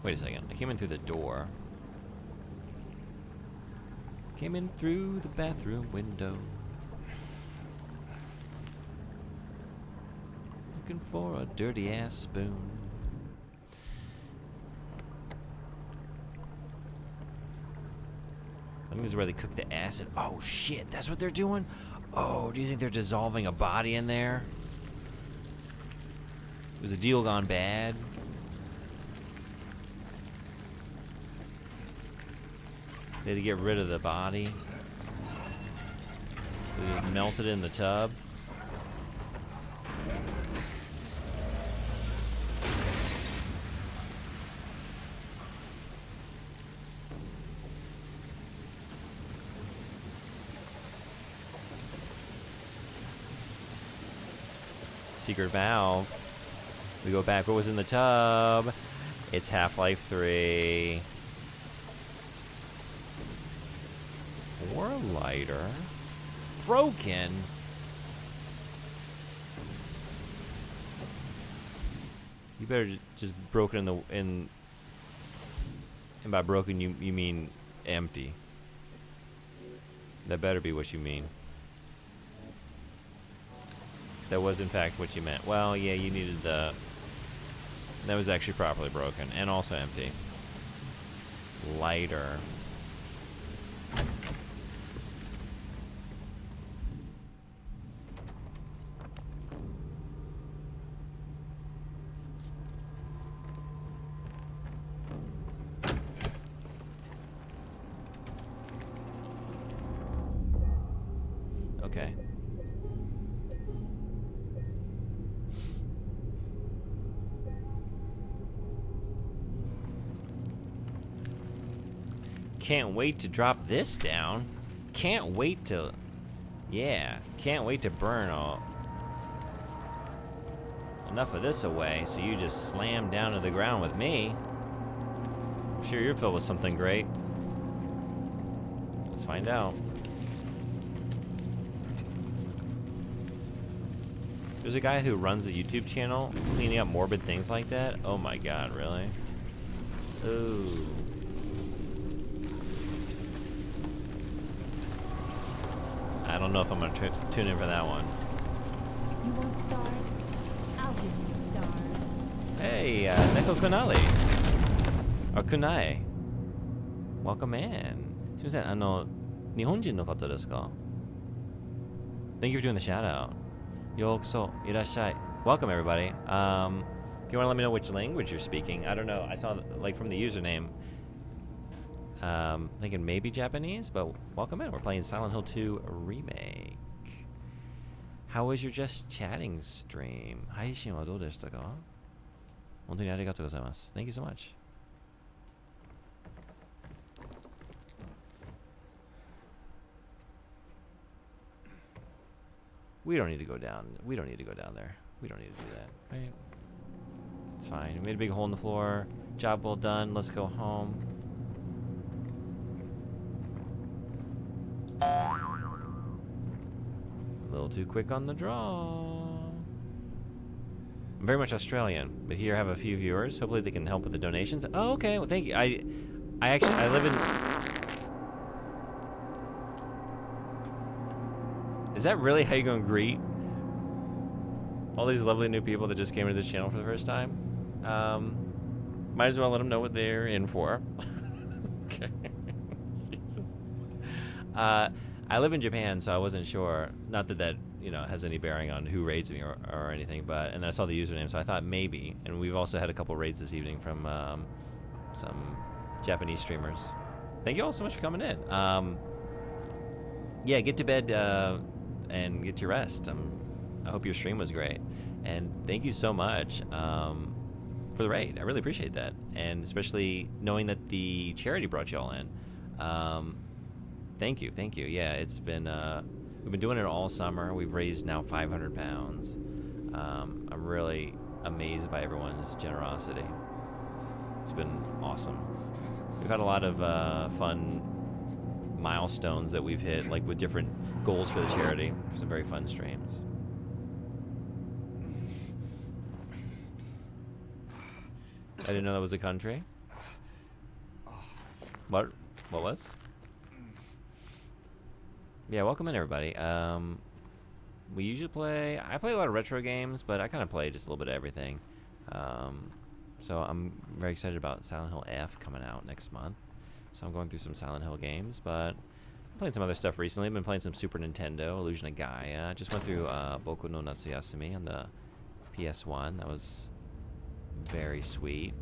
Wait a second. I came in through the door. Came in through the bathroom window. Looking for a dirty ass spoon. I think this is where they cook the acid. Oh shit, that's what they're doing? Oh, do you think they're dissolving a body in there? Was a deal gone bad? They had to get rid of the body. So they just melted it in the tub. Secret valve. We go back. What was in the tub? It's Half-Life 3. Or a lighter. Broken. You better just broken in the and by broken you mean empty. That better be what you mean. That was in fact what you meant. Well, yeah, you needed the... That was actually properly broken and also empty. Lighter. Okay. Can't wait to drop this down. Can't wait to... Yeah, can't wait to burn all... enough of this away, so you just slam down to the ground with me. I'm sure you're filled with something great. Let's find out. There's a guy who runs a YouTube channel cleaning up morbid things like that. Oh my god, really? Ooh. I don't know if I'm gonna tune in for that one. You want stars? I'll give you stars. Hey, Neko Kunali. Or Kunai. Welcome in. すみません、日本人の方ですか? Thank you for doing the shout out. Yokuso, irashai. Welcome everybody. If you want to let me know which language you're speaking, I don't know. I saw like from the username, thinking maybe Japanese, but welcome in. We're playing Silent Hill 2 Remake. How was your just chatting stream? 配信はどうでしたか? 本当にありがとうございます. Thank you so much. We don't need to go down. We don't need to go down there. We don't need to do that, right? It's fine. We made a big hole in the floor. Job well done. Let's go home. A little too quick on the draw. I'm very much Australian, but here I have a few viewers. Hopefully they can help with the donations. Oh, okay. Well, thank you. I live in... Is that really how you're going to greet all these lovely new people that just came into this channel for the first time? Might as well let them know what they're in for. Okay. Jesus. I live in Japan, so I wasn't sure. Not that that, you know, has any bearing on who raids me or anything, but, and I saw the username, so I thought maybe. And we've also had a couple raids this evening from some Japanese streamers. Thank you all so much for coming in. Yeah, get to bed and get your rest. I hope your stream was great. And thank you so much for the raid. I really appreciate that. And especially knowing that the charity brought you all in. Thank you, thank you. Yeah, it's been, we've been doing it all summer. We've raised now 500 pounds. I'm really amazed by everyone's generosity. It's been awesome. We've had a lot of fun milestones that we've hit, like with different goals for the charity. Some very fun streams. I didn't know that was a country. What was? Yeah, welcome in everybody. We usually I play a lot of retro games, but I kind of play just a little bit of everything. So I'm very excited about Silent Hill F coming out next month. So I'm going through some Silent Hill games, but I'm playing some other stuff recently. I've been playing some Super Nintendo, Illusion of Gaia. Just went through Boku no Natsuyasumi on the PS1. That was very sweet.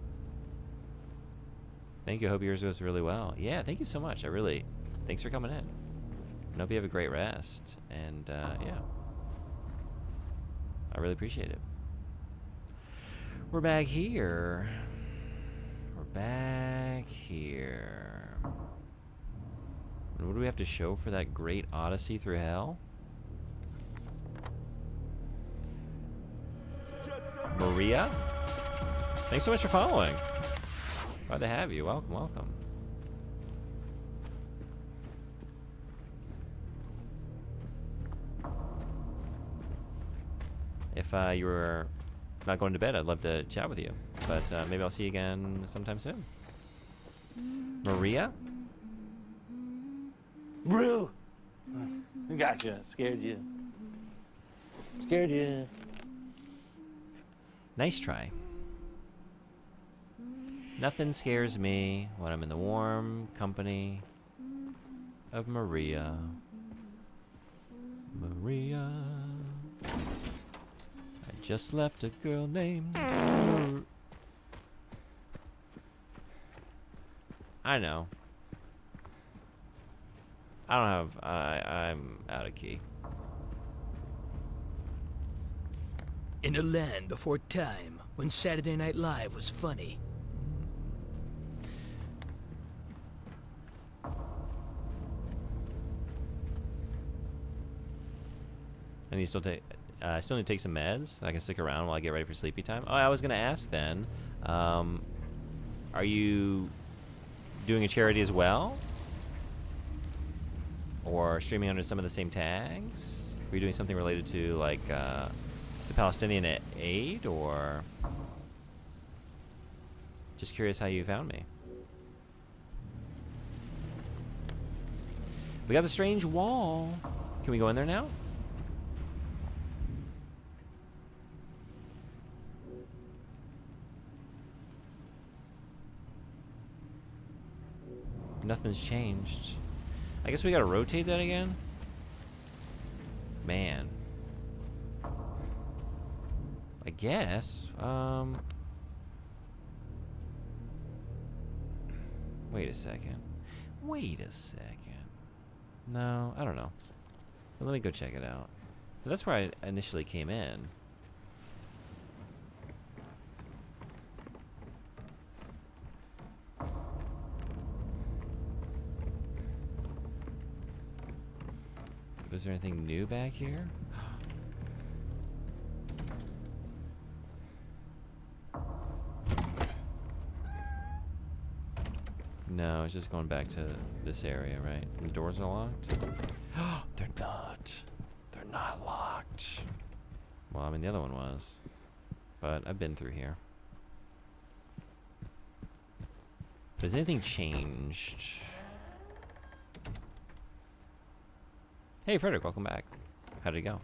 Thank you. I hope yours goes really well. Yeah, thank you so much. Thanks for coming in. I hope you have a great rest. And yeah, I really appreciate it. We're back here. Back here. And what do we have to show for that great odyssey through hell? Maria? Thanks so much for following. Glad to have you. Welcome, welcome. If you were not going to bed, I'd love to chat with you. But maybe I'll see you again sometime soon. Maria? Brew! Gotcha. Scared you. Scared you. Nice try. Nothing scares me when I'm in the warm company of Maria. Maria. I just left a girl named I know. I don't have... I'm out of key. In a land before time, when Saturday Night Live was funny. And you still take. I still need to take some meds. I can stick around while I get ready for sleepy time. Oh, I was gonna ask then. Are you doing a charity as well, or streaming under some of the same tags? Are you doing something related to like the Palestinian aid, or just curious how you found me? We got the strange wall. Can we go in there now? Nothing's changed. I guess we gotta rotate that again? Man. I guess. Wait a second. Wait a second. No, I don't know. But let me go check it out. But that's where I initially came in. Is there anything new back here? No, it's just going back to this area, right? And the doors are locked? They're not. They're not locked. Well, I mean, the other one was. But I've been through here. Has anything changed? Hey, Frederick, welcome back. How did it go?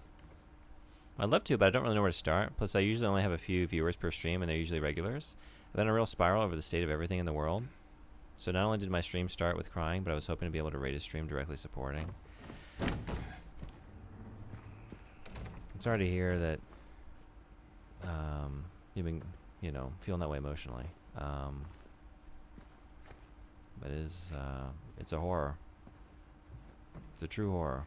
I'd love to, but I don't really know where to start. Plus, I usually only have a few viewers per stream, and they're usually regulars. I've been in a real spiral over the state of everything in the world. So not only did my stream start with crying, but I was hoping to be able to rate a stream directly supporting. I'm sorry to hear that you've been, you know, feeling that way emotionally. But it's a horror. It's a true horror.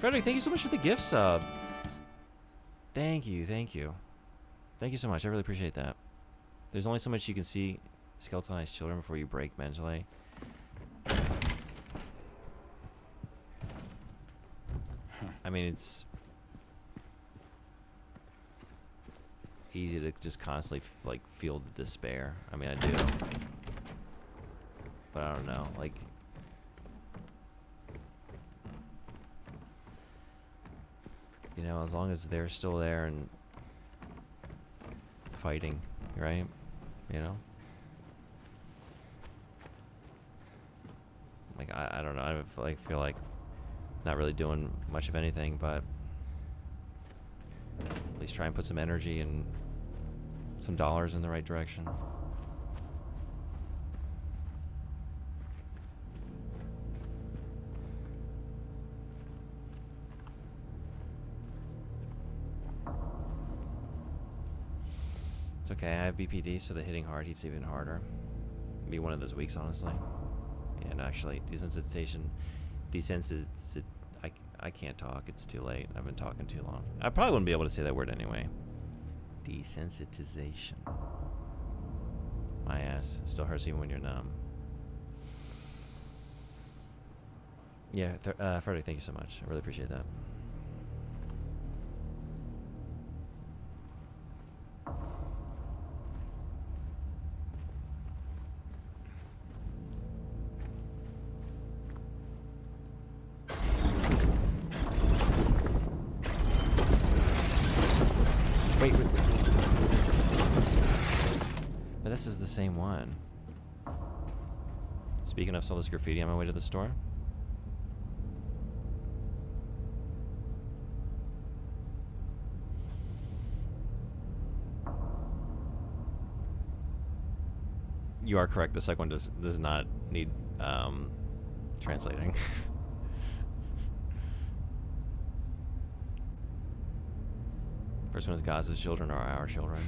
Frederick, thank you so much for the gift sub. Thank you, thank you. Thank you so much. I really appreciate that. There's only so much you can see skeletonized children before you break mentally. I mean, it's easy to just constantly like feel the despair. I mean, I do. But I don't know, like you know, as long as they're still there and fighting, right? You know? Like, I don't know. I feel like not really doing much of anything, but at least try and put some energy and some dollars in the right direction. It's okay, I have BPD, so the hitting hard heats even harder. Be one of those weeks, honestly. And actually, I can't talk, it's too late. I've been talking too long. I probably wouldn't be able to say that word anyway. Desensitization. My ass. Still hurts even when you're numb. Yeah, Frederick, thank you so much. I really appreciate that. Wait. But this is the same one. Speaking of, saw this graffiti on my way to the store. You are correct. The second one does not need translating. First one is Gaza's children are our children.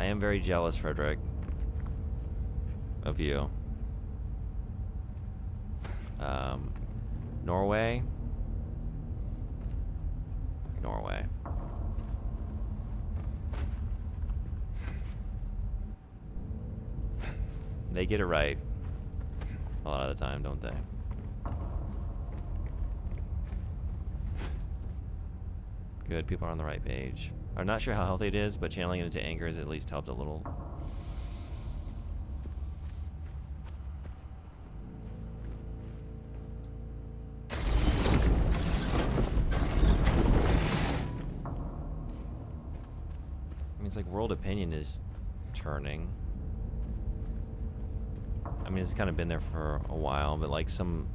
I am very jealous, Frederick, of you. Norway. Norway. They get it right a lot of the time, don't they? Good, people are on the right page. I'm not sure how healthy it is, but channeling it into anger has at least helped a little. I mean, it's like world opinion is turning. I mean, it's kind of been there for a while, but like some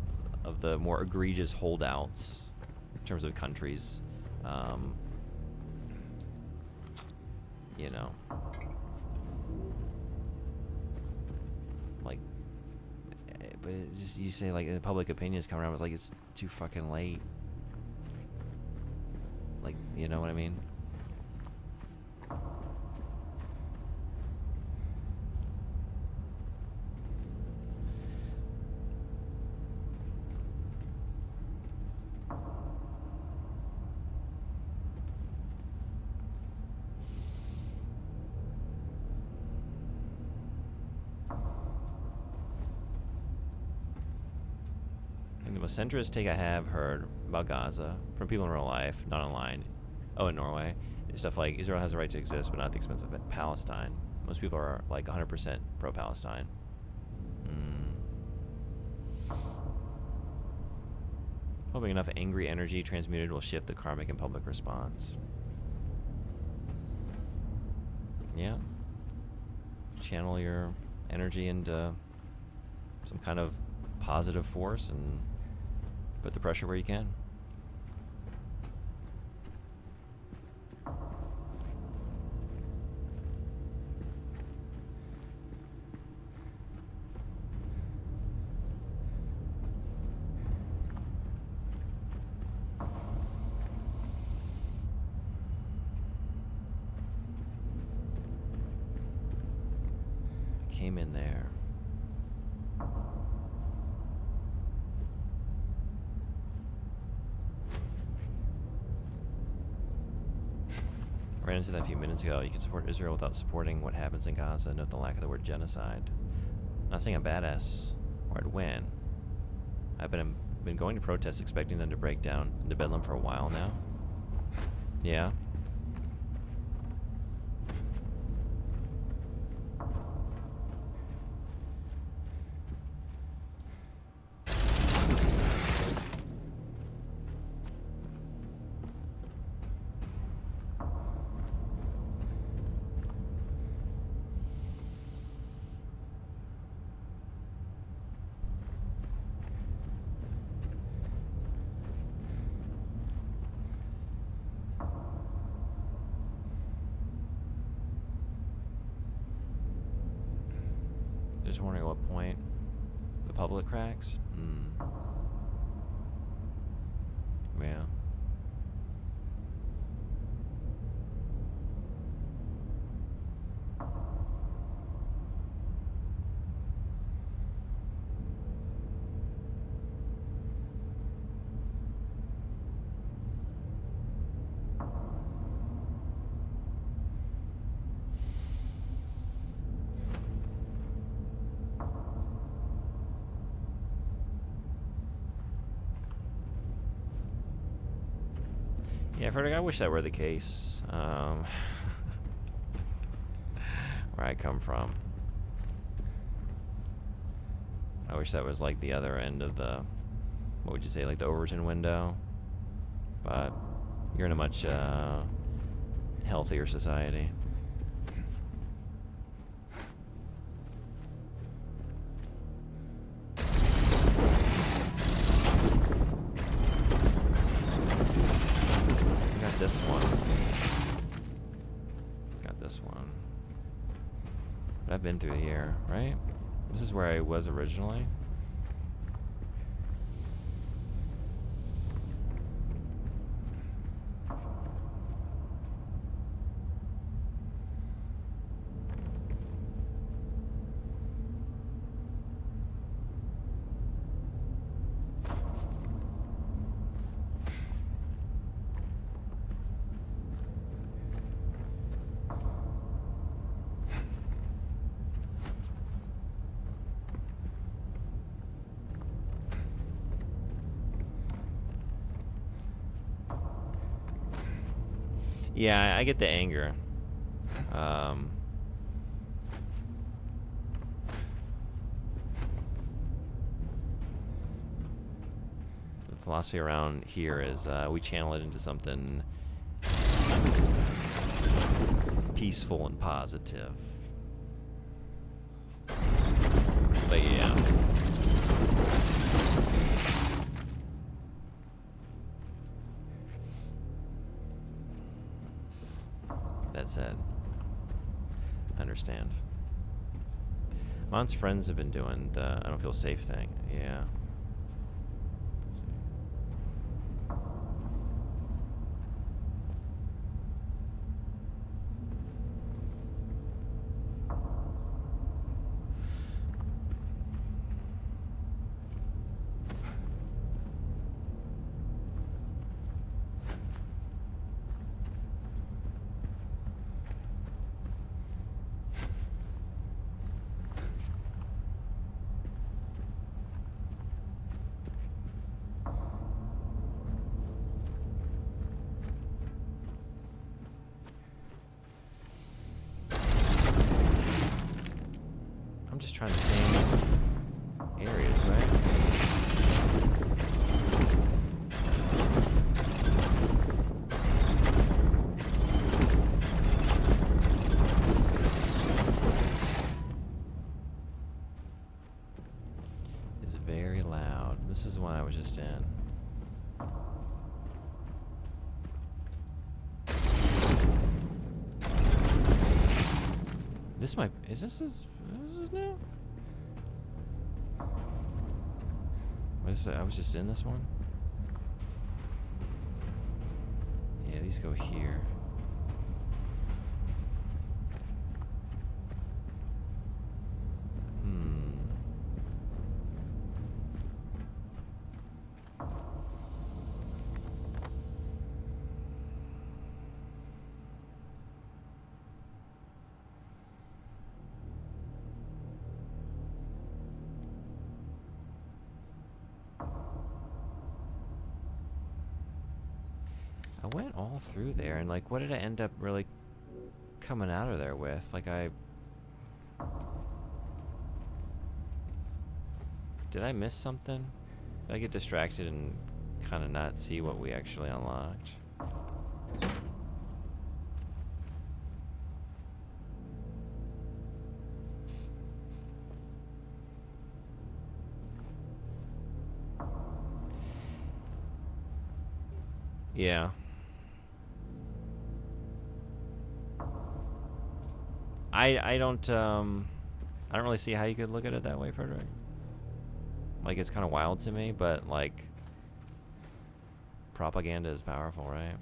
of the more egregious holdouts in terms of countries, you know, like, but it's just, you say like the public opinion is coming around, it's like it's too fucking late. Like, you know what I mean? The most centrist take I have heard about Gaza from people in real life, not online, in Norway, is stuff like Israel has a right to exist, but not at the expense of Palestine. Most people are like 100% pro-Palestine. Hoping enough angry energy transmuted will shift the karmic and public response. Yeah. Channel your energy into some kind of positive force and put the pressure where you can. Came in there. Ran into that a few minutes ago. You can support Israel without supporting what happens in Gaza. Note the lack of the word genocide. Not saying I'm badass or I'd win. I've been going to protests expecting them to break down into bedlam for a while now. Yeah. Just wondering at what point the public cracks. Yeah. Yeah, Frederick, I wish that were the case. Where I come from. I wish that was like the other end of the, what would you say, like the Overton window? But you're in a much healthier society. This one. Got this one. But I've been through here, right? This is where I was originally. Yeah, I get the anger. The philosophy around here is we channel it into something peaceful and positive. But yeah. That said, I understand. Mon's friends have been doing the I don't feel safe thing. Yeah. I'm just trying the same areas, right? It's very loud. This is the one I was just in. This might. Is this new? I was just in this one? Yeah, these go here. I went all through there, and like, what did I end up really coming out of there with? Like, did I miss something? Did I get distracted and kind of not see what we actually unlocked? Yeah. I don't really see how you could look at it that way, Frederick. Like, it's kind of wild to me, but like, propaganda is powerful, right?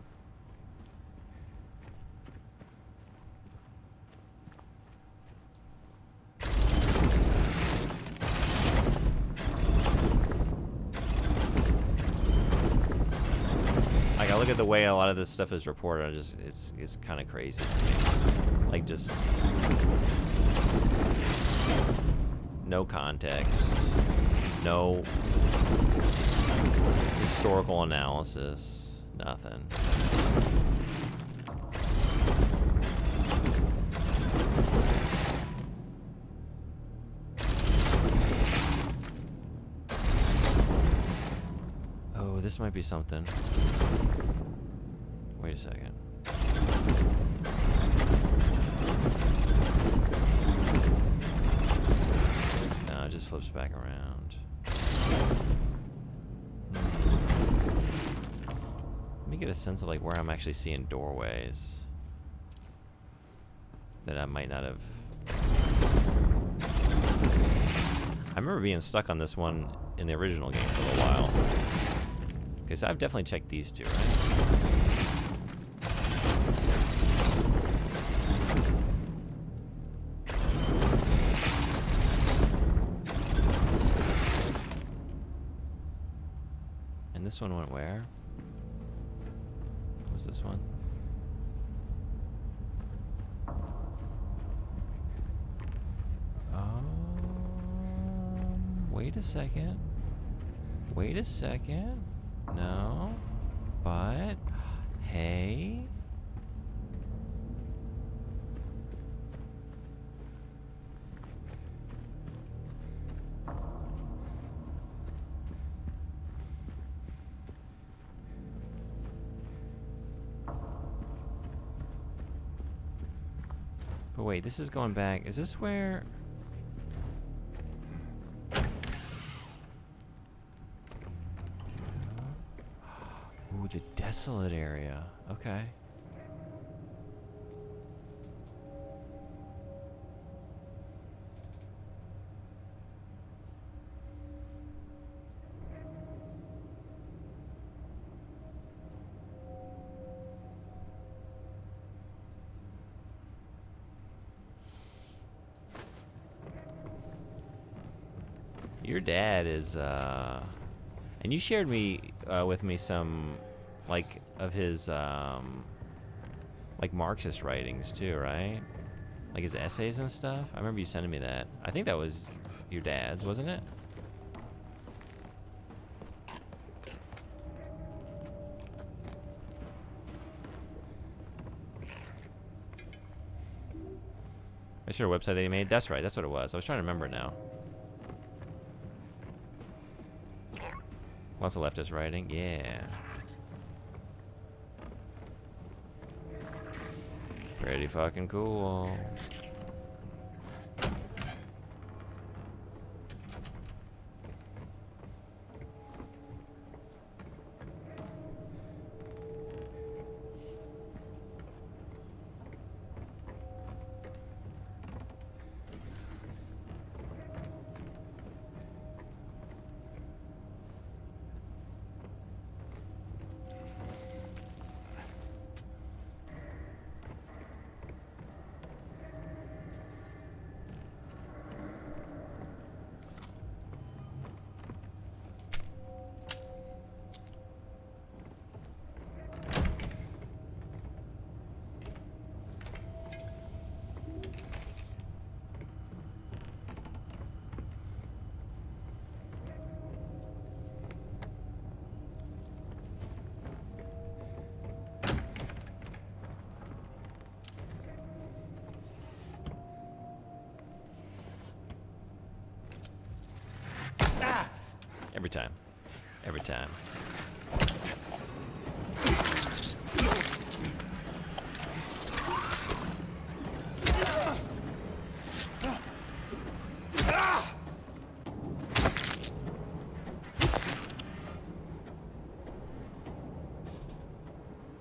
Like, I look at the way a lot of this stuff is reported, it's kind of crazy to me. Like, just no context, no historical analysis, nothing. Oh, this might be something. Wait a second. No, it just flips back around. Let me get a sense of like where I'm actually seeing doorways that I might not have. I remember being stuck on this one in the original game for a little while. Okay, so I've definitely checked these two, right? And this one went where? What was this one? Wait a second. Wait a second. No. But, hey. But wait, this is going back. Is this where... Ooh, the desolate area. Okay. Your dad is, and you shared with me some, like, of his, like, Marxist writings, too, right? Like, his essays and stuff? I remember you sending me that. I think that was your dad's, wasn't it? That's your website that he made? That's right, that's what it was. I was trying to remember now. Lots of leftist writing, yeah. Pretty fucking cool. Every time. Every time.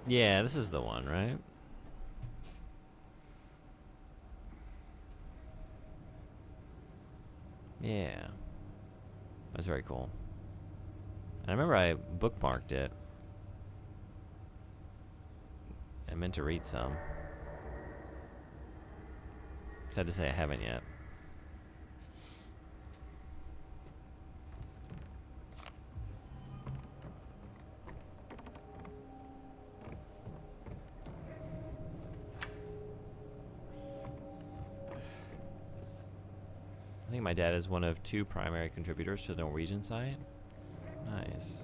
Yeah, this is the one, right? Yeah. That's very cool. I remember I bookmarked it. I meant to read some. Sad to say I haven't yet. I think my dad is one of 2 primary contributors to the Norwegian site. Nice.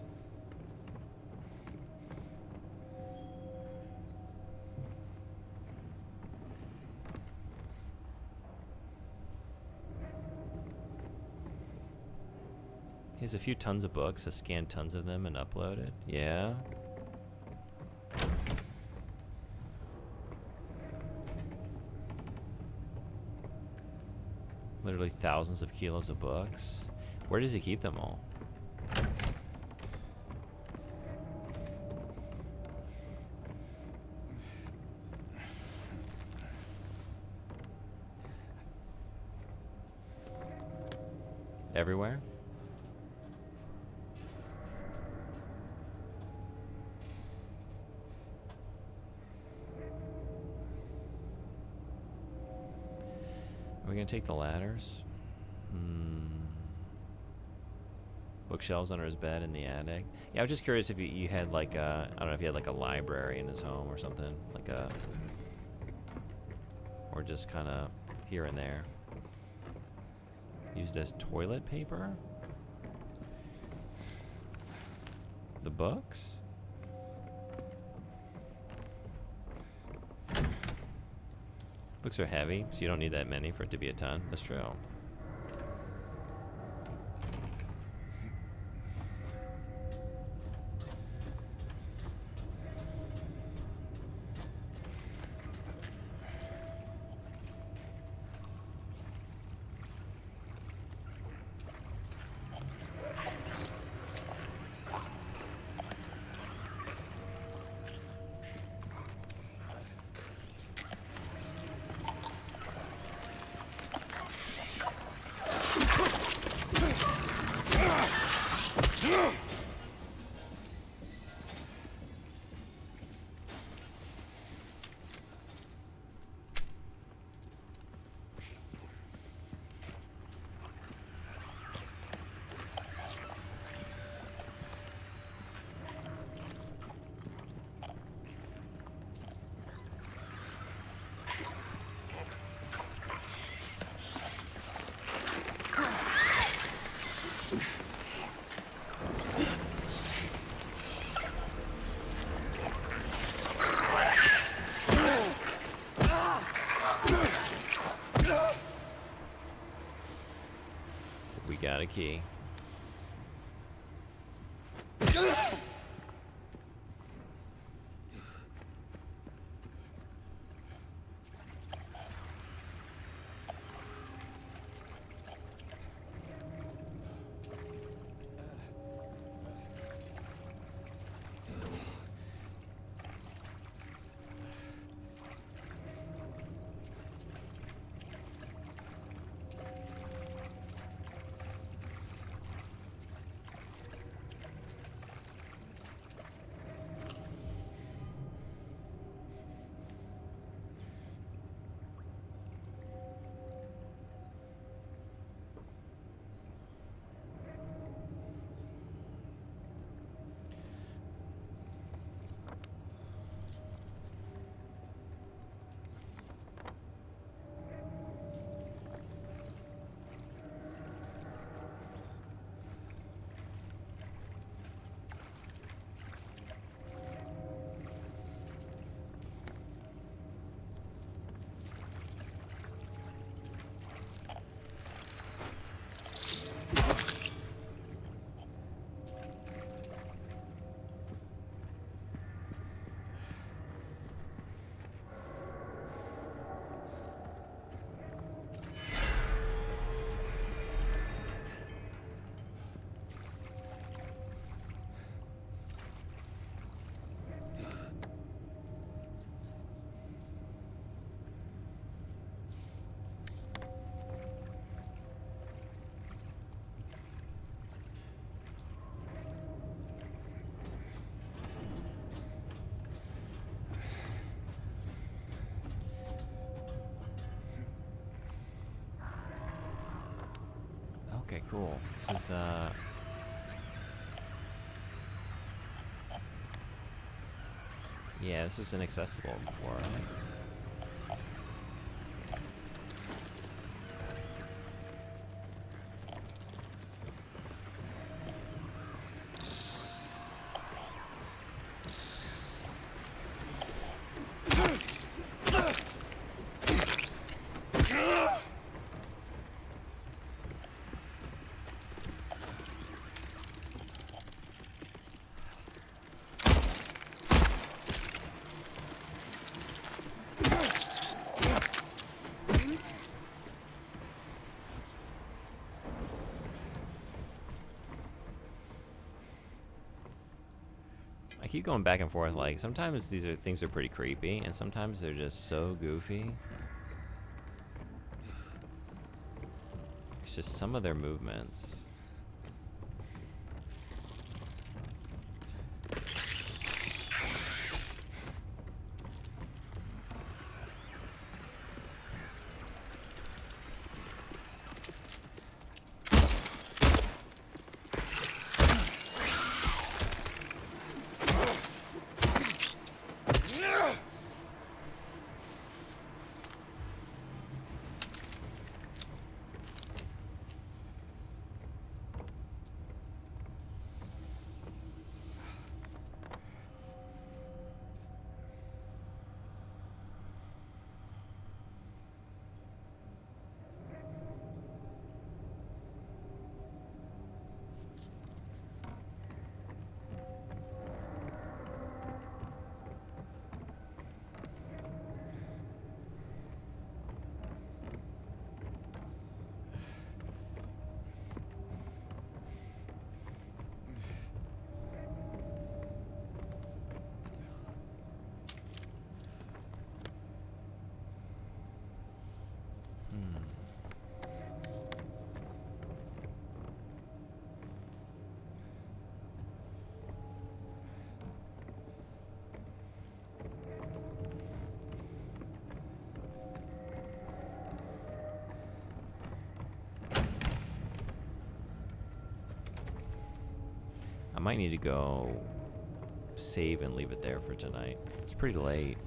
He has a few tons of books. I scanned tons of them and uploaded. Yeah. Literally thousands of kilos of books. Where does he keep them all? Everywhere? Are we gonna take the ladders? Bookshelves under his bed in the attic. Yeah, I was just curious if you had like a, I don't know if you had like a library in his home or something, like a, or just kind of here and there. Used as toilet paper? The books? Books are heavy, so you don't need that many for it to be a ton. That's true. We got a key. Okay, cool. This is, yeah, this was inaccessible before, right? I keep going back and forth, like, sometimes things are pretty creepy, and sometimes they're just so goofy. It's just some of their movements. I might need to go save and leave it there for tonight. It's pretty late.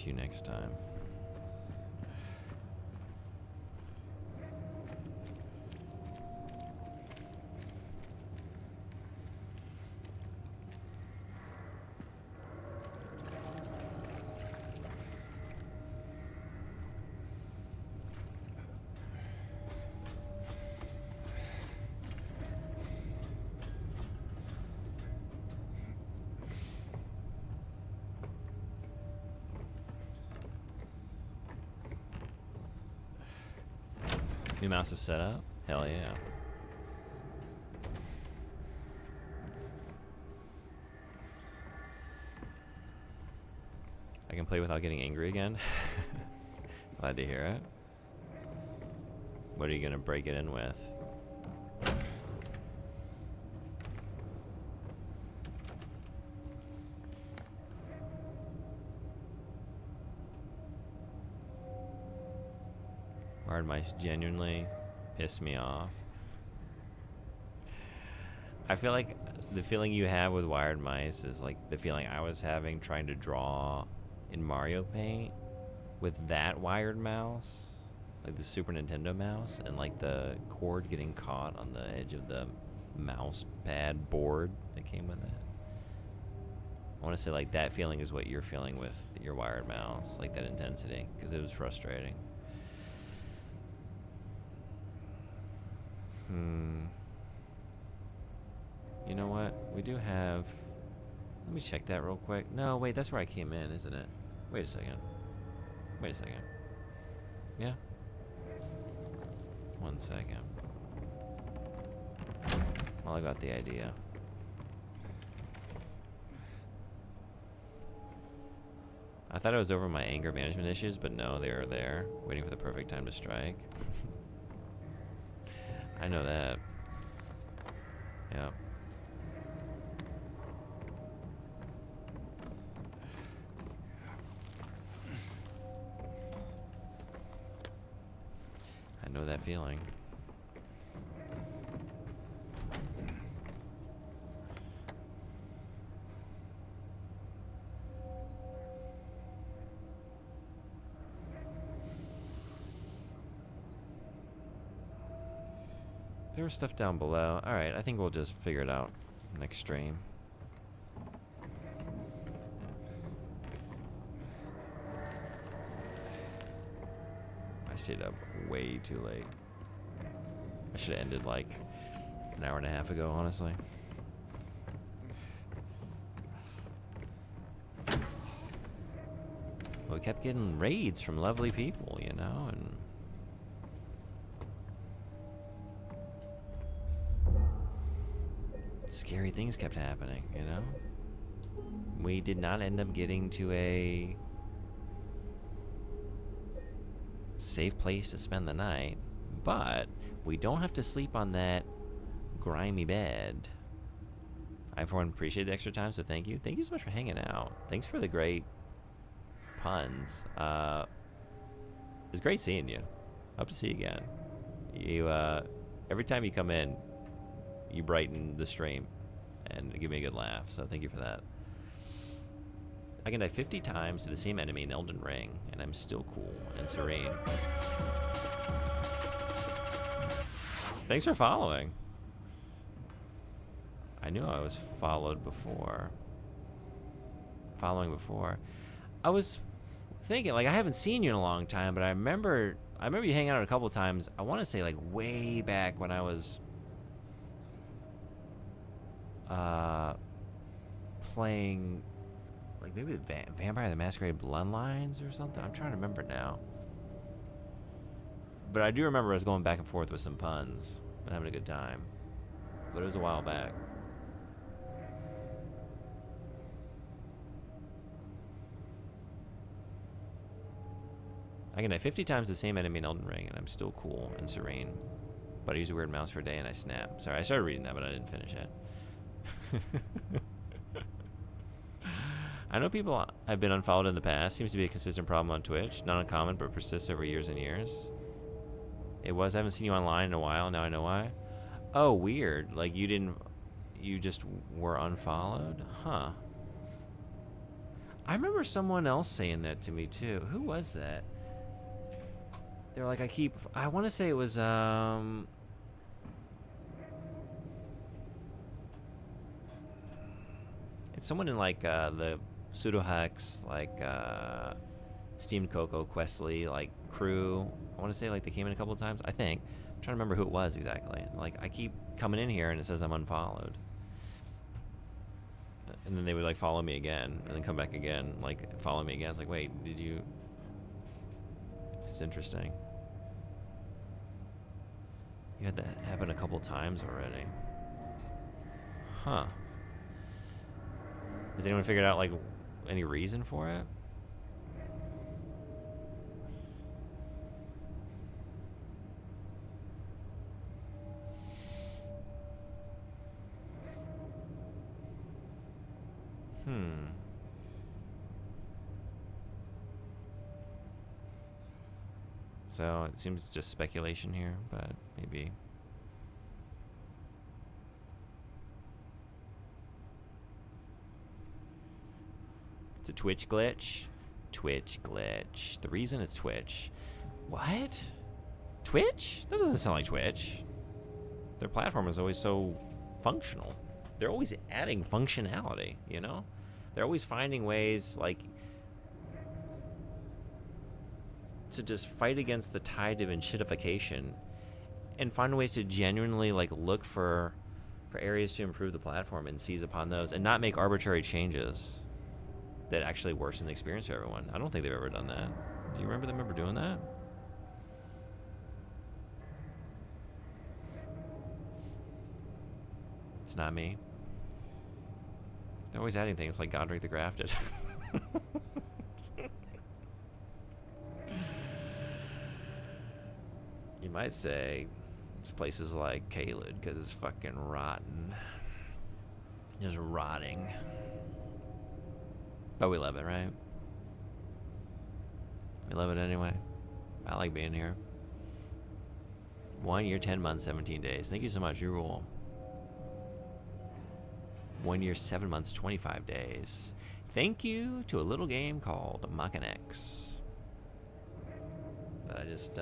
to you next time. New mouse is set up? Hell yeah. I can play without getting angry again. Glad to hear it. What are you gonna break it in with? Wired mice genuinely piss me off. I feel like the feeling you have with wired mice is like the feeling I was having trying to draw in Mario Paint with that wired mouse, like the Super Nintendo mouse, and like the cord getting caught on the edge of the mouse pad board that came with it. I want to say like that feeling is what you're feeling with your wired mouse, like that intensity, because it was frustrating. You know what? We do have... Let me check that real quick. No, wait, that's where I came in, isn't it? Wait a second. Wait a second. Yeah? 1 second. Well, I got the idea. I thought I was over my anger management issues, but no, they are there, waiting for the perfect time to strike. I know that. Yep. I know that feeling. There was stuff down below. Alright, I think we'll just figure it out next stream. I stayed up way too late. I should have ended like an hour and a half ago, honestly. Well, we kept getting raids from lovely people, you know, and scary things kept happening, you know? We did not end up getting to a safe place to spend the night, but we don't have to sleep on that grimy bed. I, for one, appreciate the extra time, so thank you. Thank you so much for hanging out. Thanks for the great puns. It's great seeing you. Hope to see you again. You, every time you come in, you brighten the stream and give me a good laugh, so thank you for that. I can die 50 times to the same enemy in Elden Ring, and I'm still cool and serene. Thanks for following. I knew I was following before. I was thinking, like, I haven't seen you in a long time, but I remember you hanging out a couple times. I want to say, like, way back when I was playing, like, maybe the Vampire the Masquerade Bloodlines or something. I'm trying to remember now. But I do remember I was going back and forth with some puns and having a good time. But it was a while back. I can die 50 times the same enemy in Elden Ring, and I'm still cool and serene. But I use a weird mouse for a day and I snap. Sorry, I started reading that, but I didn't finish it. I know people have been unfollowed in the past. Seems to be a consistent problem on Twitch. Not uncommon, but persists over years and years. I haven't seen you online in a while. Now I know why. Oh, weird. Like you just were unfollowed? Huh. I remember someone else saying that to me too. Who was that? They're like, I want to say it was, it's someone in like, the Pseudohex, like, Steamed Coco, Questly, like, crew. I want to say like they came in a couple of times, I think. I'm trying to remember who it was exactly. Like, I keep coming in here and it says I'm unfollowed. And then they would like follow me again and then come back again, like follow me again. It's like, wait, did you? It's interesting. You had that happen a couple times already. Huh. Has anyone figured out like any reason for it? So it seems just speculation here, but maybe. It's a Twitch glitch. Twitch glitch. The reason is Twitch. What? Twitch? That doesn't sound like Twitch. Their platform is always so functional. They're always adding functionality, you know? They're always finding ways, like, to just fight against the tide of shitification and find ways to genuinely, like, look for areas to improve the platform and seize upon those and not make arbitrary changes that actually worsen the experience for everyone. I don't think they've ever done that. Do you remember them ever doing that? It's not me. They're always adding things like Godric the Grafted. You might say this place is like Caelid because it's fucking rotten. Just rotting. But we love it, right? We love it anyway. I like being here. 1 year, 10 months, 17 days. Thank you so much, you rule. 1 year, 7 months, 25 days. Thank you to a little game called Machinex that I just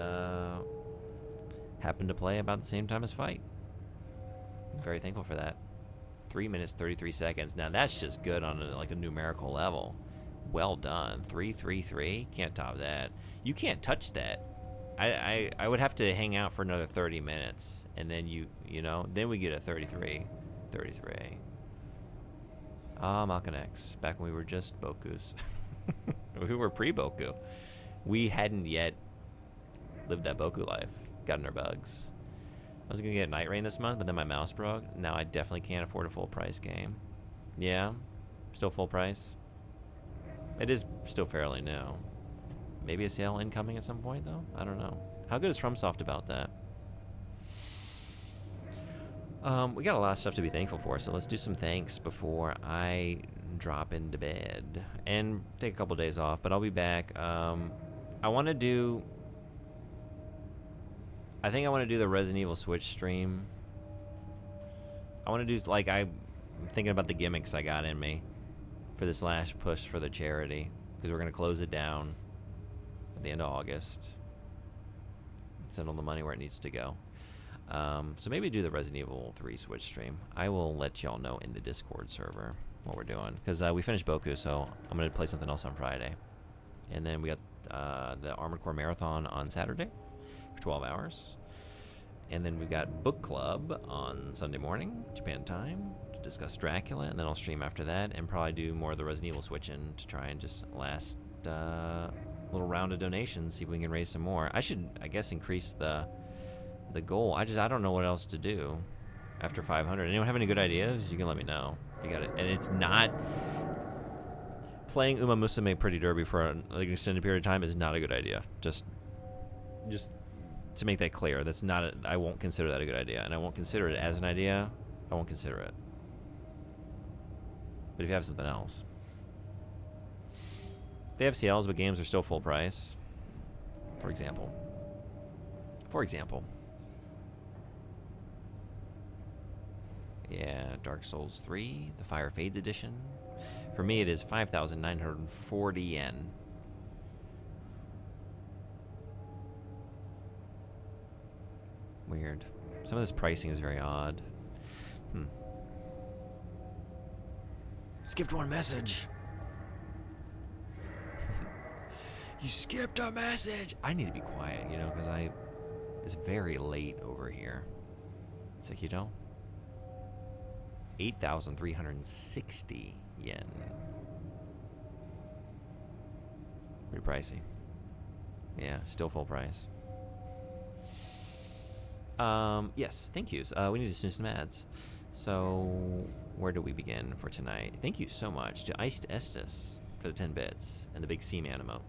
happened to play about the same time as Fight. I'm very thankful for that. 3 minutes, 33 seconds. Now that's just good on like a numerical level. Well done. 333. Can't top that. You can't touch that. I would have to hang out for another 30 minutes, and then you know, then we get a 33. 33. Ah, Machinex. Back when we were just Bokus. We were pre-Boku. We hadn't yet lived that Boku life. Gotten our bugs. I was gonna get Night Rain this month, but then my mouse broke. Now I definitely can't afford a full price game. Yeah, still full price. It is still fairly new. Maybe a sale incoming at some point though. I don't know. How good is FromSoft about that? We got a lot of stuff to be thankful for, so let's do some thanks before I drop into bed and take a couple days off. But I'll be back. I want to do. I think I want to do the Resident Evil Switch stream. I want to do, like, I'm thinking about the gimmicks I got in me for this last push for the charity, because we're going to close it down at the end of August. Send all the money where it needs to go. So maybe do the Resident Evil 3 Switch stream. I will let y'all know in the Discord server what we're doing, because we finished Boku, so I'm going to play something else on Friday. And then we got the Armored Core Marathon on Saturday for 12 hours. And then we got Book Club on Sunday morning, Japan time, to discuss Dracula. And then I'll stream after that and probably do more of the Resident Evil switching to try and just last little round of donations, see if we can raise some more. I should, I guess, increase the goal. I don't know what else to do after 500. Anyone have any good ideas? You can let me know if you got it. And it's not... Playing Uma Musume Pretty Derby for an extended period of time is not a good idea. Just to make that clear, that's not. I won't consider that a good idea, and I won't consider it as an idea. I won't consider it. But if you have something else, they have CLs, but games are still full price. For example. Yeah, Dark Souls 3, the Fire Fades edition. For me, it is 5,940 yen. Weird. Some of this pricing is very odd. Skipped one message. You skipped a message. I need to be quiet, you know, because it's very late over here. Sekiro. 8,360 yen. Pretty pricey. Yeah, still full price. Yes, thank yous. We need to snooze some ads. So, where do we begin for tonight? Thank you so much to Iced Estes for the 10 bits and the big Seaman emote.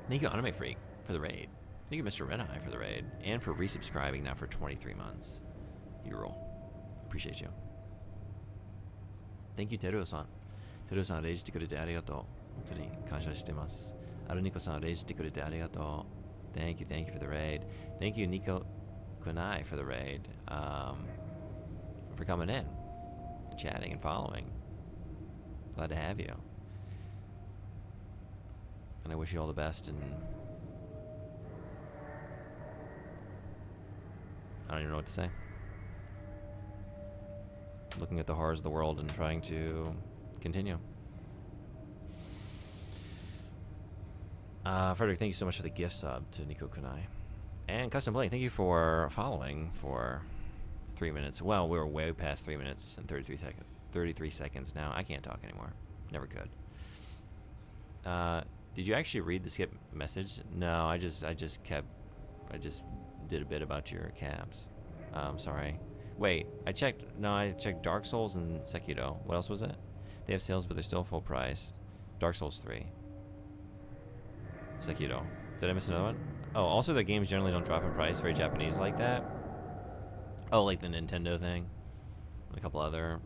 Thank you, Anime Freak, for the raid. Thank you, Mr. Red Eye, for the raid. And for resubscribing now for 23 months. You roll. Appreciate you. Thank you, Teruo-san. Teruo-san, レイジしてくれてありがとう。本当に感謝してます。アルニコさん、レイジしてくれてありがとう。Thank you for the raid. Thank you, Nico Kunai, for the raid. For coming in and chatting and following. Glad to have you. And I wish you all the best. And I don't even know what to say. Looking at the horrors of the world and trying to continue. Frederick, thank you so much for the gift sub to Nico Kunai. And Custom Blake, thank you for following for 3 minutes. Well, we're way past 3 minutes and 33 seconds now. I can't talk anymore. Never could. Did you actually read the skip message? No, I just did a bit about your caps. Sorry. Wait, I checked Dark Souls and Sekiro. What else was it? They have sales, but they're still full price. Dark Souls 3. Sekiro. Did I miss another one? Oh, also their games generally don't drop in price. Very Japanese like that. Oh, like the Nintendo thing. And a couple other.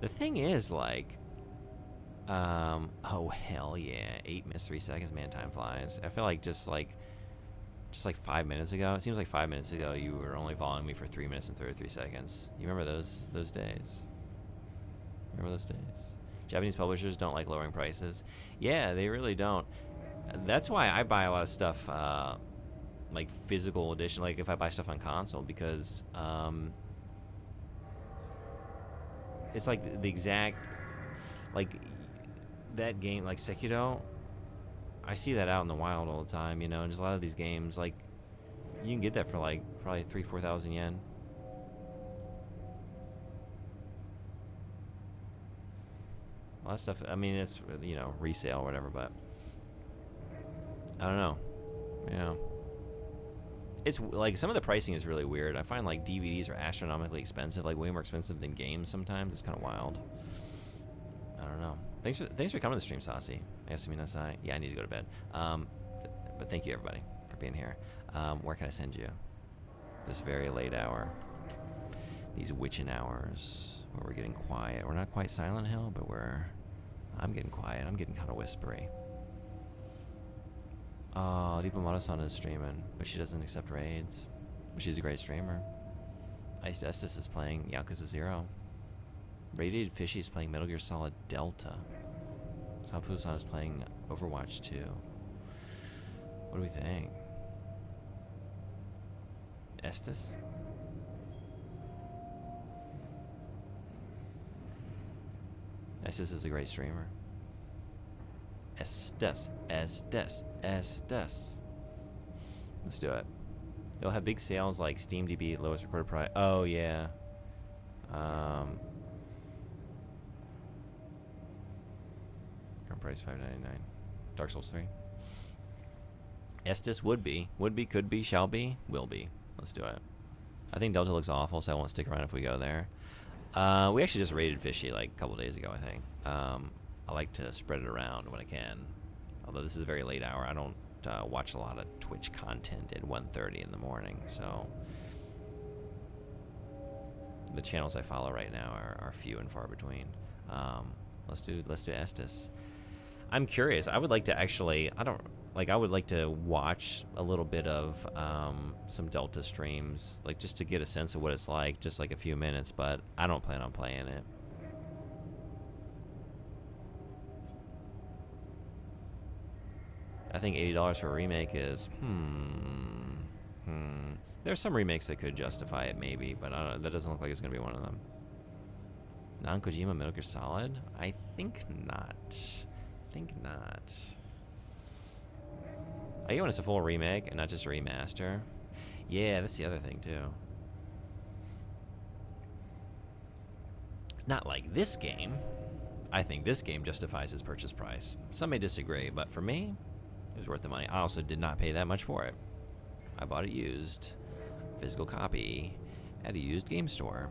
The thing is, like, oh hell yeah, 8 minutes 3 seconds, man, time flies. I feel like just like 5 minutes ago. It seems like 5 minutes ago you were only following me for 3 minutes and 33 seconds. You remember those days? Remember those days? Japanese publishers don't like lowering prices. Yeah, they really don't. That's why I buy a lot of stuff, like physical edition. Like if I buy stuff on console, because it's like the exact, like that game, like Sekiro. I see that out in the wild all the time, you know. And just a lot of these games, like you can get that for like probably 3,000-4,000 yen. A lot of stuff. I mean, it's, you know, resale or whatever, but I don't know. Yeah. It's like some of the pricing is really weird. I find like DVDs are astronomically expensive, like way more expensive than games sometimes. It's kind of wild. I don't know. Thanks for coming to the stream, Saucy. Yasuminasai. Yeah, I need to go to bed. But thank you everybody for being here. Where can I send you? This very late hour. These witching hours where we're getting quiet. We're not quite Silent Hill, but I'm getting quiet. I'm getting kind of whispery. Oh, Ripamata-san is streaming, but she doesn't accept raids. But she's a great streamer. Ice Estes is playing Yakuza 0. Radiated Fishy is playing Metal Gear Solid Delta. Sapu-san is playing Overwatch 2. What do we think? Estes? Estes is a great streamer. Estes. Let's do it. It'll have big sales like SteamDB, lowest recorded price. Oh, yeah. Current price $5.99. Dark Souls 3. Estes would be, could be, shall be, will be. Let's do it. I think Delta looks awful, so I won't stick around if we go there. We actually just raided Fishy like a couple days ago, I think. I like to spread it around when I can. Although this is a very late hour, I don't watch a lot of Twitch content at 1:30 in the morning, so the channels I follow right now are few and far between. Let's do Estes. I'm curious. I would like to actually. like I would like to watch a little bit of some Delta streams, like just to get a sense of what it's like, just like a few minutes. But I don't plan on playing it. I think $80 for a remake is There's some remakes that could justify it, maybe, but I don't, that doesn't look like it's gonna be one of them. Non-Kojima Metal Gear Solid? I think not. I get when it's a full remake and not just a remaster. Yeah, that's the other thing too. Not like this game. I think this game justifies its purchase price. Some may disagree, but for me, it was worth the money. I also did not pay that much for it. I bought it used, physical copy, at a used game store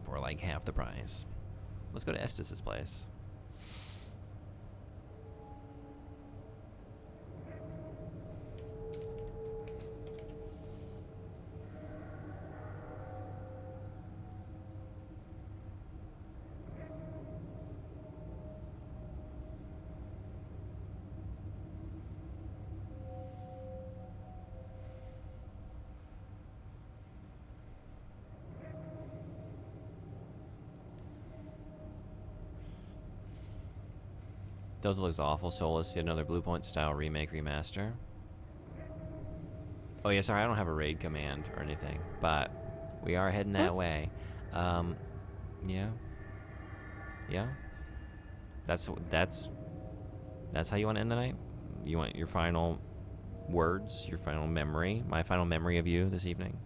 for like half the price. Let's go to Estes' place. Those looks awful. Solus, yet another Blue Point style remake remaster. Oh yeah, sorry, I don't have a raid command or anything, but we are heading that way. Yeah. That's how you want to end the night. You want your final words, your final memory, my final memory of you this evening,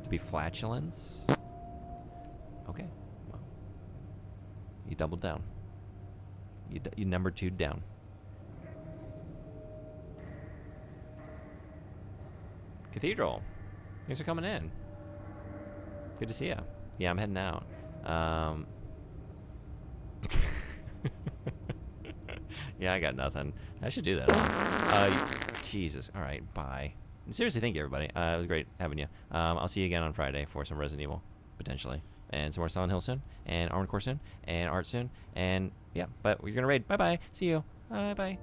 to be flatulence. Okay, well, you doubled down. You number 2 down. Cathedral, thanks for coming in. Good to see ya. Yeah, I'm heading out. Yeah, I got nothing. I should do that. Jesus. All right, bye. Seriously, thank you, everybody. It was great having you. I'll see you again on Friday for some Resident Evil, potentially. And some more Silent Hill soon, and Armored Core soon, and Art soon, and yeah, but we're gonna raid. Bye-bye. See you. Bye-bye.